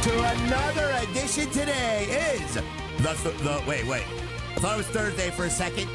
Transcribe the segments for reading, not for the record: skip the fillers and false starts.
to another edition. Today is the wait. I thought it was Thursday for a second.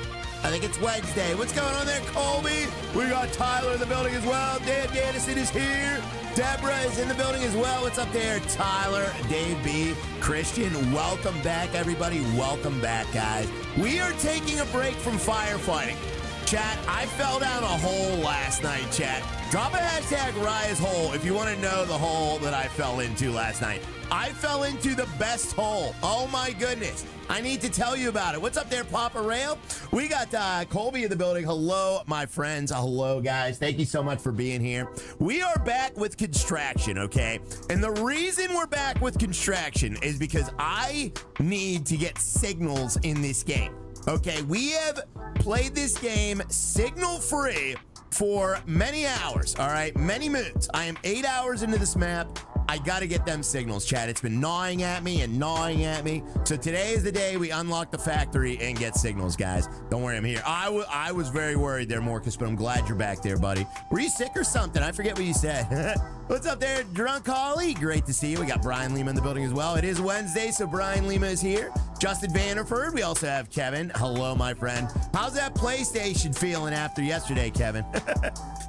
I think it's Wednesday. What's going on there, Colby? We got Tyler in the building as well. Dan Dannison is here. Deborah is in the building as well. What's up there, Tyler, Dave B, Christian? Welcome back, everybody. Welcome back, guys. We are taking a break from firefighting. Chat, I fell down a hole last night, chat. Drop a hashtag Raya's hole if you want to know the hole that I fell into last night. I fell into the best hole. Oh, my goodness. I need to tell you about it. What's up there, Papa Rail? We got Colby in the building. Hello, my friends. Hello, guys. Thank you so much for being here. We are back with ConsTRACKtion, okay? And the reason we're back with ConsTRACKtion is because I need to get signals in this game. Okay, we have played this game signal-free for many hours, all right? Many moons. I am 8 hours into this map. I got to get them signals, Chad. It's been gnawing at me and gnawing at me. So today is the day we unlock the factory and get signals, guys. Don't worry, I'm here. I was very worried there, Morcus, but I'm glad you're back there, buddy. Were you sick or something? I forget what you said. What's up there, Drunk Holly? Great to see you. We got Brian Lima in the building as well. It is Wednesday, so Brian Lima is here. Justin Vanderford. We also have Kevin. Hello, my friend. How's that PlayStation feeling after yesterday, Kevin?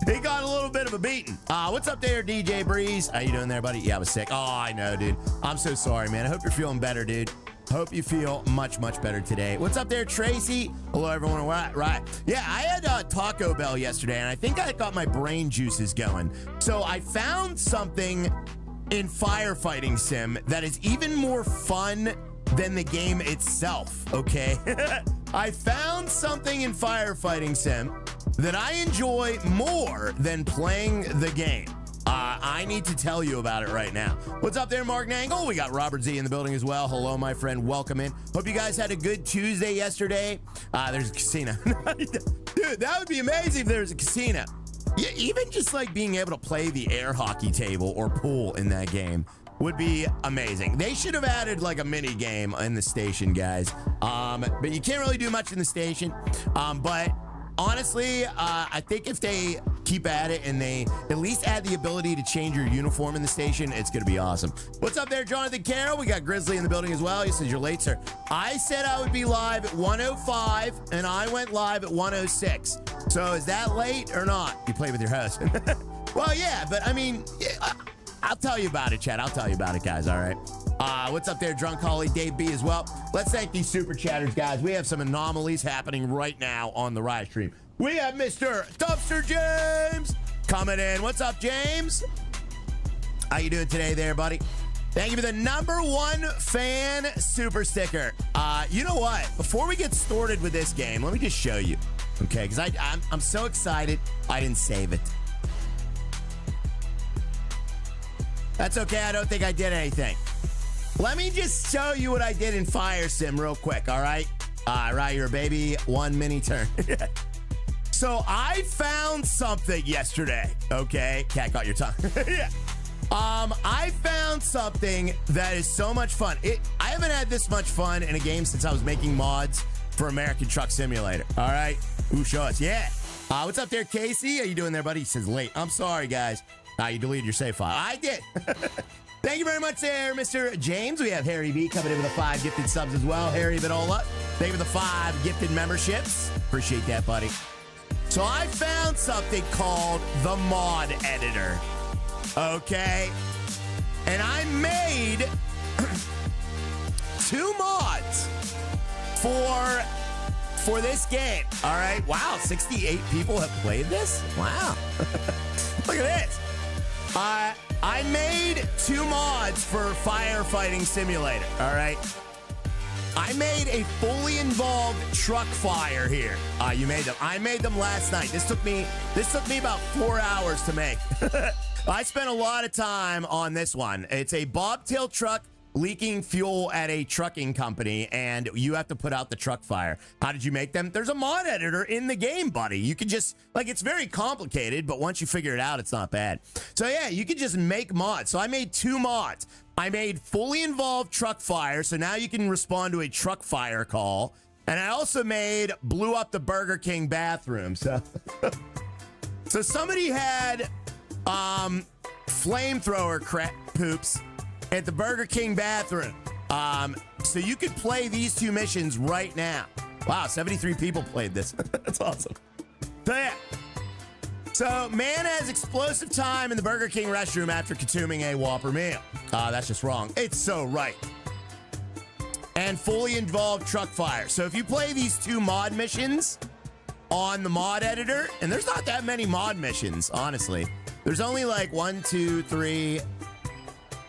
He got a little bit of a beating. What's up there, DJ Breeze? How you doing there, buddy? Yeah, I was sick. Oh, I know, dude. I'm so sorry, man. I hope you're feeling better, dude. Hope you feel much, much better today. What's up there, Tracy? Hello, everyone. Right. Yeah, I had Taco Bell yesterday, and I think I got my brain juices going. So I found something in Firefighting Sim that is even more fun than the game itself, okay? I found something in Firefighting Sim that I enjoy more than playing the game. I need to tell you about it right now. What's up there, Mark Nangle? We got Robert Z in the building as well. Hello, my friend. Welcome in. Hope you guys had a good Tuesday yesterday. There's a casino. Dude, that would be amazing if there was a casino. Yeah, even just like being able to play the air hockey table or pool in that game would be amazing. They should have added like a mini game in the station, guys. But you can't really do much in the station. But honestly, I think if they keep at it and they at least add the ability to change your uniform in the station, it's going to be awesome. What's up there, Jonathan Carroll? We got Grizzly in the building as well. He says, you're late, sir. I said I would be live at 1:05, and I went live at 1:06. So is that late or not? You play with your host. Well, yeah, but I mean, I'll tell you about it, Chad. I'll tell you about it, guys, all right? What's up there, Drunk Holly, Dave B as well. Let's thank these super chatters, guys. We have some anomalies happening right now on the Riot stream. We have Mr. Dumpster James coming in. What's up, James? How you doing today there, buddy? Thank you for the #1 fan super sticker. You know what? Before we get started with this game, let me just show you, okay? Because I'm so excited I didn't save it. That's okay. I don't think I did anything. Let me just show you what I did in Fire Sim real quick, all right? Right, your baby, one mini turn. So I found something yesterday, okay? Cat got your tongue. Yeah. I found something that is so much fun. I haven't had this much fun in a game since I was making mods for American Truck Simulator, all right? Ooh, show us. Yeah. What's up there, Casey? How you doing there, buddy? He says late. I'm sorry, guys. You deleted your save file. I did. Thank you very much there, Mr. James. We have Harry B coming in with the 5 gifted subs as well. Harry Vitola, thank you for the 5 gifted memberships. Appreciate that, buddy. So I found something called the mod editor. Okay. And I made 2 mods for this game. All right. Wow. 68 people have played this. Wow. Look at this. I made 2 mods for Firefighting Simulator, all right? I made a fully involved truck fire here. You made them. I made them last night. This took me about 4 hours to make. I spent a lot of time on this one. It's a bobtail truck leaking fuel at a trucking company, and you have to put out the truck fire. How did you make them? There's a mod editor in the game, buddy. You can just, like, it's very complicated, but once you figure it out, it's not bad. So yeah, you can just make mods. So I made 2 mods. I made fully involved truck fire, so now you can respond to a truck fire call. And I also made blew up the Burger King bathroom. So, so somebody had flamethrower poops, at the Burger King bathroom. So you could play these 2 missions right now. Wow, 73 people played this. That's awesome. So yeah. So man has explosive time in the Burger King restroom after consuming a Whopper meal. That's just wrong. It's so right. And fully involved truck fire. So if you play these 2 mod missions on the mod editor, and there's not that many mod missions, honestly. There's only like 1, 2, 3,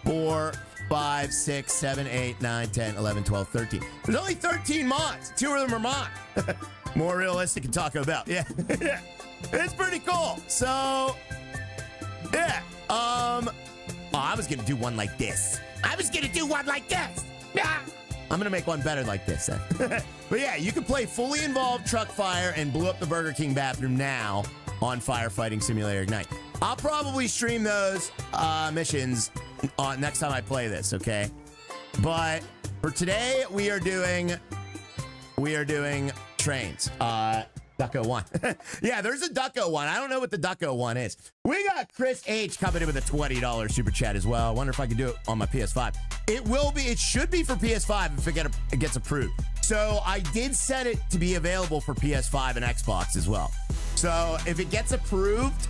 4, 5, 6, 7, 8, 9, 10, 11, 12, 13. There's only 13 mods. 2 of them are mod. More realistic than Taco Bell. Yeah. Yeah. It's pretty cool. So, yeah. Oh, I was going to do one like this. Yeah. I'm going to make one better like this then. But yeah, you can play fully involved truck fire and blew up the Burger King bathroom now on Firefighting Simulator Ignite. I'll probably stream those missions next time I play this, okay? But for today, we are doing trains. Ducko 1. Yeah, there's a Ducko 1. I don't know what the Ducko 1 is. We got Chris H coming in with a $20 super chat as well. I wonder if I can do it on my PS5. It should be for PS5 if it gets approved. So I did set it to be available for PS5 and Xbox as well. So if it gets approved,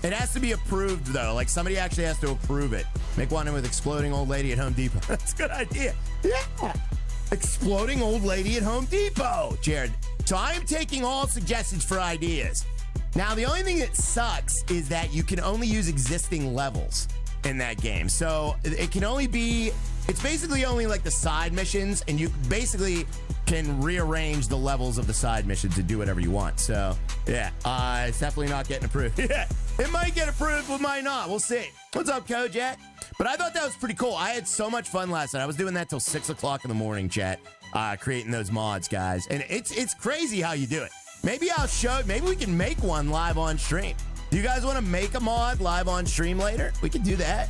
it has to be approved though. Like somebody actually has to approve it. Make one with exploding old lady at Home Depot. That's a good idea. Yeah. Exploding old lady at Home Depot, Jared. So I'm taking all suggestions for ideas. Now, the only thing that sucks is that you can only use existing levels in that game. So it can only be, it's basically only like the side missions, and you basically can rearrange the levels of the side missions and do whatever you want. So yeah, it's definitely not getting approved. Yeah, it might get approved, it might not. We'll see. What's up, Kojak? But I thought that was pretty cool. I had so much fun last night. I was doing that till 6 o'clock in the morning, chat, creating those mods, guys. And it's crazy how you do it. Maybe I'll show, maybe we can make one live on stream. Do you guys want to make a mod live on stream later? We can do that.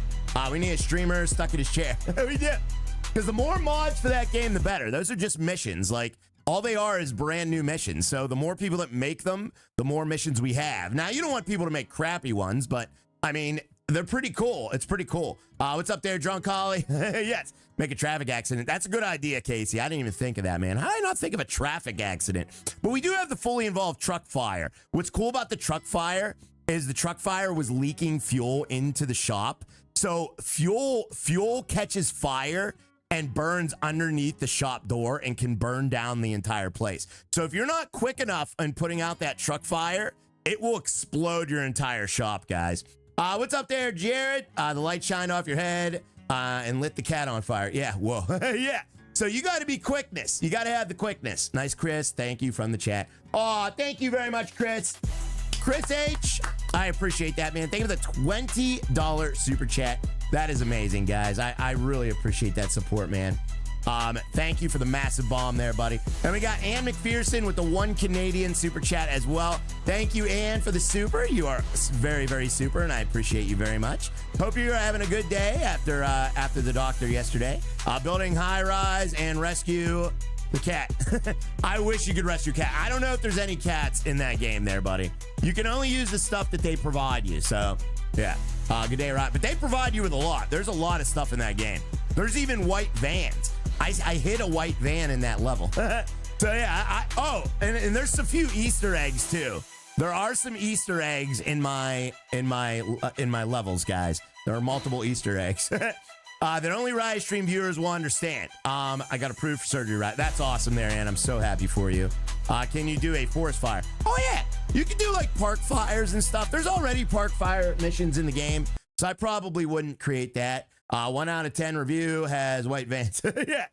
We need a streamer stuck in his chair. We do. Because the more mods for that game, the better. Those are just missions. Like, all they are is brand new missions. So the more people that make them, the more missions we have. Now, you don't want people to make crappy ones, but, I mean, they're pretty cool. It's pretty cool. What's up there, Drunk Holly? Yes, make a traffic accident. That's a good idea, Casey. I didn't even think of that, man. How did I not think of a traffic accident? But we do have the fully involved truck fire. What's cool about the truck fire is the truck fire was leaking fuel into the shop. So fuel catches fire and burns underneath the shop door and can burn down the entire place. So if you're not quick enough in putting out that truck fire, it will explode your entire shop, guys. What's up there, Jared? The light shined off your head and lit the cat on fire. Yeah, whoa. Yeah. So you got to be quickness. You got to have the quickness. Nice, Chris. Thank you from the chat. Oh, thank you very much, Chris. Chris H. I appreciate that, man. Thank you for the $20 super chat. That is amazing, guys. I really appreciate that support, man. Thank you for the massive bomb there, buddy. And we got Ann McPherson with the 1 Canadian super chat as well. Thank you, Ann, for the super. You are very, very super, and I appreciate you very much. Hope you're having a good day after the doctor yesterday. Building high rise and rescue the cat. I wish you could rescue cat. I don't know if there's any cats in that game there, buddy. You can only use the stuff that they provide you. So, yeah. Good day, right? But they provide you with a lot. There's a lot of stuff in that game. There's even white vans. I hit a white van in that level. So yeah, and there's a few Easter eggs too. There are some Easter eggs in my levels, guys. There are multiple Easter eggs that only Riot Stream viewers will understand. I got approved for surgery, right? That's awesome there, Ann. I'm so happy for you. Can you do a forest fire? Oh yeah, you can do like park fires and stuff. There's already park fire missions in the game, so I probably wouldn't create that. 1 out of 10 review has white vans. Yeah.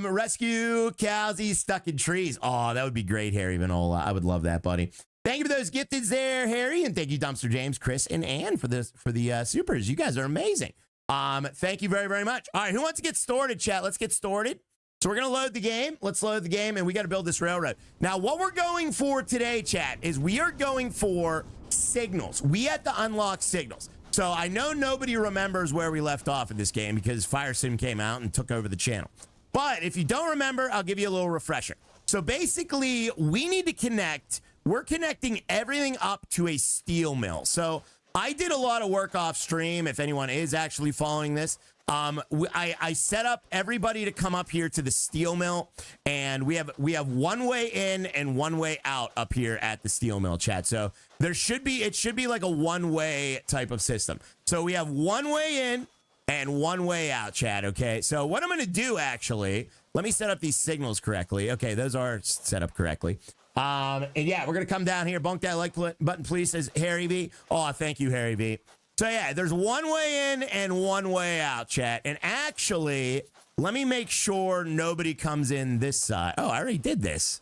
Rescue Cowsy stuck in trees. Oh, that would be great, Harry Vanola. I would love that, buddy. Thank you for those gifteds there, Harry, and thank you, Dumpster James, Chris, and Ann for the supers. You guys are amazing. Thank you very, very much. All right, who wants to get started, chat? Let's get started. So we're gonna load the game. Let's load the game, and we got to build this railroad. Now, what we're going for today, chat, is we are going for signals. We have to unlock signals. So I know nobody remembers where we left off in this game because Fire Sim came out and took over the channel. But if you don't remember, I'll give you a little refresher. So basically, we need to connect. We're connecting everything up to a steel mill. So I did a lot of work off stream, if anyone is actually following this. I set up everybody to come up here to the steel mill, and we have one way in and one way out up here at the steel mill, chat. So it should be like a one-way type of system. So we have one way in and one way out, chat. Okay. So what I'm going to do, actually, let me set up these signals correctly. Okay, those are set up correctly. And yeah, we're going to come down here. Bunk that like button, please, says Harry V. Oh, thank you, Harry V. So yeah, there's one way in and one way out, chat. And actually, let me make sure nobody comes in this side. Oh, I already did this.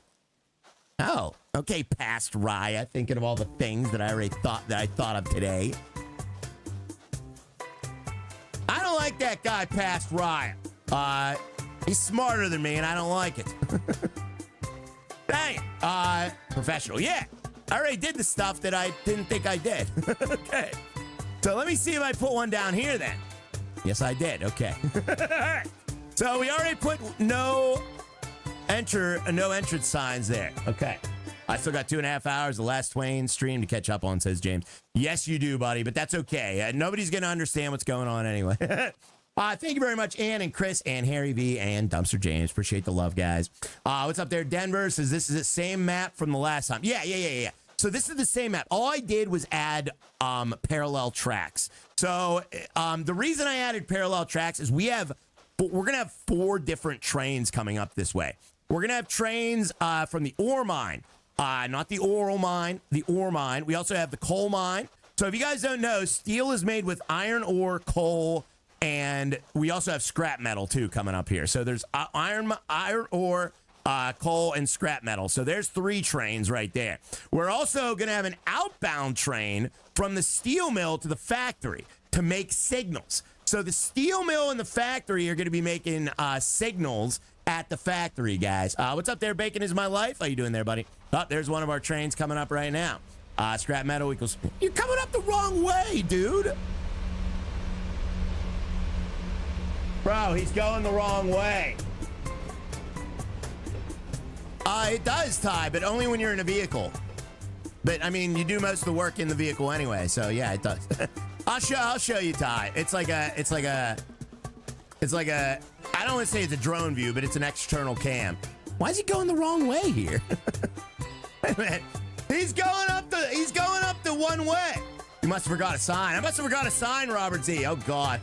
Oh, okay, past Raya, thinking of all the things that I thought of today. I don't like that guy past Raya. He's smarter than me, and I don't like it. Dang it. Professional. Yeah, I already did the stuff that I didn't think I did. Okay. So let me see if I put one down here then. Yes, I did. Okay. All right. So we already put no entrance signs there. Okay. I still got 2.5 hours, the last Twain stream to catch up on, says James. Yes, you do, buddy, but that's okay. Nobody's going to understand what's going on anyway. Thank you very much, Ann and Chris and Harry V and Dumpster James. Appreciate the love, guys. What's up there? Denver says this is the same map from the last time. Yeah. So this is the same map. All I did was add parallel tracks. So the reason I added parallel tracks is we're going to have 4 different trains coming up this way. We're going to have trains from the ore mine, not the oral mine, the ore mine. We also have the coal mine. So if you guys don't know, steel is made with iron ore, coal, and we also have scrap metal too coming up here. So there's iron ore, coal, and scrap metal. So there's 3 trains right there. We're also going to have an outbound train from the steel mill to the factory to make signals. So the steel mill and the factory are going to be making signals at the factory, guys. What's up there? Bacon is my life. How you doing there, buddy? Oh, there's one of our trains coming up right now. Scrap metal equals... You're coming up the wrong way, dude. Bro, he's going the wrong way. It does, Ty, but only when you're in a vehicle. But I mean, you do most of the work in the vehicle anyway, so yeah, it does. I'll show you, Ty. It's like a I don't want to say it's a drone view, but it's an external cam. Why is he going the wrong way here? Wait a minute. He's going up the one way. You must have forgot a sign. I must have forgot a sign, Robert Z. Oh God.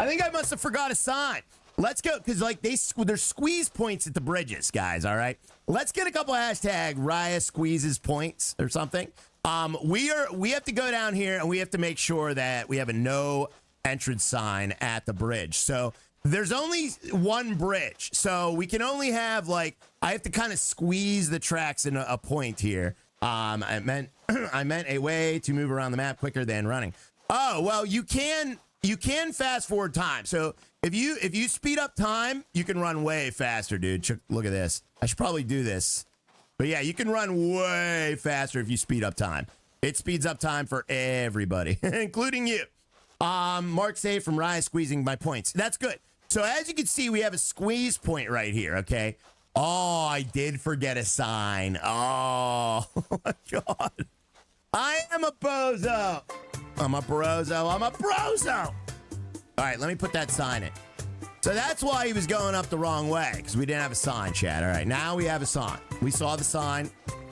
I think I must have forgot a sign. Let's go, because like there's squeeze points at the bridges, guys. All right, let's get a couple hashtag Raya squeezes points or something. We have to go down here and we have to make sure that we have a no entrance sign at the bridge. So there's only one bridge, so we can only have I have to kind of squeeze the tracks in a point here. I meant a way to move around the map quicker than running. Oh well, you can fast forward time. So if you speed up time, you can run way faster, dude. Look at this. I should probably do this. But yeah, you can run way faster if you speed up time. It speeds up time for everybody, including you. Mark Say from Rye squeezing my points. That's good. So as you can see, we have a squeeze point right here, okay? Oh, I did forget a sign. Oh, my God. I am a bozo. I'm a brozo. I'm a brozo. All right, let me put that sign in. So that's why he was going up the wrong way, because we didn't have a sign, Chad. All right, now we have a sign. We saw the sign,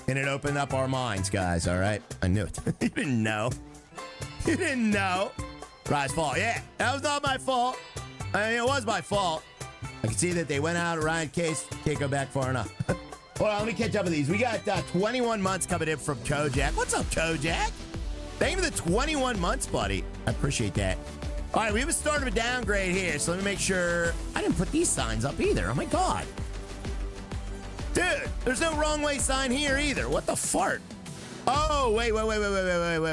and it opened up our minds, guys, all right? I knew it. You didn't know. You didn't know. Rye's fault. Yeah, that was not my fault. I mean, it was my fault. I can see that they went out. Ryan Case can't go back far enough. Hold on, let me catch up with these. We got 21 months coming in from Kojak. What's up, Kojak? Thank you for the 21 months, buddy. I appreciate that. All right, we have a start of a downgrade here, so let me make sure. I didn't put these signs up either. Oh, my God. Dude, there's no wrong way sign here either. What the fart? Oh,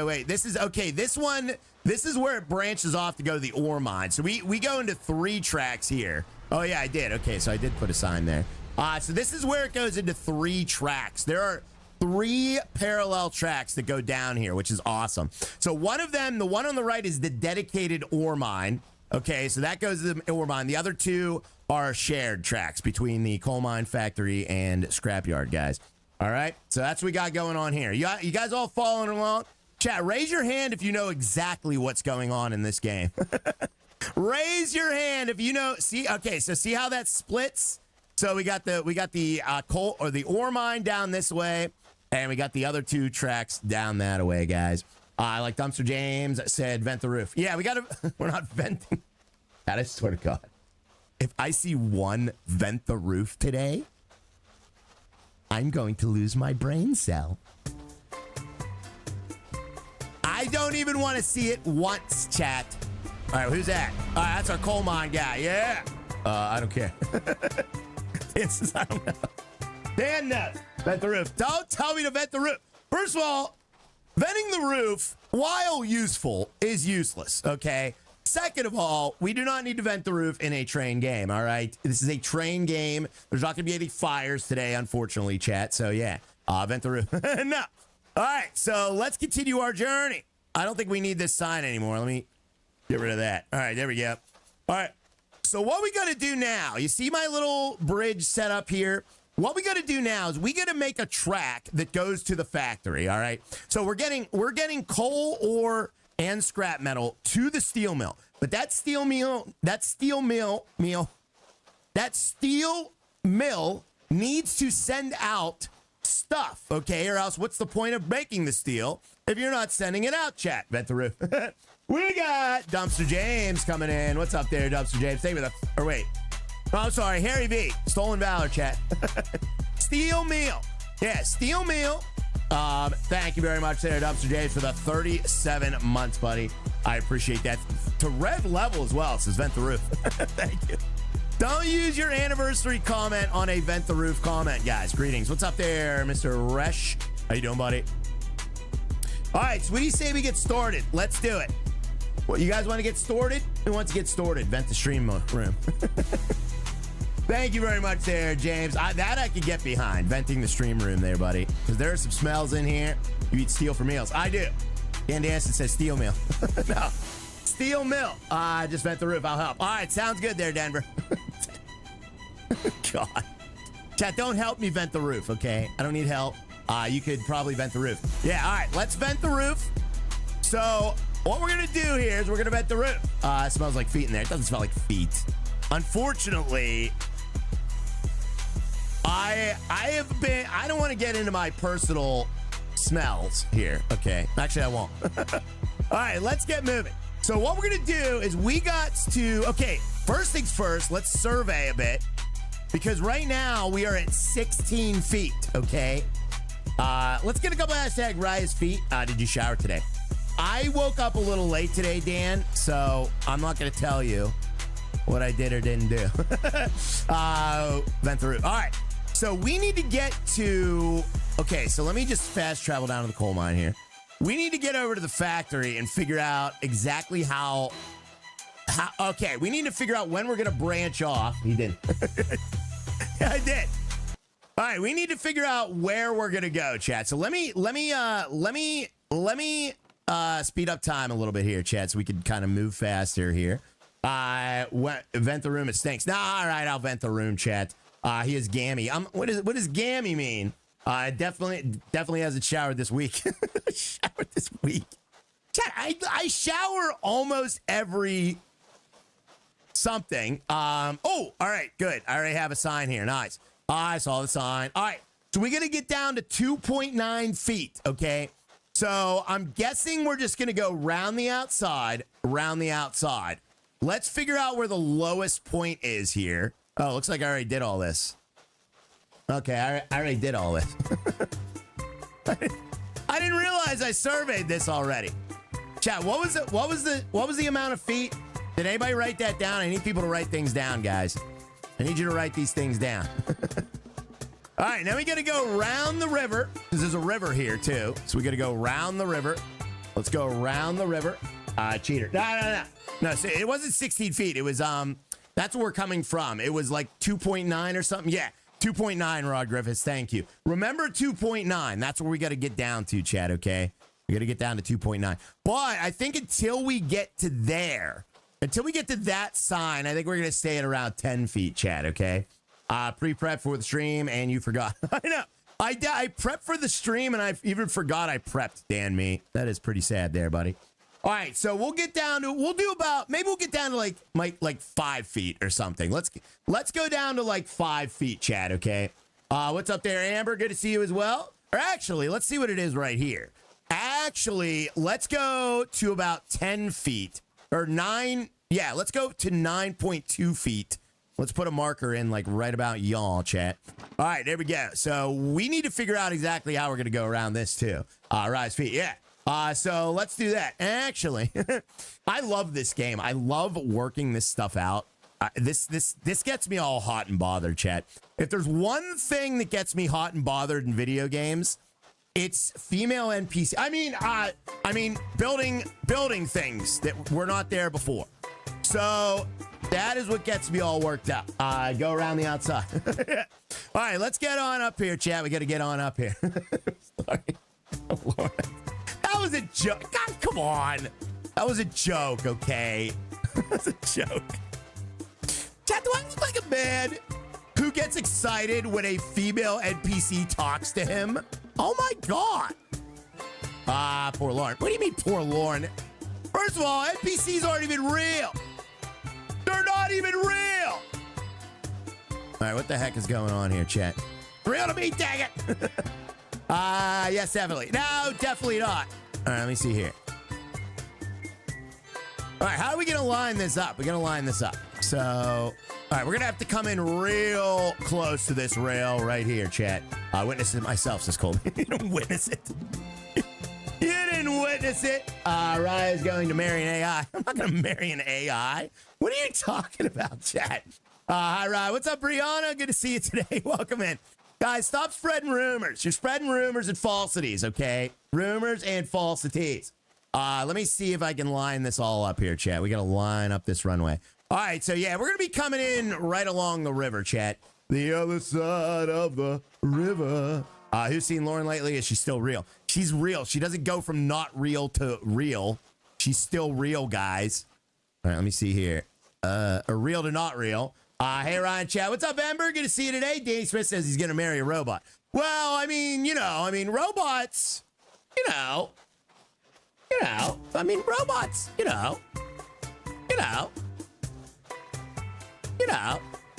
wait. This is, okay, this one, this is where it branches off to go to the ore mine. So we go into 3 tracks here. Oh, yeah, I did. Okay, so I did put a sign there. So this is where it goes into 3 tracks. There are 3 parallel tracks that go down here, which is awesome. So one of them, the one on the right, is the dedicated ore mine. Okay, so that goes to the ore mine. The other 2 are shared tracks between the coal mine factory and scrapyard, guys. All right, so that's what we got going on here. You guys all following along? Chat, raise your hand if you know exactly what's going on in this game. Raise your hand if you know. See, okay, so see how that splits? So we got the coal or the ore mine down this way, and we got the other 2 tracks down that way, guys. Like Dumpster James said, vent the roof. Yeah, we got to. We're not venting. God, I swear to God, if I see one vent the roof today, I'm going to lose my brain cell. I don't even want to see it once, chat. All right, who's that? All right, that's our coal mine guy. Yeah. I don't care. I don't know. Dan knows. Vent the roof. Don't tell me to vent the roof. First of all, venting the roof, while useful, is useless, okay? Second of all, we do not need to vent the roof in a train game, all right? This is a train game. There's not going to be any fires today, unfortunately, chat. So, yeah, vent the roof. No. All right, so let's continue our journey. I don't think we need this sign anymore. Let me get rid of that. All right, there we go. All right, so what we got to do now, you see my little bridge set up here? What we got to do now is we got to make a track that goes to the factory, all right? So we're getting coal, ore, and scrap metal to the steel mill. But that steel mill needs to send out stuff, okay? Or else what's the point of making the steel if you're not sending it out, chat? Vent the roof. We got Dumpster James coming in. What's up there, Dumpster James? Stay with us. Or wait. Oh, I'm sorry. Harry V. Stolen Valor, chat. Steel Mill. Yeah, Steel Mill. Thank you very much there, Dumpster James, for the 37 months, buddy. I appreciate that. To Rev Level as well. It says Vent the Roof. Thank you. Don't use your anniversary comment on a Vent the Roof comment, guys. Greetings. What's up there, Mr. Resh? How you doing, buddy? All right, so what do you say we get started? Let's do it. What, you guys want to get started? Who wants to get started? Vent the stream room. Thank you very much there, James. That I could get behind, venting the stream room there, buddy. Because there are some smells in here. You eat steel for meals. I do. Dan Danson says steel mill. No. Steel mill. Just vent the roof. I'll help. All right, sounds good there, Denver. God. Chat, don't help me vent the roof, okay? I don't need help. You could probably vent the roof. Yeah, all right, let's vent the roof. So what we're going to do here is we're going to vent the roof. It smells like feet in there. It doesn't smell like feet. Unfortunately, I don't want to get into my personal smells here, okay? Actually, I won't. All right, let's get moving. So what we're going to do is we got to, okay, first things first, let's survey a bit. Because right now we are at 16 feet, okay? Let's get a couple hashtag rise feet. Did you shower today? I woke up a little late today, Dan, so I'm not going to tell you what I did or didn't do. Vent the roof. All right, so we need to get to, okay, so let me just fast travel down to the coal mine here. We need to get over to the factory and figure out exactly how okay, we need to figure out when we're going to branch off. He did. Yeah, I did. All right, we need to figure out where we're going to go, chat. So let me speed up time a little bit here, chat, so we can kind of move faster here. Vent the room, it stinks. Nah, all right, I'll vent the room, chat. He is gammy. What does gammy mean? Definitely hasn't showered this week. Showered this week. Chat, I shower almost every something. Oh, all right, good. I already have a sign here. Nice. I saw the sign. All right, so we're gonna get down to 2.9 feet. Okay, so I'm guessing we're just gonna go round the outside. Let's figure out where the lowest point is here. Oh, looks like I already did all this. Okay, I already did all this. I didn't realize I surveyed this already. Chat, what was the amount of feet? Did anybody write that down? I need people to write things down, guys. I need you to write these things down. All right, now we got to go around the river, because there's a river here too. So we got to go around the river. Let's go around the river. Cheater. No, so it wasn't 16 feet. It was, that's where we're coming from. It was like 2.9 or something. Yeah, 2.9, Rod Griffiths. Thank you. Remember 2.9. That's where we got to get down to, Chad, okay? We got to get down to 2.9. But I think until we get to there, until we get to that sign, I think we're going to stay at around 10 feet, Chad, okay? Pre-prep for the stream, and you forgot. I know. I prepped for the stream, and I even forgot I prepped, Dan me. That is pretty sad there, buddy. All right, so we'll get down to, maybe we'll get down to like 5 feet or something. Let's go down to like 5 feet, chat, okay? What's up there, Amber? Good to see you as well. Or actually, let's see what it is right here. Actually, let's go to about 10 feet or 9. Yeah, let's go to 9.2 feet. Let's put a marker in like right about y'all, chat. All right, there we go. So we need to figure out exactly how we're going to go around this too. Rise feet, yeah. So let's do that. Actually, I love this game. I love working this stuff out. This gets me all hot and bothered, chat. If there's one thing that gets me hot and bothered in video games, it's female NPC. I mean, building things that were not there before. So that is what gets me all worked up. Go around the outside. All right, let's get on up here, chat. We got to get on up here. Sorry. Oh, Lord. That was a joke. God, come on. That was a joke, okay? That was a joke. Chat, do I look like a man who gets excited when a female NPC talks to him? Oh, my God. Poor Lauren. What do you mean, poor Lauren? First of all, NPCs aren't even real. They're not even real. All right, what the heck is going on here, chat? Real to me, dang it. Yes, definitely. No, definitely not. All right, let me see here. All right, how are we going to line this up? We're going to line this up. So, all right, we're going to have to come in real close to this rail right here, chat. I witnessed it myself, says Colby. You didn't witness it. You didn't witness it. Raya's going to marry an AI. I'm not going to marry an AI. What are you talking about, chat? Hi, Raya. What's up, Brianna? Good to see you today. Welcome in. Guys, stop spreading rumors. You're spreading rumors and falsities, okay? Rumors and falsities. Let me see if I can line this all up here, chat. We got to line up this runway. All right, so yeah, we're going to be coming in right along the river, chat. The other side of the river. Who's seen Lauren lately? Is she still real? She's real. She doesn't go from not real to real. She's still real, guys. All right, let me see here. Real to not real. Hey, Ryan, chat. What's up, Ember? Good to see you today. Danny Smith says he's going to marry a robot. Well, I mean, robots, robots,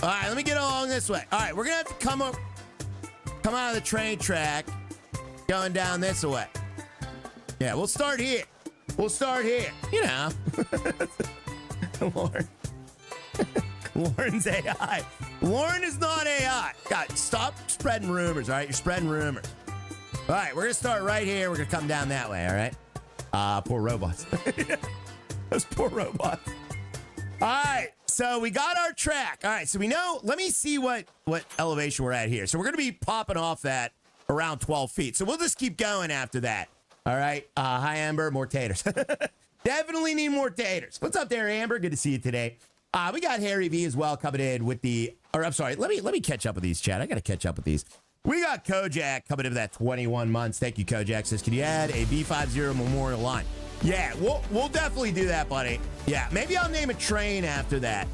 All right, let me get along this way. All right, we're going to have to come out of the train track going down this way. Yeah, we'll start here. Lauren. Lauren's AI. Lauren is not AI. God, stop spreading rumors, all right? You're spreading rumors. All right, we're going to start right here. We're going to come down that way, all right? Poor robots. Those poor robots. All right, so we got our track. All right, so we know, let me see what elevation we're at here. So we're going to be popping off that around 12 feet. So we'll just keep going after that. All right, hi, Amber, more taters. Definitely need more taters. What's up there, Amber? Good to see you today. We got Harry V as well coming in with I'm sorry, let me catch up with these, chat. I got to catch up with these. We got Kojak coming in with that 21 months. Thank you, Kojak. Says, can you add a B50 memorial line? Yeah, we'll definitely do that, buddy. Yeah, maybe I'll name a train after that.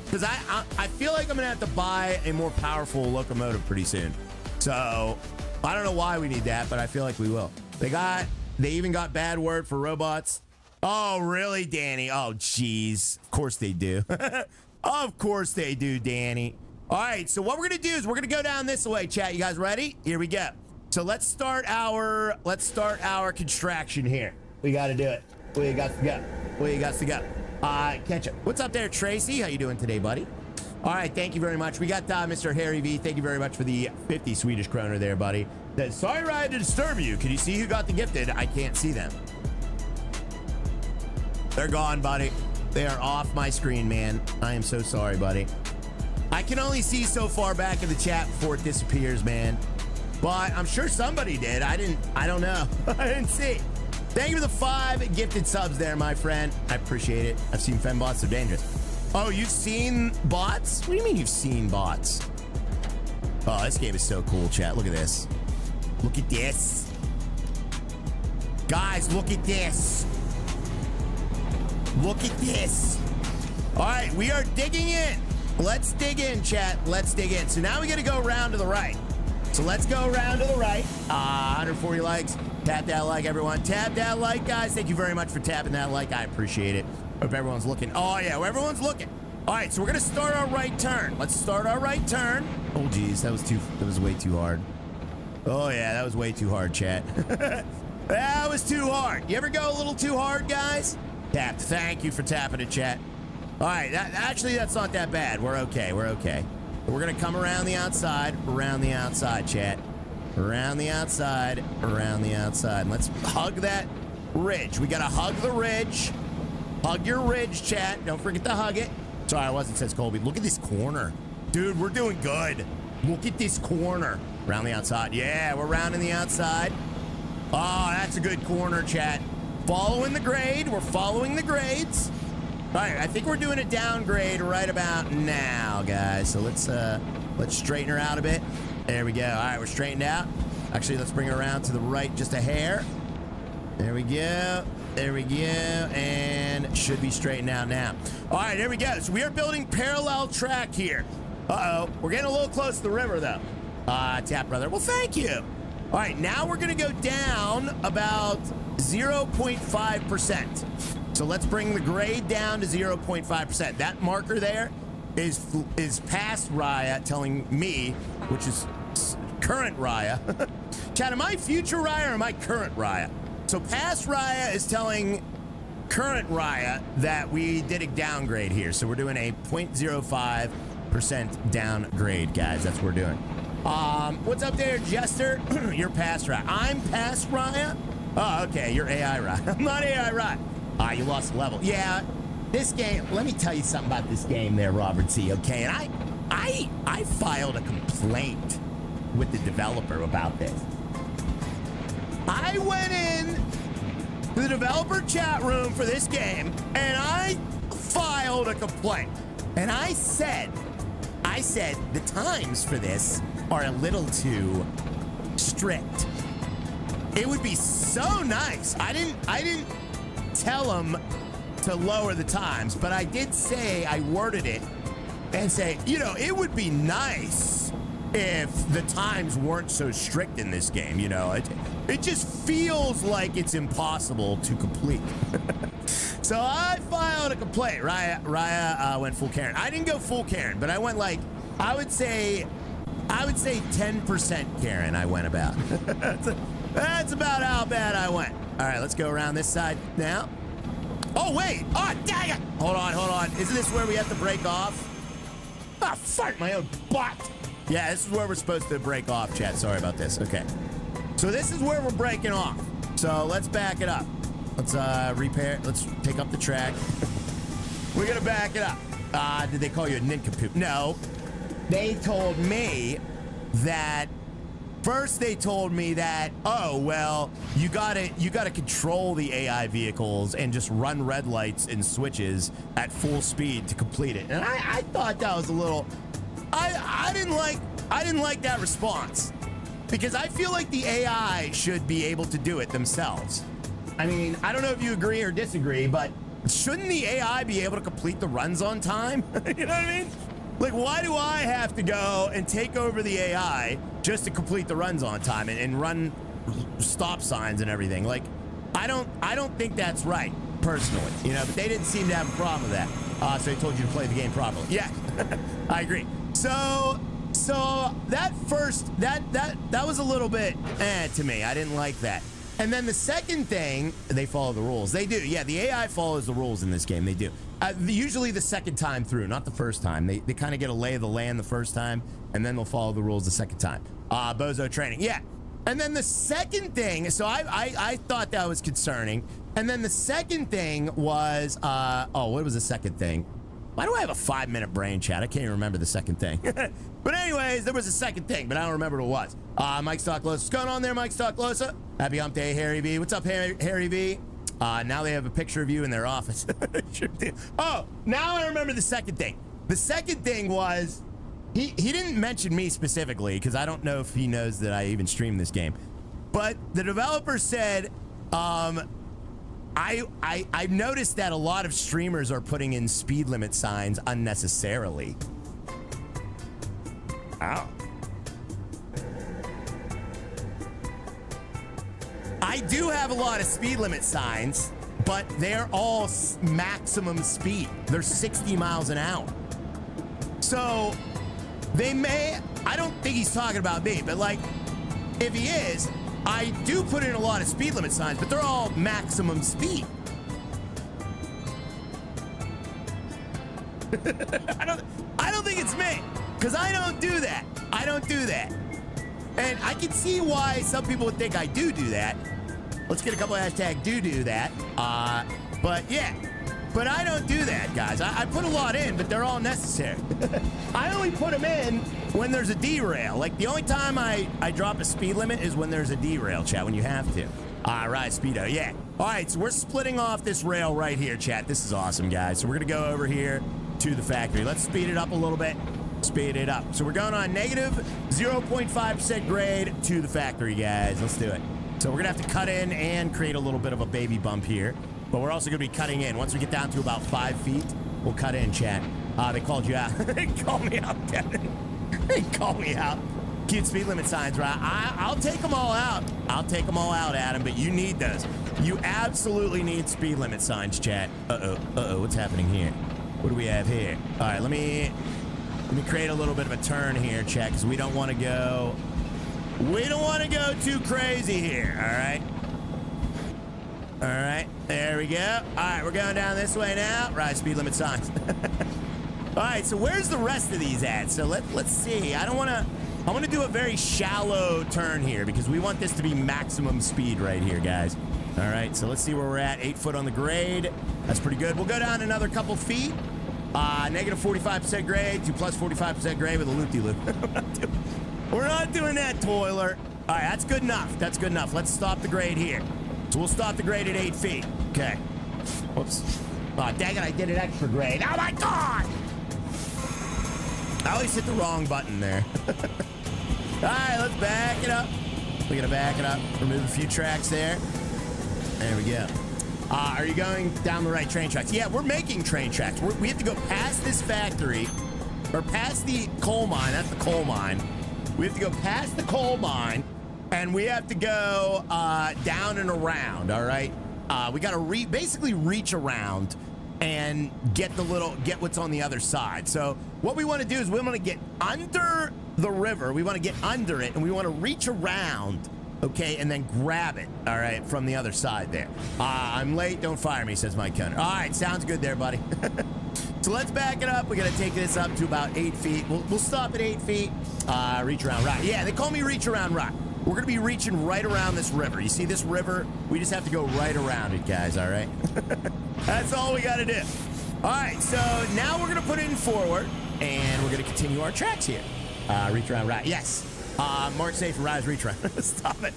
Because I feel like I'm going to have to buy a more powerful locomotive pretty soon. So, I don't know why we need that, but I feel like we will. They even got bad word for robots. Oh, really, Danny? Oh, jeez. Of course they do. Of course they do, Danny. All right, so what we're going to do is we're going to go down this way, chat. You guys ready? Here we go. So let's start our ConsTRACKtion here. We got to do it. We got to go. Ketchup. What's up there, Tracy? How you doing today, buddy? All right, thank you very much. We got Mr. Harry V. Thank you very much for the 50 Swedish kroner there, buddy. Sorry, Ryan, to disturb you. Can you see who got the gifted? I can't see them. They're gone, buddy. They are off my screen, man. I am so sorry, buddy. I can only see so far back in the chat before it disappears, man. But I'm sure somebody did. I don't know. I didn't see. Thank you for the 5 gifted subs there, my friend. I appreciate it. I've seen fembots. They're dangerous. Oh, you've seen bots? What do you mean you've seen bots? Oh, this game is so cool, chat. Look at this. Look at this. Guys, look at this. Look at this. All right, we are digging in. Let's dig in, chat. Let's dig in. So now we got to go around to the right. So let's go around to the right. 140 likes. Tap that like, everyone. Tap that like, guys. Thank you very much for tapping that like. I appreciate it. Hope everyone's looking. Oh, yeah, well, everyone's looking. All right, so we're going to start our right turn. Let's start our right turn. Oh, geez, that was way too hard. Oh, yeah, that was way too hard, chat. That was too hard. You ever go a little too hard, guys? Tapped. Thank you for tapping it, chat. All right, actually, that's not that bad. We're okay. We're okay. We're going to come around the outside, chat. Around the outside, And let's hug that ridge. We got to hug the ridge. Hug your ridge, chat. Don't forget to hug it. Sorry, I wasn't, says Colby. Look at this corner. Dude, we're doing good. Look at this corner. Around the outside. Yeah, we're rounding the outside. Oh, that's a good corner, chat. Following the grade. We're following the grades. All right, I think we're doing a downgrade right about now, guys. So let's straighten her out a bit. There we go. All right, we're straightened out. Actually, let's bring her around to the right just a hair. There we go. There we go. And should be straightened out now. All right, there we go. So we are building parallel track here. Uh-oh. We're getting a little close to the river, though. Tap, brother. Well, thank you. All right, now we're going to go down about 0.5%. So let's bring the grade down to 0.5%. That marker there is past Raya telling me, which is current Raya. Chat, am I future Raya or am I current Raya? So past Raya is telling current Raya that we did a downgrade here. So we're doing a 0.05% downgrade, guys. That's what we're doing. What's up there, Jester? You're past Raya. I'm past Raya? Oh, okay. You're AI Raya. I'm not AI Raya. You lost a level. Yeah, this game, let me tell you something about this game there, Robert C, okay? And I filed a complaint with the developer about this. I went in to the developer chat room for this game, and I filed a complaint. And I said the times for this are a little too strict. It would be so nice. I didn't tell them to lower the times, but I did say, I worded it and say, you know, it would be nice if the times weren't so strict in this game. You know, it just feels like it's impossible to complete. So I filed a complaint. Raya went full Karen. I didn't go full Karen, but I went like, I would say 10% Karen I went about. That's about how bad I went. All right, let's go around this side now. Oh, wait. Oh, dang it. Hold on. Isn't this where we have to break off? Ah, fart my own butt. Yeah, this is where we're supposed to break off, chat. Sorry about this. Okay. So this is where we're breaking off. So let's back it up. Let's repair. Let's take up the track. We're going to back it up. Did they call you a nincompoop? No. They told me that... First, they told me that, oh, well, you gotta control the AI vehicles and just run red lights and switches at full speed to complete it. And I thought that was a little, I didn't like that response, because I feel like the AI should be able to do it themselves. I mean, I don't know if you agree or disagree, but shouldn't the AI be able to complete the runs on time? You know what I mean? Like, why do I have to go and take over the AI just to complete the runs on time and run stop signs and everything? Like, I don't think that's right, personally. You know, but they didn't seem to have a problem with that. So they told you to play the game properly. Yeah, I agree. So that was a little bit to me. I didn't like that. And then the second thing, they follow the rules. They do. Yeah, the AI follows the rules in this game. They do. Usually the second time through, not the first time. They kind of get a lay of the land the first time, and then they'll follow the rules the second time. Bozo training. Yeah. And then the second thing, so I thought that was concerning. And then the second thing was, oh, what was the second thing? Why do I have a 5-minute brain, chat? I can't even remember the second thing. But anyways, there was a second thing, but I don't remember what it was. Mike Stocklosa. What's going on there, Mike Stocklosa? Happy hump day, Harry V. What's up, Harry V? Now they have a picture of you in their office. Oh, now I remember the second thing. The second thing was, he didn't mention me specifically, because I don't know if he knows that I even stream this game. But the developer said, I've noticed that a lot of streamers are putting in speed limit signs unnecessarily. Ow. do have a lot of speed limit signs, but they're all maximum speed. They're 60 miles an hour. So they may, I don't think he's talking about me, but like, if he is, I do put in a lot of speed limit signs, but they're all maximum speed. I don't think it's me, because I don't do that. I don't do that. And I can see why some people would think I do that. Let's get a couple of hashtag do that. But yeah, but I don't do that, guys. I put a lot in, but they're all necessary. I only put them in when there's a derail. Like the only time I drop a speed limit is when there's a derail, chat, when you have to. All right, Speedo, yeah. All right, so we're splitting off this rail right here, chat. This is awesome, guys. So we're gonna go over here to the factory. Let's speed it up a little bit. Speed it up. So we're going on negative 0.5% grade to the factory, guys. Let's do it. So we're gonna have to cut in and create a little bit of a baby bump here, but we're also gonna be cutting in. Once we get down to about 5 feet, we'll cut in, chat. They called you out. They called me out, Kevin. They called me out. Cute speed limit signs, right? I'll take them all out. I'll take them all out, Adam, but you need those. You absolutely need speed limit signs, chat. Uh-oh, what's happening here? What do we have here? All right, let me create a little bit of a turn here, chat, because we don't want to go too crazy here, all right? All right, there we go. All right, we're going down this way now. Right, speed limit signs. All right, so where's the rest of these at? So let's see. I want to do a very shallow turn here because we want this to be maximum speed right here, guys. All right, so let's see where we're at. 8 foot on the grade. That's pretty good. We'll go down another couple feet. Negative 45% grade to plus 45% grade with a loop-de-loop. We're not doing that, Toiler. All right, that's good enough. That's good enough. Let's stop the grade here. So we'll stop the grade at 8 feet. Okay. Whoops. Oh, dang it, I did an extra grade. Oh, my God! I always hit the wrong button there. All right, let's back it up. We're gonna back it up. Remove a few tracks there. There we go. Are you going down the right train tracks? Yeah, we're making train tracks. We have to go past this factory, or past the coal mine. That's the coal mine. We have to go past the coal mine, and we have to go down and around, all right? We gotta basically reach around and get what's on the other side. So what we want to do is we want to get under the river. We want to get under it, and we want to reach around, okay, and then grab it, all right, from the other side there. I'm late. Don't fire me, says Mike Cunner. All right, sounds good there, buddy. So let's back it up. We're going to take this up to about 8 feet. We'll stop at 8 feet. Reach around rock. Yeah, they call me reach around rock. We're going to be reaching right around this river. You see this river? We just have to go right around it, guys, all right? That's all we got to do. All right, so now we're going to put it in forward, and we're going to continue our tracks here. Reach around rock. Yes. Mark safe and rise, reach around. Stop it.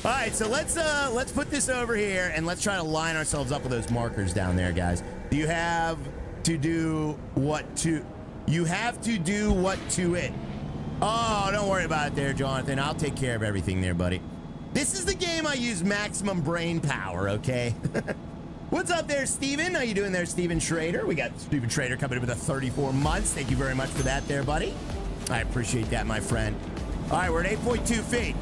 All right, so let's put this over here, and let's try to line ourselves up with those markers down there, guys. You have to do what to it. Oh, don't worry about it there, Jonathan. I'll take care of everything there, buddy. This is the game I use maximum brain power, okay? What's up there, Steven? How you doing there, Steven Schrader? We got Steven Schrader coming in with a 34 months. Thank you very much for that there, buddy. I appreciate that, my friend. All right, we're at 8.2 feet.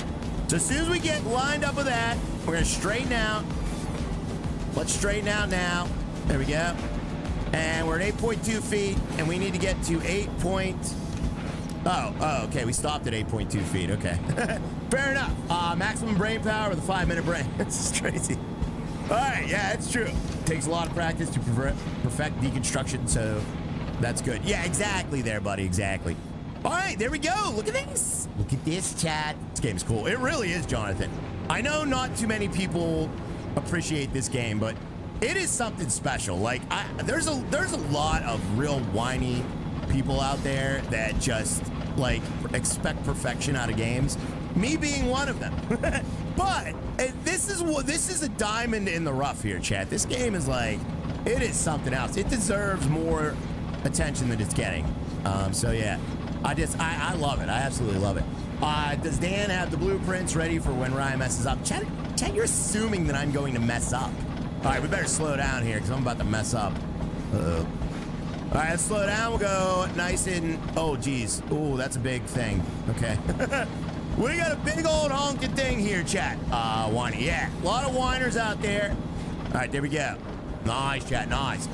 So as soon as we get lined up with that, we're going to straighten out. Let's straighten out now. There we go. And we're at 8.2 feet, and we need to get to 8 point... Oh, okay, we stopped at 8.2 feet, okay. Fair enough. Maximum brain power with a 5-minute brain. This is crazy. All right, yeah, it's true. Takes a lot of practice to perfect deconstruction, so that's good. Yeah, exactly there, buddy, exactly. All right, there we go. Look at this. Look at this, chat. This game is cool. It really is, Jonathan. I know not too many people appreciate this game, but it is something special. Like, there's a lot of real whiny people out there that just like expect perfection out of games. Me being one of them. But this is a diamond in the rough here, chat. This game is like, it is something else. It deserves more attention than it's getting. So yeah, I love it. I absolutely love it. Does Dan have the blueprints ready for when Ryan messes up? Chat, you're assuming that I'm going to mess up. All right, we better slow down here because I'm about to mess up. Uh-oh. All right, let's slow down. We'll go nice and... Oh, geez. Oh, that's a big thing. Okay. We got a big old honking thing here, chat. Whiny. Yeah, a lot of whiners out there. All right, there we go. Nice, chat, nice.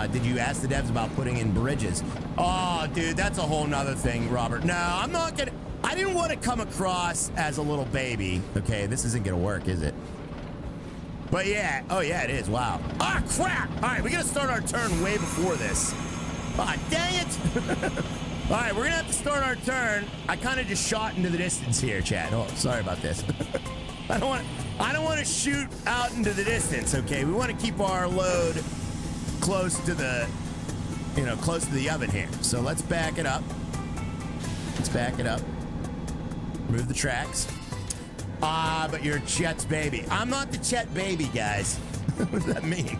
Did you ask the devs about putting in bridges? Oh, dude, that's a whole nother thing, Robert. No, I'm not gonna... I didn't want to come across as a little baby. Okay, this isn't gonna work, is it? But yeah, oh yeah, it is, wow. Ah, crap! All right, we gotta start our turn way before this. Ah, dang it! All right, we're gonna have to start our turn. I kind of just shot into the distance here, chat. Oh, sorry about this. I don't want to shoot out into the distance, okay? We want to keep our load close to the, close to the oven here. So let's back it up. Let's back it up. Move the tracks. But you're Chet's baby. I'm not the Chet baby, guys. What does that mean?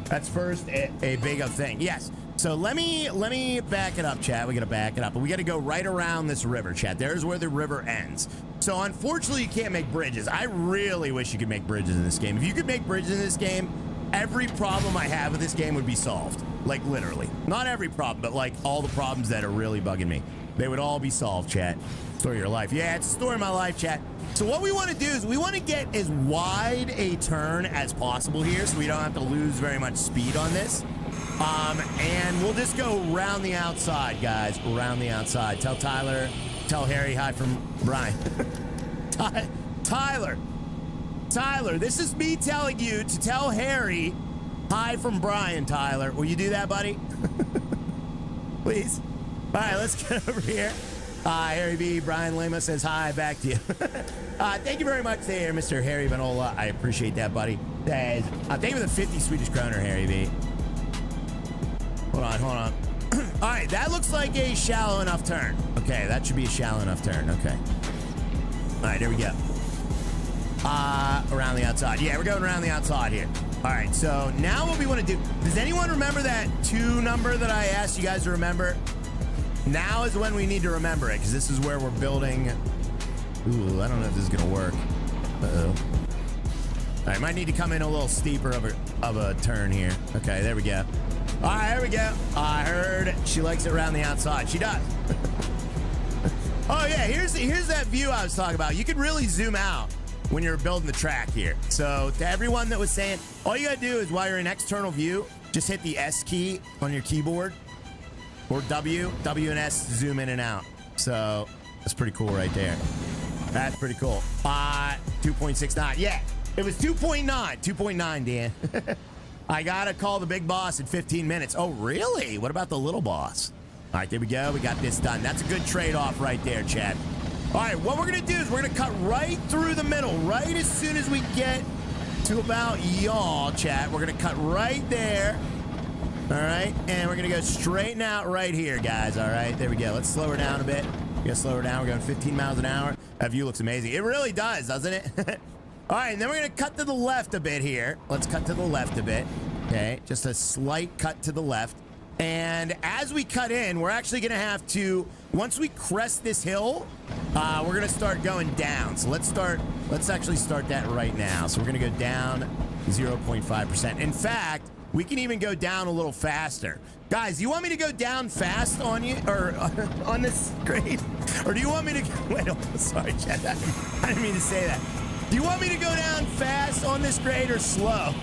That's first a big of thing. Yes. So let me back it up, chat. We gotta back it up, but we gotta go right around this river, chat. There's where the river ends. So unfortunately, you can't make bridges. I really wish you could make bridges in this game. If you could make bridges in this game, every problem I have with this game would be solved. Like literally, not every problem, but like all the problems that are really bugging me, they would all be solved, chat. Story of your life. Yeah, it's the story of my life, chat. So what we want to do is we want to get as wide a turn as possible here, so we don't have to lose very much speed on this. And we'll just go around the outside, guys. Around the outside. Tell Tyler, tell Harry hi from Brian. Tyler, this is me telling you to tell Harry hi from Brian, Tyler. Will you do that, buddy? Please. All right, let's get over here. Harry B. Brian Lima says hi back to you. Thank you very much there, Mr. Harry Vanola. I appreciate that, buddy. Thank you for the 50 Swedish kroner, Harry B. Hold on. All right, that looks like a shallow enough turn. Okay, that should be a shallow enough turn. Okay. All right, there we go. Around the outside. Yeah, we're going around the outside here. All right, so now what we want to do, does anyone remember that 2 number that I asked you guys to remember? Now is when we need to remember it, because this is where we're building. Ooh, I don't know if this is going to work. Uh-oh. All right, might need to come in a little steeper of a turn here. Okay, there we go. All right, there we go. I heard she likes it around the outside. She does. Oh, yeah, here's that view I was talking about. You can really zoom out when you're building the track here. So to everyone that was saying, all you got to do is while you're in external view, just hit the S key on your keyboard. Or W and S, zoom in and out. So that's pretty cool right there. That's pretty cool. 2.69. Yeah, it was 2.9, Dan. I gotta call the big boss in 15 minutes. Oh, really? What about the little boss? All right, there we go. We got this done. That's a good trade-off right there, Chad. All right, what we're gonna do is we're gonna cut right through the middle, right as soon as we get to about y'all, chat. We're gonna cut right there. All right, and we're gonna go straighten out right here, guys. All right, there we go. Let's slow her down a bit. We're gonna slow her down. We're going 15 miles an hour. That view looks amazing. It really does, doesn't it? All right, and then we're gonna cut to the left a bit here. Let's cut to the left a bit. Okay, just a slight cut to the left. And as we cut in, we're actually gonna have to, once we crest this hill, we're gonna start going down. So let's actually start that right now. So we're gonna go down 0.5%. In fact, we can even go down a little faster. Guys, you want me to go down fast on you, or on this grade? Or do you want me to, wait, oh, sorry, Chad, I didn't mean to say that. Do you want me to go down fast on this grade or slow?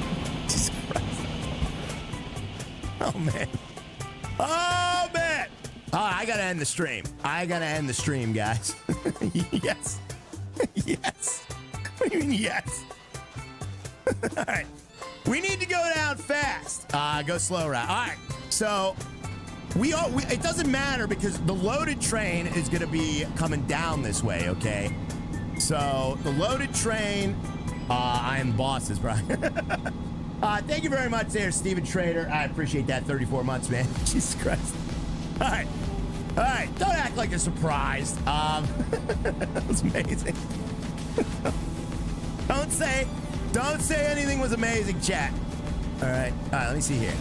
Jesus Christ. Oh, man. Oh, man. Oh, I gotta end the stream. I gotta end the stream, guys. Yes. Yes. What do you mean, yes? All right. We need to go down fast. Go slow route. All right. So it doesn't matter because the loaded train is going to be coming down this way, okay? So the loaded train, I am the boss, is Brian. Thank you very much there, Steven Trader. I appreciate that. 34 months, man. Jesus Christ. All right. All right. Don't act like you're surprised. That was amazing. Don't say anything was amazing, chat. All right, let me see here.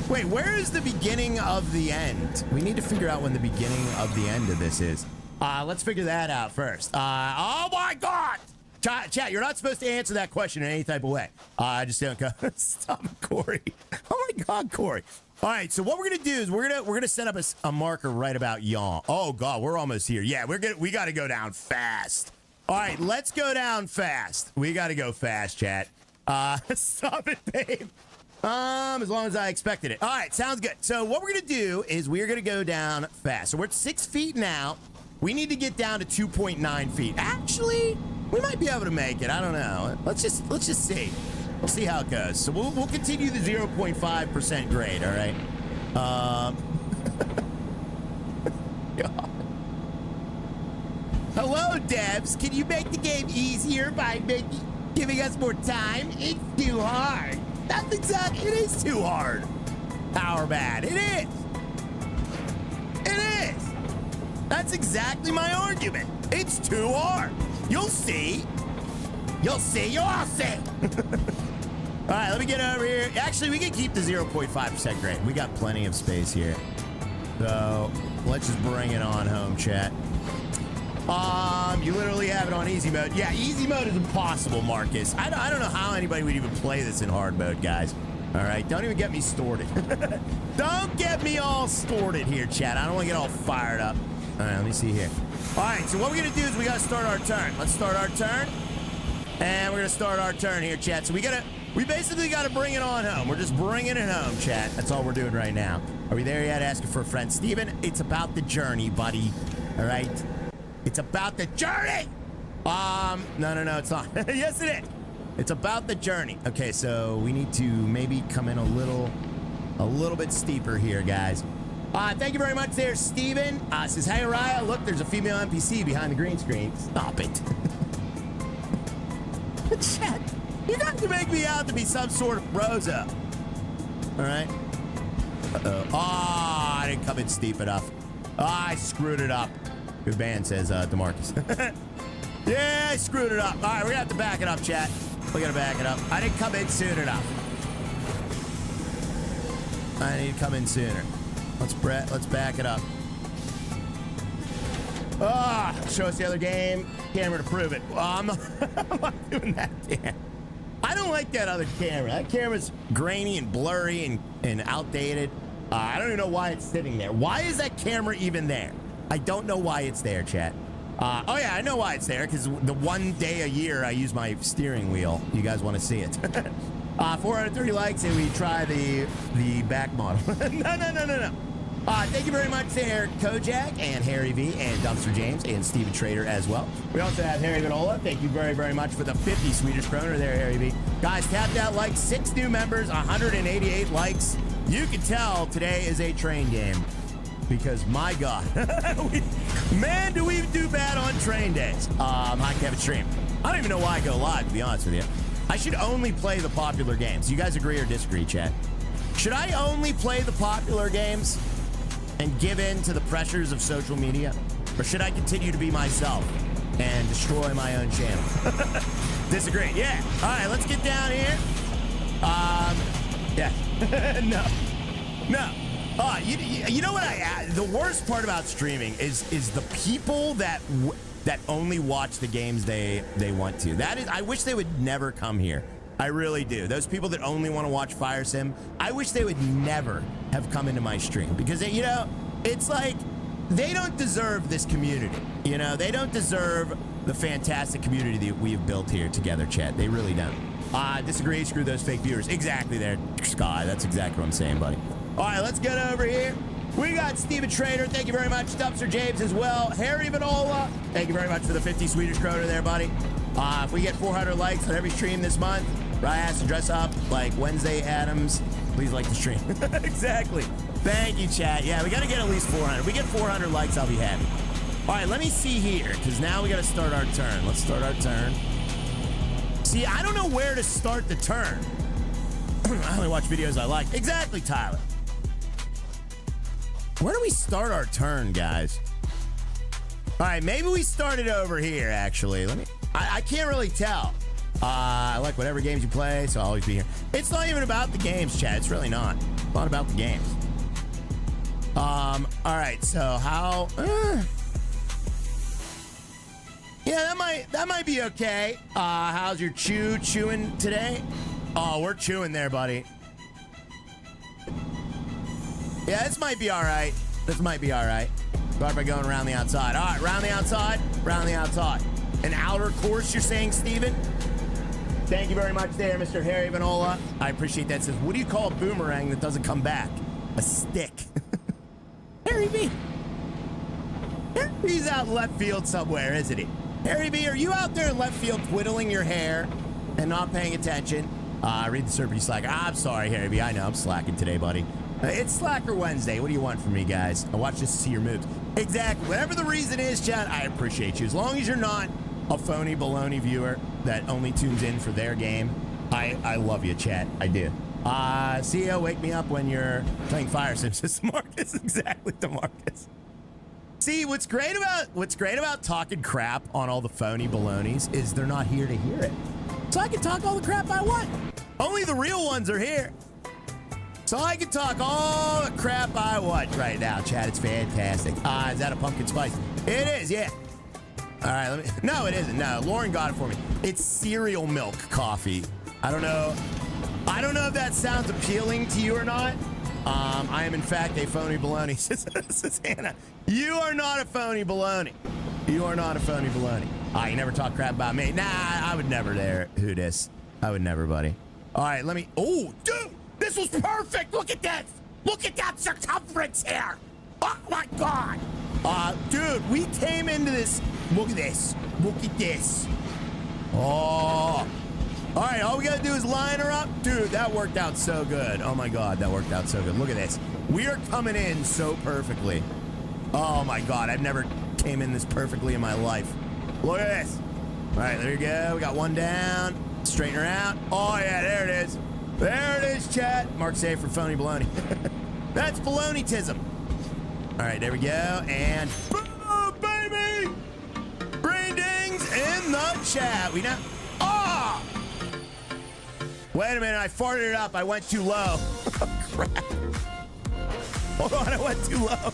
Wait, where is the beginning of the end? We need to figure out when the beginning of the end of this is. Let's figure that out first. Oh my God! Chat, you're not supposed to answer that question in any type of way. I just don't go. Stop it, Corey. Oh my God, Corey. All right, so what we're gonna do is we're gonna set up a marker right about yawn. Oh God, we're almost here. Yeah, we gotta go down fast. All right, let's go down fast. We gotta go fast, chat. Stop it, babe. As long as I expected it. All right, sounds good. So what we're gonna do is we're gonna go down fast. So we're at 6 feet now. We need to get down to 2.9 feet. Actually, we might be able to make it. I don't know. Let's just see. We'll see how it goes. So we'll continue the 0.5% grade. All right. God. Hello, devs. Can you make the game easier by giving us more time? It's too hard. That's exactly. It is too hard. Power bad. It is. It is. That's exactly my argument. It's too hard. You'll see. You'll see. You'll all see. All right, let me get over here. Actually, we can keep the 0.5% grade. We got plenty of space here. So let's just bring it on home, chat. You literally have it on easy mode. Yeah, easy mode is impossible, Marcus. I don't know how anybody would even play this in hard mode, guys. All right, don't even get me started. Don't get me all started here, chat. I don't want to get all fired up. All right, let me see here. All right, so what we're going to do is we got to start our turn. Let's start our turn. And we're going to start our turn here, chat. So we basically got to bring it on home. We're just bringing it home, chat. That's all we're doing right now. Are we there yet? Asking for a friend. Steven, it's about the journey, buddy. All right? It's about the journey. No, it's not. Yes, it is. It's about the journey. Okay, so we need to maybe come in a little bit steeper here, guys. Thank you very much there, Steven. Says, hey, Araya, look, there's a female NPC behind the green screen. Stop it. Chat, you guys can make me out to be some sort of brozo. All right. Uh-oh. I didn't come in steep enough. I screwed it up. Good band, says DeMarcus. Yeah, I screwed it up. All right, we're going to have to back it up, chat. We're going to back it up. I didn't come in soon enough. I need to come in sooner. Let's back it up. Show us the other game. Camera to prove it. I'm not doing that, damn. I don't like that other camera. That camera's grainy and blurry and outdated. I don't even know why it's sitting there. Why is that camera even there? I don't know why it's there, chat. Oh yeah, I know why it's there, because the one day a year I use my steering wheel. You guys want to see it. 430 likes and we try the back model. No. Thank you very much there, Kojak and Harry V and Dumpster James and Steven Trader as well. We also have Harry Vinola. Thank you very, very much for the 50 Swedish kroner there, Harry V. Guys, tap that like. 6 new members, 188 likes. You can tell today is a train game. Because, my God, man, do we do bad on train days. Hi, Kevin Stream. I don't even know why I go live, to be honest with you. I should only play the popular games. You guys agree or disagree, chat? Should I only play the popular games and give in to the pressures of social media? Or should I continue to be myself and destroy my own channel? Disagree. Yeah. All right, let's get down here. Yeah. No. You know what the worst part about streaming is the people that only watch the games they want to. I wish they would never come here. I really do. Those people that only want to watch Fire Sim, I wish they would never have come into my stream, because it's like they don't deserve this community. They don't deserve the fantastic community that we have built here together, chat. They really don't. Disagree. Screw those fake viewers. Exactly there, Sky. That's exactly what I'm saying, buddy. All right, let's get over here. We got Steven Trader. Thank you very much. Dumpster James as well. Harry Vinola. Thank you very much for the 50 Swedish kroner there, buddy. If we get 400 likes on every stream this month, Ryan has to dress up like Wednesday Addams. Please like the stream. Exactly. Thank you, chat. Yeah, we got to get at least 400. If we get 400 likes, I'll be happy. All right, let me see here, because now we got to start our turn. Let's start our turn. See, I don't know where to start the turn. I only watch videos I like. Exactly, Tyler. Where do we start our turn, guys? All right, maybe we start it over here, actually. I can't really tell. I like whatever games you play, so I'll always be here. It's not even about the games, chat. It's really not. It's not about the games. All right, so how... Yeah, that might be okay. How's your chewing today? Oh, we're chewing there, buddy. Yeah, this might be all right. This might be all right. Start by going around the outside. All right, round the outside, round the outside. An outer course, you're saying, Steven? Thank you very much there, Mr. Harry Vanola. I appreciate that. Says, what do you call a boomerang that doesn't come back? A stick. Harry B. Harry B's out in left field somewhere, isn't he? Harry B, are you out there in left field twiddling your hair and not paying attention? Read the Serpy Slacker. I'm sorry, Harry B. I know I'm slacking today, buddy. It's Slacker Wednesday. What do you want from me, guys? I watch just to see your moves. Exactly. Whatever the reason is, chat, I appreciate you. As long as you're not a phony baloney viewer that only tunes in for their game, I love you, chat. I do. See ya. Wake me up when you're playing Fire Sims. It's Marcus. Exactly, DeMarcus. See, what's great about talking crap on all the phony balonies is they're not here to hear it. So I can talk all the crap I want. Only the real ones are here. So I can talk all the crap I want right now, chat. It's fantastic. Is that a pumpkin spice? It is, yeah. All right, no, it isn't. No, Lauren got it for me. It's cereal milk coffee. I don't know if that sounds appealing to you or not. I am, in fact, a phony baloney. Says Hannah. You are not a phony baloney. You are not a phony baloney. You never talk crap about me. Nah, I would never there. Who dis? I would never, buddy. All right, let me... Oh, dude, this was perfect. Look at this. Look at that circumference here. Oh, my God. Dude, we came into this... Look at this. Look at this. Oh. All right, all we got to do is line her up. Dude, that worked out so good. Oh, my God, that worked out so good. Look at this. We are coming in so perfectly. Oh, my God, I've never came in this perfectly in my life. Look at this. All right, there you go. We got one down. Straighten her out. Oh, yeah, there it is. There it is, chat. Mark save for phony baloney. That's baloneytism. All right, there we go. And boom, baby. Brain dings in the chat. We now... Oh! Wait a minute. I farted it up. I went too low. Oh, crap. Hold on. I went too low.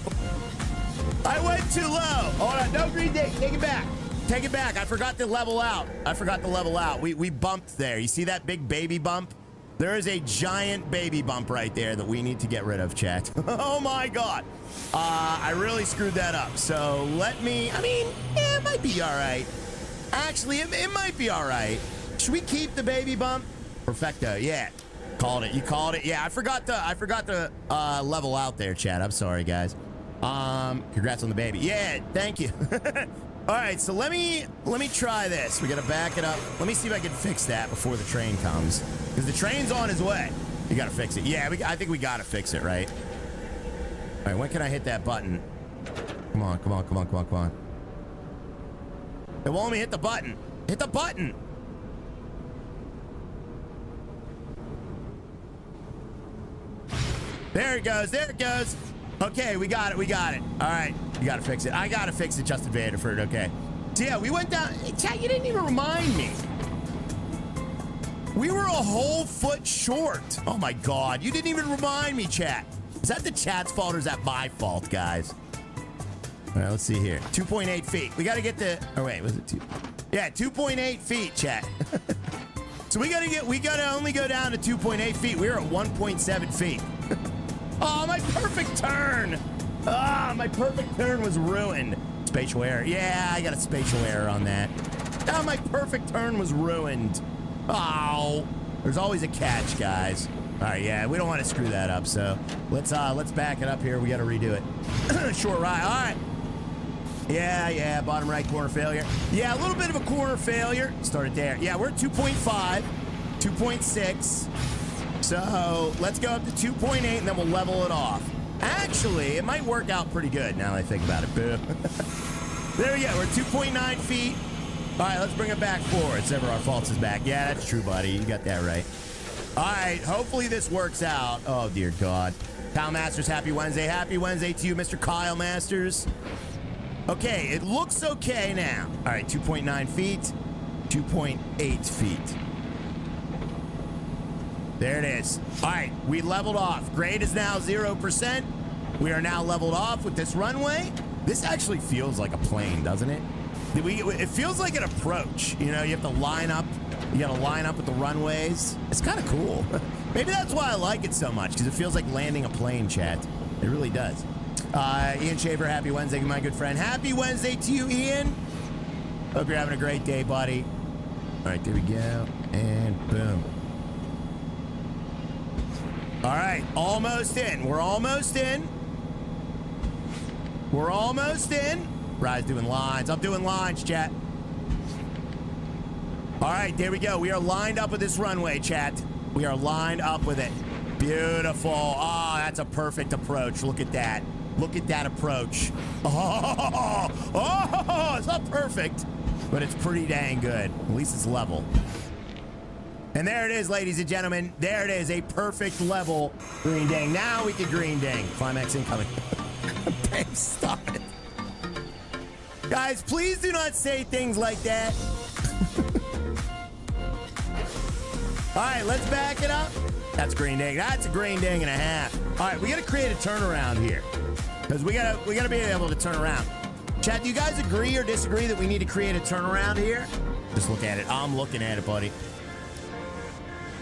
I went too low. Hold on. No green ding. Take it back. Take it back. I forgot to level out. I forgot to level out. We bumped there. You see that big baby bump? There is a giant baby bump right there that we need to get rid of, chat. Oh, my God. I really screwed that up. So let me... I mean, yeah, it might be all right. Actually, it might be all right. Should we keep the baby bump? Perfecto. Yeah. Called it. You called it. Yeah, I forgot to level out there, chat. I'm sorry, guys. Congrats on the baby. Yeah, thank you. All right, so let me try this. We got to back it up. Let me see if I can fix that before the train comes. Because the train's on his way. You got to fix it. Yeah, I think we got to fix it, right? All right, when can I hit that button? Come on, come on, come on, come on, come on. It won't let me hit the button. Hit the button. There it goes. There it goes. Okay, we got it. We got it. All right. You got to fix it. I got to fix it, Justin Vanderford. Okay. So, yeah, we went down. Chat, you didn't even remind me. We were a whole foot short. Oh, my God. You didn't even remind me, chat. Is that the chat's fault or is that my fault, guys? All right, let's see here. 2.8 feet. We got to get the... Oh, wait. Was it 2? Yeah, 2.8 feet, chat. So we got to only go down to 2.8 feet. We're at 1.7 feet. Oh, my perfect turn. My perfect turn was ruined. Spatial error. Yeah, I got a spatial error on that. Oh, my perfect turn was ruined. Oh, there's always a catch, guys. All right, yeah, we don't want to screw that up, so let's back it up here. We got to redo it. Short ride. All right. Yeah, bottom right corner failure. Yeah, a little bit of a corner failure. Start it there. Yeah, we're at 2.5, 2.6. So let's go up to 2.8 and then we'll level it off. Actually, it might work out pretty good now that I think about it. Boo. There we go. We're at 2.9 feet. All right, let's bring it back forward. Sever our faults is back. Yeah, that's true, buddy. You got that right. All right, hopefully this works out. Oh, dear God. Kyle Masters, happy Wednesday. Happy Wednesday to you, Mr. Kyle Masters. Okay, it looks okay now. All right, 2.9 feet, 2.8 feet. There it is. All right, we leveled off. Grade is now 0%. We are now leveled off with this runway. This actually feels like a plane, doesn't it? It feels like an approach. You know, you have to line up. You got to line up with the runways. It's kind of cool. Maybe that's why I like it so much, because it feels like landing a plane, chat. It really does. Ian Shaver, happy Wednesday, my good friend. Happy Wednesday to you, Ian. Hope you're having a great day, buddy. All right, there we go. And boom. All right, almost in. We're almost in. We're almost in. Rye's doing lines. I'm doing lines, chat. All right, there we go. We are lined up with this runway, chat. We are lined up with it. Beautiful. Oh, that's a perfect approach. Look at that. Look at that approach. Oh, it's not perfect, but it's pretty dang good. At least it's level. And there it is, ladies and gentlemen. There it is, a perfect level green ding. Now we can green ding. Climax incoming. Babe, stop it. Guys, please do not say things like that. All right, let's back it up. That's green ding. That's a green ding and a half. All right, we got to create a turnaround here, because we gotta be able to turn around. Chat, do you guys agree or disagree that we need to create a turnaround here? Just look at it. I'm looking at it, buddy.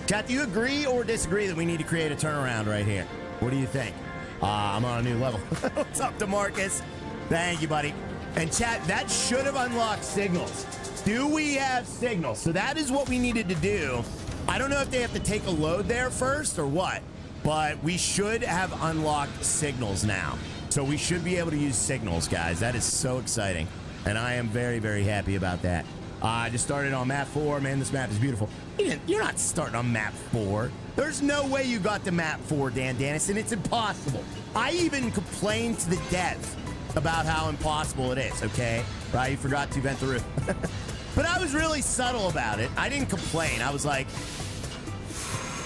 Chat, do you agree or disagree that we need to create a turnaround right here? What do you think? I'm on a new level. What's up, DeMarcus? Thank you, buddy. And chat, that should have unlocked signals. Do we have signals? So that is what we needed to do. I don't know if they have to take a load there first or what, but we should have unlocked signals now. So we should be able to use signals, guys. That is so exciting. And I am very, very happy about that. I just started on map 4. Man, this map is beautiful. You're not starting on map 4. There's no way you got to map 4, Dan Dennison. It's impossible. I even complained to the dev about how impossible it is, okay? Right, you forgot to vent the roof. But I was really subtle about it. I didn't complain. I was like,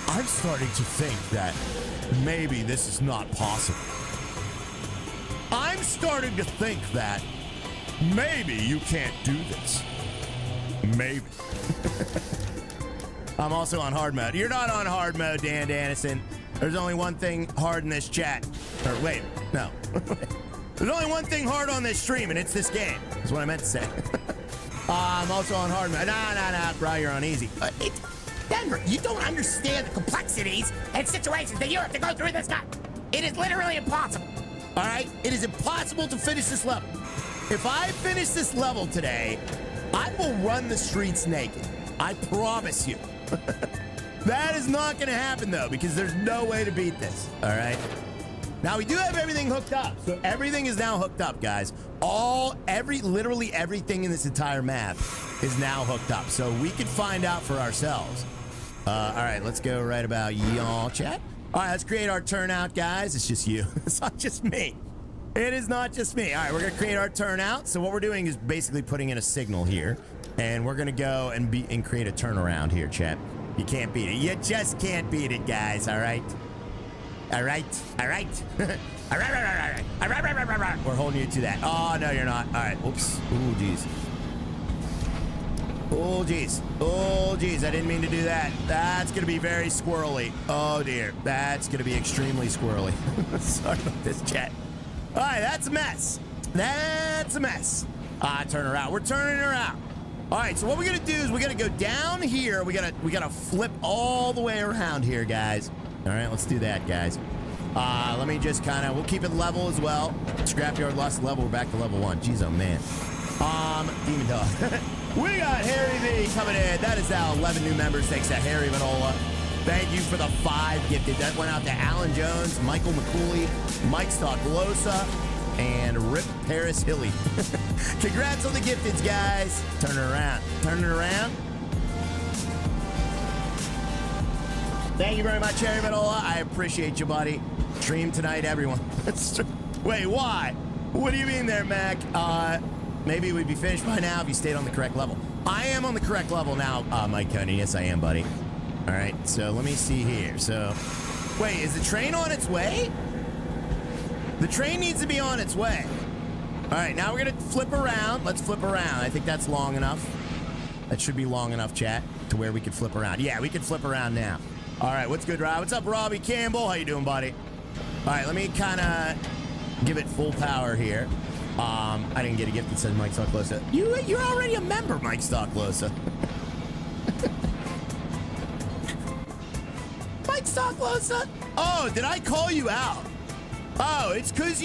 I'm starting to think that maybe this is not possible. I'm starting to think that maybe you can't do this. Maybe. I'm also on hard mode. You're not on hard mode, Dan Dennison. There's only one thing hard in this chat. Or wait, no. There's only one thing hard on this stream, and it's this game. That's what I meant to say. I'm also on hard mode. Nah, bro, you're on easy. Denver, you don't understand the complexities and situations that you have to go through this guy. It is literally impossible. All right? It is impossible to finish this level. If I finish this level today, I will run the streets naked. I promise you. That is not going to happen, though, because there's no way to beat this. All right? Now, we do have everything hooked up. So everything is now hooked up, guys. Literally everything in this entire map is now hooked up. So we can find out for ourselves. All right, let's go right about y'all, chat. All right, let's create our turnout, guys. It's just you. It's not just me. It is not just me. All right, we're going to create our turnout. So what we're doing is basically putting in a signal here. And we're going to go and create a turnaround here, chat. You can't beat it. You just can't beat it, guys, all right? All right. All right. All right. We're holding you to that. Oh, no, you're not. All right. Oops. Ooh, jeez. Oh, jeez. Oh, jeez. I didn't mean to do that. That's going to be very squirrely. Oh, dear. That's going to be extremely squirrely. Sorry about this, chat. All right. That's a mess. That's a mess. Turn her out. We're turning her out. All right. So what we're going to do is we're going to go down here. We got to flip all the way around here, guys. All right, let's do that, guys. Let me just we'll keep it level as well. Scrapyard lost level. We're back to level 1. Jeez, oh, man. Demon Dog. We got Harry V coming in. That is now 11 new members. Thanks to Harry Vanola. Thank you for the 5 gifted. That went out to Alan Jones, Michael McCooley, Mike Stocklosa, and Rip Paris Hilly. Congrats on the gifteds, guys. Turn it around. Turn it around. Thank you very much, Harry Matola. I appreciate you, buddy. Stream tonight, everyone. Wait, why? What do you mean there, Mac? Maybe we'd be finished by now if you stayed on the correct level. I am on the correct level now, Mike Coney. Yes, I am, buddy. All right, so let me see here. So, wait, is the train on its way? The train needs to be on its way. All right, now we're going to flip around. Let's flip around. I think that's long enough. That should be long enough, chat, to where we can flip around. Yeah, we can flip around now. All right, what's good, Rob? What's up, Robbie Campbell? How you doing, buddy? All right, let me kind of give it full power here. I didn't get a gift that says Mike Stocklosa. You're already a member, Mike Stocklosa. Mike Stocklosa. Oh, did I call you out? Oh, it's because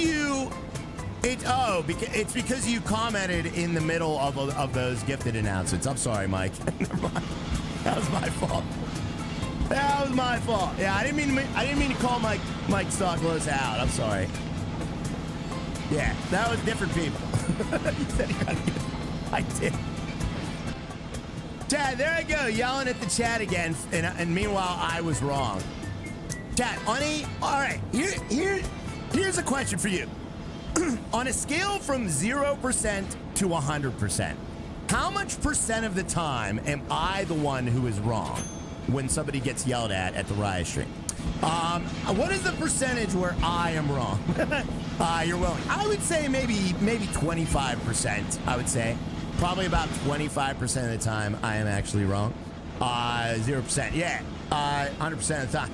it's because you commented in the middle of those gifted announcements. I'm sorry, Mike. Never mind. That was my fault. That was my fault. Yeah, I didn't mean to call Mike Stocklosa out. I'm sorry. Yeah, that was different people. You said you got a gift. I did. Chad, there I go, yelling at the chat again, and meanwhile I was wrong. Chat, all right, here's a question for you. On a scale from 0% to 100%, how much percent of the time am I the one who is wrong when somebody gets yelled at the riot stream? What is the percentage where I am wrong? You're willing. I would say maybe 25%, I would say. Probably about 25% of the time I am actually wrong. 0%, yeah. 100% of the time.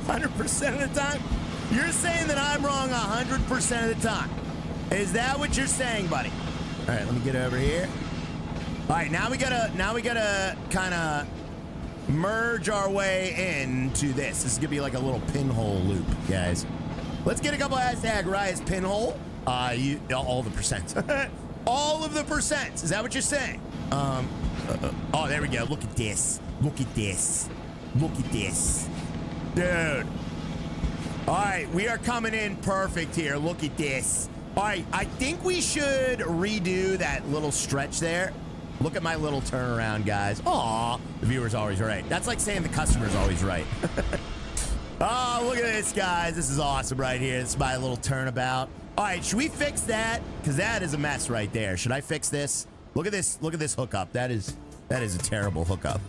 100% of the time? You're saying that I'm wrong 100% of the time. Is that what you're saying, buddy? All right, let me get over here. All right, now we gotta kind of merge our way into this. This is gonna be like a little pinhole loop, guys. Let's get a couple hashtag Rise pinhole. All the percents. All of the percents. Is that what you're saying? Oh, there we go. Look at this. Look at this. Look at this. Dude. All right, we are coming in perfect here. Look at this. All right, I think we should redo that little stretch there. Look at my little turnaround, guys. Aw, the viewer's always right. That's like saying the customer's always right. Oh, look at this, guys. This is awesome right here. This is my little turnabout. All right, should we fix that? Because that is a mess right there. Should I fix this? Look at this. Look at this hookup. That is a terrible hookup.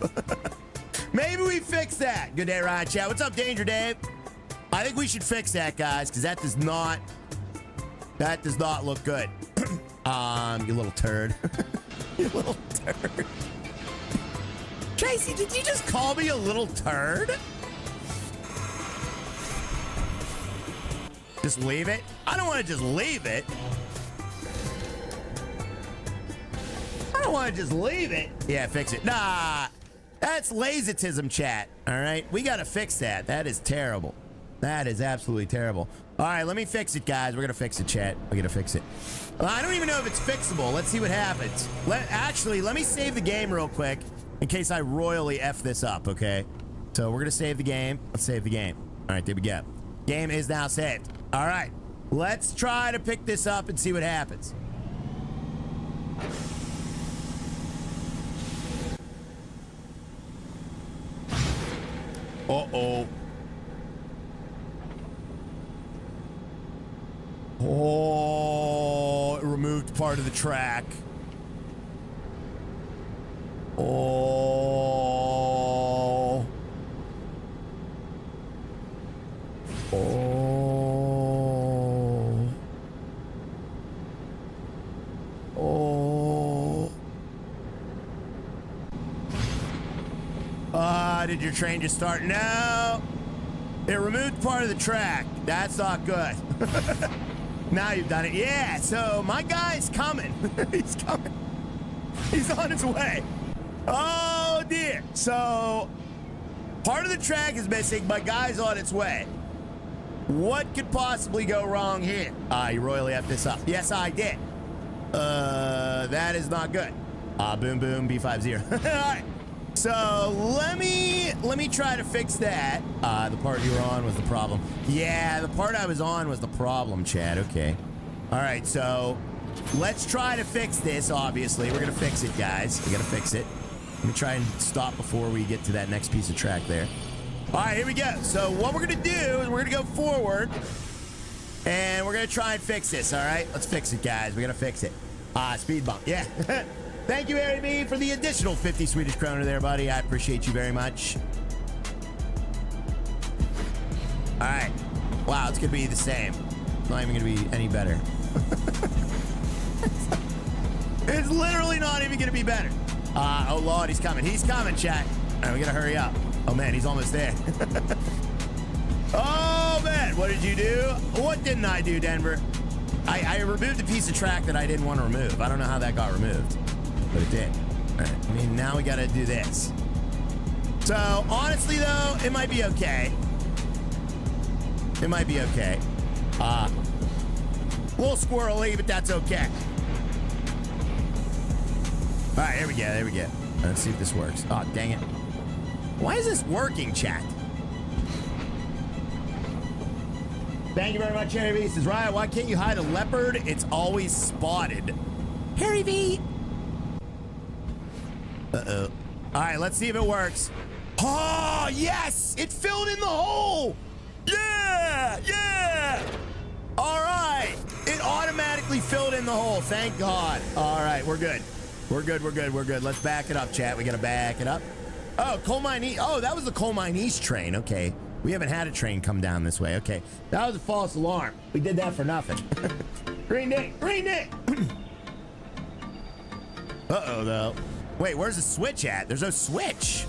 Maybe we fix that. Good day, Ryan Chat. What's up, Danger Dave? I think we should fix that, guys, because that does not look good. You little turd. You little turd. Tracy, did you just call me a little turd? Just leave it? I don't want to just leave it. I don't want to just leave it. Yeah, fix it. Nah, that's lazitism, chat. All right, we got to fix that. That is terrible. That is absolutely terrible. All right, let me fix it, guys. We're going to fix it, chat. We're going to fix it. I don't even know if it's fixable. Let's see what happens. Let me save the game real quick in case I royally F this up, okay? So we're going to save the game. Let's save the game. All right, there we go. Game is now saved. All right, let's try to pick this up and see what happens. Uh-oh. Oh, it removed part of the track. Oh. Oh. Oh. Did your train just start? No. It removed part of the track. That's not good. Now you've done it. Yeah, so my guy's coming. He's coming. He's on his way. Oh, dear. So part of the track is missing. My guy's on its way. What could possibly go wrong here? You royally have this up. Yes, I did. That is not good. Boom, boom, B50. All right. So let me try to fix that. The part you were on was the problem. Yeah, the part I was on was the problem, Chad. Okay. All right, so let's try to fix this, obviously. We're going to fix it, guys. We got to fix it. Let me try and stop before we get to that next piece of track there. All right, here we go. So what we're going to do is we're going to go forward, and we're going to try and fix this, all right? Let's fix it, guys. We're going to fix it. Speed bump. Yeah. Thank you, Harry B, for the additional 50 Swedish kroner there, buddy. I appreciate you very much. All right. Wow, it's going to be the same. It's not even going to be any better. It's literally not even going to be better. Oh, Lord, he's coming. He's coming, chat. All right, we got to hurry up. Oh, man, he's almost there. Oh, man, what did you do? What didn't I do, Denver? I removed a piece of track that I didn't want to remove. I don't know how that got removed, but it did. All right. I mean, now we got to do this. So, honestly, though, it might be okay. It might be okay. A little squirrely, but that's okay. All right, here we go. There we go. Let's see if this works. Oh, dang it. Why is this working, chat? Thank you very much, Harry V. Says, Ryan, why can't you hide a leopard? It's always spotted. Harry V. Uh-oh. All right, let's see if it works. Oh, yes! It filled in the hole! Yeah! Yeah! All right. It automatically filled in the hole. Thank God. All right, we're good. We're good, we're good, we're good. Let's back it up, chat. We got to back it up. Oh, Coal Mine East. Oh, that was the Coal Mine East train. Okay. We haven't had a train come down this way. Okay. That was a false alarm. We did that for nothing. Green Nick. Green Nick. Uh-oh, though. Wait, where's the switch at? There's no switch.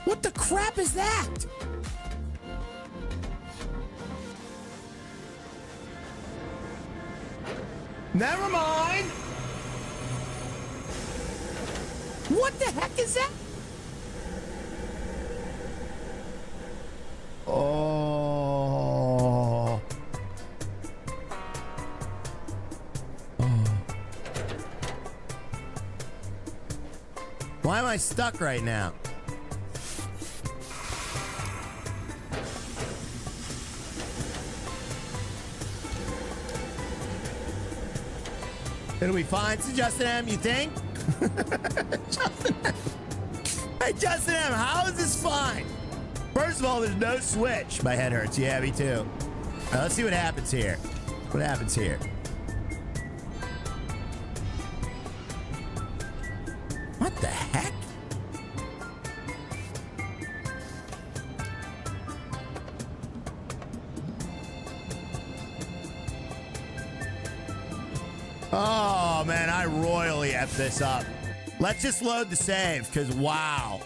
What the crap is that? Never mind. What the heck is that? Oh. Why am I stuck right now? It'll be fine. It's Justin M, you think? Justin M. Hey, Justin M, how is this fine? First of all, there's no switch. My head hurts. Yeah, me too. Let's see what happens here. What happens here? What the heck? Oh, man, I royally F this up. Let's just load the save, because wow.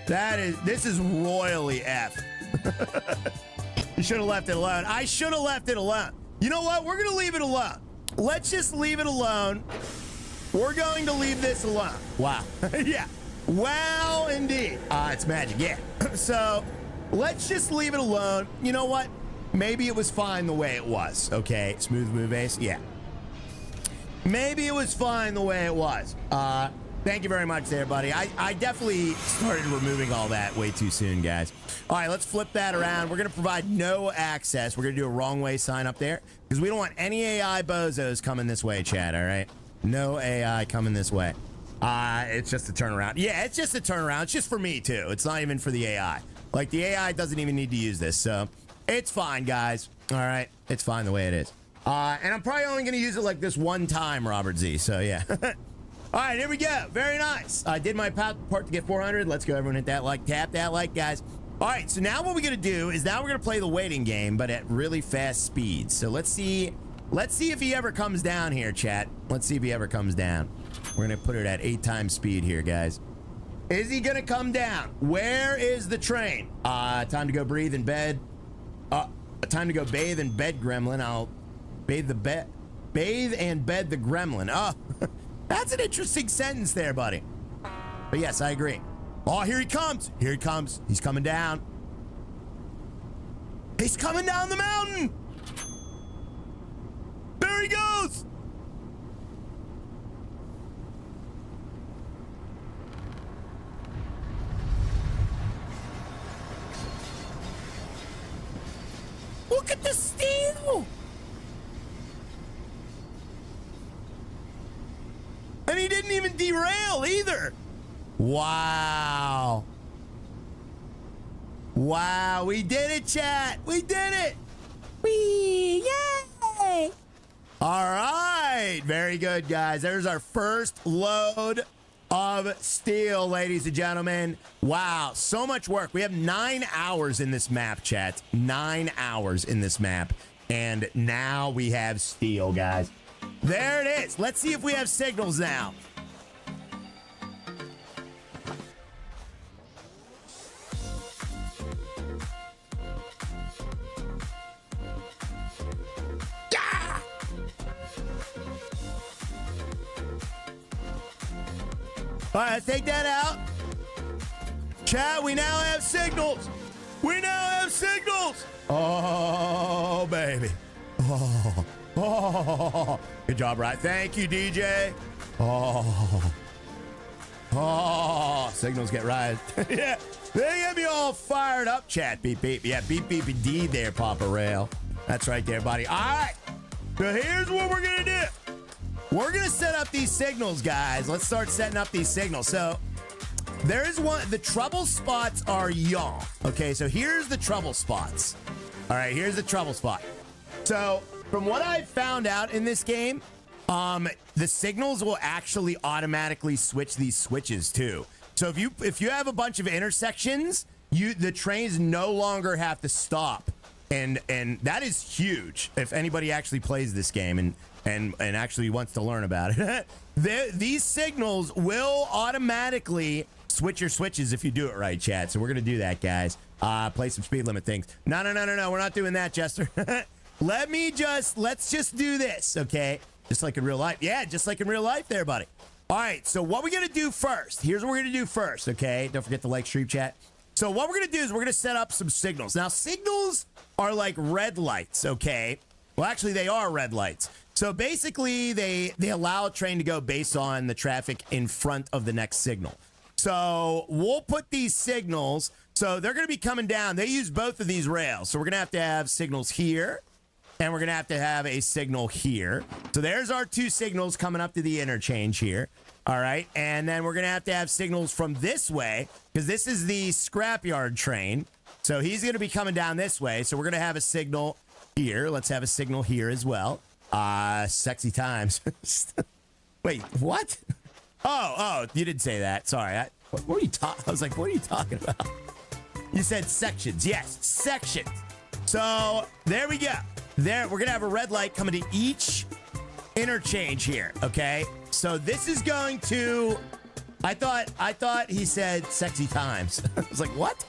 This is royally F. You should have left it alone. I should have left it alone. You know what? We're going to leave it alone. Let's just leave it alone. We're going to leave this alone. Wow. Yeah. Wow, indeed. It's magic. Yeah. So let's just leave it alone. You know what? Maybe it was fine the way it was. Okay. Smooth move ace. Yeah. Maybe it was fine the way it was. Thank you very much there, buddy. I definitely started removing all that way too soon, guys. All right, let's flip that around. We're going to provide no access. We're going to do a wrong way sign up there because we don't want any AI bozos coming this way, chat, all right? No AI coming this way. It's just a turnaround. Yeah, it's just a turnaround. It's just for me, too. It's not even for the AI. Like, the AI doesn't even need to use this, so it's fine, guys. All right? It's fine the way it is. And I'm probably only going to use it like this one time, Robert Z. So, yeah. All right, here we go. Very nice. I did my part to get 400. Let's go. Everyone hit that like. Tap that like, guys. All right, so now what we're going to do is now we're going to play the waiting game, but at really fast speeds. So let's see if he ever comes down here, chat. Let's see if he ever comes down. We're going to put it at 8 times speed here, guys. Is he going to come down? Where is the train? Time to go breathe in bed. Time to go bathe in bed, gremlin. I'll bathe and bed the gremlin. Oh, that's an interesting sentence there, buddy. But yes, I agree. Oh, here he comes. Here he comes. He's coming down. He's coming down the mountain. There he goes. Look at the steel. And he didn't even derail either. Wow. Wow, we did it, chat. We did it. Whee, yay. All right. Very good, guys. There's our first load of steel, ladies and gentlemen. Wow, so much work. We have 9 hours in this map, chat. 9 hours in this map. And now we have steel, guys. There it is. Let's see if we have signals now. All right, let's take that out. Chat, we now have signals. We now have signals. Oh, baby. Oh. Good job, right? Thank you, DJ. Oh, signals get right. Yeah, they get me all fired up, chat. Beep, beep. Yeah, beep, beep, indeed there, Papa Rail. That's right there, buddy. All right, so here's what we're going to do. We're going to set up these signals, guys. Let's start setting up these signals. So there is one. The trouble spots are y'all. Okay, so here's the trouble spots. All right, here's the trouble spot. So from what I found out in this game, the signals will actually automatically switch these switches too. So if you have a bunch of intersections, the trains no longer have to stop, and that is huge. If anybody actually plays this game and actually wants to learn about it, these signals will automatically switch your switches if you do it right, chat. So we're gonna do that, guys. Play some speed limit things. No, we're not doing that, Jester. Let's just do this, okay? Just like in real life. Yeah, just like in real life there, buddy. All right, so what we're going to do first. Here's what we're going to do first, okay? Don't forget to like stream chat. So what we're going to do is we're going to set up some signals. Now, signals are like red lights, okay? Well, actually, they are red lights. So basically, they allow a train to go based on the traffic in front of the next signal. So we'll put these signals. So they're going to be coming down. They use both of these rails. So we're going to have signals here. And we're going to have a signal here. So there's our two signals coming up to the interchange here. All right. And then we're going to have signals from this way, because this is the scrapyard train. So he's going to be coming down this way. So we're going to have a signal here. Let's have a signal here as well. Sexy times. Wait, what? Oh, you didn't say that. Sorry. What were you talking? I was like, what are you talking about? You said sections. Yes, sections. So there we go. There, we're gonna have a red light coming to each interchange here. Okay, so this is going to. I thought he said sexy times. I was like, what?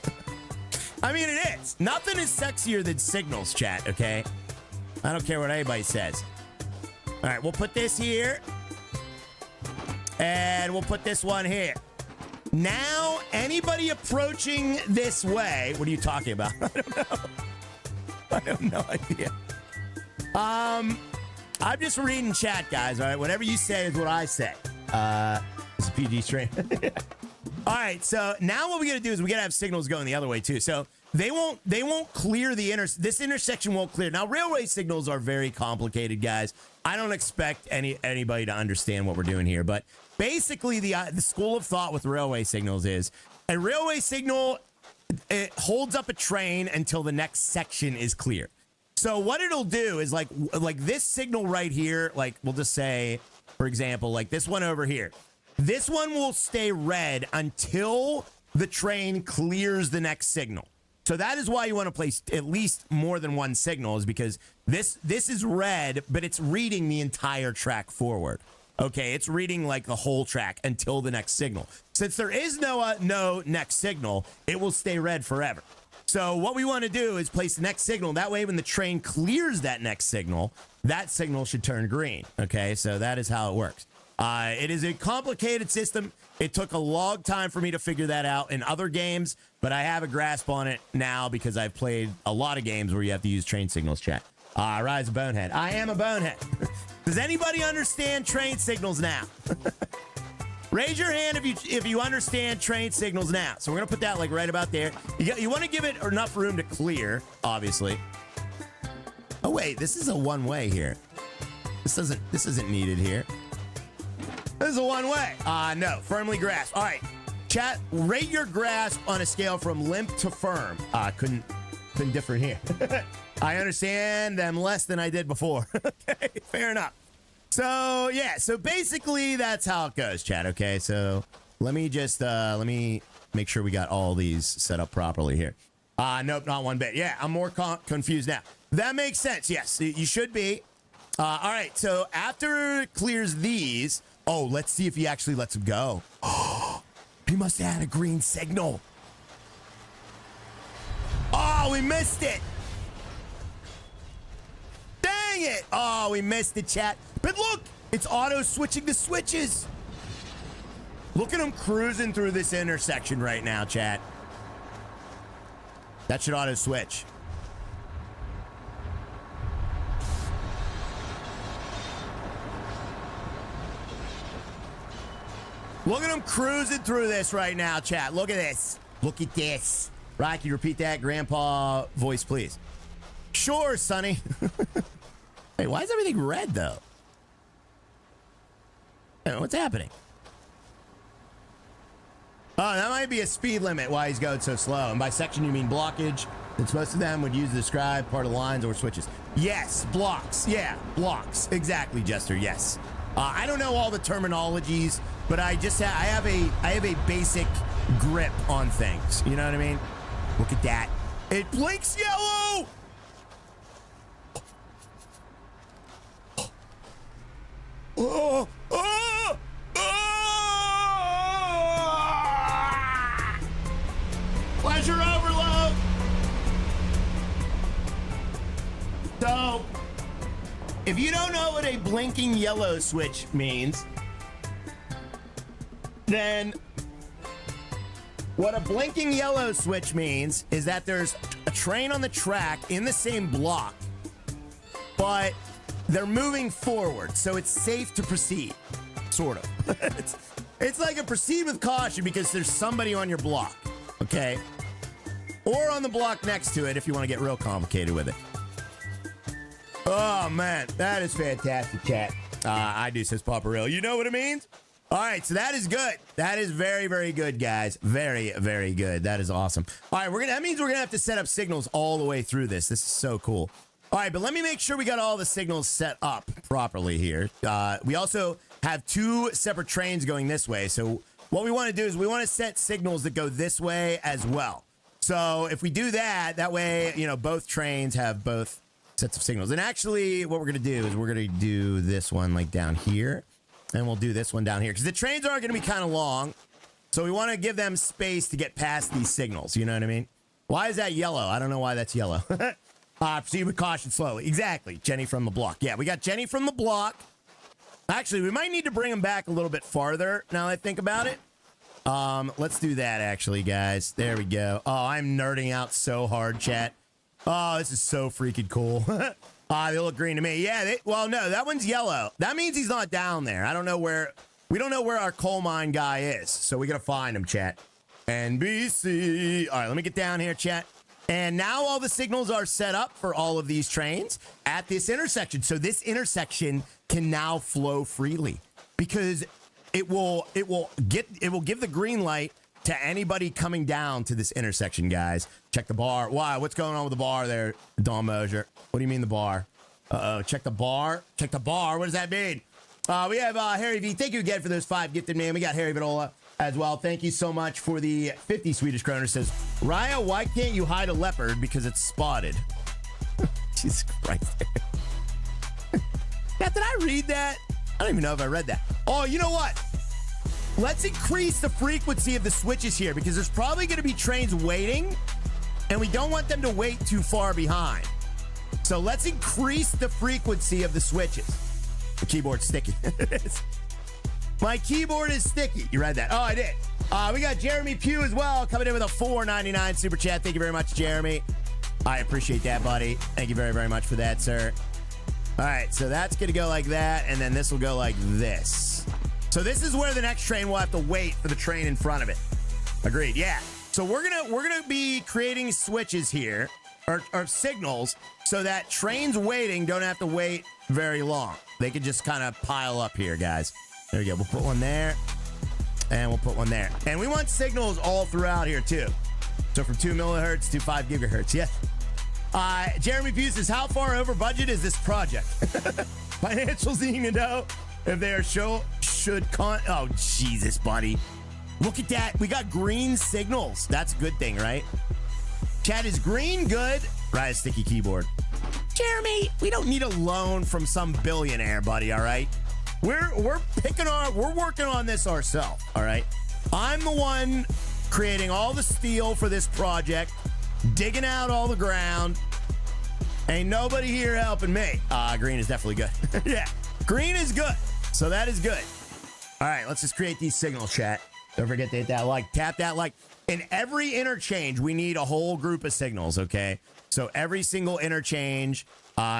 I mean, it is. Nothing is sexier than signals, chat. Okay, I don't care what anybody says. All right, we'll put this here, and we'll put this one here. Now, anybody approaching this way, what are you talking about? I don't know. I have no idea. I'm just reading chat, guys. All right, whatever you say is what I say. It's a PG stream. All right, so now what we gotta do is we gotta have signals going the other way too. So they won't clear this intersection won't clear. Now railway signals are very complicated, guys. I don't expect anybody to understand what we're doing here, but basically the school of thought with railway signals is a railway signal. It holds up a train until the next section is clear. So what it'll do is like this signal right here, like we'll just say, for example, like this one over here. This one will stay red until the train clears the next signal. So that is why you want to place at least more than one signal, is because this is red, but it's reading the entire track forward. Okay, it's reading like the whole track until the next signal. Since there is no next signal, it will stay red forever. So what we want to do is place the next signal. That way, when the train clears that next signal, that signal should turn green. Okay, so that is how it works. It is a complicated system. It took a long time for me to figure that out in other games, but I have a grasp on it now because I've played a lot of games where you have to use train signals, chat. Rise a bonehead. I am a bonehead. Does anybody understand train signals now? Raise your hand if you understand train signals now. So we're gonna put that like right about there. You want to give it enough room to clear, obviously. Oh wait, this is a one-way here. This isn't needed here. This is a one-way. No, firmly grasp. All right, chat. Rate your grasp on a scale from limp to firm. Couldn't differ here. I understand them less than I did before. Okay, fair enough. So yeah, so basically that's how it goes, chat. Okay, so let me just let me make sure we got all these set up properly here. Nope, not one bit. Yeah, I'm more confused now. That makes sense. Yes, you should be. All right, so after it clears these, oh, let's see if he actually lets him go. Oh, he must have had a green signal. Oh, we missed it. Dang it. Oh, we missed it, chat. But look, it's auto switching the switches. Look at him cruising through this intersection right now, chat. That should auto switch. Look at him cruising through this right now, chat. Look at this. Look at this. Right, can you repeat that? Grandpa voice, please. Sure, Sonny. Hey, why is everything red, though? Hey, what's happening? Oh, that might be a speed limit why he's going so slow. And by section, you mean blockage. Since most of them would use to describe part of lines or switches. Yes, blocks. Yeah, blocks. Exactly, Jester. Yes. I don't know all the terminologies, but I have a basic grip on things. You know what I mean? Look at that. It blinks yellow. Oh, oh, oh. Pleasure overload. So, if you don't know what a blinking yellow switch means, then what a blinking yellow switch means is that there's a train on the track in the same block, but they're moving forward, so it's safe to proceed, sort of. It's like a proceed with caution because there's somebody on your block, okay? Or on the block next to it if you want to get real complicated with it. Oh, man, that is fantastic, chat. I do, says Paparillo. You know what it means? All right, so that is good. That is very, very good, guys. Very, very good. That is awesome. All right, that means we're going to have to set up signals all the way through this. This is so cool. All right, but let me make sure we got all the signals set up properly here. We also have two separate trains going this way. So what we want to do is we want to set signals that go this way as well. So if we do that, that way, you know, both trains have both sets of signals. And actually, what we're going to do is we're going to do this one like down here. And we'll do this one down here because the trains are going to be kind of long. So we want to give them space to get past these signals. You know what I mean? Why is that yellow? I don't know why that's yellow. Proceed with caution slowly. Exactly. Jenny from the block. Yeah, we got Jenny from the block. Actually, we might need to bring him back a little bit farther now that I think about it. Let's do that, actually, guys. There we go. Oh, I'm nerding out so hard, chat. Oh, this is so freaking cool. They look green to me. Yeah, well, no, that one's yellow. That means he's not down there. I don't know where... We don't know where our coal mine guy is, so we got to find him, chat. NBC. All right, let me get down here, chat. And now all the signals are set up for all of these trains at this intersection. So this intersection can now flow freely because it will give the green light to anybody coming down to this intersection, guys. Check the bar. Why? What's going on with the bar there, Don Mosier? What do you mean the bar? Uh-oh. Check the bar. Check the bar. What does that mean? We have Harry V. Thank you again for those 5 gifted, man. We got Harry Vitola as well. Thank you so much for the 50 Swedish kroner. Says, Raya, why can't you hide a leopard? Because it's spotted. Jesus Christ. Yeah, did I read that? I don't even know if I read that. Oh, you know what? Let's increase the frequency of the switches here because there's probably going to be trains waiting and we don't want them to wait too far behind. So let's increase the frequency of the switches. The keyboard's sticky. My keyboard is sticky. You read that? Oh, I did. We got Jeremy Pugh as well coming in with a $4.99 super chat. Thank you very much, Jeremy. I appreciate that, buddy. Thank you very, very much for that, sir. All right, so that's going to go like that, and then this will go like this. So this is where the next train will have to wait for the train in front of it. Agreed. Yeah. So we're gonna be creating switches here, or signals, so that trains waiting don't have to wait very long. They can just kind of pile up here, guys. There we go. We'll put one there, and we'll put one there. And we want signals all throughout here too. So from 2 millihertz to 5 gigahertz. Yes. Jeremy Pugh says, how far over budget is this project? Financials needing to know if they are oh, Jesus, buddy. Look at that. We got green signals. That's a good thing, right? Chat, is green good? Right, sticky keyboard. Jeremy, we don't need a loan from some billionaire, buddy, all right? We're working on this ourselves, all right? I'm the one creating all the steel for this project, digging out all the ground. Ain't nobody here helping me. Green is definitely good. Yeah, green is good. So that is good. All right, let's just create these signals, chat. Don't forget to hit that like. Tap that like. In every interchange, we need a whole group of signals, okay? So every single interchange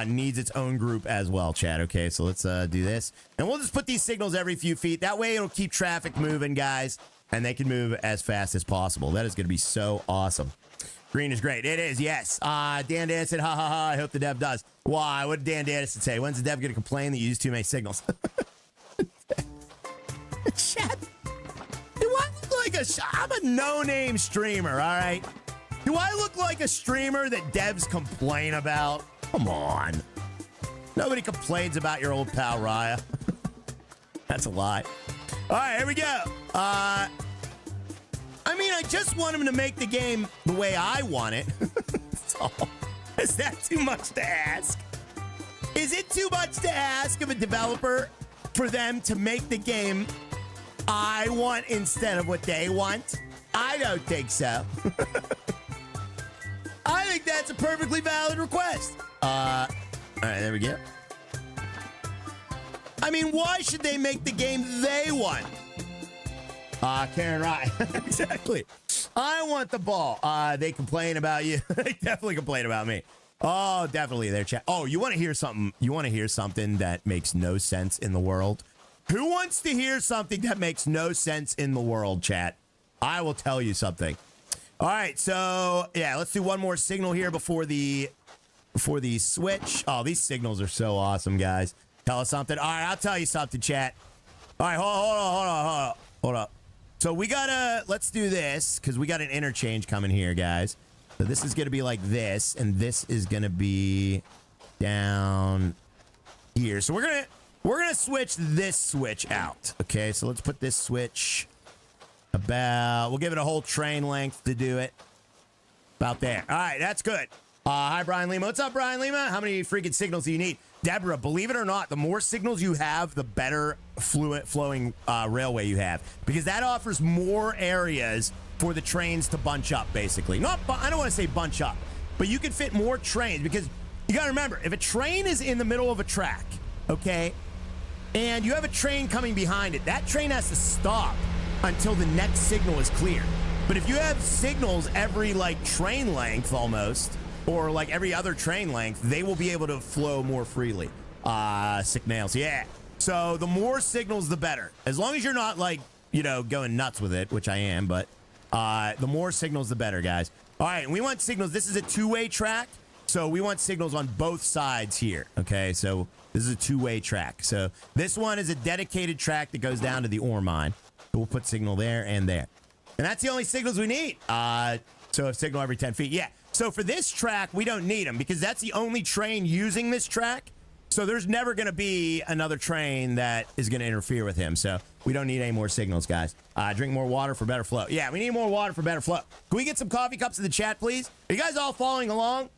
needs its own group as well, chat, okay? So let's do this. And we'll just put these signals every few feet. That way it'll keep traffic moving, guys, and they can move as fast as possible. That is going to be so awesome. Green is great. It is, yes. Dan Dannison, ha, ha, ha. I hope the dev does. Why? What did Dan Dannison say? When's the dev going to complain that you use too many signals? Chat. Do I look like I'm a no-name streamer, all right? Do I look like a streamer that devs complain about? Come on. Nobody complains about your old pal, Raya. That's a lie. All right, here we go. I mean, I just want him to make the game the way I want it. So, is that too much to ask? Is it too much to ask of a developer for them to make the game I want instead of what they want? I don't think so. I think that's a perfectly valid request. All right, there we go. I mean, why should they make the game they want? Karen Rye. Exactly. I want the ball. They complain about you. They definitely complain about me. Oh, definitely their chat. Oh, you want to hear something? You want to hear something that makes no sense in the world? Who wants to hear something that makes no sense in the world, chat? I will tell you something. All right, so yeah, let's do one more signal here before the switch. Oh, these signals are so awesome, guys. Tell us something. All right, I'll tell you something, chat. All right, hold on. So we gotta, let's do this because we got an interchange coming here, guys. So this is gonna be like this, and this is gonna be down here. So we're gonna switch this switch out. Okay, so let's put this switch we'll give it a whole train length to do it. About there. All right, that's good. Hi, Brian Lima. What's up, Brian Lima? How many freaking signals do you need? Deborah, believe it or not, the more signals you have, the better flowing railway you have. Because that offers more areas for the trains to bunch up, basically. I don't want to say bunch up, but you can fit more trains. Because you got to remember, if a train is in the middle of a track, okay, and you have a train coming behind it, that train has to stop until the next signal is clear. But if you have signals every like train length almost, or like every other train length, they will be able to flow more freely. Sick nails, yeah. So the more signals, the better. As long as you're not like, you know, going nuts with it, which I am, but the more signals, the better, guys. All right, and we want signals. This is a two-way track, so we want signals on both sides here, okay? So this is a two-way track. So this one is a dedicated track that goes down to the ore mine. So we'll put signal there and there. And that's the only signals we need. So a signal every 10 feet. Yeah. So for this track, we don't need them because that's the only train using this track. So there's never going to be another train that is going to interfere with him. So we don't need any more signals, guys. Drink more water for better flow. Yeah, we need more water for better flow. Can we get some coffee cups in the chat, please? Are you guys all following along?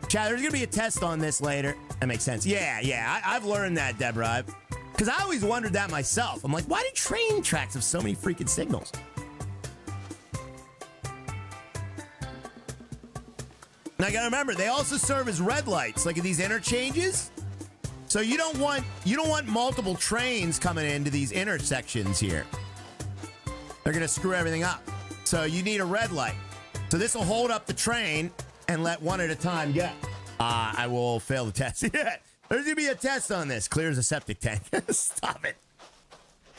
Chat, there's going to be a test on this later. That makes sense. Yeah. I've learned that, Deborah. Because I always wondered that myself. I'm like, why do train tracks have so many freaking signals? Now, you gotta remember, they also serve as red lights, like at these interchanges. So you don't want multiple trains coming into these intersections here. They're gonna screw everything up. So you need a red light. So this will hold up the train and let one at a time go. I will fail the test. Yeah. There's gonna be a test on this. Clears a septic tank. Stop it.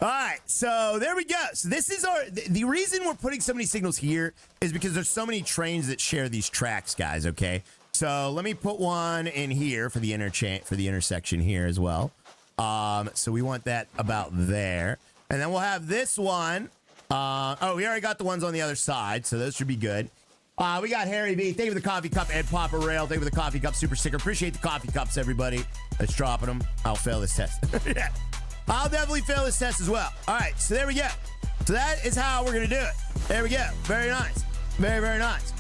All right, so there we go. So this is the reason we're putting so many signals here is because there's so many trains that share these tracks, guys, okay? So let me put one in here for the intersection here as well. So we want that about there. And then we'll have this one. Oh, we already got the ones on the other side, so those should be good. We got Harry V. Thank you for the coffee cup. Ed Popper Rail. Thank you for the coffee cup super sticker. Appreciate the coffee cups, everybody. That's dropping them. I'll fail this test. Yeah. I'll definitely fail this test as well. All right, so there we go. So that is how we're going to do it. There we go. Very nice. Very, very nice.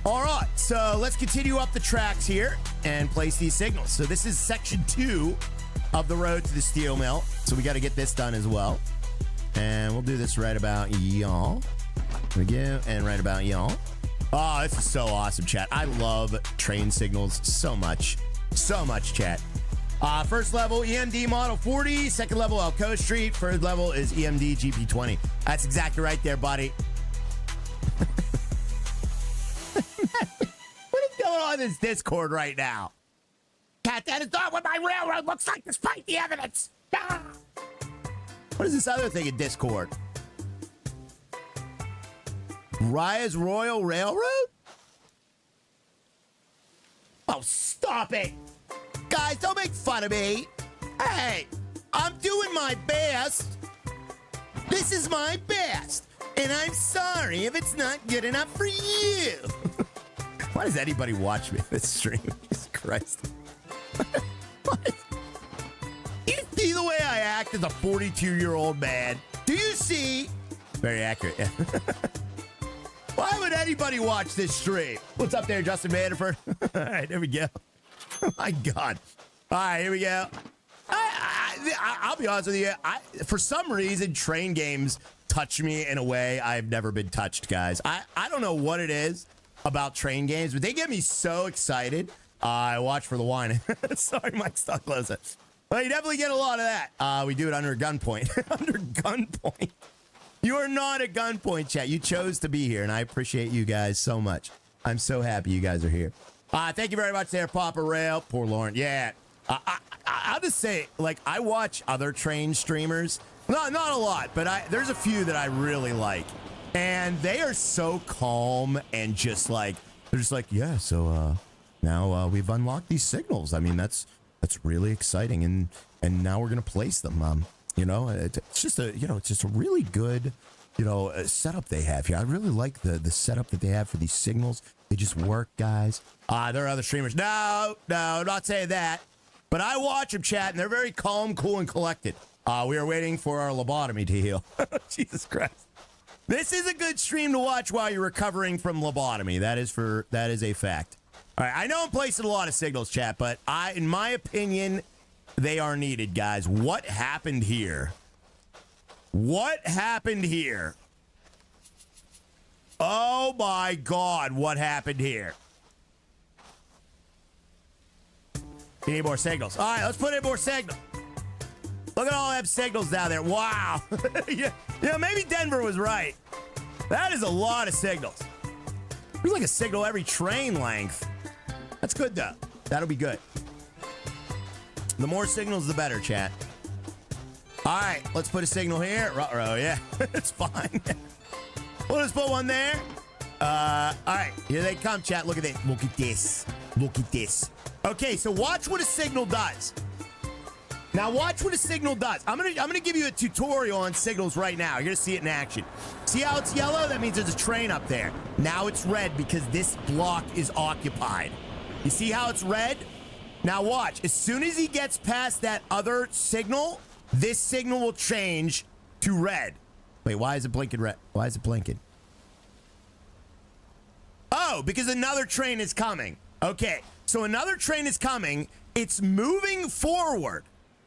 All right, so let's continue up the tracks here and place these signals. So this is section 2 of the road to the steel mill. So we got to get this done as well. And we'll do this right about y'all. There we go. And right about y'all. Oh, this is so awesome, chat. I love train signals so much. So much, chat. First level, EMD Model 40. Second level, Alco Street. Third level is EMD GP20. That's exactly right there, buddy. What is going on in this Discord right now? Cat, that is not what my railroad looks like despite the evidence. Ah! What is this other thing in Discord? Raya's Royal Railroad? Oh, stop it. Guys, don't make fun of me. Hey, I'm doing my best. This is my best. And I'm sorry if it's not good enough for you. Why does anybody watch me this stream? Jesus Christ. What? You see the way I act as a 42-year-old man? Do you see? Very accurate, yeah. Why would anybody watch this stream? What's up there, Justin Manafort? All right, there we go. Oh my God. All right, here we go. I'll be honest with you. For some reason, train games touch me in a way I've never been touched, guys. I don't know what it is about train games, but they get me so excited. I watch for the wine. Sorry, Mike's not close. Well, you definitely get a lot of that. We do it under gunpoint. Under gunpoint. You are not at gunpoint, chat. You chose to be here, and I appreciate you guys so much. I'm so happy you guys are here. Thank you very much there, Papa Rail. Poor Lauren. Yeah. I'll just say, like, I watch other train streamers. Not a lot, but there's a few that I really like. And they are so calm and just like, they're just like, yeah, so now we've unlocked these signals. I mean, that's really exciting. And now we're going to place them. You know, it's just a really good, setup they have here. I really like the setup that they have for these signals. They just work, guys. There are other streamers. No, not saying that. But I watch them chat, and they're very calm, cool, and collected. We are waiting for our lobotomy to heal. Jesus Christ. This is a good stream to watch while you're recovering from lobotomy. That is a fact. All right, I know I'm placing a lot of signals, chat, but in my opinion, they are needed, guys. What happened here? What happened here? Oh my God, what happened here? You need more signals. All right, let's put in more signals. Look at all them signals down there. Wow. yeah, maybe Denver was right. That is a lot of signals. There's like a signal every train length. That's good, though. That'll be good. The more signals, the better, chat. All right, let's put a signal here. Ruh-roh, yeah, it's fine. We'll just put one there. All right, here they come, chat. Look at this. Look at this. Look at this. Okay, so watch what a signal does. Now watch what a signal does. I'm gonna give you a tutorial on signals right now. You're gonna see it in action. See how it's yellow? That means there's a train up there. Now it's red because this block is occupied. You see how it's red? Now watch. As soon as he gets past that other signal, this signal will change to red. Wait, why is it blinking red? Why is it blinking? Oh, because another train is coming. Okay, so another train is coming. It's moving forward.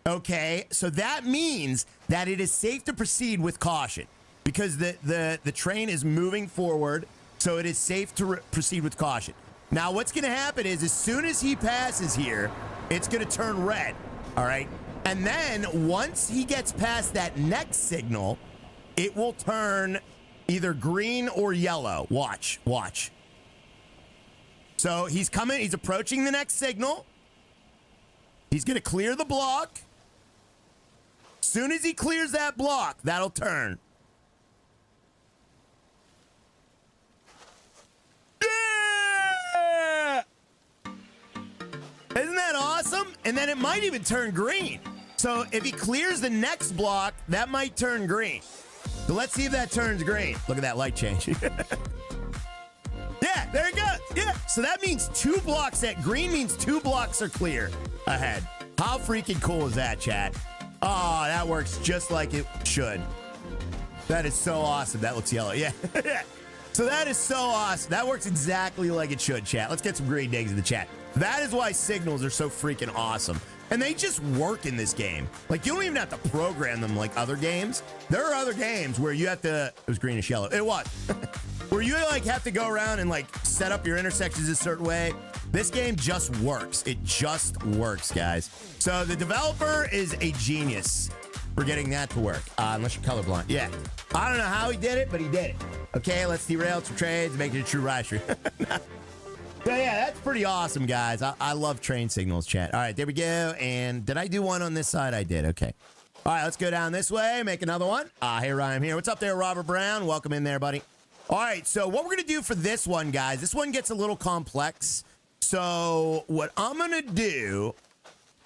Okay, so that means that it is safe to proceed with caution because the train is moving forward, so it is safe to proceed with caution. Now, what's going to happen is as soon as he passes here, it's going to turn red, all right? And then once he gets past that next signal, it will turn either green or yellow. Watch, watch. So he's coming, he's approaching the next signal. He's going to clear the block. Soon as he clears that block, that'll turn. Yeah! Isn't that awesome? And then it might even turn green. So if he clears the next block, that might turn green. So let's see if that turns green. Look at that light change. Yeah, there it goes. Yeah, so that means 2 blocks. That green means 2 blocks are clear ahead. How freaking cool is that, chat? Oh, that works just like it should. That is so awesome. That looks yellow. Yeah. So that is so awesome. That works exactly like it should, chat. Let's get some green digs in the chat. That is why signals are so freaking awesome. And they just work in this game. Like, you don't even have to program them like other games. There are other games where you have to... It was greenish yellow. It was. Where you, like, have to go around and, like, set up your intersections a certain way. This game just works. It just works, guys. So the developer is a genius for getting that to work, unless you're colorblind. Yeah. I don't know how he did it, but he did it. Okay, let's derail some trades, make it a true ride. So yeah, that's pretty awesome, guys. I love train signals, chat. All right, there we go. And did I do one on this side? I did. Okay. All right, let's go down this way, make another one. Hey, Ryan here. What's up there, Robert Brown? Welcome in there, buddy. All right, so what we're going to do for this one, guys, this one gets a little complex. So what I'm going to do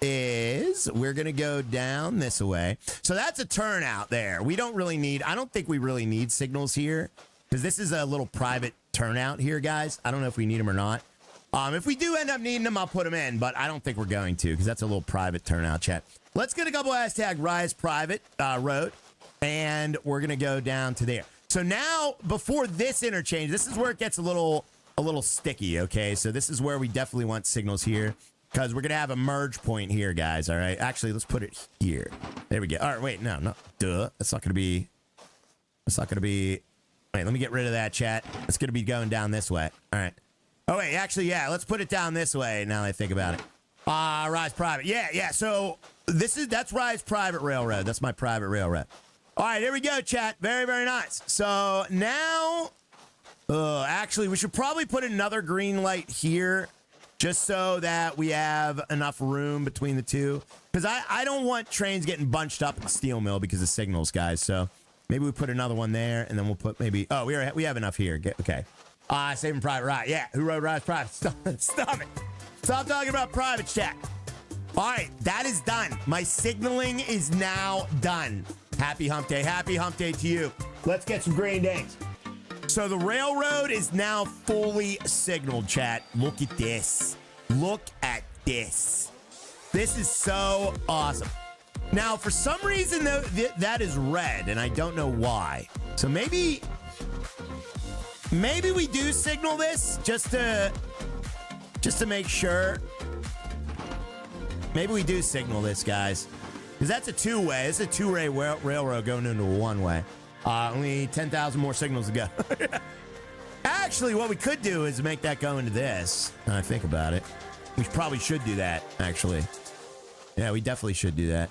is we're going to go down this way. So that's a turnout there. We don't really need, I don't think we really need signals here because this is a little private turnout here, guys. I don't know if we need them or not. If we do end up needing them, I'll put them in, but I don't think we're going to because that's a little private turnout, chat. Let's get a couple hashtag Rise Private Road, and we're going to go down to there. So now, before this interchange, this is where it gets a little sticky, okay? So this is where we definitely want signals here because we're going to have a merge point here, guys, all right? Actually, let's put it here. There we go. All right, wait, no. Duh. That's not going to be... Wait, let me get rid of that, chat. It's going to be going down this way. All right. Oh, wait, actually, yeah, let's put it down this way now that I think about it. Rise Private. Yeah, so that's Rise Private Railroad. That's my private railroad. All right, here we go, chat. Very, very nice. So now... actually, we should probably put another green light here just so that we have enough room between the two. Because I don't want trains getting bunched up at the steel mill because of signals, guys. So maybe we put another one there, and then we'll put maybe... Oh, we have enough here. Okay. Saving private right. Yeah, who rode Rise Private? Stop it. Stop talking about private, chat. All right, that is done. My signaling is now done. Happy hump day. Happy hump day to you. Let's get some green days. So the railroad is now fully signaled, chat. Look at this. Look at this. This is so awesome. Now, for some reason, though, that is red, and I don't know why. So maybe we do signal this just to make sure. Maybe we do signal this, guys. Because that's a two-way. It's a two-way railroad going into a one-way. Only 10,000 more signals to go. Actually, what we could do is make that go into this. I think about it. We probably should do that, actually. Yeah, we definitely should do that.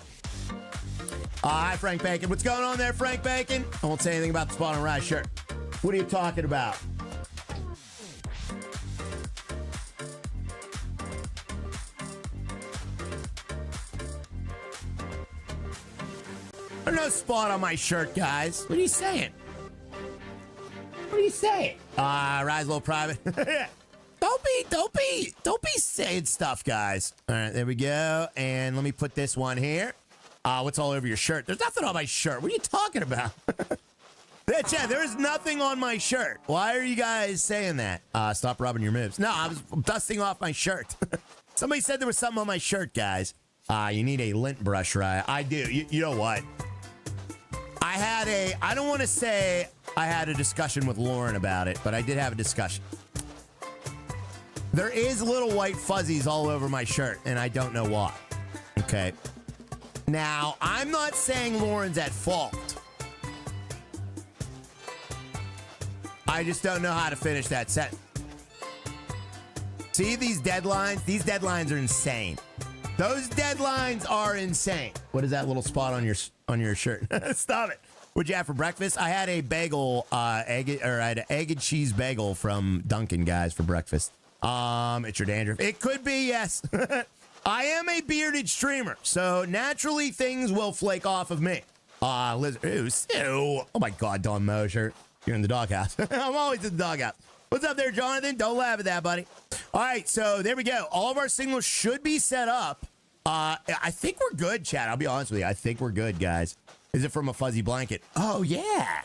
Hi, Frank Bacon. What's going on there, Frank Bacon? I won't say anything about the Spot on Rise shirt. What are you talking about? There's no spot on my shirt, guys. What are you saying? What are you saying? Rise a little private. Don't be saying stuff, guys. All right, there we go. And let me put this one here. What's all over your shirt? There's nothing on my shirt. What are you talking about? Yeah, Chad, there is nothing on my shirt. Why are you guys saying that? Stop rubbing your moves. No, I was dusting off my shirt. Somebody said there was something on my shirt, guys. You need a lint brush, right? I do. You know what? I don't want to say I had a discussion with Lauren about it, but I did have a discussion. There is little white fuzzies all over my shirt, and I don't know why. Okay. Now, I'm not saying Lauren's at fault. I just don't know how to finish that sentence. See these deadlines? These deadlines are insane. Those deadlines are insane. What is that little spot on your shirt? Stop it. What'd you have for breakfast? I had a bagel, I had an egg and cheese bagel from Dunkin', guys, for breakfast. It's your dandruff. It could be, yes. I am a bearded streamer, so naturally things will flake off of me. Ew. Oh my God, Don Mosher. You're in the doghouse. I'm always in the doghouse. What's up there, Jonathan? Don't laugh at that, buddy. All right, so there we go. All of our signals should be set up. I think we're good, chat. I'll be honest with you. I think we're good, guys. Is it from a fuzzy blanket? Oh, yeah.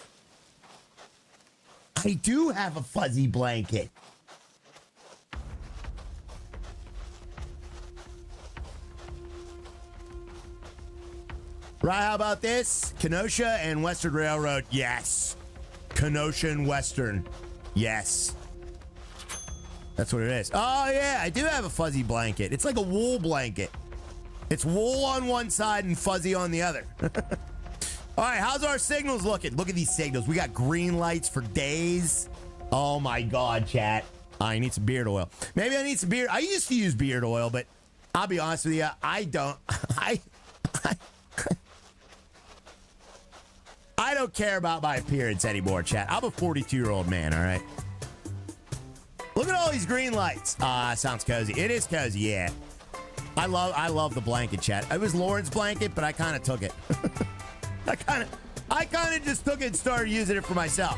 I do have a fuzzy blanket. Right, how about this? Kenosha and Western Railroad. Yes. Kenosha and Western. Yes. That's what it is. Oh, yeah, I do have a fuzzy blanket. It's like a wool blanket. It's wool on one side and fuzzy on the other. All right, how's our signals looking? Look at these signals. We got green lights for days. Oh, my God, chat. I need some beard oil. Maybe I need some beard. I used to use beard oil, but I'll be honest with you, I don't. I don't care about my appearance anymore, chat. I'm a 42-year-old man, all right? Look at all these green lights. Sounds cozy. It is cozy, yeah. I love the blanket, chat. It was Lauren's blanket, but I kind of took it. I kind of just took it and started using it for myself.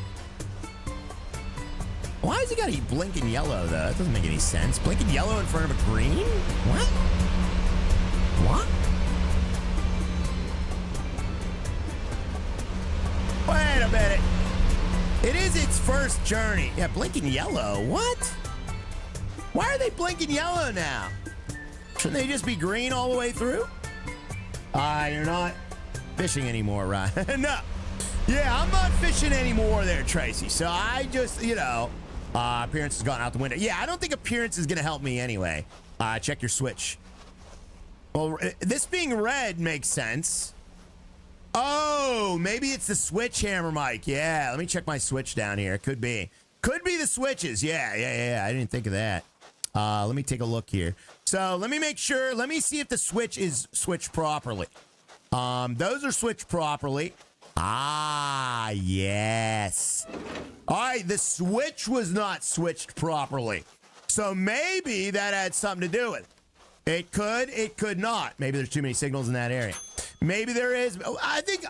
Why has he got to be blinking yellow, though? That doesn't make any sense. Blinking yellow in front of a green? What? What? Wait a minute. It is its first journey. Yeah, blinking yellow. What? Why are they blinking yellow now? Shouldn't they just be green all the way through? You're not fishing anymore, right? No. Yeah, I'm not fishing anymore there, Tracy. So I just, you know, appearance has gone out the window. Yeah, I don't think appearance is going to help me anyway. Check your switch. Well, this being red makes sense. Oh, maybe it's the switch hammer mic. Yeah, let me check my switch down here. Could be. Could be the switches. Yeah. I didn't think of that. Let me take a look here. So let me make sure. Let me see if the switch is switched properly. Those are switched properly. Yes. All right, the switch was not switched properly. So maybe that had something to do with it. It could not. Maybe there's too many signals in that area. Maybe there is. I think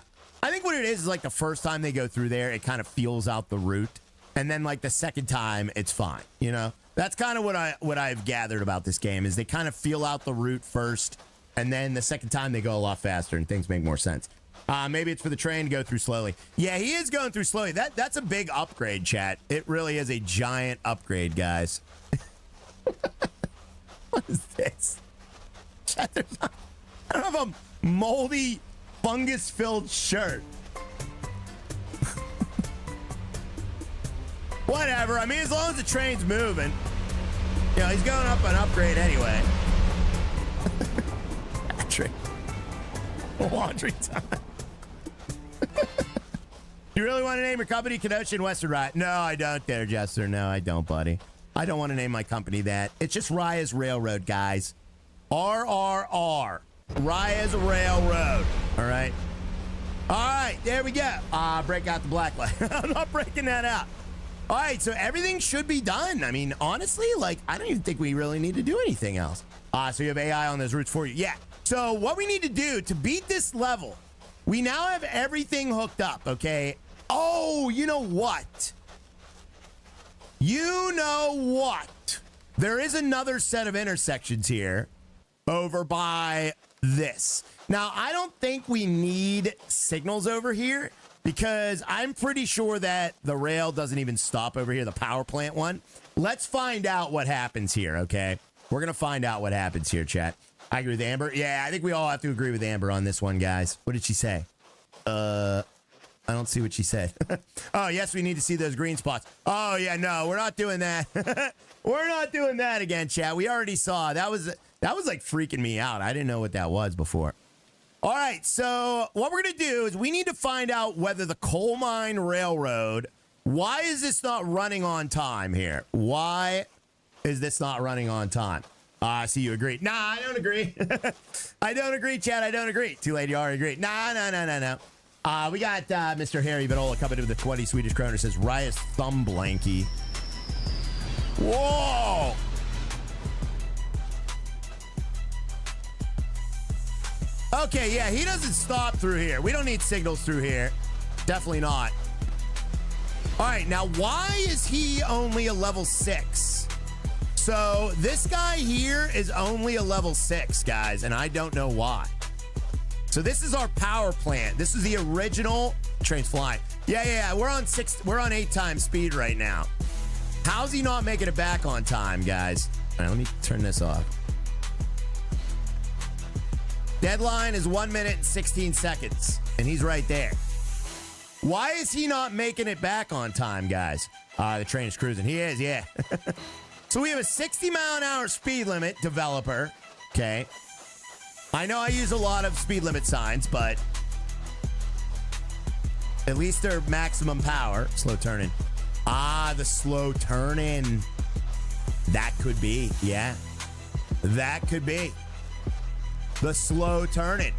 what it is like the first time they go through there, it kind of feels out the route. And then like the second time, it's fine. You know, that's kind of what I've gathered about this game is they kind of feel out the route first. And then the second time they go a lot faster and things make more sense. Maybe it's for the train to go through slowly. Yeah, he is going through slowly. That's a big upgrade, chat. It really is a giant upgrade, guys. What is this? Chat, I don't have a moldy, fungus-filled shirt. Whatever. I mean, as long as the train's moving. You know, he's going up an upgrade anyway. Patrick. Laundry time. You really want to name your company Kenosha and Western Riot? No, I don't there, Jester. No, I don't, buddy. I don't want to name my company that. It's just Raya's Railroad, guys. RRR. Raya's Railroad. All right. All right, there we go. Break out the black light. I'm not breaking that out. All right, so everything should be done. I mean, honestly, like, I don't even think we really need to do anything else. So you have AI on those routes for you. Yeah. So what we need to do to beat this level, we now have everything hooked up, okay? Oh, you know what? You know what? There is another set of intersections here over by this. Now, I don't think we need signals over here because I'm pretty sure that the rail doesn't even stop over here, the power plant one. Let's find out what happens here, okay? We're going to find out what happens here, chat. I agree with Amber. Yeah, I think we all have to agree with Amber on this one, guys. What did she say? I don't see what she said. Oh, yes, we need to see those green spots. Oh, yeah, no, we're not doing that. We're not doing that again, chat. We already saw. That was like freaking me out. I didn't know what that was before. All right, so what we're going to do is we need to find out whether the coal mine railroad, why is this not running on time here? Why is this not running on time? I see you agree. Nah, I don't agree. I don't agree, Chad. I don't agree. Too late, you already agree. No. We got Mr. Harry Vitola coming in with the 20 Swedish kroner. Says, Raya's thumb blanky. Whoa! Okay, yeah, he doesn't stop through here. We don't need signals through here. Definitely not. All right, now why is he only a level 6? So this guy here is only a level 6, guys, and I don't know why. So this is our power plant. This is the original train's flying. Yeah. We're on 8 times speed right now. How's he not making it back on time, guys? All right, let me turn this off. Deadline is 1 minute and 16 seconds, and he's right there. Why is he not making it back on time, guys? The train is cruising. He is, yeah. So we have a 60-mile-an-hour speed limit, developer. Okay. I know I use a lot of speed limit signs, but at least they're maximum power. Slow turning. The slow turning. That could be, yeah. That could be the slow turning.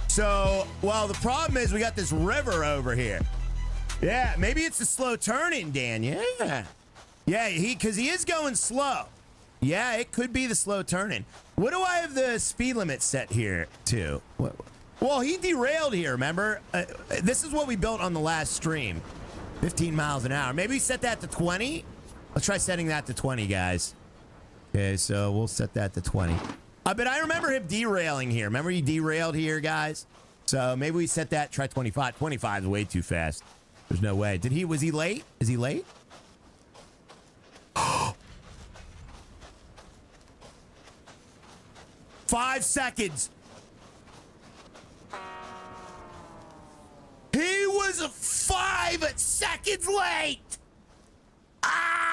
So, well, the problem is we got this river over here. Yeah, maybe it's the slow turning, Dan. Yeah. Yeah, because he is going slow. Yeah, it could be the slow turning. What do I have the speed limit set here to? Well, he derailed here, remember? This is what we built on the last stream. 15 miles an hour. Maybe we set that to 20? Let's try setting that to 20, guys. Okay, so we'll set that to 20. But I remember him derailing here. Remember he derailed here, guys? So maybe we set that, try 25. 25 is way too fast. There's no way. Was he late? Is he late? 5 seconds. He was 5 seconds late. Ah!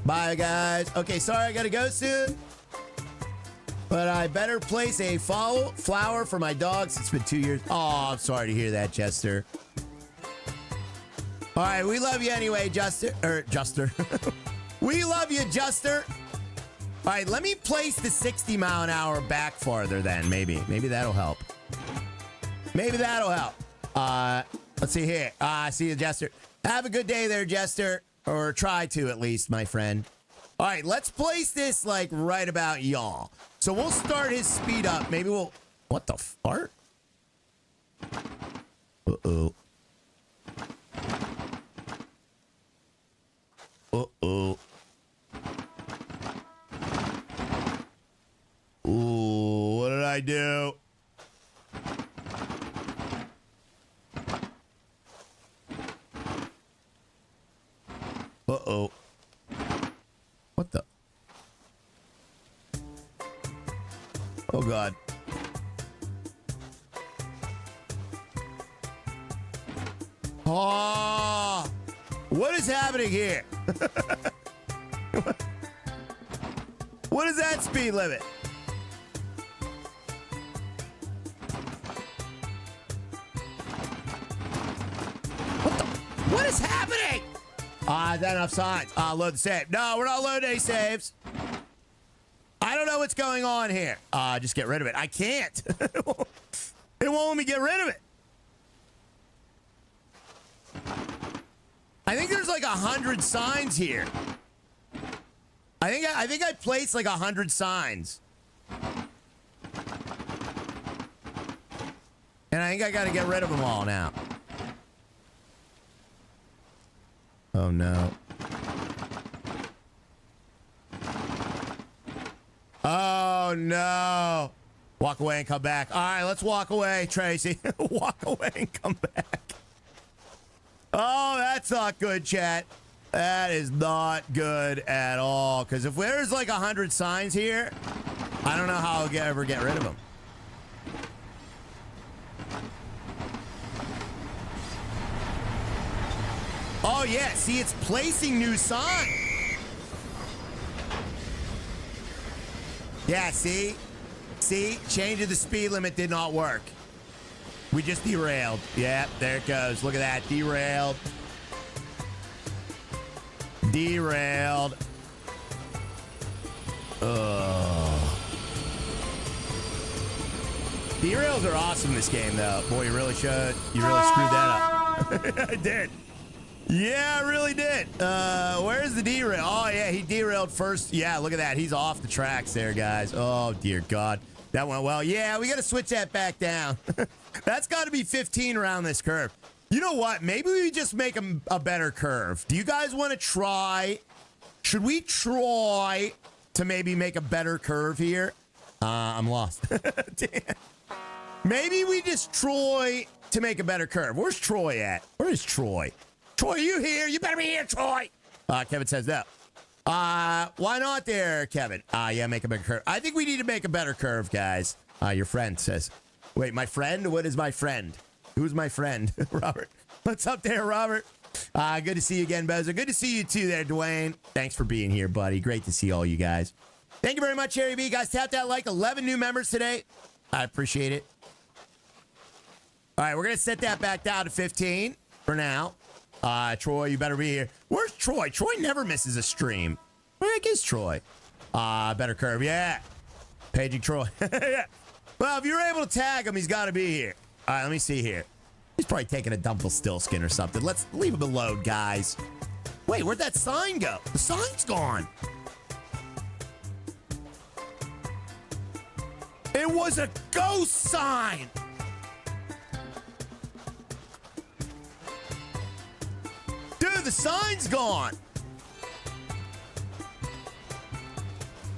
Bye, guys. Okay, sorry, I gotta go soon. But I better place a flower for my dogs. It's been 2 years. Oh, I'm sorry to hear that, Jester. All right, we love you anyway, Juster. We love you, Juster. All right, let me place the 60 mile an hour back farther then, maybe. Maybe that'll help. Maybe that'll help. Let's see here. See you, Jester. Have a good day there, Jester. Or try to, at least, my friend. All right, let's place this, like, right about y'all. So we'll start his speed up. Maybe we'll... What the fart? Uh-oh. Uh-oh. Ooh, what did I do? Uh-oh. What the? Oh, God. Oh, what is happening here? What is that speed limit? What is happening? Is that enough signs? Load the save. No, we're not loading any saves. I don't know what's going on here. Just get rid of it. I can't. It won't let me get rid of it. I think there's like 100 signs here. I think I placed like 100 signs. And I think I got to get rid of them all now. Oh, no. Oh, no. Walk away and come back. All right, let's walk away, Tracy. Walk away and come back. Oh, that's not good, chat. That is not good at all. Because if there's like 100 signs here, I don't know how I'll ever get rid of them. Oh, yeah. See, it's placing new signs. Yeah, see? See? Change of the speed limit did not work. We just derailed. Yeah, there it goes. Look at that. Derailed. Derailed. Ugh. Derails are awesome in this game, though. Boy, you really should. You really screwed that up. I did. Yeah, I really did. Where's the derail? Oh, yeah, he derailed first. Yeah, look at that. He's off the tracks there, guys. Oh, dear God. That went well. Yeah, we got to switch that back down. That's got to be 15 around this curve. You know what? Maybe we just make a better curve. Do you guys want to try? Should we try to maybe make a better curve here? I'm lost. Damn. Maybe we just try to make a better curve. Where's Troy at? Where is Troy? Troy, are you here? You better be here, Troy. Kevin says no. Why not there, Kevin? Yeah, make a better curve. I think we need to make a better curve, guys. Your friend says. Wait, my friend? What is my friend? Who's my friend? Robert. What's up there, Robert? Good to see you again, Bozo. Good to see you too there, Dwayne. Thanks for being here, buddy. Great to see all you guys. Thank you very much, Harry B. Guys, tap that like. 11 new members today. I appreciate it. All right, we're going to set that back down to 15 for now. Troy, you better be here. Where's Troy? Troy never misses a stream. Where the heck is Troy? Better curve. Yeah. Paging Troy. Yeah. Well, if you're able to tag him, he's got to be here. All right, let me see here. He's probably taking a dump of still skin or something. Let's leave him alone, guys. Wait, where'd that sign go? The sign's gone. It was a ghost sign. Dude, the sign's gone.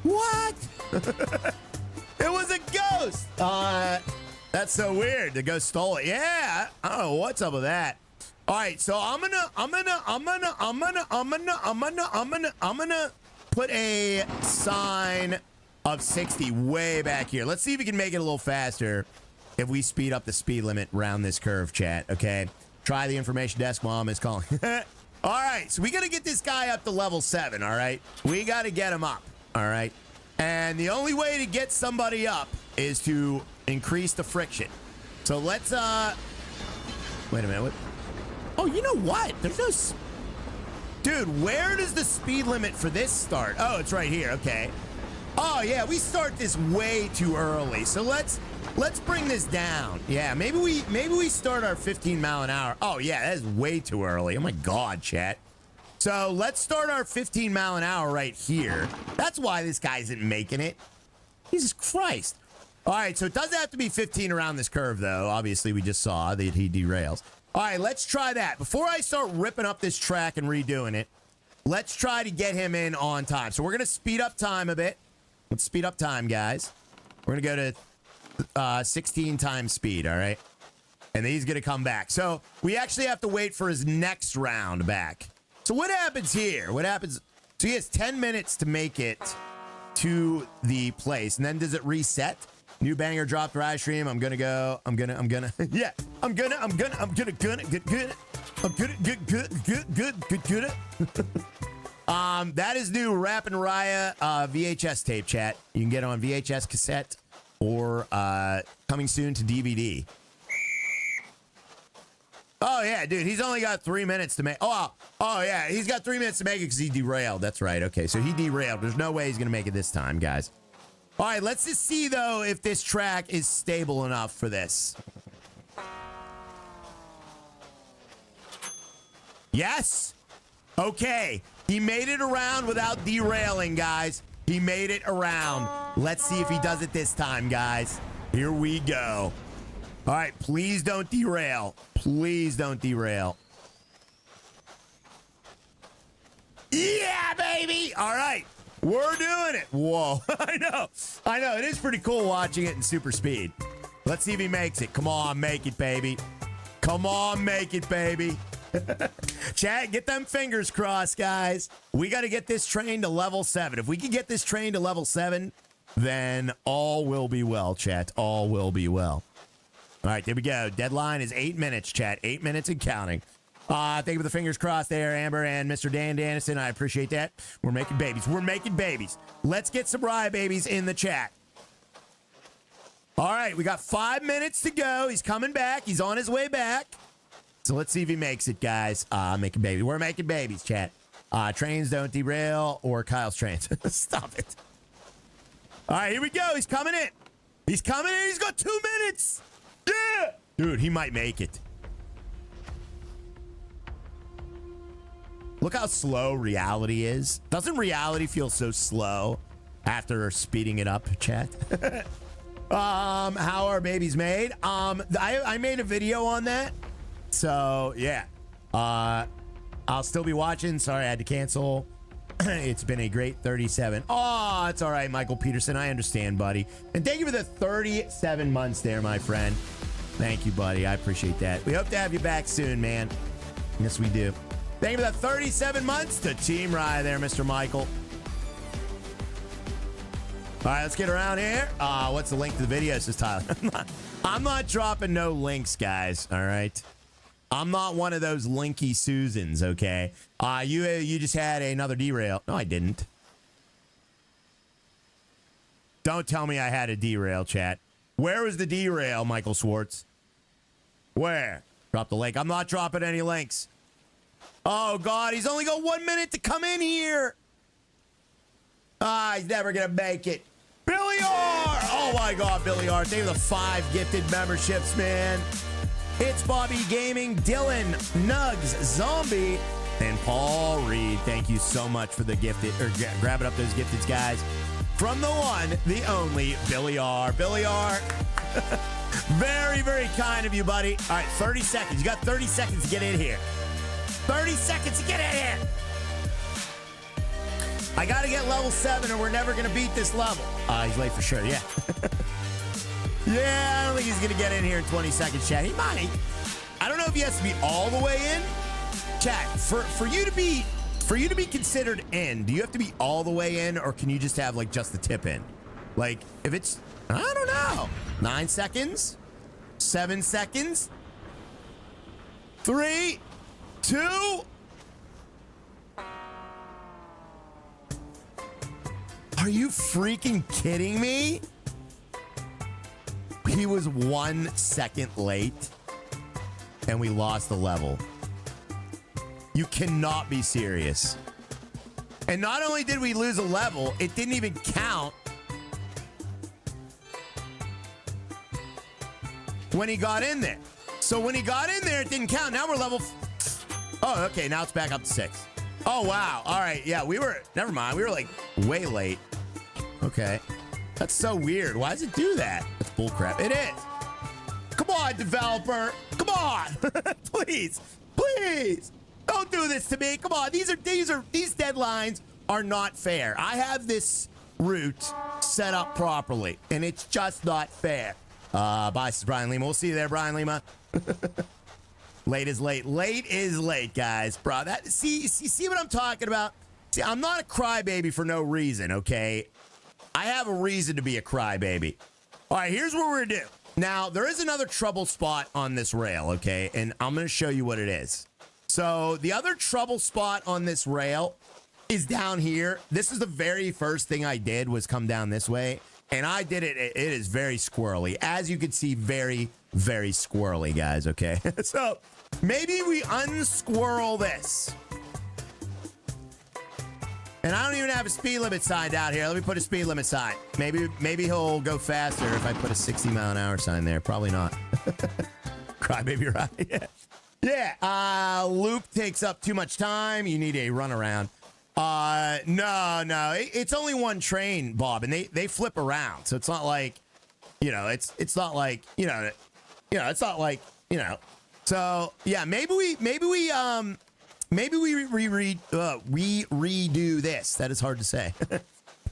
What? It was a ghost. That's so weird. The ghost stole it. Yeah, I don't know what's up with that. All right, so I'm gonna put a sign of 60 way back here. Let's see if we can make it a little faster if we speed up the speed limit around this curve, chat. Okay, try the information desk. Mom is calling. All right, so we got to get this guy up to level 7. All right, we got to get him up. All right, and the only way to get somebody up is to increase the friction. So let's wait a minute. What? Oh, you know what? There's no dude, where does the speed limit for this start? Oh, it's right here. Okay. Oh yeah, we start this way too early. So let's bring this down. Yeah, maybe we start our 15 mile an hour. Oh yeah, that is way too early. Oh my god, chat. So let's start our 15 mile an hour right here. That's why this guy isn't making it. Jesus Christ. All right, so it doesn't have to be 15 around this curve, though. Obviously, we just saw that he derails. All right, let's try that. Before I start ripping up this track and redoing it, let's try to get him in on time. So we're going to speed up time a bit. Let's speed up time, guys. We're going to go to 16 times speed, all right? And then he's going to come back. So we actually have to wait for his next round back. So what happens here? What happens? So he has 10 minutes to make it to the place. And then does it reset? New banger dropped live stream. I'm gonna yeah. I'm gonna good. That is new Rappin' Raya VHS tape, chat. You can get it on VHS cassette or coming soon to DVD. Oh yeah, dude, he's only got 3 minutes to make. Oh yeah, he's got 3 minutes to make it because he derailed. That's right. Okay, so he derailed. There's no way he's gonna make it this time, guys. All right, let's just see, though, if this track is stable enough for this. Yes. Okay. He made it around without derailing, guys. He made it around. Let's see if he does it this time, guys. Here we go. All right, please don't derail. Please don't derail. Yeah, baby. All right. We're doing it. Whoa. I know. It is pretty cool watching it in super speed. Let's see if he makes it. Come on, make it, baby. Come on, make it, baby. Chat, get them fingers crossed, guys. We got to get this train to level 7. If we can get this train to level 7, then all will be well, chat. All will be well. All right, there we go. Deadline is 8 minutes, chat. 8 minutes and counting. Thank you for the fingers crossed there, Amber and Mr. Dan Dannison. I appreciate that. We're making babies. We're making babies. Let's get some Rye babies in the chat. All right, we got 5 minutes to go. He's coming back. He's on his way back. So let's see if he makes it, guys. Making babies. We're making babies, chat. Trains don't derail or Kyle's trains. Stop it. All right, here we go. He's coming in. He's coming in. He's got 2 minutes. Yeah. Dude, he might make it. Look how slow reality is. Doesn't reality feel so slow after speeding it up, chat? How are babies made? I made a video on that. So, yeah. I'll still be watching. Sorry, I had to cancel. It's been a great 37. Oh, it's all right, Michael Peterson. I understand, buddy. And thank you for the 37 months there, my friend. Thank you, buddy. I appreciate that. We hope to have you back soon, man. Yes, we do. Thank you for the 37 months to Team Rye there, Mr. Michael. All right, let's get around here. What's the link to the video, says Tyler? I'm not dropping no links, guys, all right? I'm not one of those linky Susans, okay? You just had another derail. No, I didn't. Don't tell me I had a derail, chat. Where was the derail, Michael Schwartz? Where? Drop the link. I'm not dropping any links. Oh, God. He's only got 1 minute to come in here. Ah, he's never going to make it. Billy R. Oh, my God, Billy R. Thank you for the 5 gifted memberships, man. It's Bobby Gaming, Dylan, Nugs, Zombie, and Paul Reed. Thank you so much for the gifted, or grabbing up those gifteds, guys. From the one, the only, Billy R. Billy R. Very, very kind of you, buddy. All right, 30 seconds. You got 30 seconds to get in here. 30 seconds to get in here. I got to get level 7 or we're never going to beat this level. He's late for sure, yeah. Yeah, I don't think he's going to get in here in 20 seconds, chat. He might. I don't know if he has to be all the way in. Chat, for you to be considered in, do you have to be all the way in or can you just have like just the tip in? Like if it's, I don't know, 9 seconds, 7 seconds, 3, 2. Are you freaking kidding me? He was 1 second late and we lost the level. You cannot be serious. And not only did we lose a level, it didn't even count when he got in there. So when he got in there, it didn't count. Now we're level. Oh, okay. Now it's back up to 6. Oh, wow. All right. Yeah, never mind. We were like way late. Okay. That's so weird. Why does it do that? That's bullcrap. It is. Come on, developer. Come on. Please. Please. Don't do this to me. Come on. These deadlines are not fair. I have this route set up properly, and it's just not fair. Bye, this is Brian Lima. We'll see you there, Brian Lima. Late is late. Late is late, guys. Bro, see what I'm talking about? See, I'm not a crybaby for no reason, okay? I have a reason to be a crybaby. All right, here's what we're going to do. Now, there is another trouble spot on this rail, okay? And I'm going to show you what it is. So, the other trouble spot on this rail is down here. This is the very first thing I did was come down this way. And I did it. It is very squirrely. As you can see, very, very squirrely, guys, okay? So, maybe we unsquirrel this. And I don't even have a speed limit sign down here. Let me put a speed limit sign. Maybe he'll go faster if I put a 60-mile-an-hour sign there. Probably not. Crybaby ride. Yeah. Loop takes up too much time. You need a runaround. No. It's only one train, Bob, and they flip around. So it's not like, it's not like, it's not like, So yeah, maybe we redo this. That is hard to say.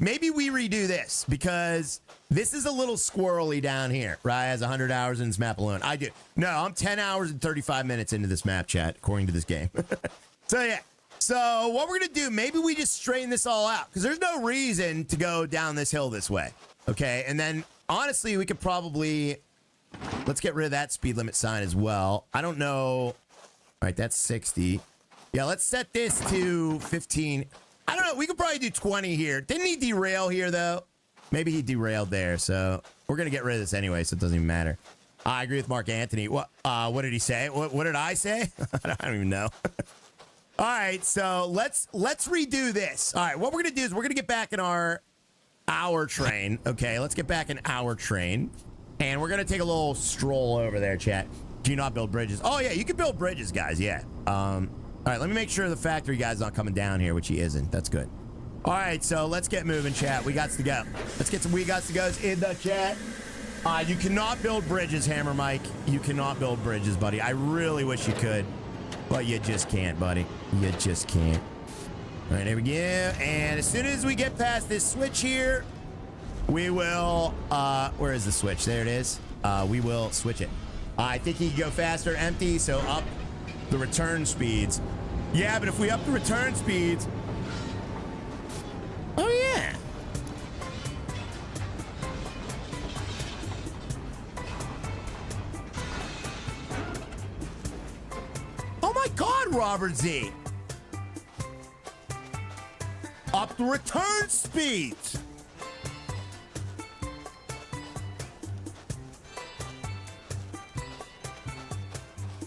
Maybe we redo this because this is a little squirrely down here. Rye has 100 hours in this map alone. I do. No, I'm 10 hours and 35 minutes into this map, chat, according to this game. So yeah. So what we're going to do, maybe we just straighten this all out because there's no reason to go down this hill this way. Okay. And then honestly, we could probably, let's get rid of that speed limit sign as well. I don't know. All right. That's 60. Yeah. Let's set this to 15. I don't know. We could probably do 20 here. Didn't he derail here though? Maybe he derailed there. So we're going to get rid of this anyway. So it doesn't even matter. I agree with Mark Anthony. What did he say? What did I say? I don't even know. All right, so let's redo this. All right, what we're gonna do is we're gonna get back in our train. Okay, let's get back in our train, and we're gonna take a little stroll over there, chat. Do you not build bridges? Oh yeah, you can build bridges, guys. Yeah. All right, let me make sure the factory guy's not coming down here, which he isn't. That's good. All right, so let's get moving, chat. We got to go. Let's get some we got to goes in the chat. You cannot build bridges, Hammer Mike. You cannot build bridges, buddy. I really wish you could. But you just can't, buddy. You just can't. All right, there we go. And as soon as we get past this switch here, we will... where is the switch? There it is. We will switch it. I think he can go faster, empty, so up the return speeds. Yeah, but if we up the return speeds... Oh, yeah. Oh my God, Robert Z. Up the return speeds.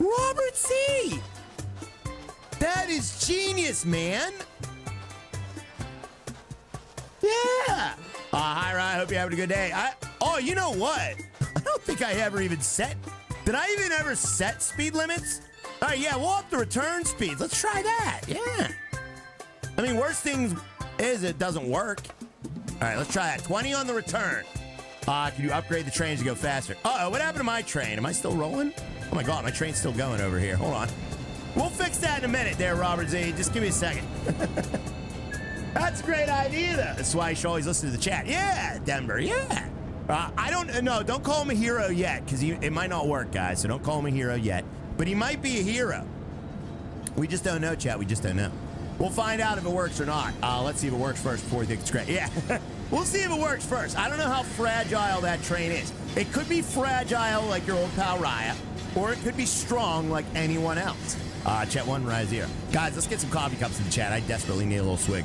Robert C. That is genius, man. Yeah. Hi, Ryan. Hope you're having a good day. Oh, you know what? I don't think I ever even set. Did I even ever set speed limits? All right, yeah, we'll up the return speeds. Let's try that. Yeah. I mean, worst things is it doesn't work. All right, let's try that. 20 on the return. Can you upgrade the trains to go faster? Uh-oh, what happened to my train? Am I still rolling? Oh, my God, my train's still going over here. Hold on. We'll fix that in a minute there, Robert Z. Just give me a second. That's a great idea, though. That's why you should always listen to the chat. Yeah, Denver, yeah. I don't call him a hero yet, because it might not work, guys, so don't call him a hero yet. But he might be a hero. We just don't know, chat. We just don't know. We'll find out if it works or not. Let's see if it works first before we think it's great. Yeah, we'll see if it works first. I don't know how fragile that train is. It could be fragile like your old pal Raya, or it could be strong like anyone else. Chat 1, Raya 0. Guys, let's get some coffee cups in the chat. I desperately need a little swig.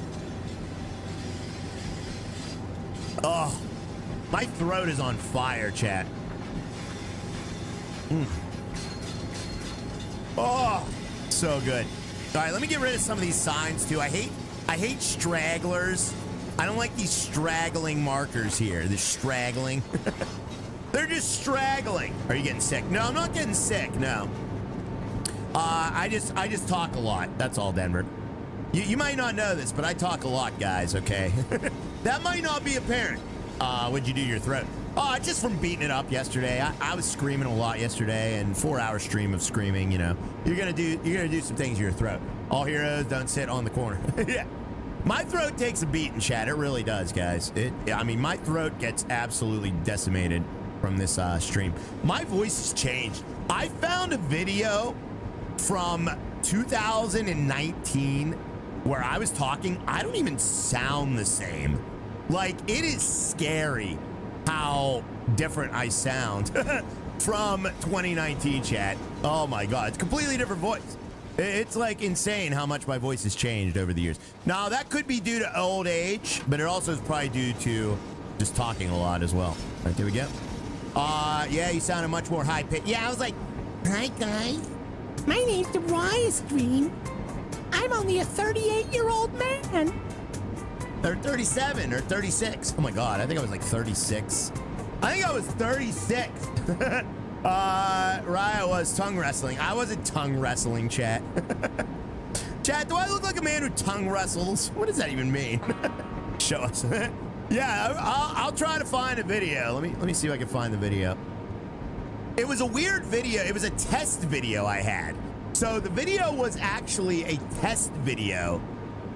Oh, my throat is on fire, chat. Oh, so good. All right, let me get rid of some of these signs too. I hate stragglers. I don't like these straggling markers here. They're straggling. They're just straggling. Are you getting sick? No, I'm not getting sick. No. I just talk a lot. That's all, Denver. You might not know this, but I talk a lot, guys. Okay. That might not be apparent. What'd you do to your throat? Just from beating it up yesterday. I was screaming a lot yesterday, and 4-hour stream of screaming. You know, you're gonna do some things to your throat. All heroes don't sit on the corner. Yeah, my throat takes a beating, chat. It really does, guys. I mean, my throat gets absolutely decimated from this stream. My voice has changed. I found a video from 2019 where I was talking. I don't even sound the same. Like, it is scary how different I sound from 2019, chat. Oh my God, it's a completely different voice. It's like insane how much my voice has changed over the years. Now, that could be due to old age, but it also is probably due to just talking a lot as well. All right, there we go. Yeah, you sounded much more high-pitched. Yeah, I was like, hi, guys. My name's the Raya Stream. I'm only a 38-year-old man. Or 37 or 36. Oh my God, I think I was like 36. I think I was 36. Raya was tongue wrestling. I wasn't tongue wrestling, chat. Chat, do I look like a man who tongue wrestles? What does that even mean? Show us. Yeah, I'll try to find a video. Let me see if I can find the video. It was a weird video. It was a test video I had. So the video was actually a test video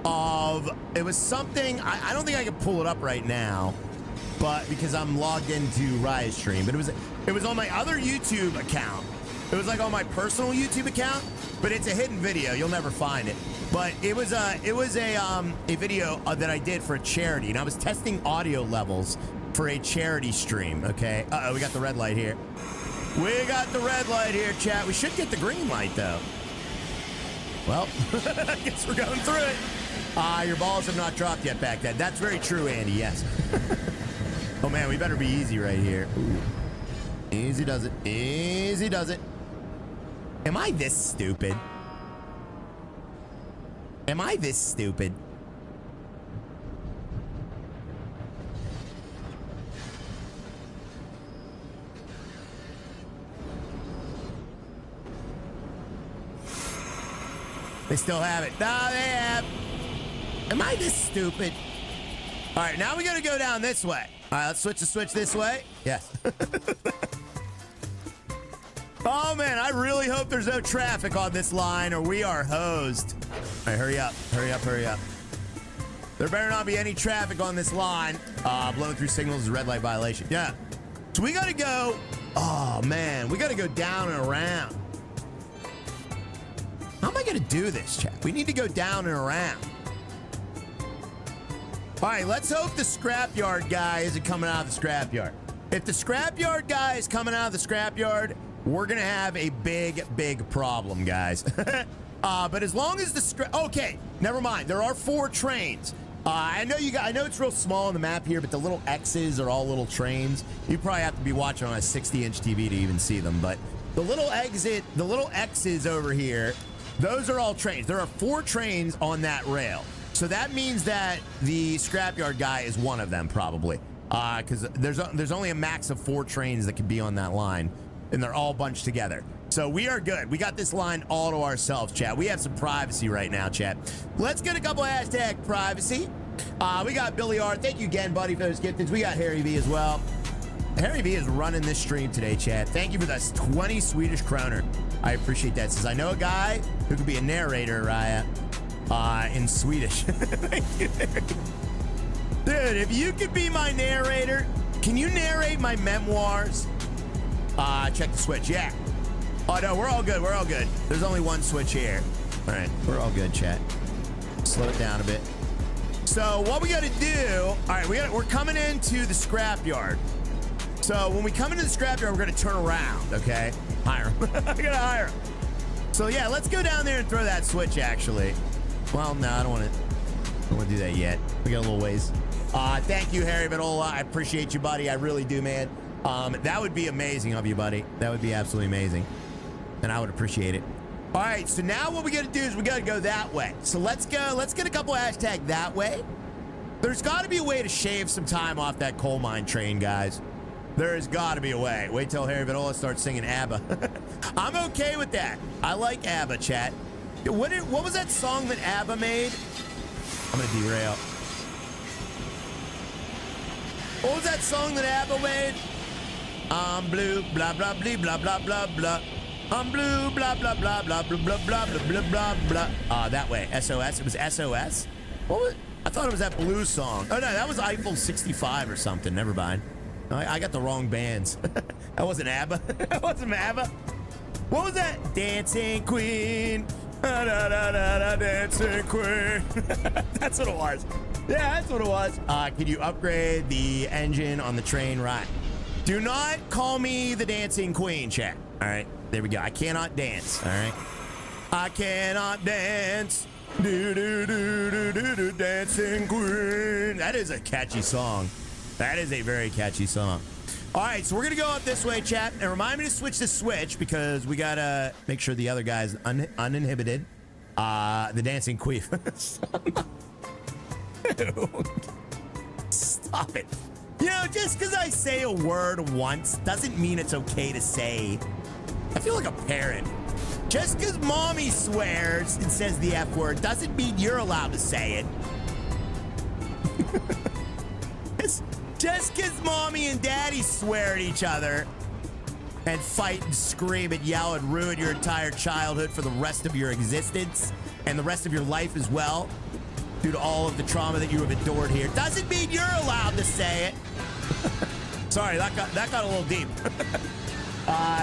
of, it was something, I don't think I can pull it up right now, but because I'm logged into Raya's stream, but it was on my other YouTube account. It was like on my personal YouTube account, but it's a hidden video. You'll never find it. But it was a video that I did for a charity, and I was testing audio levels for a charity stream. Okay. Uh-oh, we got the red light here. We got the red light here, chat. We should get the green light though. Well, I guess we're going through it. Your balls have not dropped yet back then. That's very true, Andy, yes. Oh, man, we better be easy right here. Ooh. Easy does it. Easy does it. Am I this stupid? Am I this stupid? They still have it. No, they have. Am I this stupid? All right, now we got to go down this way. All right, let's switch the switch this way. Yes. Oh, man, I really hope there's no traffic on this line or we are hosed. All right, hurry up. Hurry up, hurry up. There better not be any traffic on this line. Blowing through signals is a red light violation. Yeah. So we got to go. Oh, man, we got to go down and around. How am I going to do this, chat? We need to go down and around. All right, let's hope the scrapyard guy isn't coming out of the scrapyard. If the scrapyard guy is coming out of the scrapyard, we're going to have a big, big problem, guys. But as long as the okay, never mind. There are 4 trains. I know I know it's real small on the map here, but the little X's are all little trains. You probably have to be watching on a 60-inch TV to even see them. But The little exit, the little X's over here, those are all trains. There are 4 trains on that rail. So that means that the scrapyard guy is one of them, probably. Because there's only a max of 4 trains that can be on that line, and they're all bunched together. So we are good. We got this line all to ourselves, chat. We have some privacy right now, chat. Let's get a couple hashtag privacy. We got Billy R. Thank you again, buddy, for those gifteds. We got Harry V as well. Harry V is running this stream today, chat. Thank you for that 20 Swedish kroner. I appreciate that. Says, I know a guy who could be a narrator, Raya, in Swedish. Thank you, Harry. Dude, if you could be my narrator, can you narrate my memoirs? Check the switch. Yeah. Oh, no, we're all good. We're all good. There's only one switch here. All right, we're all good, chat. Slow it down a bit. So what we got to do, all right, we're coming into the scrapyard. So when we come into the scrapyard, we're going to turn around, okay? Hire him. I got to hire him. So, yeah, let's go down there and throw that switch, actually. Well, no, I don't want to do that yet. We got a little ways. Thank you, Harry Vitola. I appreciate you, buddy. I really do, man. That would be amazing of you, buddy. That would be absolutely amazing. And I would appreciate it. All right, so now what we got to do is we got to go that way. So let's go. Let's get a couple hashtag that way. There's got to be a way to shave some time off that coal mine train, guys. There has got to be a way. Wait till Harry Vitola starts singing ABBA. I'm okay with that. I like ABBA, chat. What was that song that ABBA made? I'm going to derail. What was that song that ABBA made? I'm blue, blah, blah, blah, blah, blah, blah, blah. I'm blue, blah, blah, blah, blah, blah, blah, blah, blah, blah, blah. That way. SOS. It was SOS? What was? I thought it was that blue song. Oh, no, that was Eiffel 65 or something. Never mind. I got the wrong bands. That wasn't ABBA. That wasn't ABBA. What was that? Dancing Queen. Da, da, da, da, da, Dancing Queen. That's what it was. Yeah, that's what it was. Can you upgrade the engine on the train? Right. Do not call me the Dancing Queen, chat. All right. There we go. I cannot dance. All right. I cannot dance. Do, do, do, do, do, do, Dancing Queen. That is a catchy song. That is a very catchy song. All right, so we're going to go up this way, chat. And remind me to switch the switch because we got to make sure the other guy's uninhibited. The Dancing Queen. Stop it. You know, just because I say a word once doesn't mean it's okay to say. I feel like a parent. Just because mommy swears and says the F word doesn't mean you're allowed to say it. Just because mommy and daddy swear at each other and fight and scream and yell and ruin your entire childhood for the rest of your existence and the rest of your life as well, due to all of the trauma that you have endured here, doesn't mean you're allowed to say it. Sorry, that got a little deep.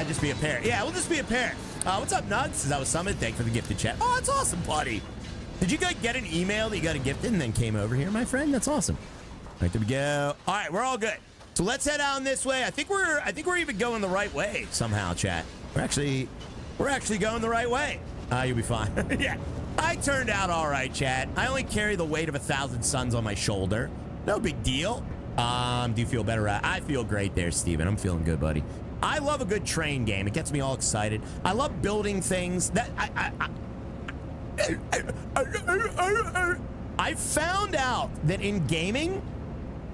Just be a parent. Yeah, we'll just be a parent. What's up, Nugs? Says I was summoned. Thanks for the gifted chat. Oh, that's awesome, buddy. Did you guys get an email that you got a gifted and then came over here, my friend? That's awesome. All right, there we go. All right, we're all good. So let's head on this way. I think we're even going the right way somehow, chat. We're actually going the right way. You'll be fine. Yeah, I turned out all right, chat. I only carry the weight of 1,000 suns on my shoulder. No big deal. Do you feel better? I feel great there, Steven. I'm feeling good, buddy. I love a good train game. It gets me all excited. I love building things. I found out that in gaming,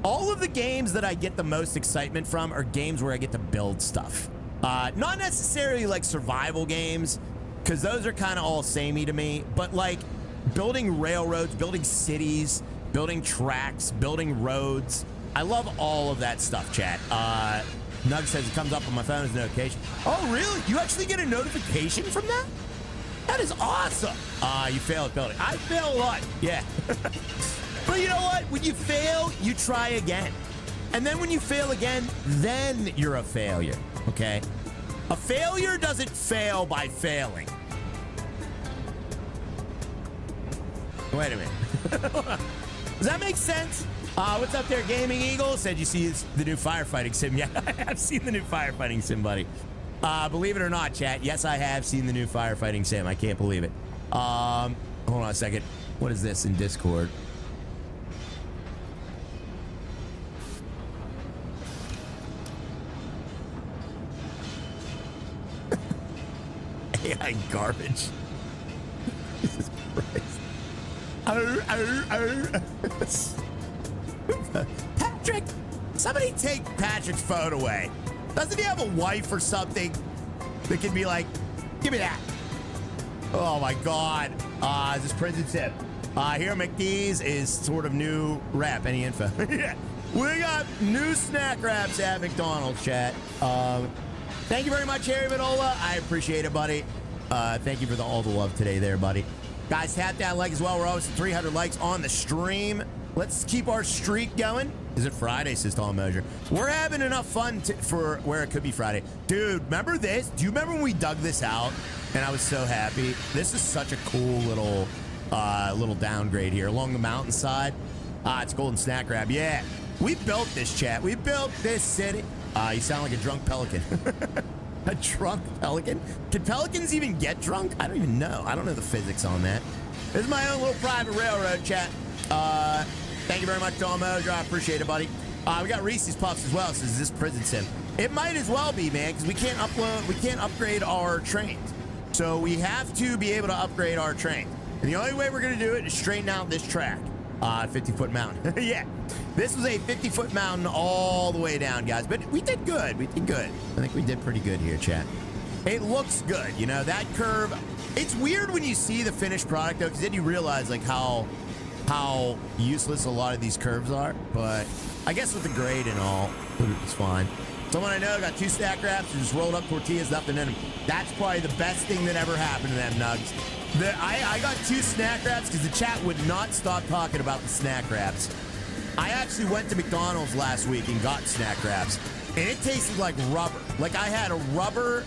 all of the games that I get the most excitement from are games where I get to build stuff. Not necessarily like survival games, because those are kind of all samey to me, but like building railroads, building cities, building tracks, building roads. I love all of that stuff, chat. Nug says it comes up on my phone as a notification. Oh, really? You actually get a notification from that? That is awesome. You fail at building. I fail a lot. Yeah. But you know what? When you fail, you try again. And then when you fail again, then you're a failure. Okay? A failure doesn't fail by failing. Wait a minute. Does that make sense? What's up there, Gaming Eagle? Said you see the new firefighting sim. Yeah, I have seen the new firefighting sim, buddy. Believe it or not, chat, yes, I have seen the new firefighting sim. I can't believe it. Hold on a second. What is this in Discord? AI garbage. Jesus Christ. Patrick, somebody take Patrick's phone away. Doesn't he have a wife or something that can be like, give me that? Oh my God. Is this prison tip? Here at McDee's is sort of new wrap. Any info? Yeah. We got new snack wraps at McDonald's, chat. Thank you very much, Harry Vanola. I appreciate it, buddy. Thank you for all the love today there, buddy. Guys, tap that like as well. We're always at 300 likes on the stream. Let's keep our streak going. Is it Friday, says Tom Mosier. We're having enough fun for where it could be Friday. Dude, remember this? Do you remember when we dug this out? And I was so happy. This is such a cool little downgrade here along the mountainside. It's Golden Snack Grab. Yeah, we built this, chat. We built this city. You sound like a drunk pelican. A drunk pelican? Can pelicans even get drunk? I don't even know. I don't know the physics on that. This is my own little private railroad, chat. Thank you very much, Tom Mosier. I appreciate it, buddy. We got Reese's Puffs as well. So is this prison sim? It might as well be, man, because we can't upgrade our trains. So we have to be able to upgrade our trains. And the only way we're going to do it is straighten out this track. 50-foot mountain. Yeah. This was a 50-foot mountain all the way down, guys. But we did good. We did good. I think we did pretty good here, chat. It looks good. You know, that curve. It's weird when you see the finished product, though, because then you realize, like, how useless a lot of these curves are. But I guess with the grade and all, it's fine. Someone I know got 2 stack wraps and just rolled up tortillas, nothing in them. That's probably the best thing that ever happened to them, Nugs. I got 2 snack wraps because the chat would not stop talking about the snack wraps. I actually went to McDonald's last week and got snack wraps, and it tasted like rubber. Like I had a rubber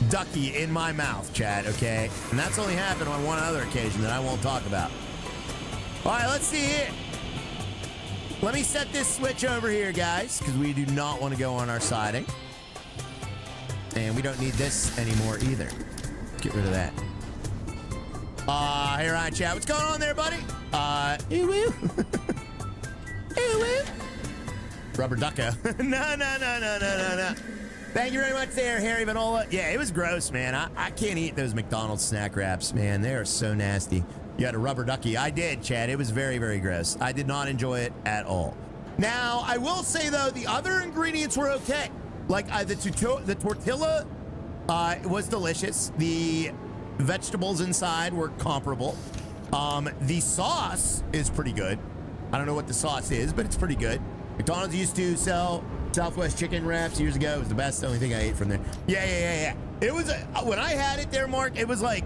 ducky in my mouth, chat, okay? And that's only happened on one other occasion that I won't talk about. All right, let's see here. Let me set this switch over here, guys, because we do not want to go on our siding. And we don't need this anymore either. Get rid of that. Hey, Ryan, chat. What's going on there, buddy? Ew-woo. Ew-woo. Rubber ducko. No. Thank you very much there, Harry Vanola. Yeah, it was gross, man. I can't eat those McDonald's snack wraps, man. They are so nasty. You had a rubber ducky. I did, Chad. It was very, very gross. I did not enjoy it at all. Now, I will say, though, the other ingredients were okay. Like, the tortilla was delicious. The vegetables inside were comparable. The sauce is pretty good. I don't know what the sauce is, but it's pretty good. McDonald's used to sell Southwest chicken wraps years ago. It was the best, only thing I ate from there. Yeah. It was when I had it there, Mark. It was like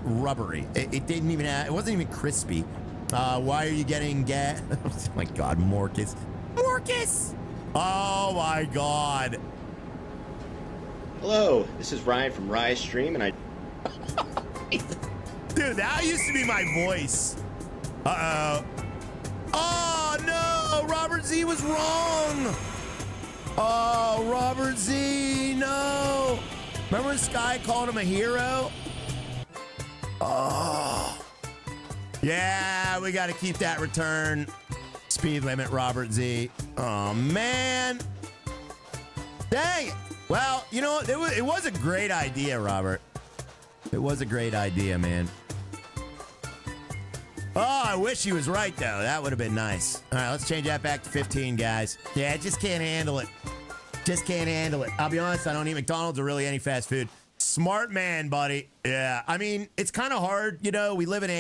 rubbery. It didn't even have. It wasn't even crispy. Why are you getting gas? Oh my God, Morcus. Oh my God. Hello, this is Ryan from Rise Stream, and I. Dude, that used to be my voice. Uh-oh. Oh no, Robert Z was wrong. Oh, Robert Z, no. Remember when Sky called him a hero? Oh. Yeah, we got to keep that return speed limit, Robert Z. Oh, man. Dang it. Well, you know, it was a great idea, Robert. It was a great idea, man. Oh, I wish he was right, though. That would have been nice. All right, let's change that back to 15, guys. Yeah, I just can't handle it. Just can't handle it. I'll be honest, I don't eat McDonald's or really any fast food. Smart man, buddy. Yeah, I mean, it's kind of hard, you know. We live in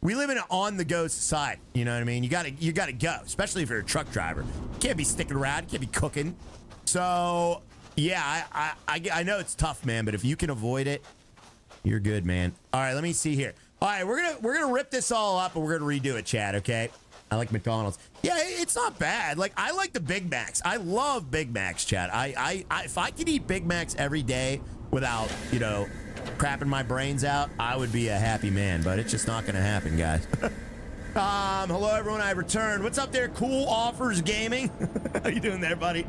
an on-the-go society. You know what I mean? You gotta go, especially if you're a truck driver. You can't be sticking around. You can't be cooking. So, yeah, I know it's tough, man. But if you can avoid it, you're good, man. All right, let me see here. All right, we're gonna rip this all up and we're gonna redo it, Chad. Okay? I like McDonald's. Yeah, it's not bad. Like, I like the Big Macs. I love Big Macs, Chad. If I could eat Big Macs every day without, you know, crapping my brains out, I would be a happy man. But it's just not gonna happen, guys. Hello everyone. I returned. What's up there? Cool Offers Gaming. How you doing there, buddy?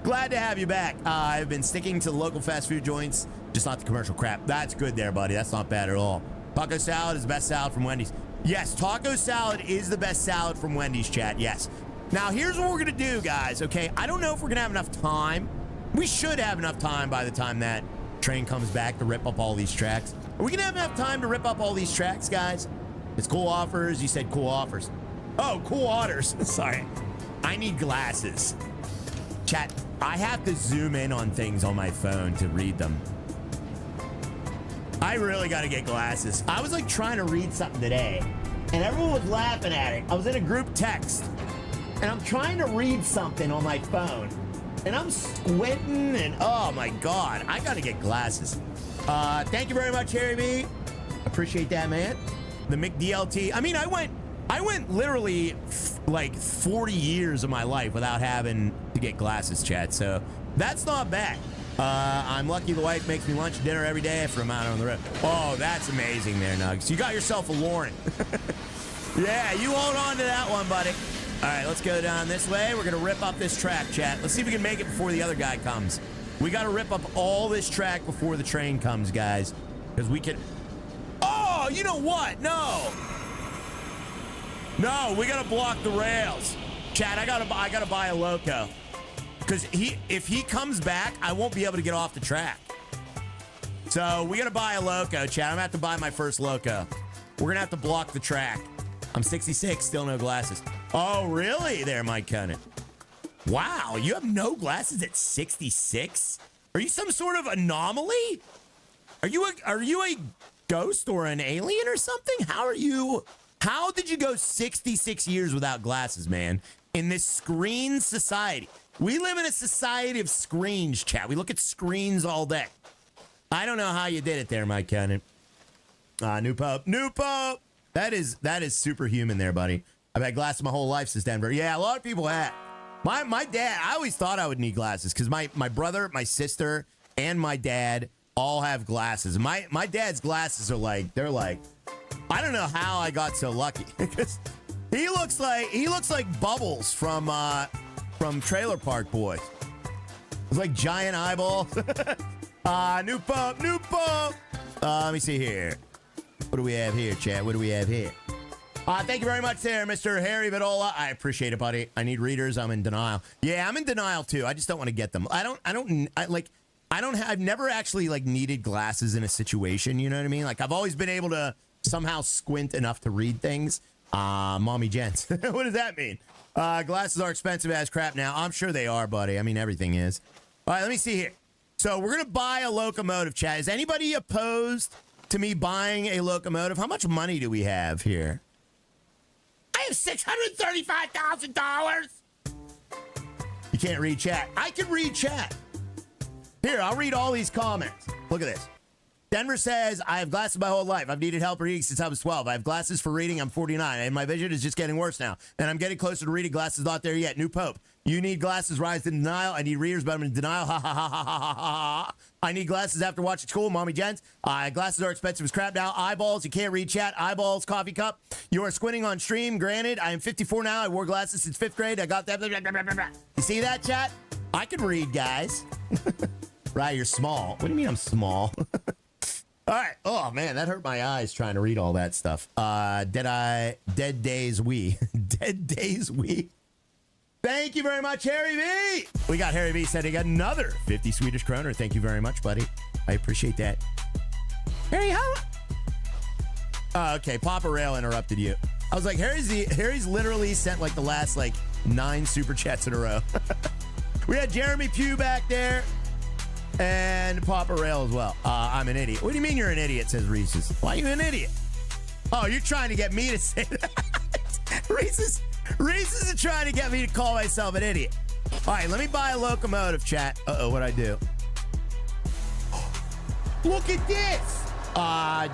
Glad to have you back. I've been sticking to the local fast food joints, just not the commercial crap. That's good there, buddy. That's not bad at all. Taco salad is the best salad from Wendy's. Yes, taco salad is the best salad from Wendy's, chat. Yes. Now, here's what we're going to do, guys, okay? I don't know if we're going to have enough time. We should have enough time by the time that train comes back to rip up all these tracks. Are we gonna have enough time to rip up all these tracks, guys? It's cool offers. You said cool offers. Oh, cool orders. Sorry. I need glasses. Chat, I have to zoom in on things on my phone to read them. I really got to get glasses. I was like trying to read something today and everyone was laughing at it. I was in a group text and I'm trying to read something on my phone and I'm squinting and oh my God, I got to get glasses. Thank you very much, Harry B. Appreciate that, man. The McDLT. I mean, I went literally like 40 years of my life without having to get glasses, chat. So that's not bad. I'm lucky the wife makes me lunch and dinner every day after I'm out on the road. Oh, that's amazing there, Nugs. You got yourself a Lauren. Yeah, you hold on to that one, buddy. All right, let's go down this way. We're going to rip up this track, chat. Let's see if we can make it before the other guy comes. We got to rip up all this track before the train comes, guys. Because we can... Oh, you know what? No, we got to block the rails. Chat, I gotta buy a loco. Because if he comes back, I won't be able to get off the track. So we gotta buy a loco, chat. I'm gonna have to buy my first loco. We're gonna have to block the track. I'm 66, still no glasses. Oh, really there, Mike Conan? Wow, you have no glasses at 66? Are you some sort of anomaly? Are you a ghost or an alien or something? How did you go 66 years without glasses, man? In this screen society. We live in a society of screens, chat. We look at screens all day. I don't know how you did it there, Mike Cannon. New Pope. That is superhuman there, buddy. I've had glasses my whole life since Denver. Yeah, a lot of people have. My dad, I always thought I would need glasses because my brother, my sister, and my dad all have glasses. My dad's glasses are like, they're like, I don't know how I got so lucky because he looks like Bubbles from Trailer Park Boys. It's like giant eyeballs. New Pope. Let me see here. What do we have here, Chad? What do we have here? Thank you very much there, Mr. Harry Vidola. I appreciate it, buddy. I need readers. I'm in denial. Yeah, I'm in denial too. I just don't want to get them. I've never actually like needed glasses in a situation. You know what I mean? Like I've always been able to somehow squint enough to read things. Mommy gents. What does that mean? Glasses are expensive as crap now. I'm sure they are, buddy. I mean, everything is. All right, let me see here. So we're going to buy a locomotive, chat. Is anybody opposed to me buying a locomotive? How much money do we have here? I have $635,000. You can't read chat. I can read chat. Here, I'll read all these comments. Look at this. Denver says, I have glasses my whole life. I've needed help reading since I was 12. I have glasses for reading. I'm 49, and my vision is just getting worse now. And I'm getting closer to reading. Glasses not there yet. New Pope. You need glasses. Rise in denial. I need readers, but I'm in denial. Ha, ha, ha, ha, ha, ha, ha. I need glasses after watching school. Mommy gents. Glasses are expensive as crap now. Eyeballs. You can't read chat. Eyeballs. Coffee cup. You are squinting on stream. Granted, I am 54 now. I wore glasses since 5th grade. I got that. Blah, blah, blah, blah, blah. You see that, chat? I can read, guys. Right, you're small. What do you mean I'm small? All right. Oh, man, that hurt my eyes trying to read all that stuff. Dead Days We. Dead Days We. Thank you very much, Harry V. We got Harry V sending another 50 Swedish kroner. Thank you very much, buddy. I appreciate that. Harry, how? Oh, okay, Papa Rail interrupted you. I was like, Harry's literally sent like the last like 9 super chats in a row. We had Jeremy Pugh back there. And Papa Rail as well. I'm an idiot. What do you mean you're an idiot, says Reese's. Why are you an idiot? Oh, you're trying to get me to say that. Reese's is trying to get me to call myself an idiot. All right, let me buy a locomotive, chat. Uh-oh, what'd I do? Look at this.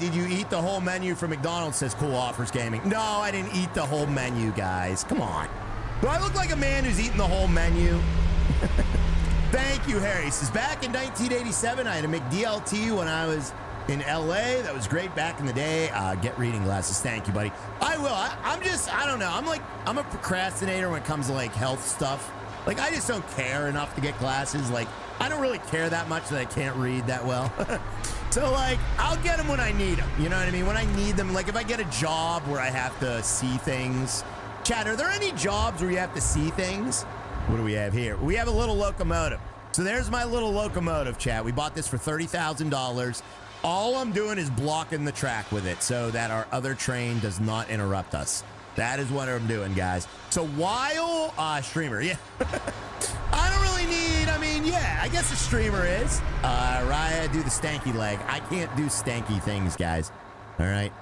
Did you eat the whole menu from McDonald's, says Cool Offers Gaming. No, I didn't eat the whole menu, guys. Come on. Do I look like a man who's eaten the whole menu? Thank you, Harry. He says, back in 1987, I had a McDLT when I was in LA. That was great back in the day. Get reading glasses. Thank you, buddy. I will. I don't know. I'm a procrastinator when it comes to like health stuff. Like, I just don't care enough to get glasses. Like, I don't really care that much that I can't read that well. So, like, I'll get them when I need them. You know what I mean? When I need them, like if I get a job where I have to see things. Chad, are there any jobs where you have to see things? What do we have here? We have a little locomotive. So there's my little locomotive, chat. We bought this for $30,000. All I'm doing is blocking the track with it so that our other train does not interrupt us. That is what I'm doing, guys. So while streamer, yeah. I don't really need, I mean, yeah, I guess a streamer is. Raya, do the stanky leg. I can't do stanky things, guys. All right.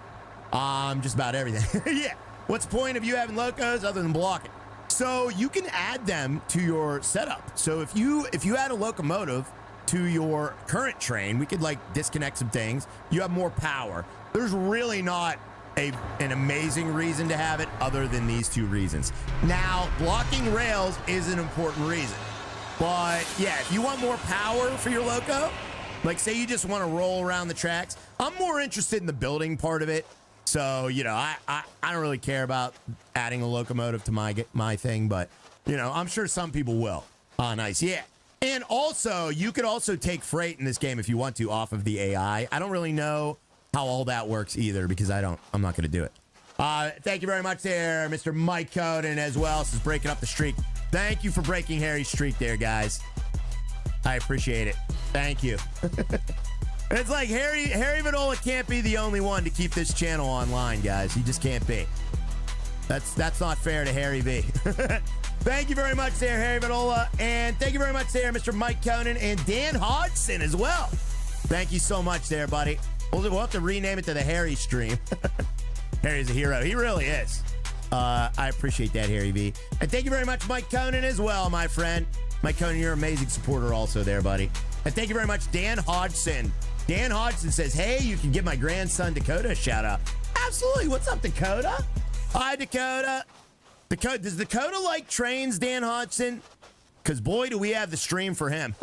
Just about everything. Yeah. What's the point of you having locos other than blocking? So you can add them to your setup. So if you add a locomotive to your current train, we could like disconnect some things. You have more power. There's really not an amazing reason to have it other than these two reasons. Now, blocking rails is an important reason. But yeah, if you want more power for your loco, like say you just want to roll around the tracks, I'm more interested in the building part of it. So, you know, I don't really care about adding a locomotive to my thing, but, you know, I'm sure some people will. Oh, nice. Yeah. And also, you could also take freight in this game if you want to off of the AI. I don't really know how all that works either because I'm not going to do it. Thank you very much there, Mr. Mike Coden as well. This is breaking up the streak. Thank you for breaking Harry's streak there, guys. I appreciate it. Thank you. It's like Harry Vanola can't be the only one to keep this channel online, guys. He just can't be. That's not fair to Harry V. Thank you very much there, Harry Vanola. And thank you very much there, Mr. Mike Conan and Dan Hodgson as well. Thank you so much there, buddy. We'll have to rename it to the Harry stream. Harry's a hero. He really is. I appreciate that, Harry V. And thank you very much, Mike Conan, as well, my friend. Mike Conan, you're an amazing supporter also there, buddy. And thank you very much, Dan Hodgson. Dan Hodgson says, hey, you can give my grandson Dakota a shout out. Absolutely. What's up, Dakota? Hi, Dakota. Does Dakota like trains, Dan Hodgson? Because boy, do we have the stream for him.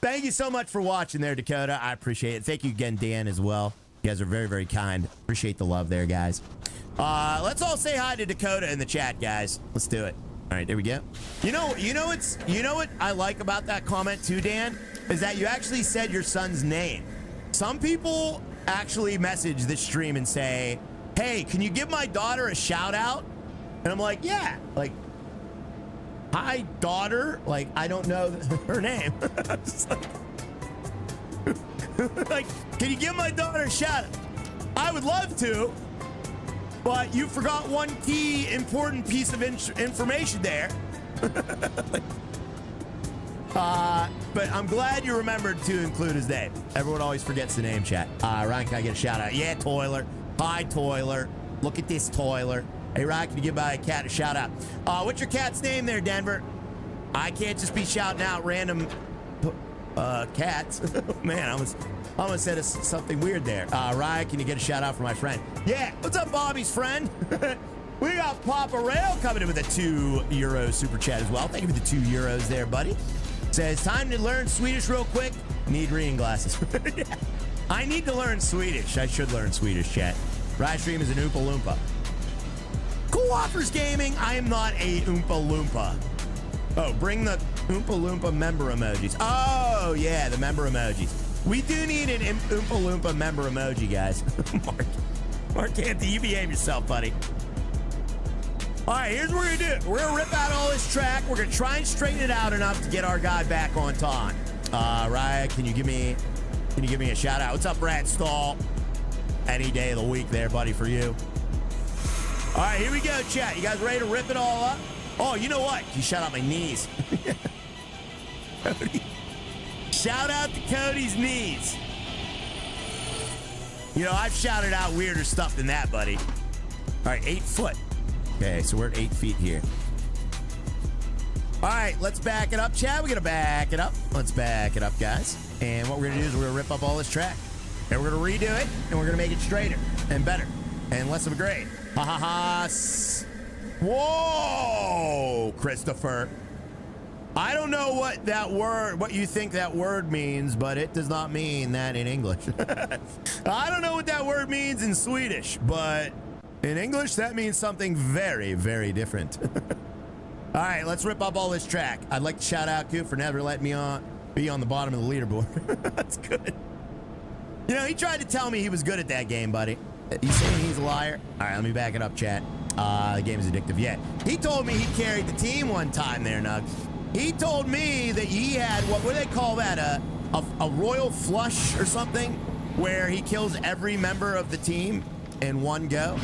Thank you so much for watching there, Dakota. I appreciate it. Thank you again, Dan, as well. You guys are very, very kind. Appreciate the love there, guys. Let's all say hi to Dakota in the chat, guys. Let's do it. All right, there we go. You know what I like about that comment too, Dan, is that you actually said your son's name. Some people actually message this stream and say, hey, can you give my daughter a shout out? And I'm like, yeah, like, hi, daughter. Like, I don't know her name. I'm just like, can you give my daughter a shout out? I would love to, but you forgot one key important piece of information there. But I'm glad you remembered to include his name. Everyone always forgets the name, chat. Ryan, can I get a shout out? Yeah, Toiler. Hi, Toiler. Look at this, Toiler. Hey, Ryan, can you give my cat a shout out? What's your cat's name there, Denver? I can't just be shouting out random cats. Man, I almost said something weird there. Ryan, can you get a shout out for my friend? Yeah, what's up, Bobby's friend? We got Papa Rail coming in with a €2 super chat as well. Thank you for the €2 there, buddy. Says, time to learn Swedish real quick. Need reading glasses. Yeah. I need to learn Swedish. I should learn Swedish, chat. Rydstream is an Oompa Loompa. Cool Offers Gaming, I am not a Oompa Loompa. Oh, bring the Oompa Loompa member emojis. Oh, yeah, the member emojis. We do need an Oompa Loompa member emoji, guys. Mark Anthony, you behave yourself, buddy. All right, here's what we're gonna do. We're gonna rip out all this track. We're gonna try and straighten it out enough to get our guy back on time. Ryan, can you give me a shout out? What's up, Brad Stall? Any day of the week there, buddy, for you. All right, here we go, chat. You guys ready to rip it all up? Oh, you know what? You shout out my knees. Cody. Shout out to Cody's knees. You know, I've shouted out weirder stuff than that, buddy. All right, 8 foot. Okay, so we're at 8 feet here. All right, let's back it up, chat. We're going to back it up. Let's back it up, guys. And what we're going to do is we're going to rip up all this track. And we're going to redo it, and we're going to make it straighter and better and less of a grade. Ha ha ha. Whoa, Christopher. I don't know what you think that word means, but it does not mean that in English. I don't know what that word means in Swedish, but in English, that means something very, very different. All right, let's rip up all this track. I'd like to shout out Coop for never letting me be on the bottom of the leaderboard. That's good. You know, he tried to tell me he was good at that game, buddy. You saying he's a liar? All right, let me back it up, chat. The game is addictive. Yeah, he told me he carried the team one time there, Nugs. He told me that he had, what do they call that? A royal flush or something, where he kills every member of the team in one go.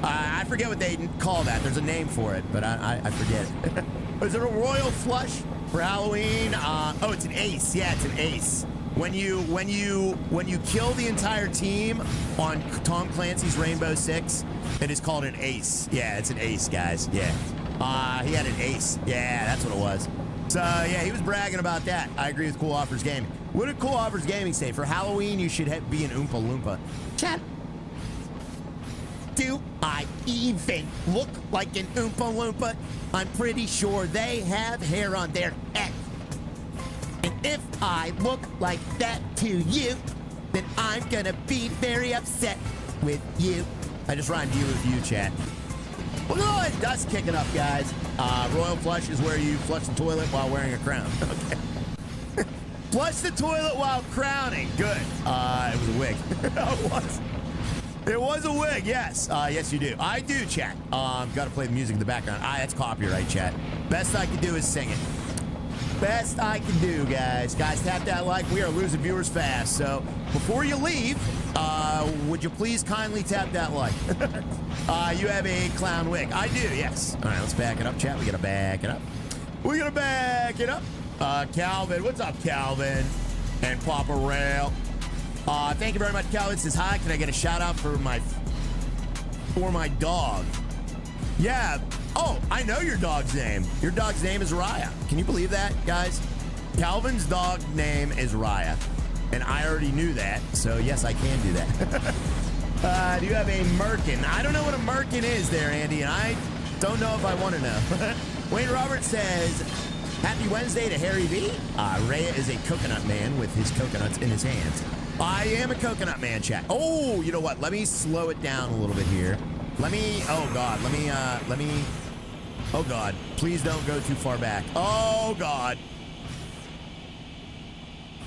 I forget what they call that. There's a name for it, but I forget it. Is it a royal flush for Halloween? Oh, it's an ace. Yeah, it's an ace. When you kill the entire team on Tom Clancy's Rainbow Six, it is called an ace. Yeah, it's an ace, guys. Yeah. He had an ace. Yeah, that's what it was. So, yeah, he was bragging about that. I agree with Cool Offers Gaming. What did Cool Offers Gaming say? For Halloween, you should be an Oompa Loompa. Chat. Do I even look like an Oompa Loompa? I'm pretty sure they have hair on their head. And if I look like that to you, then I'm gonna be very upset with you. I just rhymed you with you, chat. Look at all that dust kicking up, guys. Royal flush is where you flush the toilet while wearing a crown. Okay. Flush the toilet while crowning. Good. It was a wig. It was. It was a wig, yes. Yes, you do. I do, chat. Got to play the music in the background. That's copyright, chat. Best I can do is sing it. Best I can do, guys. Guys, tap that like. We are losing viewers fast. So before you leave, would you please kindly tap that like? You have a clown wig. I do, yes. All right, let's back it up, chat. We got to back it up. We're going to back it up. Calvin, what's up, Calvin? And Papa Rail. Thank you very much, Calvin. Says hi. Can I get a shout out for my dog? Yeah. Oh, I know your dog's name. Your dog's name is Raya. Can you believe that, guys? Calvin's dog name is Raya. And I already knew that. So, yes, I can do that. Do you have a merkin? I don't know what a merkin is there, Andy. And I don't know if I want to know. Wayne Roberts says, happy Wednesday to Harry V. Raya is a coconut man with his coconuts in his hands. I am a coconut man, chat. Oh, you know what? Let me slow it down a little bit here. Oh God, please don't go too far back. Oh God.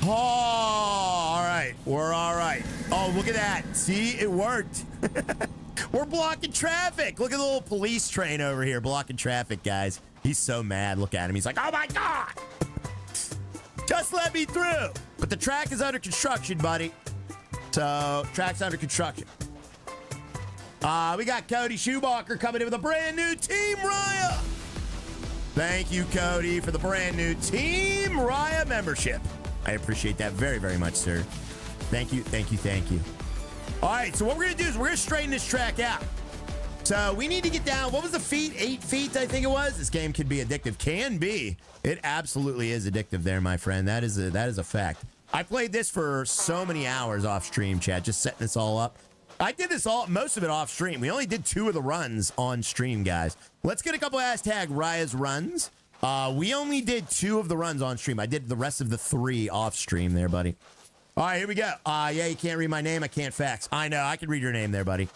Oh, all right. We're all right. Oh, look at that. See, it worked. We're blocking traffic. Look at the little police train over here blocking traffic, guys. He's so mad. Look at him. He's like, oh my God. Just let me through. But the track is under construction, buddy. So, track's under construction. We got Cody Schumacher coming in with a brand new Team Raya. Thank you, Cody, for the brand new Team Raya membership. I appreciate that very, very much, sir. Thank you, thank you, thank you. All right, so what we're going to do is we're going to straighten this track out. So we need to get down. What was the feet? 8 feet, I think it was. This game could be addictive. Can be. It absolutely is addictive there, my friend. That is a fact. I played this for so many hours off stream, chat, just setting this all up. I did most of it off stream. We only did 2 of the runs on stream, guys. Let's get a couple hashtag Raya's runs. We only did 2 of the runs on stream. I did the rest of the 3 off stream there, buddy. All right, here we go. Yeah, you can't read my name. I can't fax. I know. I can read your name there, buddy.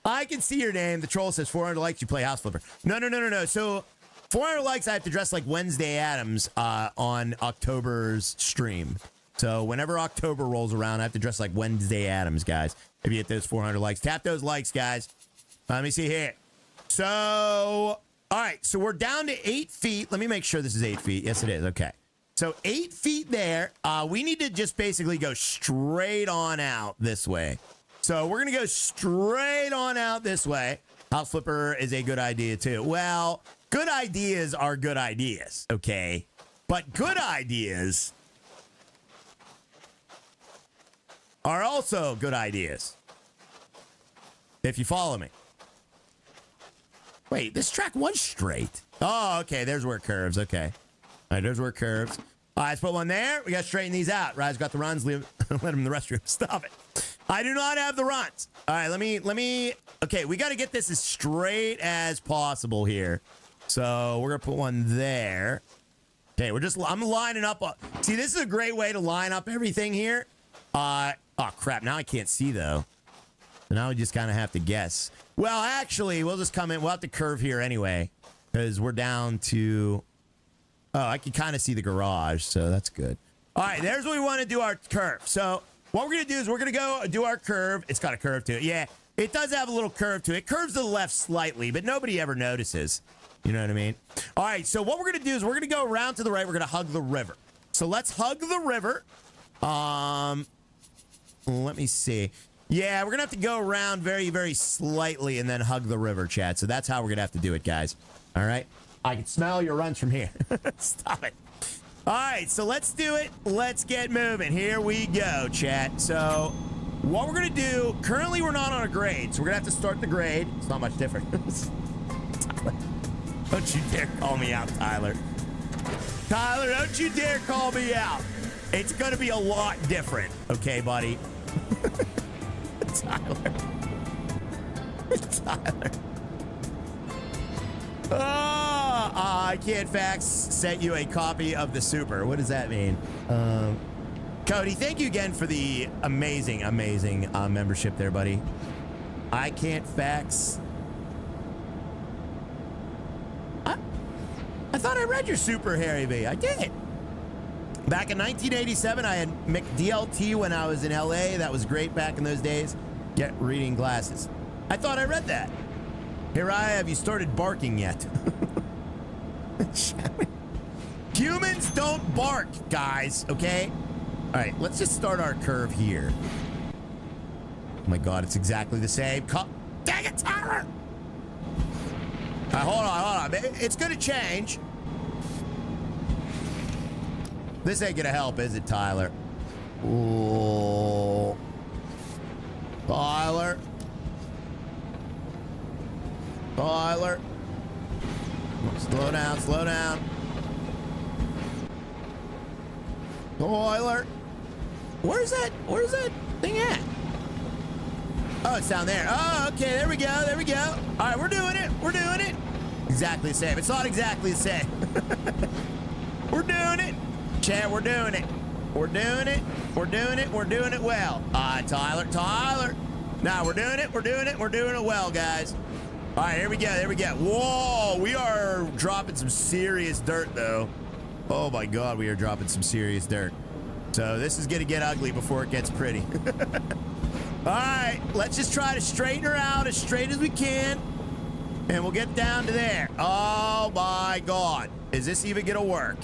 I can see your name. The troll says 400 likes. You play House Flipper. No. So 400 likes, I have to dress like Wednesday Addams on October's stream. So whenever October rolls around, I have to dress like Wednesday Addams, guys. If you hit those 400 likes, tap those likes, guys. Let me see here. So, all right. So we're down to 8 feet. Let me make sure this is 8 feet. Yes, it is. Okay. So 8 feet there. We need to just basically go straight on out this way. So we're going to go straight on out this way. House Flipper is a good idea, too. Well, good ideas are good ideas, okay? But good ideas are also good ideas. If you follow me. Wait, this track was straight. Oh, okay. There's where it curves. Okay. All right, there's where it curves. All right, let's put one there. We got to straighten these out. Rise got the runs. Let him in the restroom. Stop it. I do not have the runs. All right, let me. Okay, we got to get this as straight as possible here. So we're going to put one there. Okay, I'm lining up. See, this is a great way to line up everything here. Oh, crap. Now I can't see, though. So now we just kind of have to guess. Well, actually, we'll just come in. We'll have to curve here anyway because we're down to... Oh, I can kind of see the garage, so that's good. All right, there's where we want to do our curve. So what we're going to do is we're going to go do our curve. It's got a curve to it. Yeah, it does have a little curve to it. It curves to the left slightly, but nobody ever notices. You know what I mean? All right, so what we're going to do is we're going to go around to the right. We're going to hug the river. So let's hug the river. Let me see. Yeah, we're going to have to go around very, very slightly and then hug the river, chat. So that's how we're going to have to do it, guys. All right? I can smell your runs from here. Stop it. All right, so let's do it. Let's get moving. Here we go, chat. So what we're going to do, currently we're not on a grade, so we're going to have to start the grade. It's not much different. Don't you dare call me out, Tyler. Tyler, don't you dare call me out. It's going to be a lot different. Okay, buddy? Tyler. Tyler. Oh, I can't fax sent you a copy of the super. What does that mean? Cody, thank you again for the amazing, amazing membership there, buddy. I can't fax. I thought I read your super, Harry V. I did. Back in 1987, I had McDLT when I was in LA. That was great back in those days. Get reading glasses. I thought I read that. Here I have you started barking yet. Humans don't bark, guys, okay? All right, let's just start our curve here. Oh my God, it's exactly the same. Dang it, Tyler! All right, hold on. It's gonna change. This ain't gonna help, is it, Tyler? Ooh. Tyler. Tyler. Slow down, slow down. Tyler. Where's that thing at? Oh, it's down there. Oh, okay, there we go, there we go. All right, we're doing it, we're doing it. Exactly the same. It's not exactly the same. We're doing it. Chat, we're doing it. We're doing it. We're doing it. We're doing it well. Tyler. Now we're doing it. We're doing it. We're doing it well, guys. All right, here we go. There we go. Whoa, we are dropping some serious dirt, though. Oh, my God, we are dropping some serious dirt. So this is going to get ugly before it gets pretty. All right, let's just try to straighten her out as straight as we can. And we'll get down to there. Oh, my God. Is this even going to work?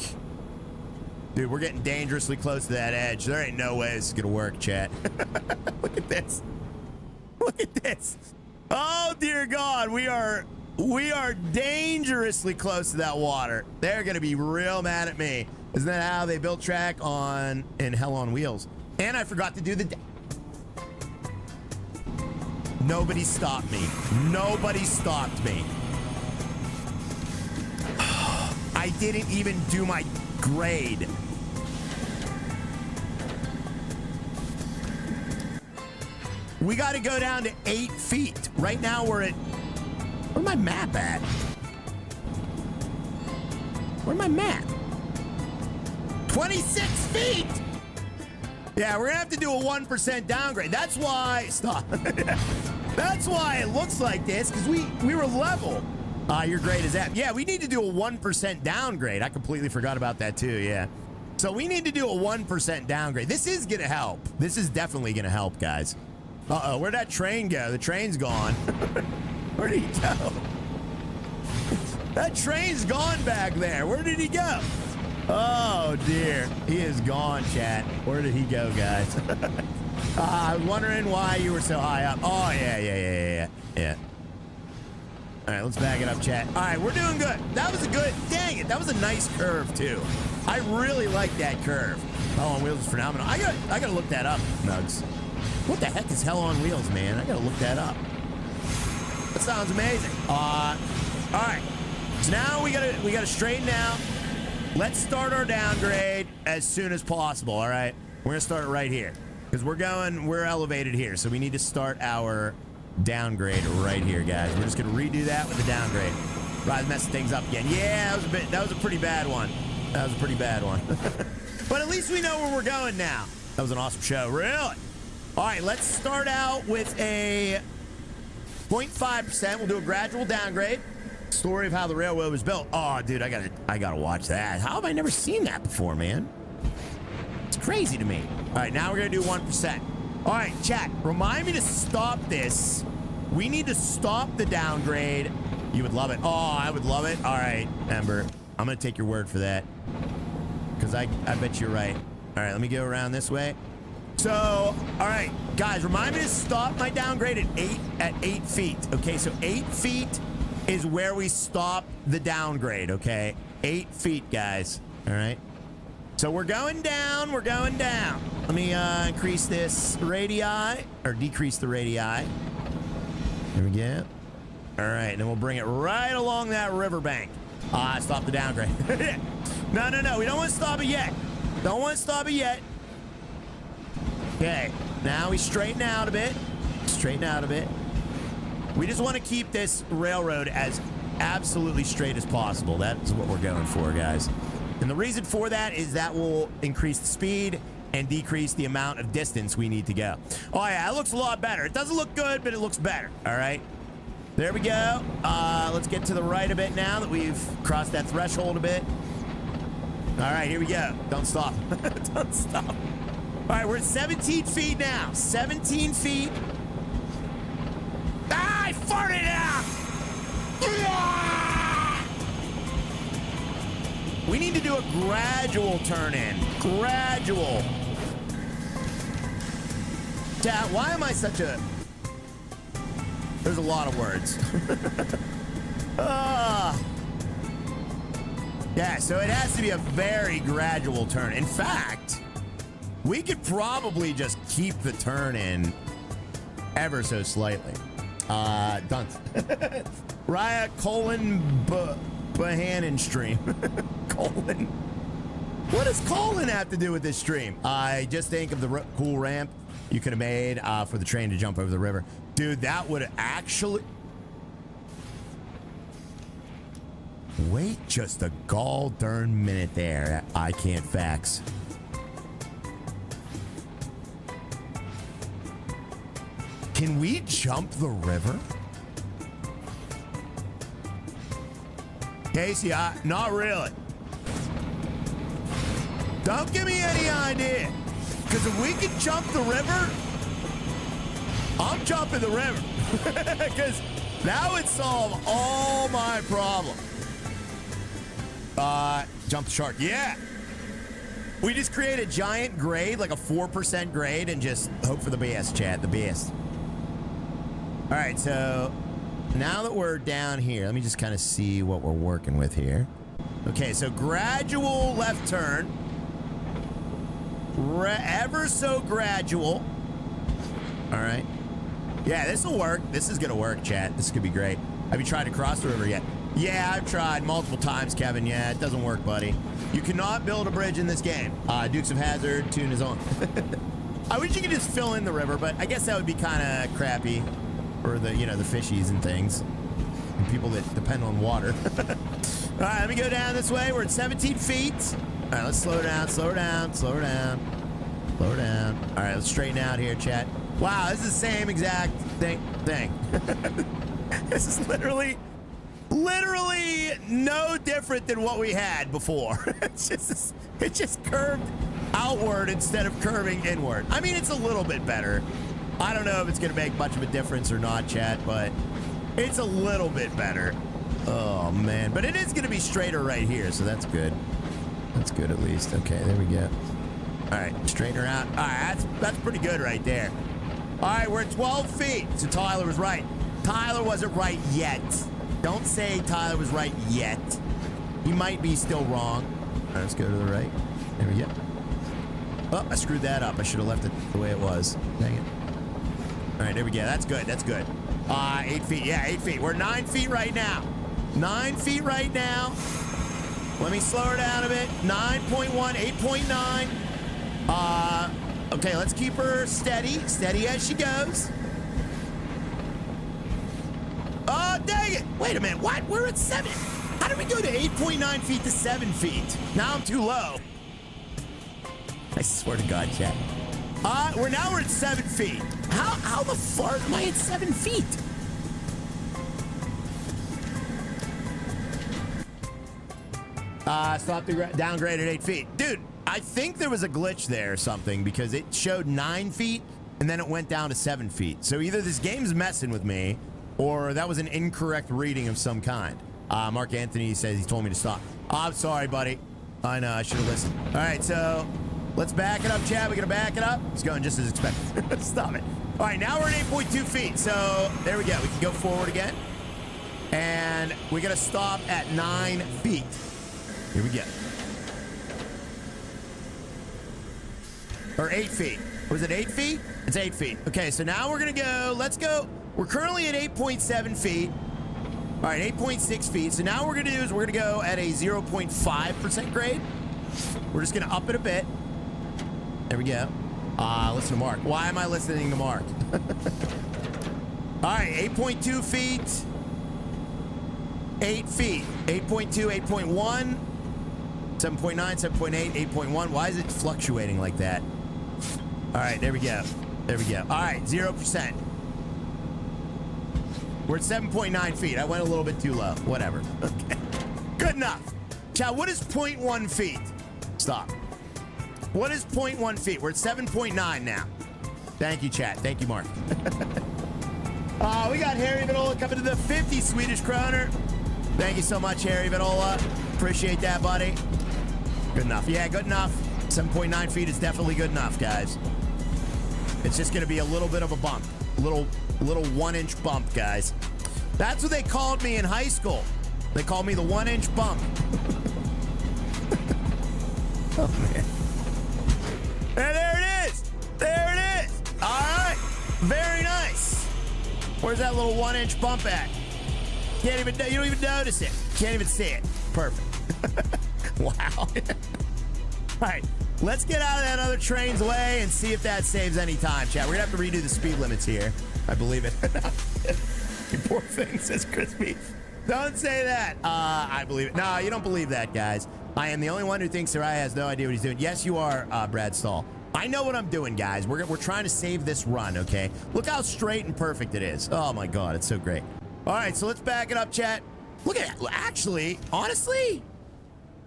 Dude, we're getting dangerously close to that edge. There ain't no way this is going to work, chat. Look at this. Look at this. Oh, dear God. We are dangerously close to that water. They're going to be real mad at me. Isn't that how they built track in Hell on Wheels? And I forgot to do the... Nobody stopped me. Nobody stopped me. I didn't even do my grade. We got to go down to 8 feet. Right now we're at... Where's my map at? Where's my map? 26 feet! Yeah, we're gonna have to do a 1% downgrade. That's why... Stop. That's why it looks like this, because we were level. Your grade is at... Yeah, we need to do a 1% downgrade. I completely forgot about that too, yeah. So we need to do a 1% downgrade. This is gonna help. This is definitely gonna help, guys. Uh-oh, where'd that train go? The train's gone. Where did he go? That train's gone back there. Where did he go? Oh, dear. He is gone, chat. Where did he go, guys? I was wondering why you were so high up. Oh, yeah. All right, let's back it up, chat. All right, we're doing good. That was a good... Dang it, that was a nice curve, too. I really like that curve. Hell on Wheels is phenomenal. I gotta look that up, Nugs. What the heck is Hell on Wheels, man? I gotta look that up. That sounds amazing. All right. So now we gotta straighten out. Let's start our downgrade as soon as possible. All right. We're gonna start right here because we're elevated here, so we need to start our downgrade right here, guys. We're just gonna redo that with the downgrade. Right, messing things up again. Yeah, that was a pretty bad one. That was a pretty bad one. But at least we know where we're going now. That was an awesome show, really. All right, let's start out with a 0.5%. We'll do a gradual downgrade. Story of how the railroad was built. Oh, dude, I gotta watch that. How have I never seen that before, man? It's crazy to me. All right, now we're gonna do 1%. All right, chat, remind me to stop this. We need to stop the downgrade You would love it. Oh, I would love it. All right, Ember. I'm going to take your word for that. Because I bet you're right. All right, let me go around this way. So, all right, guys, remind me to stop my downgrade at 8 feet. Okay, so 8 feet is where we stop the downgrade, okay? 8 feet, guys. All right. So we're going down. We're going down. Let me increase this radii, or decrease the radii. There we go. All right, and then we'll bring it right along that riverbank. Stop the downgrade. No, no, no. We don't want to stop it yet. Don't want to stop it yet. Okay, now we straighten out a bit. Straighten out a bit. We just want to keep this railroad as absolutely straight as possible. That's what we're going for, guys. And the reason for that is that will increase the speed and decrease the amount of distance we need to go. Oh, yeah, it looks a lot better. It doesn't look good, but it looks better. All right. There we go. Let's get to the right a bit now that we've crossed that threshold a bit. All right, here we go. Don't stop. Don't stop. All right, we're at 17 feet now. 17 feet. Ah, I farted out! We need to do a gradual turn in. Gradual. Chat, why am I such a... There's a lot of words. Yeah, so it has to be a very gradual turn. In fact, we could probably just keep the turn in ever so slightly. Done. Raya Bahanan stream. Colon. What does colon have to do with this stream? I just think of the cool ramp you could have made for the train to jump over the river. Dude, that would actually... Wait just a gall darn minute there. I can't fax. Can we jump the river? Casey, not really. Don't give me any idea. Because if we can jump the river, I'm jumping the river. Because that would solve all my problems. Jump the shark. Yeah. We just create a giant grade, like a 4% grade, and just hope for the best, chat. The best. All right, so now that we're down here, let me just kind of see what we're working with here. Okay, so gradual left turn. Ever so gradual. All right. Yeah, this will work. This is going to work, chat. This could be great. Have you tried to cross the river yet? Yeah, I've tried multiple times, Kevin. Yeah, it doesn't work, buddy. You cannot build a bridge in this game. Dukes of Hazzard tune is on. I wish you could just fill in the river, but I guess that would be kind of crappy for the, you know, the fishies and things. And people that depend on water. All right, let me go down this way. We're at 17 feet. All right, let's slow down, slow down, slow down, slow down. All right, let's straighten out here, chat. Wow, this is the same exact thing. This is literally no different than what we had before. It just curved outward instead of curving inward. I mean, it's a little bit better. I don't know if it's going to make much of a difference or not, chat, but it's a little bit better. Oh, man. But it is going to be straighter right here, so that's good. That's good at least. Okay, there we go. All right, straighten her out. All right, that's pretty good right there. All right, we're at 12 feet, so Tyler was right. Tyler wasn't right yet. Don't say Tyler was right yet. He might be still wrong. All right, let's go to the right. There we go. Oh, I screwed that up. I should have left it the way it was. Dang it. All right, there we go. That's good. That's good. 8 feet. Yeah, 8 feet. We're 9 feet right now. 9 feet right now. Let me slow her down a bit. 9.1, 8.9. Okay, let's keep her steady. Steady as she goes. Oh, dang it. Wait a minute. What? We're at 7. How did we go to 8.9 feet to 7 feet? Now I'm too low. I swear to God, chat. We're at 7 feet. How the fuck am I at 7 feet? Stop the downgrade at 8 feet. Dude, I think there was a glitch there or something because it showed 9 feet and then it went down to 7 feet. So either this game's messing with me or that was an incorrect reading of some kind. Mark Anthony says he told me to stop. I'm sorry, buddy. I know, I should have listened. All right, so let's back it up, Chad. We're going to back it up. It's going just as expected. Stop it. All right, now we're at 8.2 feet. So there we go. We can go forward again. And we're going to stop at 9 feet. Here we go. Or 8 feet. Was it 8 feet? It's 8 feet. Okay, so now we're going to go. Let's go. We're currently at 8.7 feet. All right, 8.6 feet. So now what we're going to do is we're going to go at a 0.5% grade. We're just going to up it a bit. There we go. Listen to Mark. Why am I listening to Mark? All right, 8.2 feet. 8 feet. 8.2, 8.1, 7.9, 7.8, 8.1. Why is it fluctuating like that? All right, there we go. There we go. All right, 0%. We're at 7.9 feet. I went a little bit too low. Whatever. Okay. Good enough. Chat, what is 0.1 feet? Stop. What is 0.1 feet? We're at 7.9 now. Thank you, chat. Thank you, Mark. We got Harry Vinola coming to the 50 Swedish kroner. Thank you so much, Harry Vinola. Appreciate that, buddy. Good enough. Yeah, good enough. 7.9 feet is definitely good enough, guys. It's just going to be a little bit of a bump. Little 1-inch bump, guys. That's what they called me in high school. They called me the 1-inch bump. Oh, man. And there it is. There it is. All right. Very nice. Where's that little 1-inch bump at? You don't even notice it. Can't even see it. Perfect. Wow. All right. Let's get out of that other train's way and see if that saves any time, chat. We're going to have to redo the speed limits here. I believe it. You poor thing, says Crispy. Don't say that. I believe it. No, you don't believe that, guys. I am the only one who thinks Sarai has no idea what he's doing. Yes, you are, Brad Stahl. I know what I'm doing, guys. We're trying to save this run, okay? Look how straight and perfect it is. Oh, my God. It's so great. All right, so let's back it up, chat. Look at it. Actually, honestly,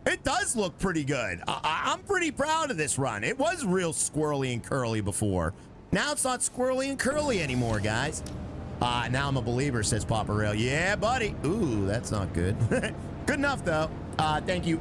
it does look pretty good. I'm pretty proud of this run. It was real squirrely and curly before. Now it's not squirrely and curly anymore, guys. Now I'm a believer, says Papa Rail. Yeah, buddy. Ooh, that's not good. Good enough, though. Thank you.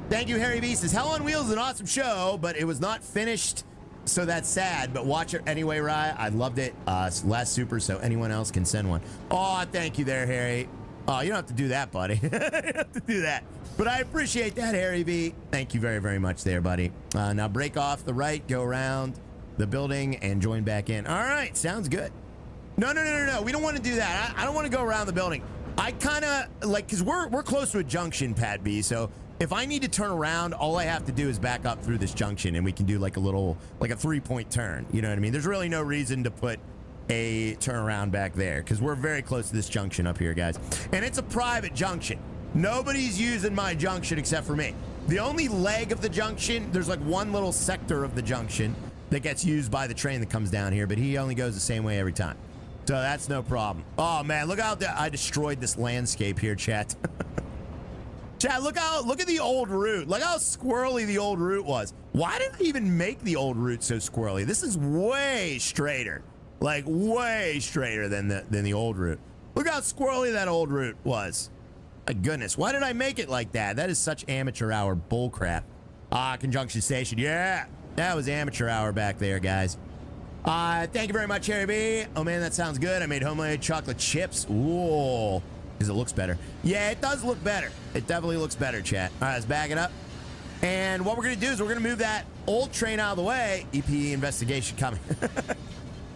Thank you, Harry B. Says, Hell on Wheels is an awesome show, but it was not finished, so that's sad. But watch it anyway, Rye. I loved it. Last super, so anyone else can send one. Oh, thank you there, Harry. Oh, you don't have to do that, buddy. You don't have to do that. But I appreciate that, Harry B. Thank you very, very much there, buddy. Now break off the right, go around the building, and join back in. All right, sounds good. No. We don't want to do that. I don't want to go around the building. I kind of like, because we're close to a junction, Pat B. So if I need to turn around, all I have to do is back up through this junction, and we can do like a 3-point turn. You know what I mean? There's really no reason to put a turnaround back there because we're very close to this junction up here, guys. And it's a private junction. Nobody's using my junction except for me. The only leg of the junction, there's like one little sector of the junction that gets used by the train that comes down here, but he only goes the same way every time. So that's no problem. Oh, man, look how I destroyed this landscape here, chat. Chat, look at the old route. Look how squirrely the old route was. Why did I even make the old route so squirrely? This is way straighter. Like, way straighter than the old route. Look how squirrely that old route was. My goodness, why did I make it like that? That is such amateur hour bullcrap. Conjunction Station, yeah. That was amateur hour back there, guys. Thank you very much, Harry B. Oh, man, that sounds good. I made homemade chocolate chips. Ooh, because it looks better. Yeah, it does look better. It definitely looks better, chat. All right, let's back it up. And what we're going to do is we're going to move that old train out of the way. EPE investigation coming.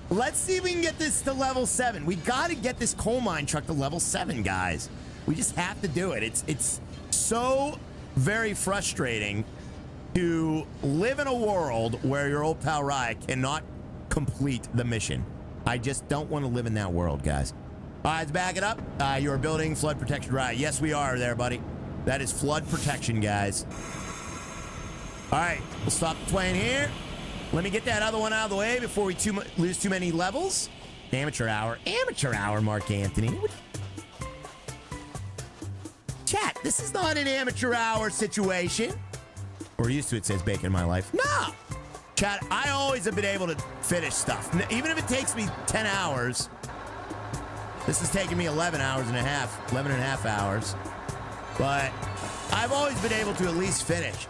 Let's see if we can get this to level 7. We got to get this coal mine truck to level 7, guys. We just have to do it. It's so very frustrating to live in a world where your old pal Rye cannot complete the mission. I just don't want to live in that world, guys. All right, let's back it up. You are building flood protection, Rye. Yes, we are there, buddy. That is flood protection, guys. All right, we'll stop the twain here. Let me get that other one out of the way before we lose too many levels. Amateur hour. Amateur hour, Mark Anthony. Chat, this is not an amateur hour situation. We're used to it, says Bacon in my life. No. Chat, I always have been able to finish stuff. Even if it takes me 10 hours. This is taking me 11 and a half hours. But I've always been able to at least finish.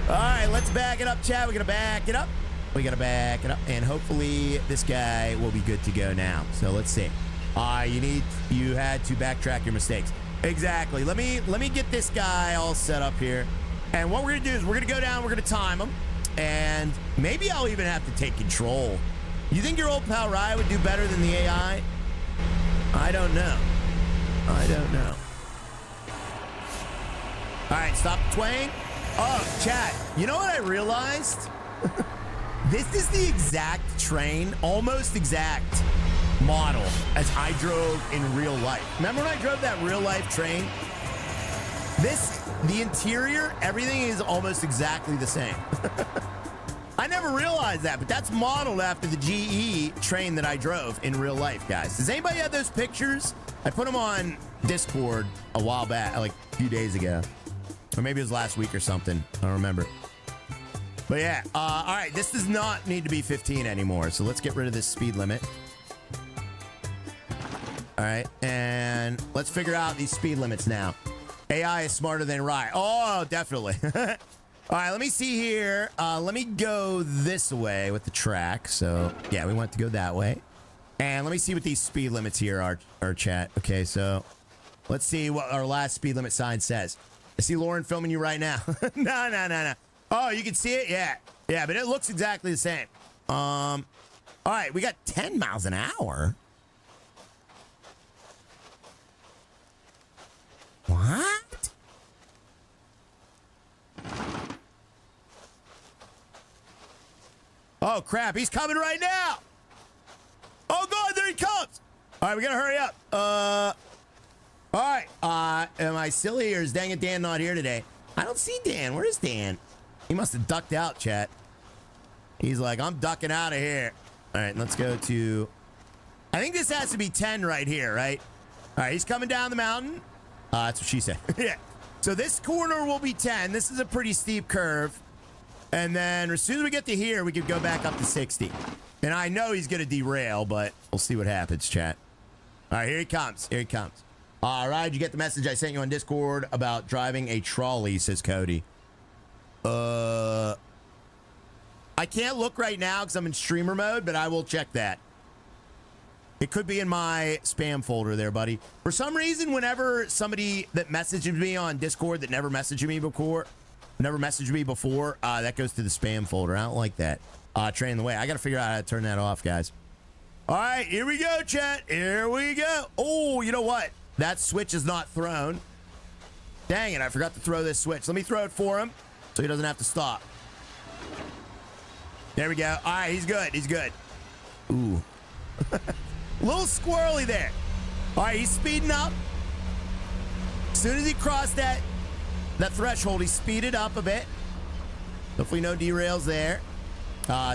All right, let's back it up, chat. We're going to back it up. We got to back it up. And hopefully this guy will be good to go now. So let's see. You had to backtrack your mistakes. Exactly. Let me get this guy all set up here. And what we're going to do is we're going to go down. We're going to time him. And maybe I'll even have to take control. You think your old pal Rye would do better than the AI? I don't know. I don't know. All right, stop Twain. Oh, chat. You know what I realized? This is the exact train, almost exact model as I drove in real life. Remember when I drove that real life train? The interior, everything is almost exactly the same. I never realized that, but that's modeled after the GE train that I drove in real life, guys. Does anybody have those pictures? I put them on Discord a while back, like a few days ago. Or maybe it was last week or something. I don't remember. But yeah, all right, this does not need to be 15 anymore. So let's get rid of this speed limit. All right, and let's figure out these speed limits now. AI is smarter than Rye. Oh, definitely. All right, let me see here. Let me go this way with the track. So yeah, we want to go that way. And let me see what these speed limits here are, chat. Okay, so let's see what our last speed limit sign says. I see Lauren filming you right now. No. Oh, you can see it? Yeah. Yeah, but it looks exactly the same. All right, we got 10 miles an hour. What? Oh, crap. He's coming right now. Oh, God, there he comes. All right, we got to hurry up. All right. Am I silly or is Dang It Dan not here today? I don't see Dan. Where is Dan? He must have ducked out, chat. He's like, I'm ducking out of here. All right, let's go to... I think this has to be 10 right here, right? All right, he's coming down the mountain. That's what she said. Yeah. So this corner will be 10. This is a pretty steep curve. And then as soon as we get to here, we could go back up to 60. And I know he's going to derail, but we'll see what happens, chat. All right, here he comes. Here he comes. All right, you get the message I sent you on Discord about driving a trolley, says Cody. I can't look right now because I'm in streamer mode, but I will check that. It could be in my spam folder there, buddy. For some reason, whenever somebody that messages me on Discord that never messaged me before, that goes to the spam folder. I don't like that. Train the way. I got to figure out how to turn that off, guys. All right, here we go, chat. Here we go. Oh, you know what? That switch is not thrown. Dang it, I forgot to throw this switch. Let me throw it for him so he doesn't have to stop. There we go. All right, he's good. He's good. Ooh. A little squirrely there. All right, he's speeding up. As soon as he crossed that threshold, he speeded up a bit. Hopefully no derails there.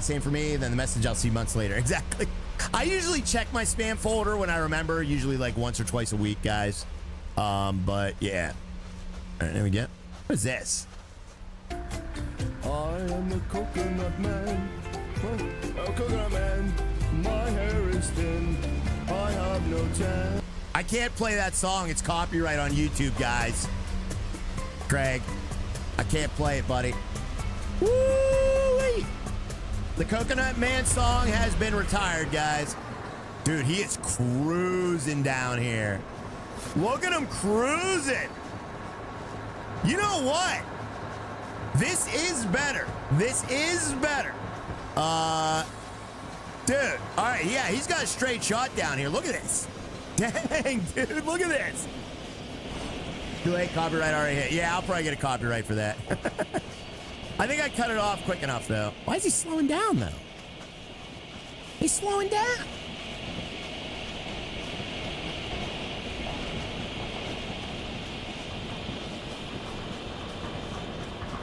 Same for me. Then the message I'll see months later. Exactly. I usually check my spam folder when I remember, usually like once or twice a week, guys. But yeah. All right, there we go. What is this? I am the coconut man. Oh, coconut man. My hair is thin. I have no tan. I can't play that song. It's copyright on YouTube, guys. Craig, I can't play it, buddy. Woo-wee. The Coconut Man song has been retired, guys. Dude, he is cruising down here. Look at him cruising. You know what? This is better. This is better. Dude, all right, yeah, he's got a straight shot down here. Look at this. Dang, dude, look at this. Too late, copyright already hit. Yeah, I'll probably get a copyright for that. I think I cut it off quick enough, though. Why is he slowing down, though? He's slowing down.